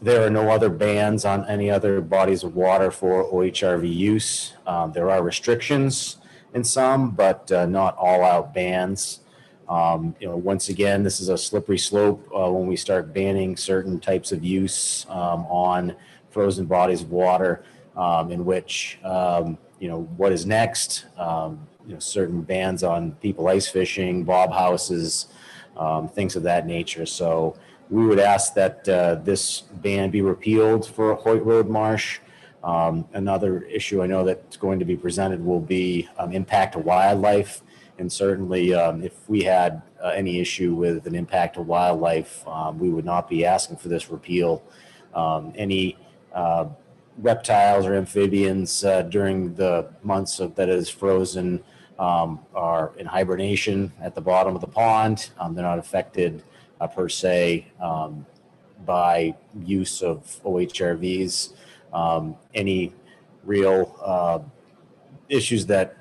There are no other bans on any other bodies of water for OHRV use. There are restrictions in some, but not all-out bans. Once again, this is a slippery slope when we start banning certain types of use on frozen bodies of water, in which what is next? Certain bans on people ice fishing, bob houses, things of that nature. So we would ask that this ban be repealed for Hoyt Road Marsh. Another issue I know that's going to be presented will be impact to wildlife. And certainly if we had any issue with an impact to wildlife, we would not be asking for this repeal. Any reptiles or amphibians during the months that is frozen are in hibernation at the bottom of the pond. They're not affected per se by use of OHRVs. Any real issues that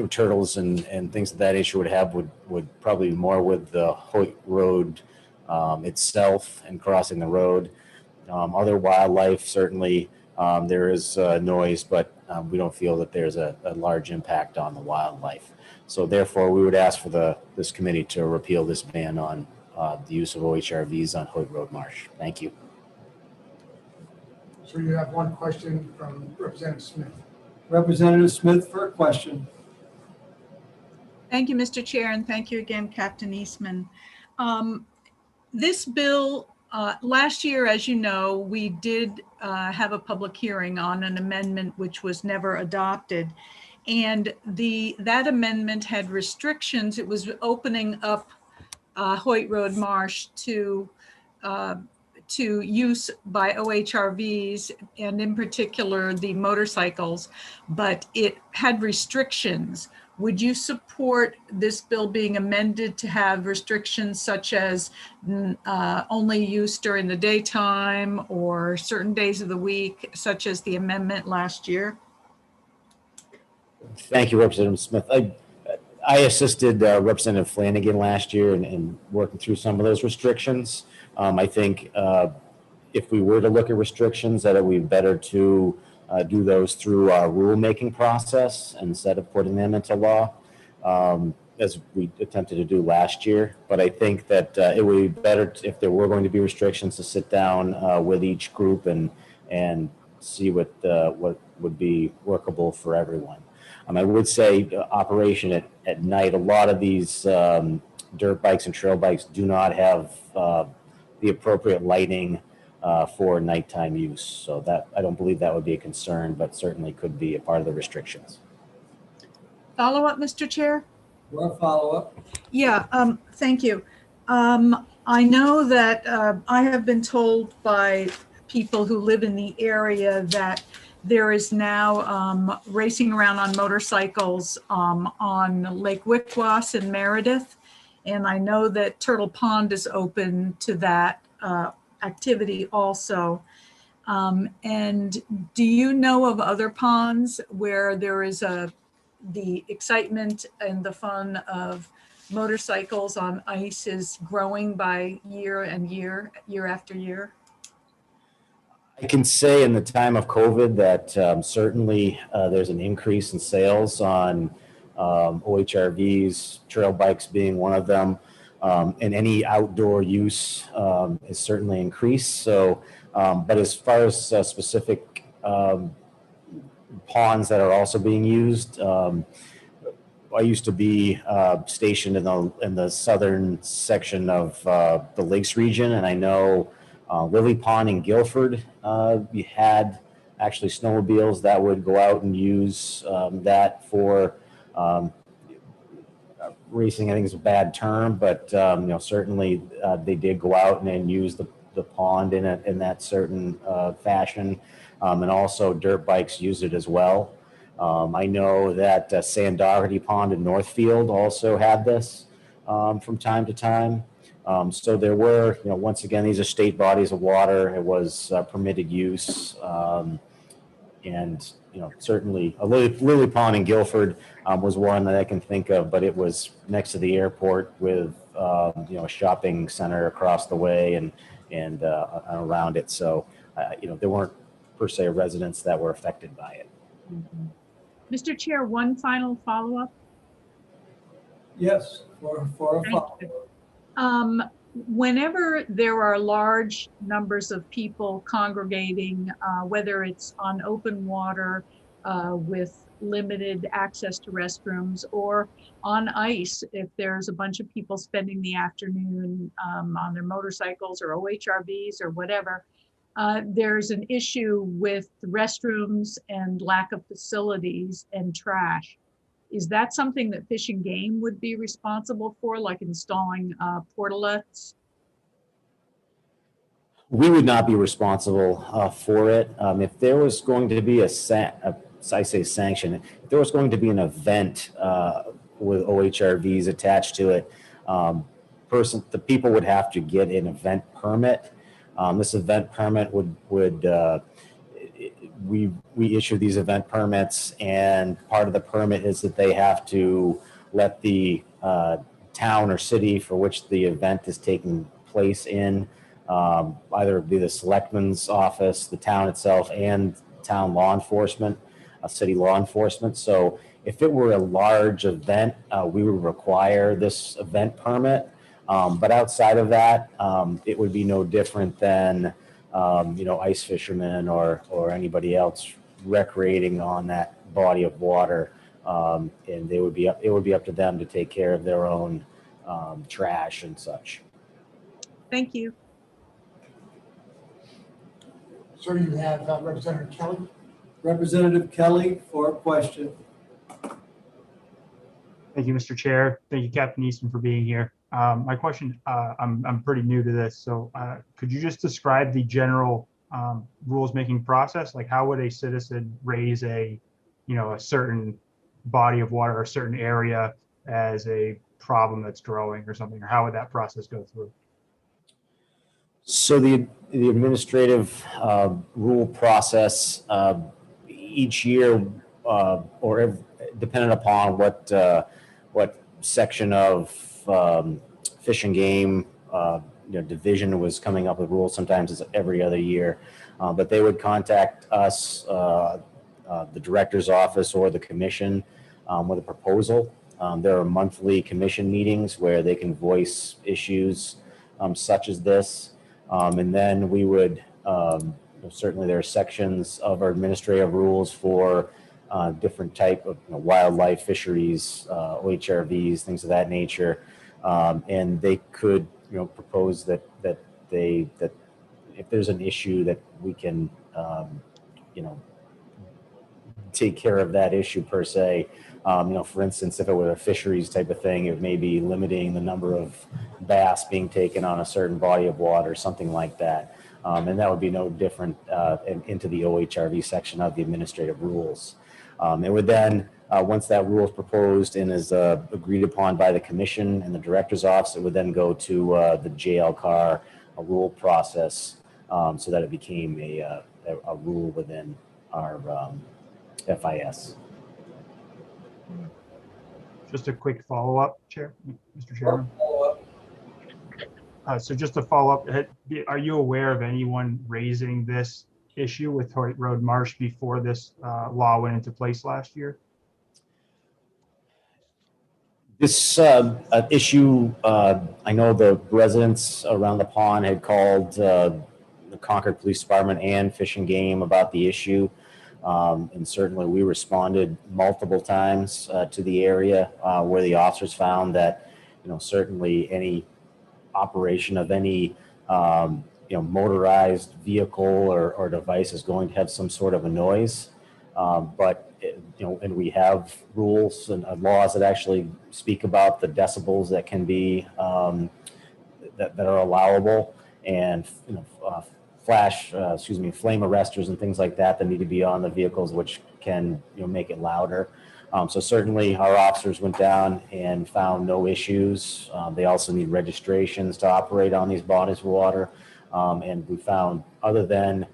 turtles and things of that nature would have would probably be more with the Hoyt Road itself and crossing the road. Other wildlife, certainly there is noise, but we don't feel that there's a large impact on the wildlife. So therefore, we would ask for this committee to repeal this ban on the use of OHRVs on Hoyt Road Marsh. Thank you. So you have one question from Representative Smith. Representative Smith for a question. Thank you, Mr. Chair, and thank you again, Captain Eastman. This bill, last year, as you know, we did have a public hearing on an amendment which was never adopted. And that amendment had restrictions. It was opening up Hoyt Road Marsh to use by OHRVs, and in particular the motorcycles, but it had restrictions. Would you support this bill being amended to have restrictions such as only use during the daytime or certain days of the week, such as the amendment last year? Thank you, Representative Smith. I assisted Representative Flanagan last year in working through some of those restrictions. I think if we were to look at restrictions, that it would be better to do those through our rulemaking process instead of putting them into law, as we attempted to do last year. But I think that it would be better if there were going to be restrictions to sit down with each group and see what would be workable for everyone. I would say operation at night, a lot of these dirt bikes and trail bikes do not have the appropriate lighting for nighttime use. So that, I don't believe that would be a concern, but certainly could be a part of the restrictions. Follow up, Mr. Chair? One follow-up. Yeah, thank you. I know that I have been told by people who live in the area that there is now racing around on motorcycles on Lake Wickwass in Meredith. And I know that Turtle Pond is open to that activity also. And do you know of other ponds where there is the excitement and the fun of motorcycles on ice is growing by year after year? I can say in the time of COVID that certainly there's an increase in sales on OHRVs, trail bikes being one of them, and any outdoor use is certainly increased. So, but as far as specific ponds that are also being used, I used to be stationed in the southern section of the Lakes region, and I know Lily Pond in Guilford, we had actually snowmobiles that would go out and use that for racing. I think is a bad term, but certainly they did go out and use the pond in that certain fashion, and also dirt bikes used it as well. I know that Sand Doherty Pond in Northfield also had this from time to time. So there were, once again, these are state bodies of water. It was permitted use, and certainly Lily Pond in Guilford was one that I can think of, but it was next to the airport with a shopping center across the way and around it. So there weren't per se residents that were affected by it. Mm-hmm. Mr. Chair, one final follow-up. Yes, for a follow-up. Whenever there are large numbers of people congregating, whether it's on open water with limited access to restrooms or on ice, if there's a bunch of people spending the afternoon on their motorcycles or OHRVs or whatever, there's an issue with restrooms and lack of facilities and trash. Is that something that Fish and Game would be responsible for, like installing portalets? We would not be responsible for it. If there was going to be sanction, if there was going to be an event with OHRVs attached to it, the people would have to get an event permit. This event permit would we issue these event permits, and part of the permit is that they have to let the town or city for which the event is taking place in, either be the selectman's office, the town itself, and town law enforcement, city law enforcement. So if it were a large event, we would require this event permit. But outside of that, it would be no different than ice fishermen or anybody else recreating on that body of water. And it would be up to them to take care of their own trash and such. Thank you. So you have Representative Kelly? Representative Kelly for a question. Thank you, Mr. Chair. Thank you, Captain Eastman, for being here. My question, I'm pretty new to this, so could you just describe the general rules-making process? Like, how would a citizen raise a certain body of water or a certain area as a problem that's growing or something, or how would that process go through? So the administrative rule process each year, or depending upon what section of Fish and Game division was coming up with rules. Sometimes it's every other year, but they would contact us, the director's office or the commission, with a proposal. There are monthly commission meetings where they can voice issues such as this. And then we would, certainly there are sections of our administrative rules for different type of wildlife, fisheries, OHRVs, things of that nature. And they could, propose that if there's an issue that we can, take care of that issue per se. For instance, if it were a fisheries type of thing, it may be limiting the number of bass being taken on a certain body of water, something like that. And that would be no different into the OHRV section of the administrative rules. It would then, once that rule is proposed and is agreed upon by the commission and the director's office, it would then go to the JLCAR rule process so that it became a rule within our FIS. Just a quick follow-up, Mr. Chairman. So just to follow up, are you aware of anyone raising this issue with Hoyt Road Marsh before this law went into place last year? This issue, I know the residents around the pond had called the Concord Police Department and Fish and Game about the issue. And certainly we responded multiple times to the area where the officers found that, certainly any operation of any, motorized vehicle or device is going to have some sort of a noise. And we have rules and laws that actually speak about the decibels that can be, that are allowable, and, flame arresters and things like that need to be on the vehicles, which can make it louder. So certainly our officers went down and found no issues. They also need registrations to operate on these bodies of water. And we found, other than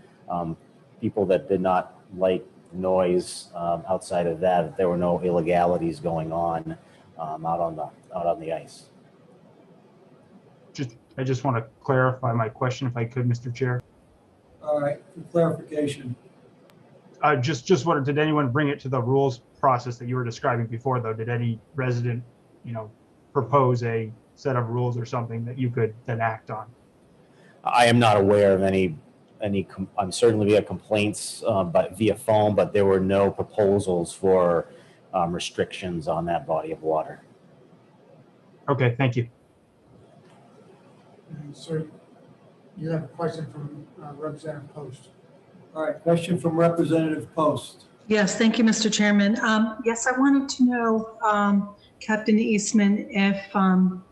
people that did not like noise, outside of that, there were no illegalities going on out on the ice. I just want to clarify my question, if I could, Mr. Chair. All right, for clarification. Just wanted, did anyone bring it to the rules process that you were describing before, though? Did any resident, propose a set of rules or something that you could then act on? I am not aware of any. I'm certainly we have complaints, but via phone, but there were no proposals for restrictions on that body of water. Okay, thank you. Sir, you have a question from Representative Post. All right, question from Representative Post. Yes, thank you, Mr. Chairman. Yes, I wanted to know, Captain Eastman, if, I'm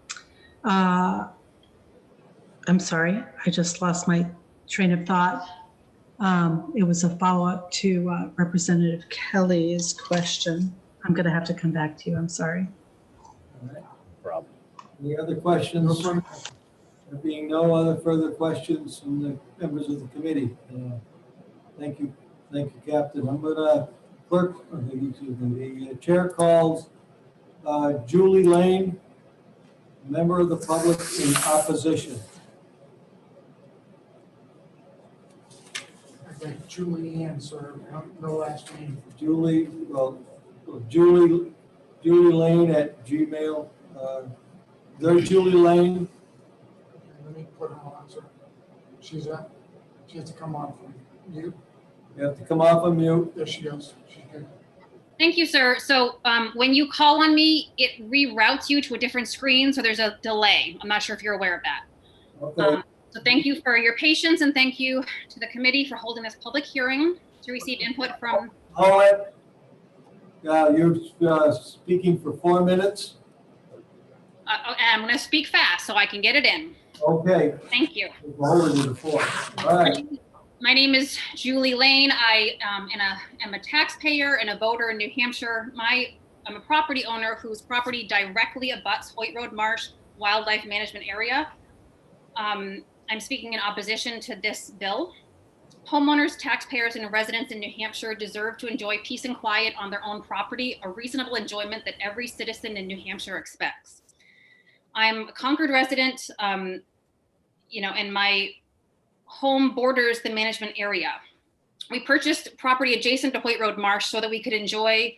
sorry, I just lost my train of thought. It was a follow-up to Representative Kelly's question. I'm going to have to come back to you. I'm sorry. All right. No problem. Any other questions? There being no other further questions from the members of the committee. Thank you, Captain. I'm gonna the chair calls Julie Lane, member of the public, in opposition. Okay, Julie Ann, sir, no last name. Julie Lane at Gmail. There's Julie Lane. Let me put her on, sir. She has to come off from mute. You have to come off of mute. There she goes. She's good. Thank you, sir. So when you call on me, it reroutes you to a different screen, so there's a delay. I'm not sure if you're aware of that. Okay. So thank you for your patience, and thank you to the committee for holding this public hearing to receive input from. Paulette, you're speaking for 4 minutes. And I'm going to speak fast so I can get it in. Okay. Thank you. Holding you to 4. All right. My name is Julie Lane. I am a taxpayer and a voter in New Hampshire. I'm a property owner whose property directly abuts Hoyt Road Marsh Wildlife Management Area. I'm speaking in opposition to this bill. Homeowners, taxpayers, and residents in New Hampshire deserve to enjoy peace and quiet on their own property, a reasonable enjoyment that every citizen in New Hampshire expects. I'm a Concord resident, and my home borders the management area. We purchased property adjacent to Hoyt Road Marsh so that we could enjoy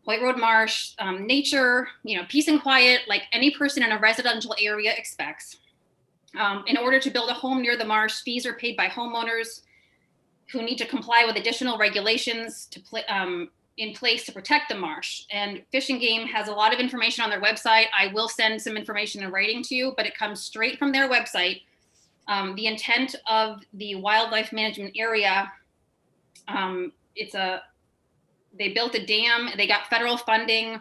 Hoyt Road Marsh, nature, peace and quiet like any person in a residential area expects. In order to build a home near the marsh, fees are paid by homeowners who need to comply with additional regulations in place to protect the marsh. And Fish and Game has a lot of information on their website. I will send some information in writing to you, but it comes straight from their website. The intent of the wildlife management area, they built a dam, they got federal funding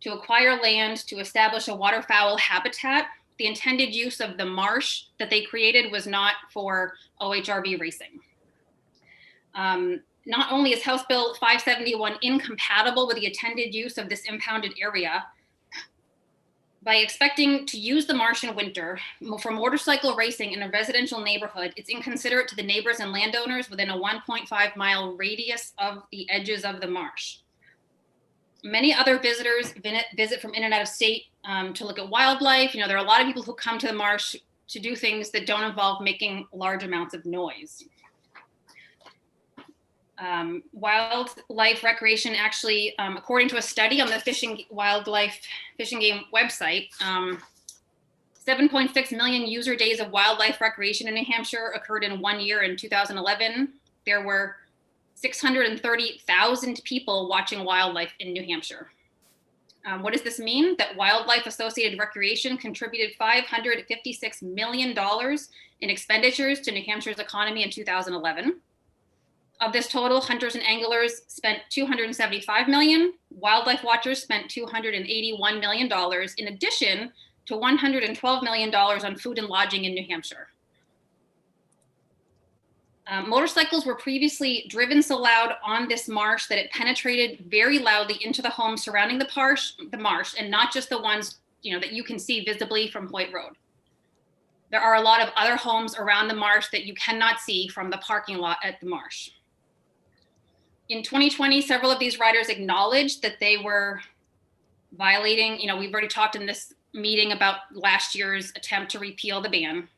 to acquire land to establish a waterfowl habitat. The intended use of the marsh that they created was not for OHRV racing. Not only is House Bill 571 incompatible with the intended use of this impounded area, by expecting to use the marsh in winter for motorcycle racing in a residential neighborhood, it's inconsiderate to the neighbors and landowners within a 1.5-mile radius of the edges of the marsh. Many other visitors visit from in and out of state to look at wildlife. There are a lot of people who come to the marsh to do things that don't involve making large amounts of noise. Wildlife recreation actually, according to a study on the Fish and Game website, 7.6 million user days of wildlife recreation in New Hampshire occurred in 1 year in 2011. There were 630,000 people watching wildlife in New Hampshire. What does this mean? That wildlife associated recreation contributed $556 million in expenditures to New Hampshire's economy in 2011. Of this total, hunters and anglers spent $275 million. Wildlife watchers spent $281 million, in addition to $112 million on food and lodging in New Hampshire. Motorcycles were previously driven so loud on this marsh that it penetrated very loudly into the homes surrounding the marsh, and not just the ones that you can see visibly from Hoyt Road. There are a lot of other homes around the marsh that you cannot see from the parking lot at the marsh. In 2020, several of these riders acknowledged that they were violating, we've already talked in this meeting about last year's attempt to repeal the ban.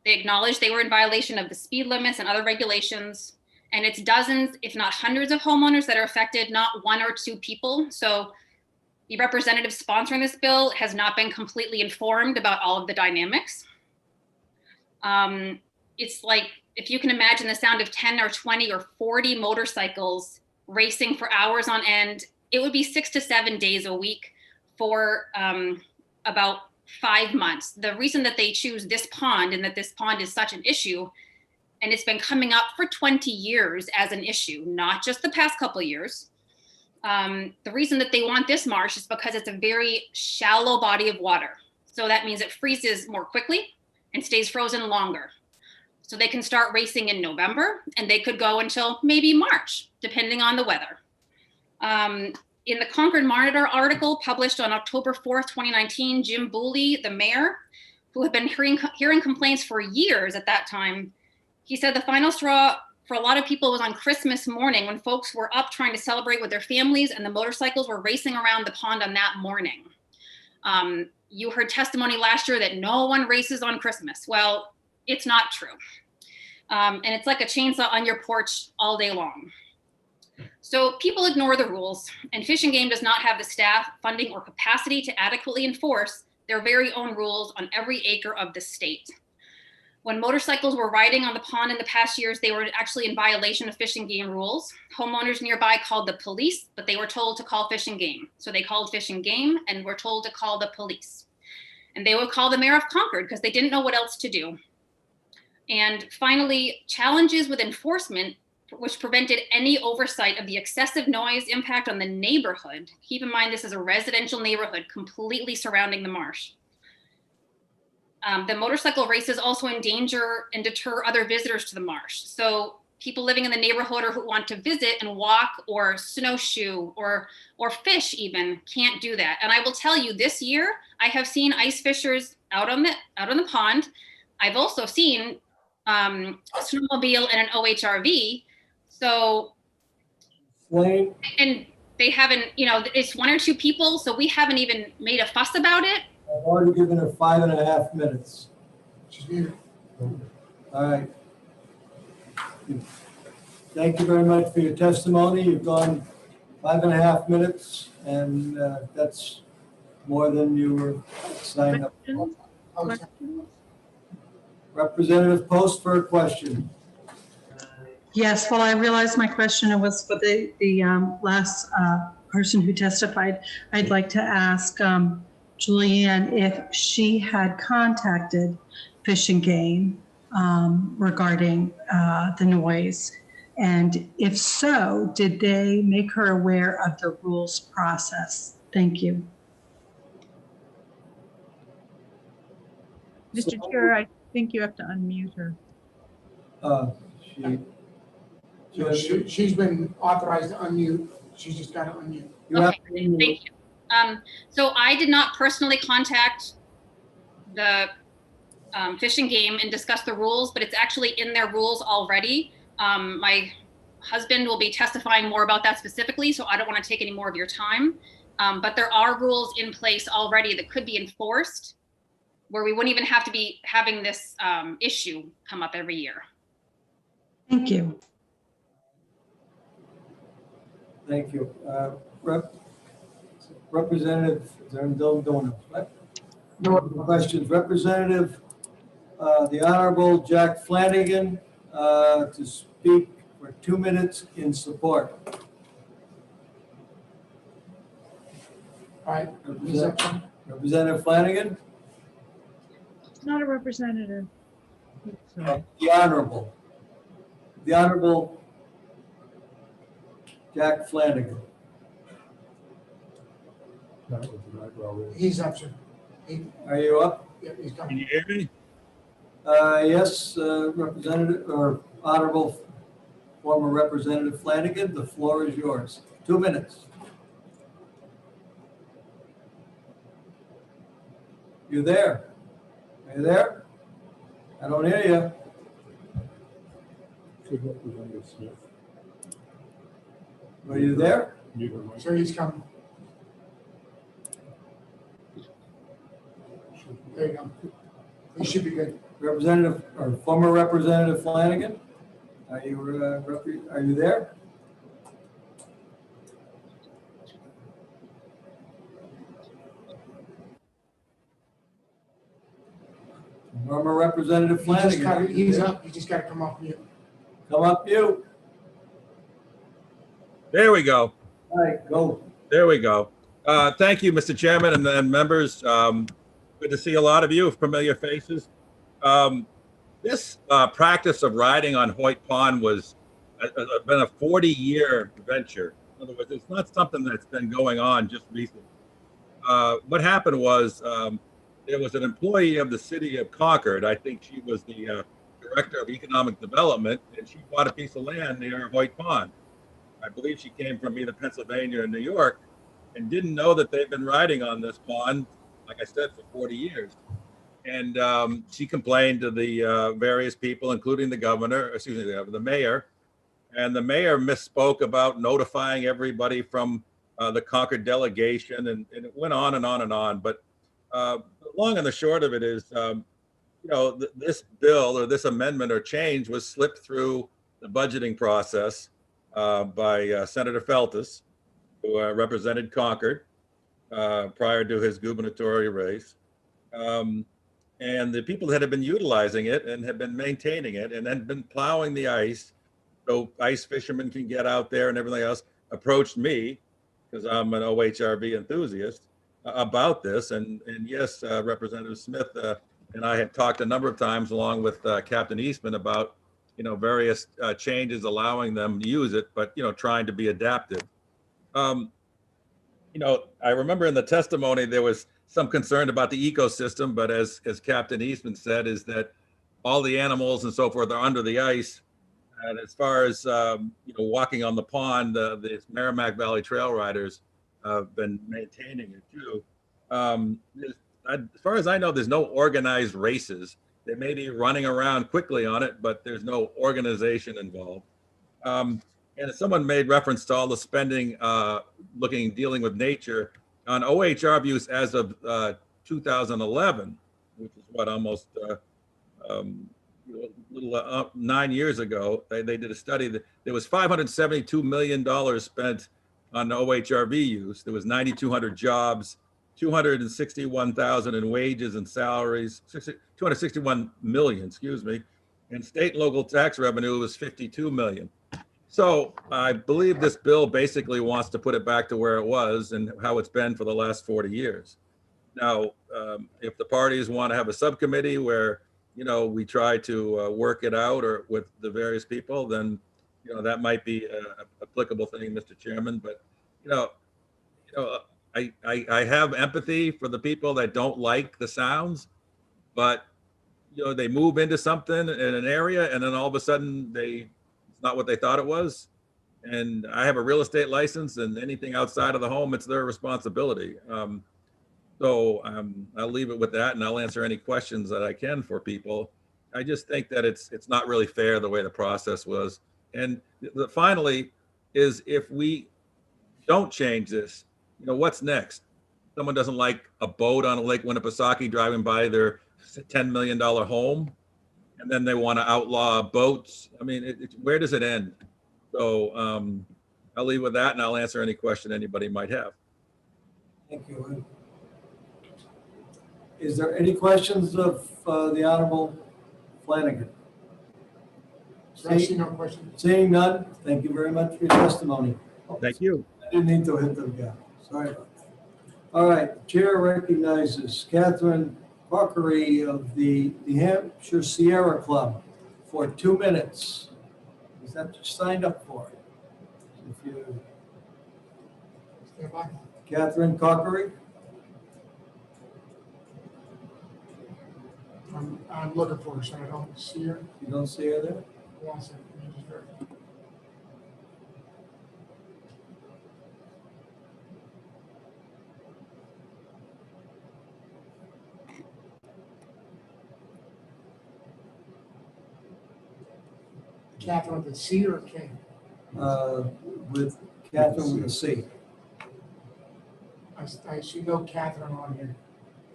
They acknowledged they were in violation of the speed limits and other regulations. And it's dozens, if not hundreds of homeowners that are affected, not one or two people. So the representative sponsoring this bill has not been completely informed about all of the dynamics. It's like, if you can imagine the sound of 10 or 20 or 40 motorcycles racing for hours on end, it would be 6 to 7 days a week for about 5 months. The reason that they choose this pond and that this pond is such an issue, and it's been coming up for 20 years as an issue, not just the past couple of years. The reason that they want this marsh is because it's a very shallow body of water. So that means it freezes more quickly and stays frozen longer. So they can start racing in November, and they could go until maybe March, depending on the weather. In the Concord Monitor article published on October 4th, 2019, Jim Booley, the mayor, who had been hearing complaints for years at that time, he said the final straw for a lot of people was on Christmas morning, when folks were up trying to celebrate with their families and the motorcycles were racing around the pond on that morning. You heard testimony last year that no one races on Christmas. Well, it's not true. And it's like a chainsaw on your porch all day long. So people ignore the rules, and Fish and Game does not have the staff, funding, or capacity to adequately enforce their very own rules on every acre of the state. When motorcycles were riding on the pond in the past years, they were actually in violation of Fish and Game rules. Homeowners nearby called the police, but they were told to call Fish and Game. So they called Fish and Game and were told to call the police. And they would call the mayor of Concord because they didn't know what else to do. And finally, challenges with enforcement, which prevented any oversight of the excessive noise impact on the neighborhood. Keep in mind, this is a residential neighborhood completely surrounding the marsh. The motorcycle races also endanger and deter other visitors to the marsh. So people living in the neighborhood or who want to visit and walk or snowshoe or fish even can't do that. And I will tell you, this year I have seen ice fishers out on the pond. I've also seen a snowmobile and an OHRV. So, and they haven't, it's 1 or 2 people, so we haven't even made a fuss about it. I've already given her 5.5 minutes. All right. Thank you very much for your testimony. You've gone 5.5 minutes, and that's more than you were signed up for. Representative Post for a question. Yes, well, I realized my question was for the last person who testified. I'd like to ask Julianne if she had contacted Fish and Game regarding the noise. And if so, did they make her aware of the rules process? Thank you. Mr. Chair, I think you have to unmute her. She's been authorized to unmute. She's just got to unmute. Okay, thank you. So I did not personally contact the Fish and Game and discuss the rules, but it's actually in their rules already. My husband will be testifying more about that specifically, so I don't want to take any more of your time. But there are rules in place already that could be enforced, where we wouldn't even have to be having this issue come up every year. Thank you. Thank you. Representative, no questions. Representative, the Honorable Jack Flanagan to speak for 2 minutes in support. All right. Representative Flanagan? It's not a representative. The Honorable Jack Flanagan. He's up, sir. Are you up? Yeah, he's coming. Can you hear me? Yes, Representative or Honorable former Representative Flanagan, the floor is yours. 2 minutes. You there? Are you there? I don't hear you. Are you there? Sir, he's coming. There you go. He should be good. Representative or former Representative Flanagan, are you there? Former Representative Flanagan. He's up. You just got to come off mute. Come up mute. There we go. All right, go. There we go. Thank you, Mr. Chairman and members. Good to see a lot of you, familiar faces. This practice of riding on Hoyt Pond was been a 40-year venture. In other words, it's not something that's been going on just recently. What happened was there was an employee of the city of Concord. I think she was the director of economic development, and she bought a piece of land near Hoyt Pond. I believe she came from either Pennsylvania or New York and didn't know that they've been riding on this pond, like I said, for 40 years. And she complained to the various people, including the governor, excuse me, the mayor. And the mayor misspoke about notifying everybody from the Concord delegation, and it went on and on and on. But the long and the short of it is, this bill or this amendment or change was slipped through the budgeting process by Senator Feltus, who represented Concord prior to his gubernatorial race. And the people that have been utilizing it and have been maintaining it and then been plowing the ice so ice fishermen can get out there and everything else approached me, because I'm an OHRV enthusiast, about this. And yes, Representative Smith and I had talked a number of times along with Captain Eastman about, various changes allowing them to use it, but, trying to be adaptive. I remember in the testimony, there was some concern about the ecosystem, but as Captain Eastman said, is that all the animals and so forth are under the ice. And as far as, walking on the pond, the Merrimack Valley Trail Riders have been maintaining it too. As far as I know, there's no organized races. They may be running around quickly on it, but there's no organization involved. And someone made reference to all the spending, dealing with nature on OHR views as of 2011, which is what, almost 9 years ago. They did a study that there was $572 million spent on OHRV use. There was 9,200 jobs, 261,000 in wages and salaries, 261 million, and state and local tax revenue was 52 million. So I believe this bill basically wants to put it back to where it was and how it's been for the last 40 years. Now, if the parties want to have a subcommittee where, we try to work it out or with the various people, then, that might be an applicable thing, Mr. Chairman. But, I have empathy for the people that don't like the sounds, but, they move into something in an area and then all of a sudden it's not what they thought it was. And I have a real estate license, and anything outside of the home, it's their responsibility. So I'll leave it with that, and I'll answer any questions that I can for people. I just think that it's not really fair the way the process was. And finally is, if we don't change this, what's next? Someone doesn't like a boat on Lake Winnipesaukee driving by their $10 million home, and then they want to outlaw boats. I mean, where does it end? So I'll leave with that, and I'll answer any question anybody might have. Thank you. Is there any questions of the Honorable Flanagan? See no question. Seeing none, thank you very much for your testimony. Thank you. I didn't mean to hit the guy. Sorry about that. All right, the chair recognizes Catherine Corkery of the New Hampshire Sierra Club for 2 minutes. Is that what you signed up for? If you, Stand by. Catherine Corkery? I'm looking for her, so I don't see her. You don't see her there? One second. Let me just verify. Catherine with a C or a K? With Catherine with a C. I see no Catherine on here.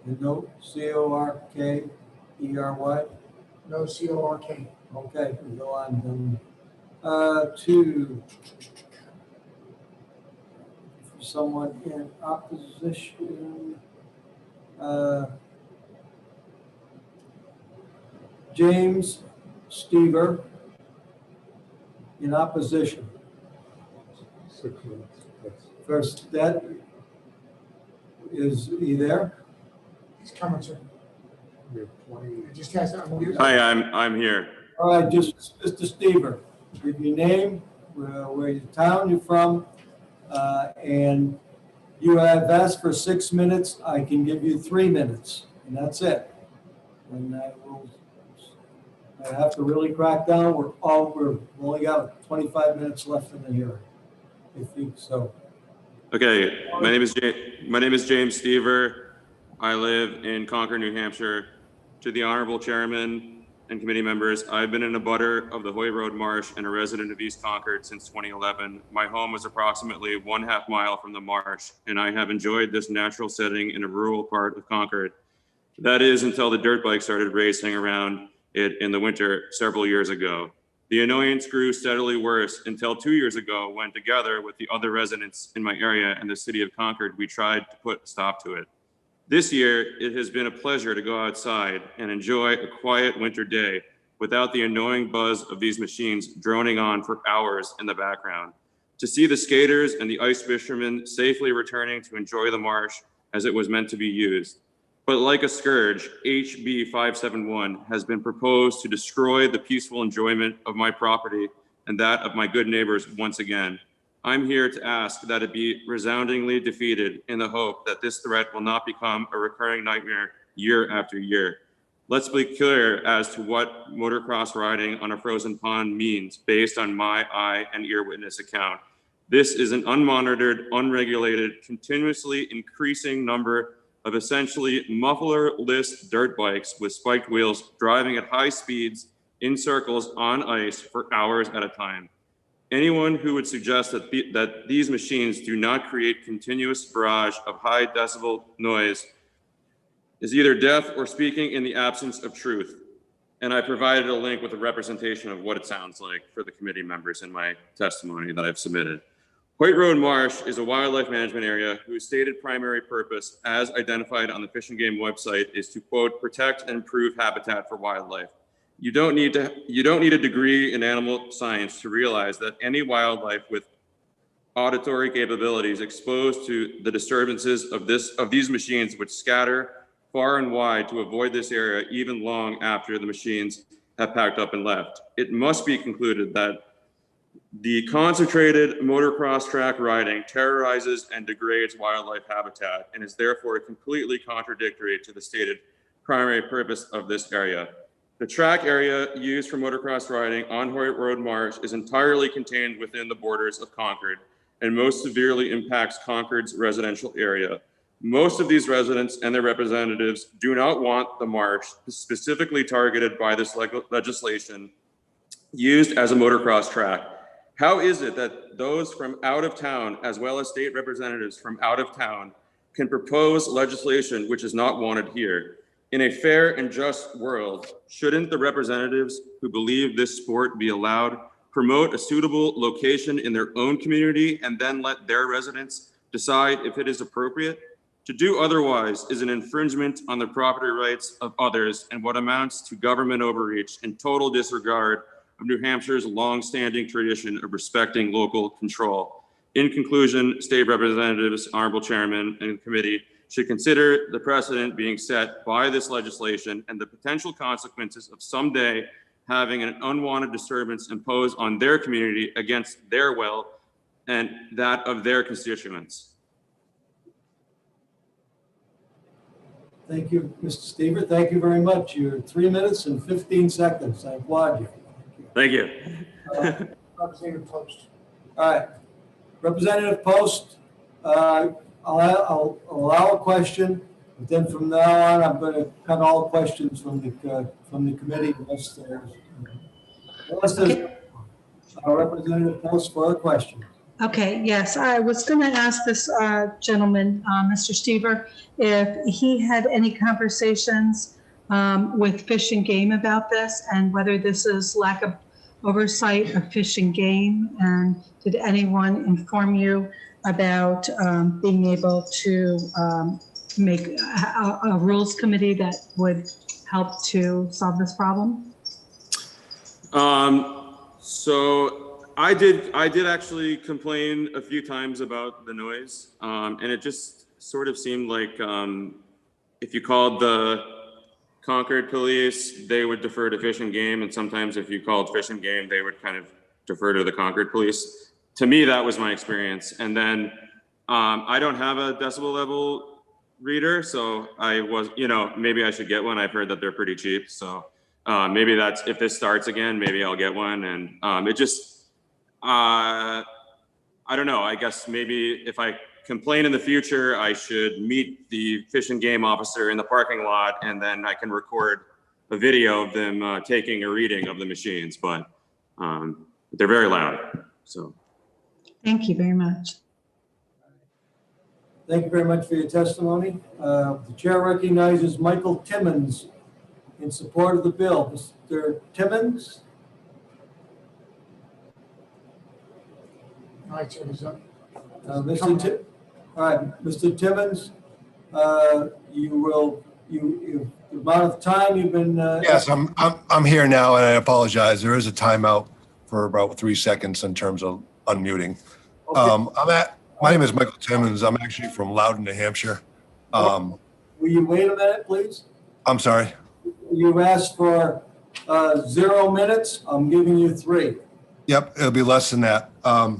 And no Corkery? No CORK. Okay, we go on then. To someone in opposition. James Stever in opposition. 6 minutes. Yes. First, that is he there? He's coming, sir. We have 20. He just has that one. Hi, I'm here. All right, just Mr. Stever, give your name, where your town you're from, and you have asked for 6 minutes. I can give you 3 minutes, and that's it. And I have to really crack down. We've only got 25 minutes left in the hearing. I think so. Okay, my name is James Stever. I live in Concord, New Hampshire. To the Honorable Chairman and committee members, I've been in a butter of the Hoy Road Marsh and a resident of East Concord since 2011. My home is approximately 1/2 mile from the marsh, and I have enjoyed this natural setting in a rural part of Concord. That is until the dirt bike started racing around it in the winter several years ago. The annoyance grew steadily worse until 2 years ago, when together with the other residents in my area and the city of Concord, we tried to put a stop to it. This year, it has been a pleasure to go outside and enjoy a quiet winter day without the annoying buzz of these machines droning on for hours in the background. To see the skaters and the ice fishermen safely returning to enjoy the marsh as it was meant to be used. But like a scourge, HB 571 has been proposed to destroy the peaceful enjoyment of my property and that of my good neighbors once again. I'm here to ask that it be resoundingly defeated in the hope that this threat will not become a recurring nightmare year after year. Let's be clear as to what motocross riding on a frozen pond means based on my eye and ear witness account. This is an unmonitored, unregulated, continuously increasing number of essentially muffler-less dirt bikes with spiked wheels driving at high speeds in circles on ice for hours at a time. Anyone who would suggest that these machines do not create continuous barrage of high decibel noise is either deaf or speaking in the absence of truth. And I provided a link with a representation of what it sounds like for the committee members in my testimony that I've submitted. Hoyt Road Marsh is a wildlife management area whose stated primary purpose, as identified on the Fish and Game website, is to, quote, protect and improve habitat for wildlife. You don't need a degree in animal science to realize that any wildlife with auditory capabilities exposed to the disturbances of these machines would scatter far and wide to avoid this area even long after the machines have packed up and left. It must be concluded that the concentrated motocross track riding terrorizes and degrades wildlife habitat and is therefore completely contradictory to the stated primary purpose of this area. The track area used for motocross riding on Hoyt Road Marsh is entirely contained within the borders of Concord and most severely impacts Concord's residential area. Most of these residents and their representatives do not want the marsh specifically targeted by this legislation used as a motocross track. How is it that those from out of town, as well as state representatives from out of town, can propose legislation which is not wanted here? In a fair and just world, shouldn't the representatives who believe this sport be allowed promote a suitable location in their own community and then let their residents decide if it is appropriate? To do otherwise is an infringement on the property rights of others and what amounts to government overreach and total disregard of New Hampshire's long-standing tradition of respecting local control. In conclusion, state representatives, honorable chairman, and committee should consider the precedent being set by this legislation and the potential consequences of someday having an unwanted disturbance imposed on their community against their will and that of their constituents. Thank you, Mr. Stever. Thank you very much. You're 3 minutes and 15 seconds. I applaud you. Thank you. Representative Post. All right. Representative Post, I'll allow a question, but then from now on, I'm going to cut all questions from the committee unless there's Representative Post for a question. Okay, yes, I was going to ask this gentleman, Mr. Stever, if he had any conversations with Fish and Game about this and whether this is lack of oversight of Fish and Game, and did anyone inform you about being able to make a rules committee that would help to solve this problem? So I did actually complain a few times about the noise, and it just sort of seemed like if you called the Concord police, they would defer to Fish and Game, and sometimes if you called Fish and Game, they would kind of defer to the Concord police. To me, that was my experience. And then I don't have a decibel level reader, so I was, maybe I should get one. I've heard that they're pretty cheap, so maybe that's, if this starts again, maybe I'll get one. And it just, I don't know, I guess maybe if I complain in the future, I should meet the Fish and Game officer in the parking lot, and then I can record a video of them taking a reading of the machines, but they're very loud, so. Thank you very much. Thank you very much for your testimony. The chair recognizes Michael Timmons in support of the bill. Mr. Timmons? All right, so All right, Mr. Timmons, the amount of time you've been. Yes, I'm here now, and I apologize. There is a timeout for about 3 seconds in terms of unmuting. My name is Michael Timmons. I'm actually from Loudon, New Hampshire. Will you wait a minute, please? I'm sorry. You asked for 0 minutes. I'm giving you 3. Yep, it'll be less than that. A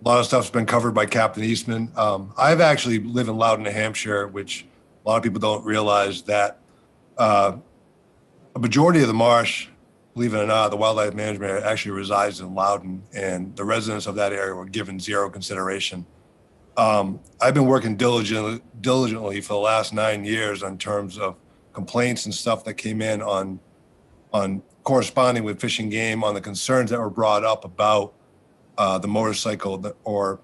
lot of stuff's been covered by Captain Eastman. I've actually lived in Loudon, New Hampshire, which a lot of people don't realize that a majority of the marsh, believe it or not, the wildlife management area actually resides in Loudon, and the residents of that area were given zero consideration. I've been working diligently for the last 9 years in terms of complaints and stuff that came in on corresponding with Fish and Game on the concerns that were brought up about the motorcycle or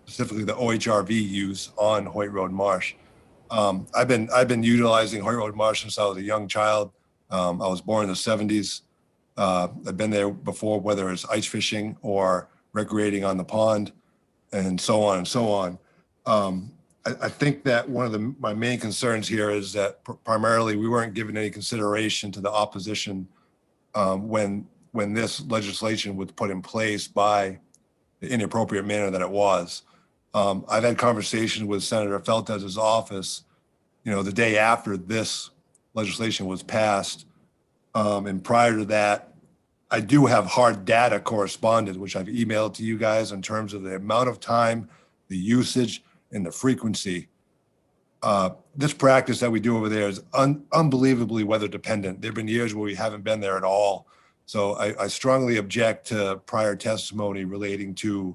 specifically the OHRV use on Hoyt Road Marsh. I've been utilizing Hoyt Road Marsh since I was a young child. I was born in the 70s. I've been there before, whether it's ice fishing or recreating on the pond and so on and so on. I think that one of my main concerns here is that primarily we weren't given any consideration to the opposition when this legislation was put in place by the inappropriate manner that it was. I've had conversations with Senator Feltez's office, the day after this legislation was passed. And prior to that, I do have hard data correspondence, which I've emailed to you guys in terms of the amount of time, the usage, and the frequency. This practice that we do over there is unbelievably weather dependent. There have been years where we haven't been there at all. So I strongly object to prior testimony relating to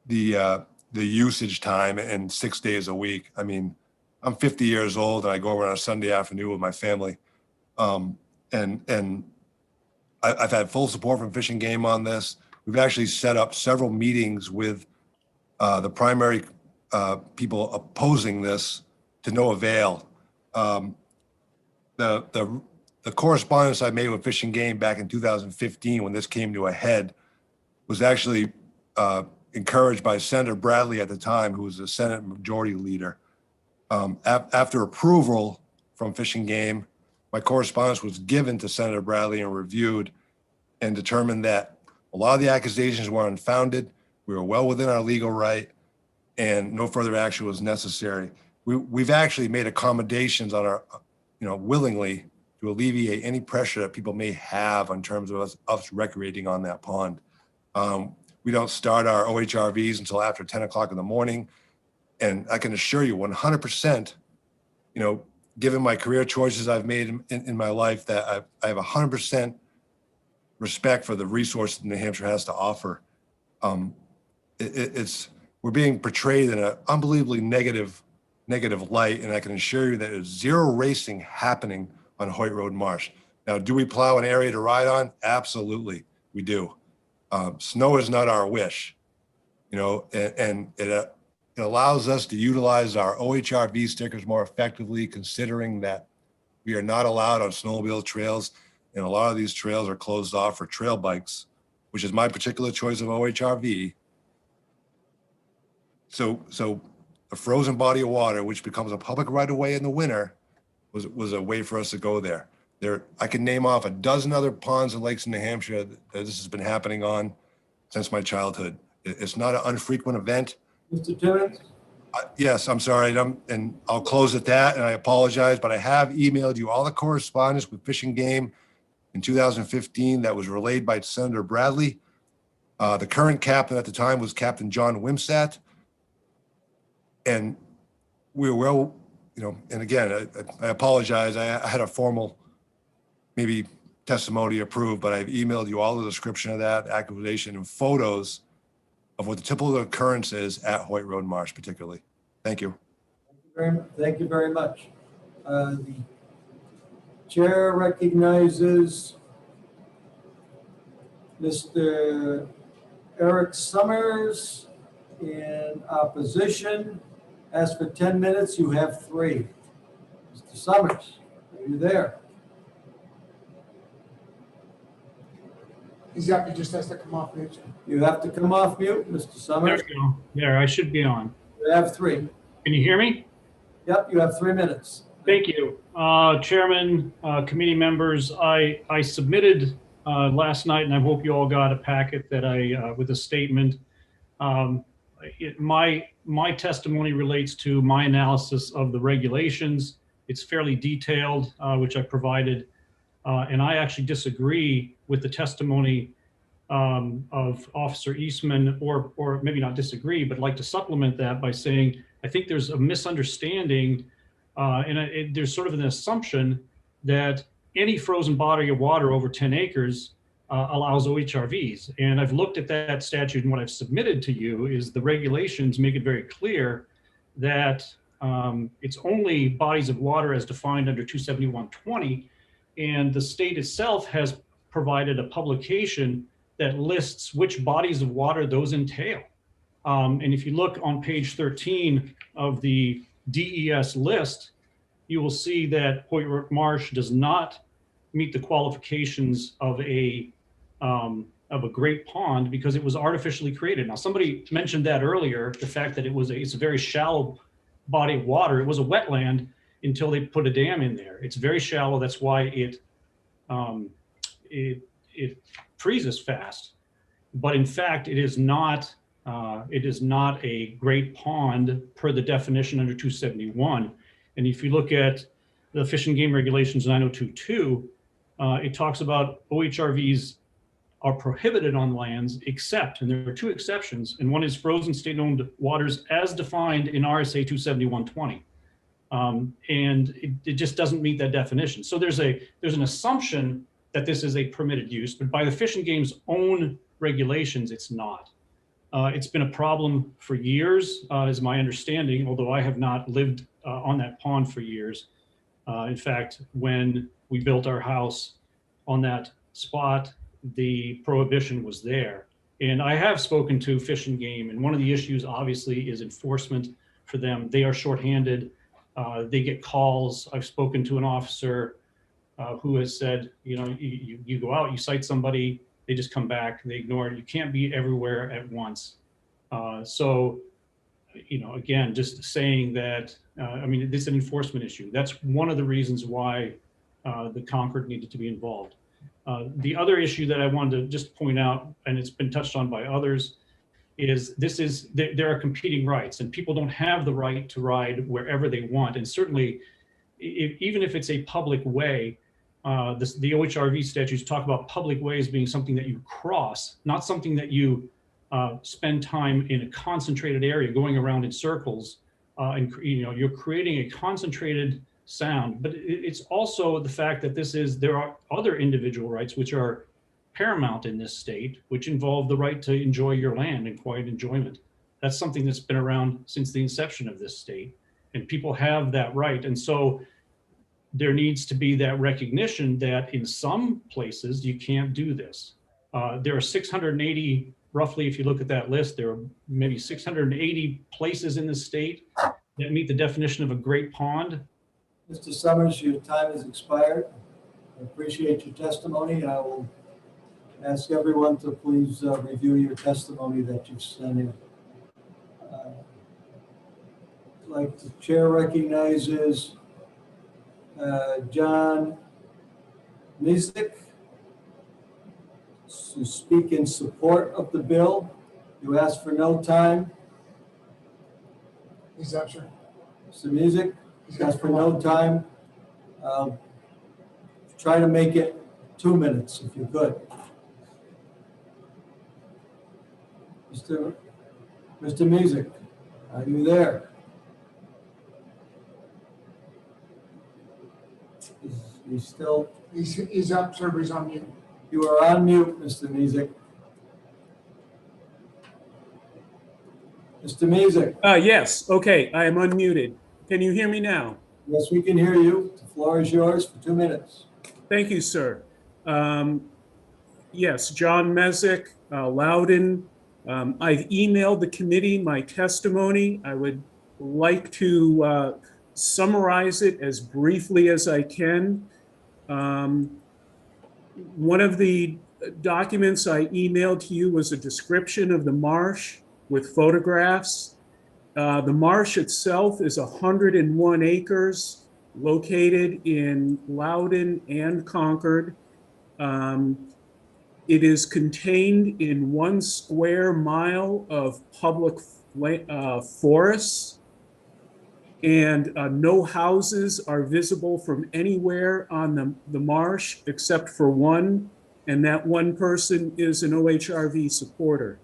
the usage time and 6 days a week. I mean, I'm 50 years old and I go over on a Sunday afternoon with my family. And I've had full support from Fish and Game on this. We've actually set up several meetings with the primary people opposing this to no avail. The correspondence I made with Fish and Game back in 2015 when this came to a head was actually encouraged by Senator Bradley at the time, who was the Senate Majority Leader. After approval from Fish and Game, my correspondence was given to Senator Bradley and reviewed and determined that a lot of the accusations were unfounded. We were well within our legal right and no further action was necessary. We've actually made accommodations on our, willingly to alleviate any pressure that people may have in terms of us recreating on that pond. We don't start our OHRVs until after 10 o'clock in the morning. And I can assure you 100%, given my career choices I've made in my life, that I have 100% respect for the resources New Hampshire has to offer. We're being portrayed in an unbelievably negative light, and I can assure you that there's zero racing happening on Hoyt Road Marsh. Now, do we plow an area to ride on? Absolutely, we do. Snow is not our wish, and it allows us to utilize our OHRV stickers more effectively, considering that we are not allowed on snowmobile trails, and a lot of these trails are closed off for trail bikes, which is my particular choice of OHRV. So a frozen body of water, which becomes a public right-of-way in the winter, was a way for us to go there. I can name off a dozen other ponds and lakes in New Hampshire that this has been happening on since my childhood. It's not an infrequent event. Mr. Timmons? Yes, I'm sorry, and I'll close at that, and I apologize, but I have emailed you all the correspondence with Fish and Game in 2015 that was relayed by Senator Bradley. The current captain at the time was Captain John Wimsatt. And we were well, and again, I apologize. I had a formal, maybe testimony approved, but I've emailed you all the description of that accusation and photos of what the typical occurrence is at Hoyt Road Marsh, particularly. Thank you. Thank you very much. The chair recognizes Mr. Eric Summers in opposition. As for 10 minutes, you have 3. Mr. Summers, are you there? He just has to come off mute. You have to come off mute, Mr. Summers. There we go. There, I should be on. You have 3. Can you hear me? Yep, you have 3 minutes. Thank you. Chairman, committee members, I submitted last night, and I hope you all got a packet that with a statement. My testimony relates to my analysis of the regulations. It's fairly detailed, which I provided, and I actually disagree with the testimony of Officer Eastman, or maybe not disagree, but like to supplement that by saying, I think there's a misunderstanding and there's sort of an assumption that any frozen body of water over 10 acres allows OHRVs. And I've looked at that statute, and what I've submitted to you is the regulations make it very clear that it's only bodies of water as defined under 27120. And the state itself has provided a publication that lists which bodies of water those entail. And if you look on page 13 of the DES list, you will see that Hoyt Brook Marsh does not meet the qualifications of a great pond because it was artificially created. Now, somebody mentioned that earlier, the fact that it's a very shallow body of water. It was a wetland until they put a dam in there. It's very shallow. That's why it freezes fast. But in fact, it is not a great pond per the definition under 271. And if you look at the Fish and Game Regulations 9022, it talks about OHRVs are prohibited on lands except, and there are two exceptions, and one is frozen state-owned waters as defined in RSA 27120. And it just doesn't meet that definition. So there's an assumption that this is a permitted use, but by the Fish and Game's own regulations, it's not. It's been a problem for years, is my understanding, although I have not lived on that pond for years. In fact, when we built our house on that spot, the prohibition was there. And I have spoken to Fish and Game, and one of the issues obviously is enforcement for them. They are shorthanded. They get calls. I've spoken to an officer who has said, you know, you go out, you cite somebody, they just come back, they ignore it. You can't be everywhere at once. So, you know, again, just saying that, I mean, it's an enforcement issue. That's one of the reasons why the Concord needed to be involved. The other issue that I wanted to just point out, and it's been touched on by others, is there are competing rights, and people don't have the right to ride wherever they want. And certainly, even if it's a public way, the OHRV statutes talk about public ways being something that you cross, not something that you spend time in a concentrated area going around in circles, and you know, you're creating a concentrated sound. But it's also the fact that there are other individual rights which are paramount in this state, which involve the right to enjoy your land and quiet enjoyment. That's something that's been around since the inception of this state, and people have that right. And so there needs to be that recognition that in some places you can't do this. There are 680, roughly, if you look at that list, there are maybe 680 places in the state that meet the definition of a great pond. Mr. Summers, your time has expired. I appreciate your testimony. I will ask everyone to please review your testimony that you've sent in. Like the chair recognizes John Mizek to speak in support of the bill. You asked for no time. Is that sir? Mr. Mizek, you asked for no time. Try to make it 2 minutes if you could. Mr. Mizek, are you there? He's still. He's up, sir, he's on mute. You are on mute, Mr. Mizek. Mr. Mizek. Yes, okay, I am unmuted. Can you hear me now? Yes, we can hear you. The floor is yours for 2 minutes. Thank you, sir. Yes, John Mezek, Loudon. I've emailed the committee my testimony. I would like to summarize it as briefly as I can. One of the documents I emailed to you was a description of the marsh with photographs. The marsh itself is 101 acres. located in Loudon and Concord. It is contained in 1 square mile of public forests, and no houses are visible from anywhere on the marsh except for one, and that one person is an OHRV supporter.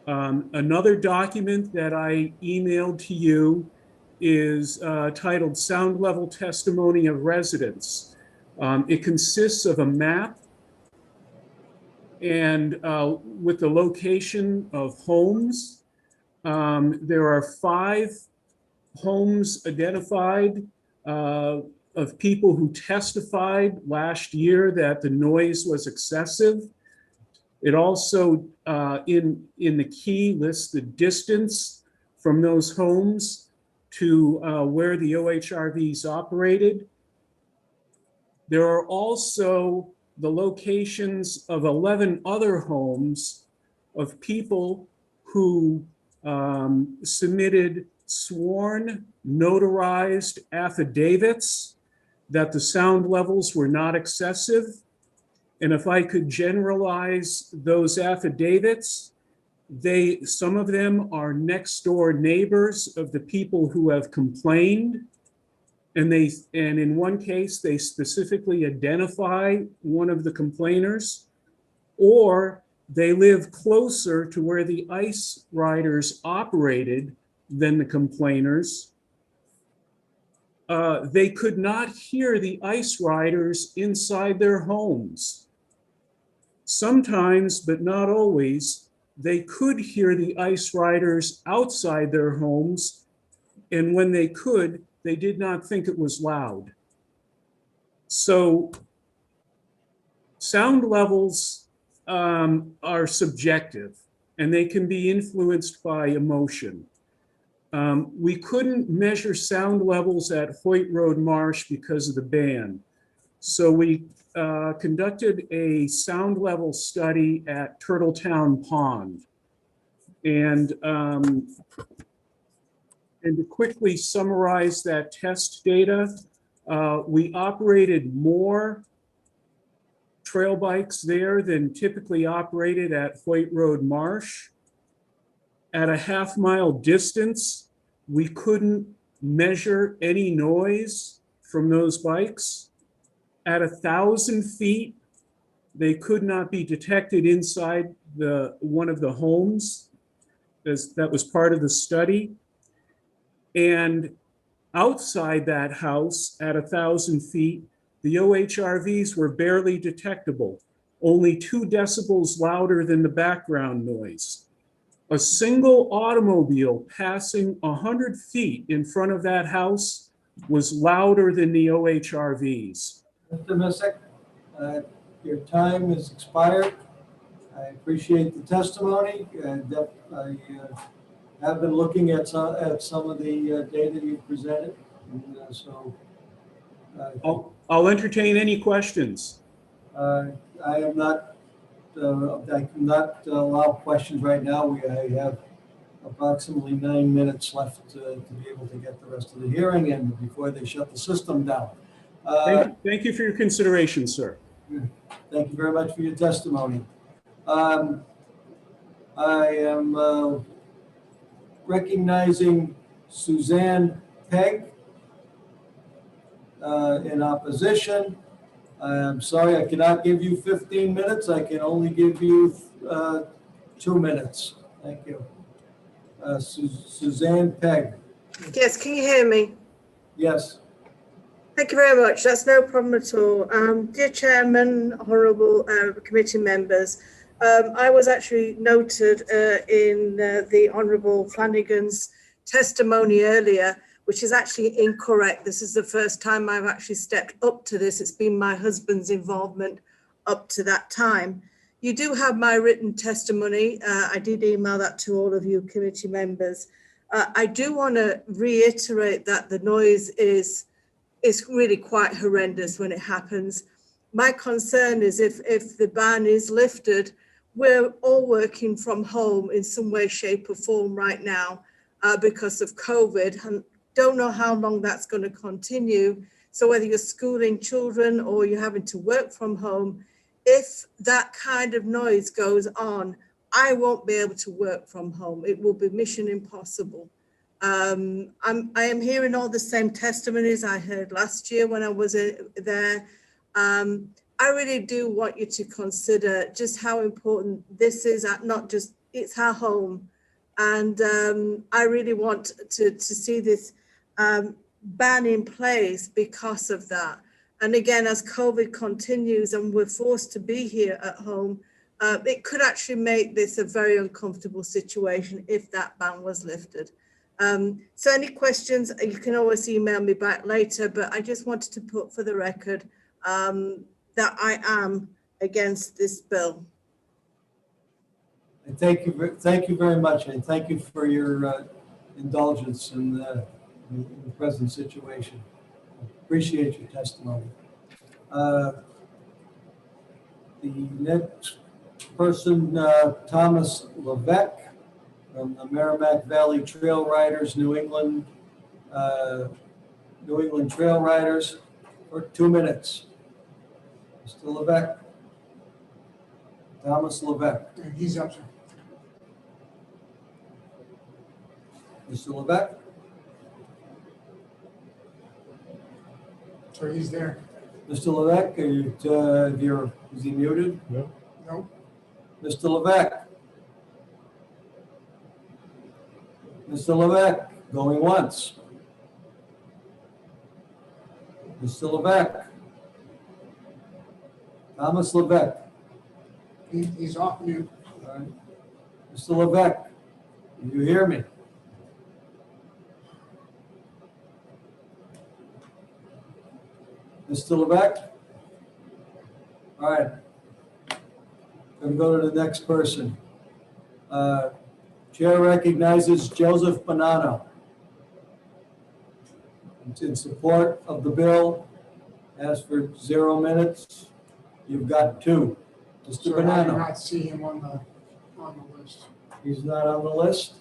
Another document that I emailed to you is titled Sound Level Testimony of Residents. It consists of a map and with the location of homes. There are 5 homes identified of people who testified last year that the noise was excessive. It also, in the key, lists the distance from those homes to where the OHRVs operated. There are also the locations of 11 other homes of people who submitted sworn, notarized affidavits that the sound levels were not excessive. And if I could generalize those affidavits, some of them are next door neighbors of the people who have complained. And in one case, they specifically identify one of the complainers, or they live closer to where the ice riders operated than the complainers. They could not hear the ice riders inside their homes. Sometimes, but not always, they could hear the ice riders outside their homes, and when they could, they did not think it was loud. So sound levels are subjective, and they can be influenced by emotion. We couldn't measure sound levels at Hoyt Road Marsh because of the ban. So we conducted a sound level study at Turtletown Pond. And to quickly summarize that test data, we operated more trail bikes there than typically operated at Hoyt Road Marsh. At a half-mile distance, we couldn't measure any noise from those bikes. At 1,000 feet, they could not be detected inside one of the homes. That was part of the study. And outside that house at 1,000 feet, the OHRVs were barely detectable, only 2 decibels louder than the background noise. A single automobile passing 100 feet in front of that house was louder than the OHRVs. Mr. Misick, your time has expired. I appreciate the testimony. I have been looking at some of the data you presented. I'll entertain any questions. I cannot allow questions right now. I have approximately 9 minutes left to be able to get the rest of the hearing in before they shut the system down. Thank you for your consideration, sir. Thank you very much for your testimony. I am recognizing Suzanne Pegg in opposition. I'm sorry, I cannot give you 15 minutes. I can only give you 2 minutes. Thank you. Suzanne Pegg. Yes, can you hear me? Yes. Thank you very much. That's no problem at all. Dear Chairman, honourable committee members, I was actually noted in the Honourable Flanagan's testimony earlier, which is actually incorrect. This is the first time I've actually stepped up to this. It's been my husband's involvement up to that time. You do have my written testimony. I did email that to all of you committee members. I do want to reiterate that the noise is really quite horrendous when it happens. My concern is if the ban is lifted, we're all working from home in some way, shape or form right now because of COVID. And don't know how long that's going to continue. So whether you're schooling children or you're having to work from home, if that kind of noise goes on, I won't be able to work from home. It will be mission impossible. I am hearing all the same testimonies I heard last year when I was there. I really do want you to consider just how important this is, not just, it's our home. And I really want to see this ban in place because of that. And again, as COVID continues and we're forced to be here at home, it could actually make this a very uncomfortable situation if that ban was lifted. So any questions, you can always email me back later, but I just wanted to put for the record that I am against this bill. And thank you very much, and thank you for your indulgence in the present situation. Appreciate your testimony. The next person, Thomas Levesque from the Merrimack Valley Trail Riders, New England Trail Riders, for 2 minutes. Mr. Levesque. Thomas Levesque. He's up, sir. Mr. Levesque? So he's there. Mr. Levesque, are you, is he muted? No. No. Mr. Levesque? Mr. Levesque, going once. Mr. Levesque? Thomas Levesque? He's off mute. All right. Mr. Levesque, can you hear me? Mr. Levesque? All right. Going to go to the next person. Chair recognizes Joseph Bonanno. In support of the bill. Asked for 0 minutes. You've got 2. Mr. So I do Bonanno. not see him on the list. He's not on the list.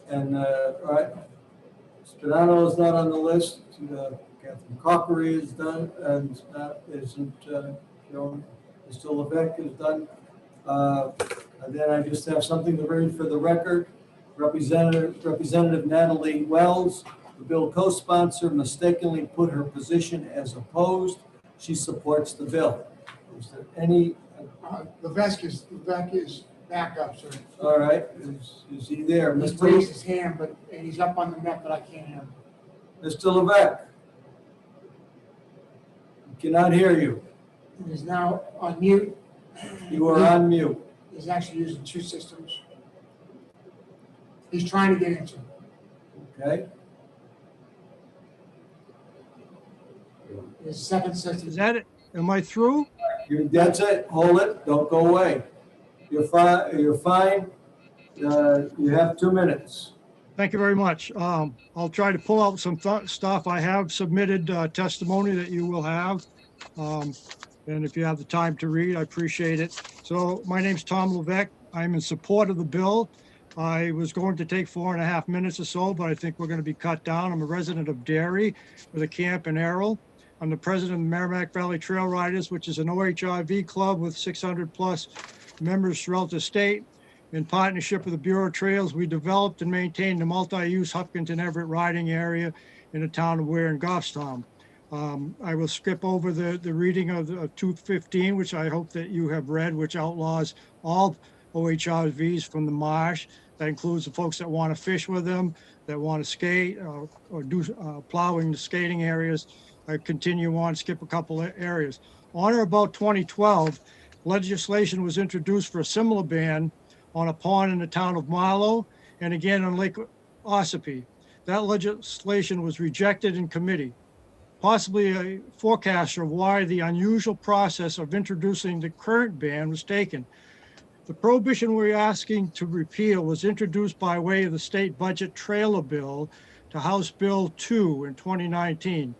And, all right. Mr. Bonanno is not on the list. Catherine Cockery is done and isn't shown. Mr. Levesque is done. And then I just have something to read for the record. Representative Natalie Wells, the bill co-sponsor, mistakenly put her position as opposed. She supports the bill. Is there any? Levesque is back up, sir. All right. Is he there? He's Mr. raised his hand, and he's up on the net, but I can't hear him. Mr. Levesque? Cannot hear you. He's now on mute. You are on mute. He's actually using 2 systems. He's trying to get into. Okay. His second system. Is that it? Am I through? That's it. Hold it. Don't go away. You're fine. You're fine. You have 2 minutes. Thank you very much. I'll try to pull out some stuff. I have submitted testimony that you will have. And if you have the time to read, I appreciate it. So my name's Tom Levesque. I'm in support of the bill. I was going to take 4.5 minutes or so, but I think we're going to be cut down. I'm a resident of Derry with a camp in Errol. I'm the president of the Merrimack Valley Trail Riders, which is an OHIV club with 600 plus members throughout the state. In partnership with the Bureau of Trails, we developed and maintained the multi-use Hopkinton Everett riding area in the town of Ware and Goffstown. I will skip over the reading of 215, which I hope that you have read, which outlaws all OHRVs from the marsh. That includes the folks that want to fish with them, that want to skate or do plowing the skating areas. I continue on, skip a couple of areas. On or about 2012, legislation was introduced for a similar ban on a pond in the town of Marlow and again on Lake Ossipee. That legislation was rejected in committee, possibly a forecaster of why the unusual process of introducing the current ban was taken. The prohibition we're asking to repeal was introduced by way of the state budget trailer bill to House Bill 2 in 2019.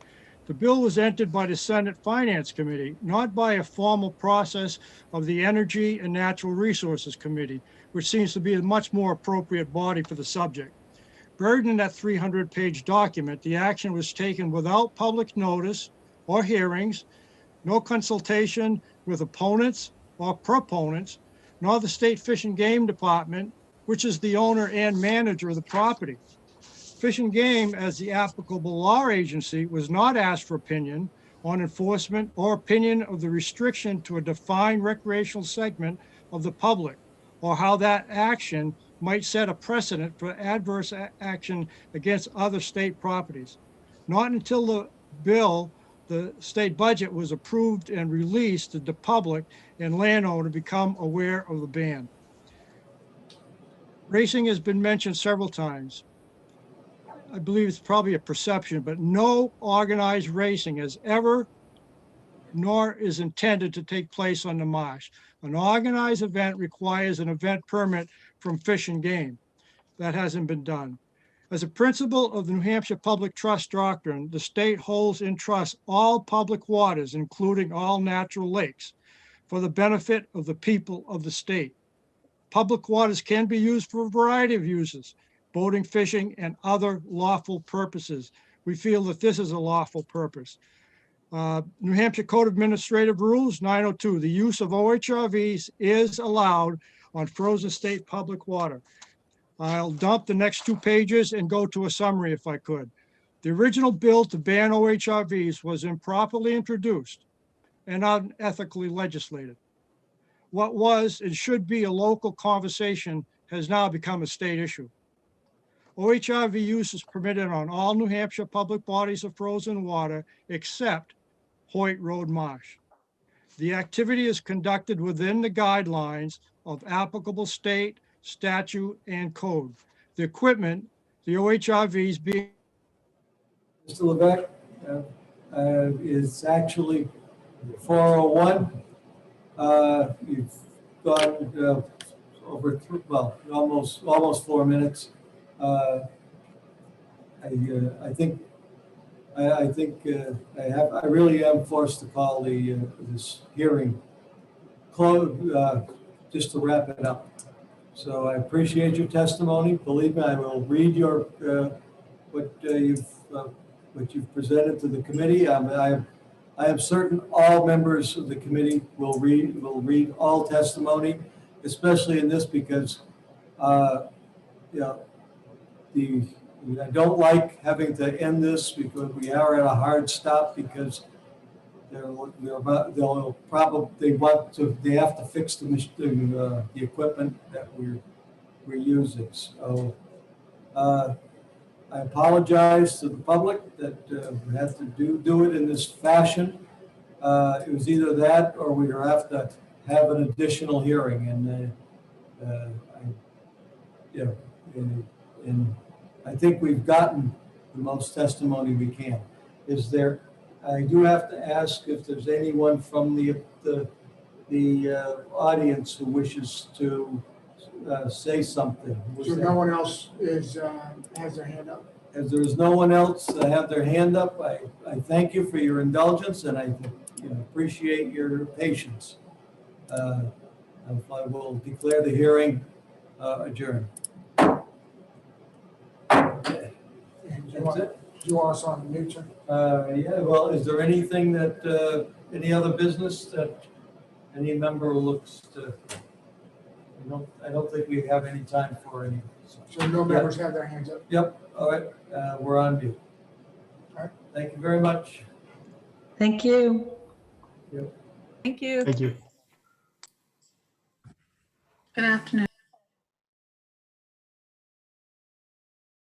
The bill was entered by the Senate Finance Committee, not by a formal process of the Energy and Natural Resources Committee, which seems to be a much more appropriate body for the subject. Buried in that 300-page document, the action was taken without public notice or hearings, no consultation with opponents or proponents, nor the State Fish and Game Department, which is the owner and manager of the property. Fish and Game, as the applicable law agency, was not asked for opinion on enforcement or opinion of the restriction to a defined recreational segment of the public, or how that action might set a precedent for adverse action against other state properties. Not until the state budget was approved and released did the public and landowner become aware of the ban. Racing has been mentioned several times. I believe it's probably a perception, but no organized racing has ever, nor is intended to take place on the marsh. An organized event requires an event permit from Fish and Game. That hasn't been done. As a principle of the New Hampshire Public Trust Doctrine, the state holds in trust all public waters, including all natural lakes, for the benefit of the people of the state. Public waters can be used for a variety of uses, boating, fishing, and other lawful purposes. We feel that this is a lawful purpose. New Hampshire Code of Administrative Rules 902, the use of OHRVs is allowed on frozen state public water. I'll dump the next 2 pages and go to a summary if I could. The original bill to ban OHRVs was improperly introduced and unethically legislated. What was and should be a local conversation has now become a state issue. OHRV use is permitted on all New Hampshire public bodies of frozen water except Hoyt Road Marsh. The activity is conducted within the guidelines of applicable state, statute, and code. The equipment, the OHRVs being... Mr. Levesque, is actually 401. You've gone over, almost 4 minutes. I really am forced to call this hearing close, just to wrap it up. So I appreciate your testimony. Believe me, I will read your what you've presented to the committee. I am certain all members of the committee will read all testimony, especially in this because I don't like having to end this because we are at a hard stop because they have to fix the equipment that we're using. So I apologize to the public that we have to do it in this fashion. It was either that or we have to have an additional hearing, and I think we've gotten the most testimony we can. I do have to ask if there's anyone from the audience who wishes to say something. So no one else has their hand up? As there is no one else that have their hand up, I thank you for your indulgence and I appreciate your patience. I will declare the hearing adjourned. Okay. That's it. Do you want us on mute, sir? Yeah, well, is there anything that, any other business that any member looks to? I don't think we have any time for any. So no members have their hands up? Yep, all right, we're on mute. All right, thank you very much. Thank you. Yep. Thank you. Thank you. Good afternoon.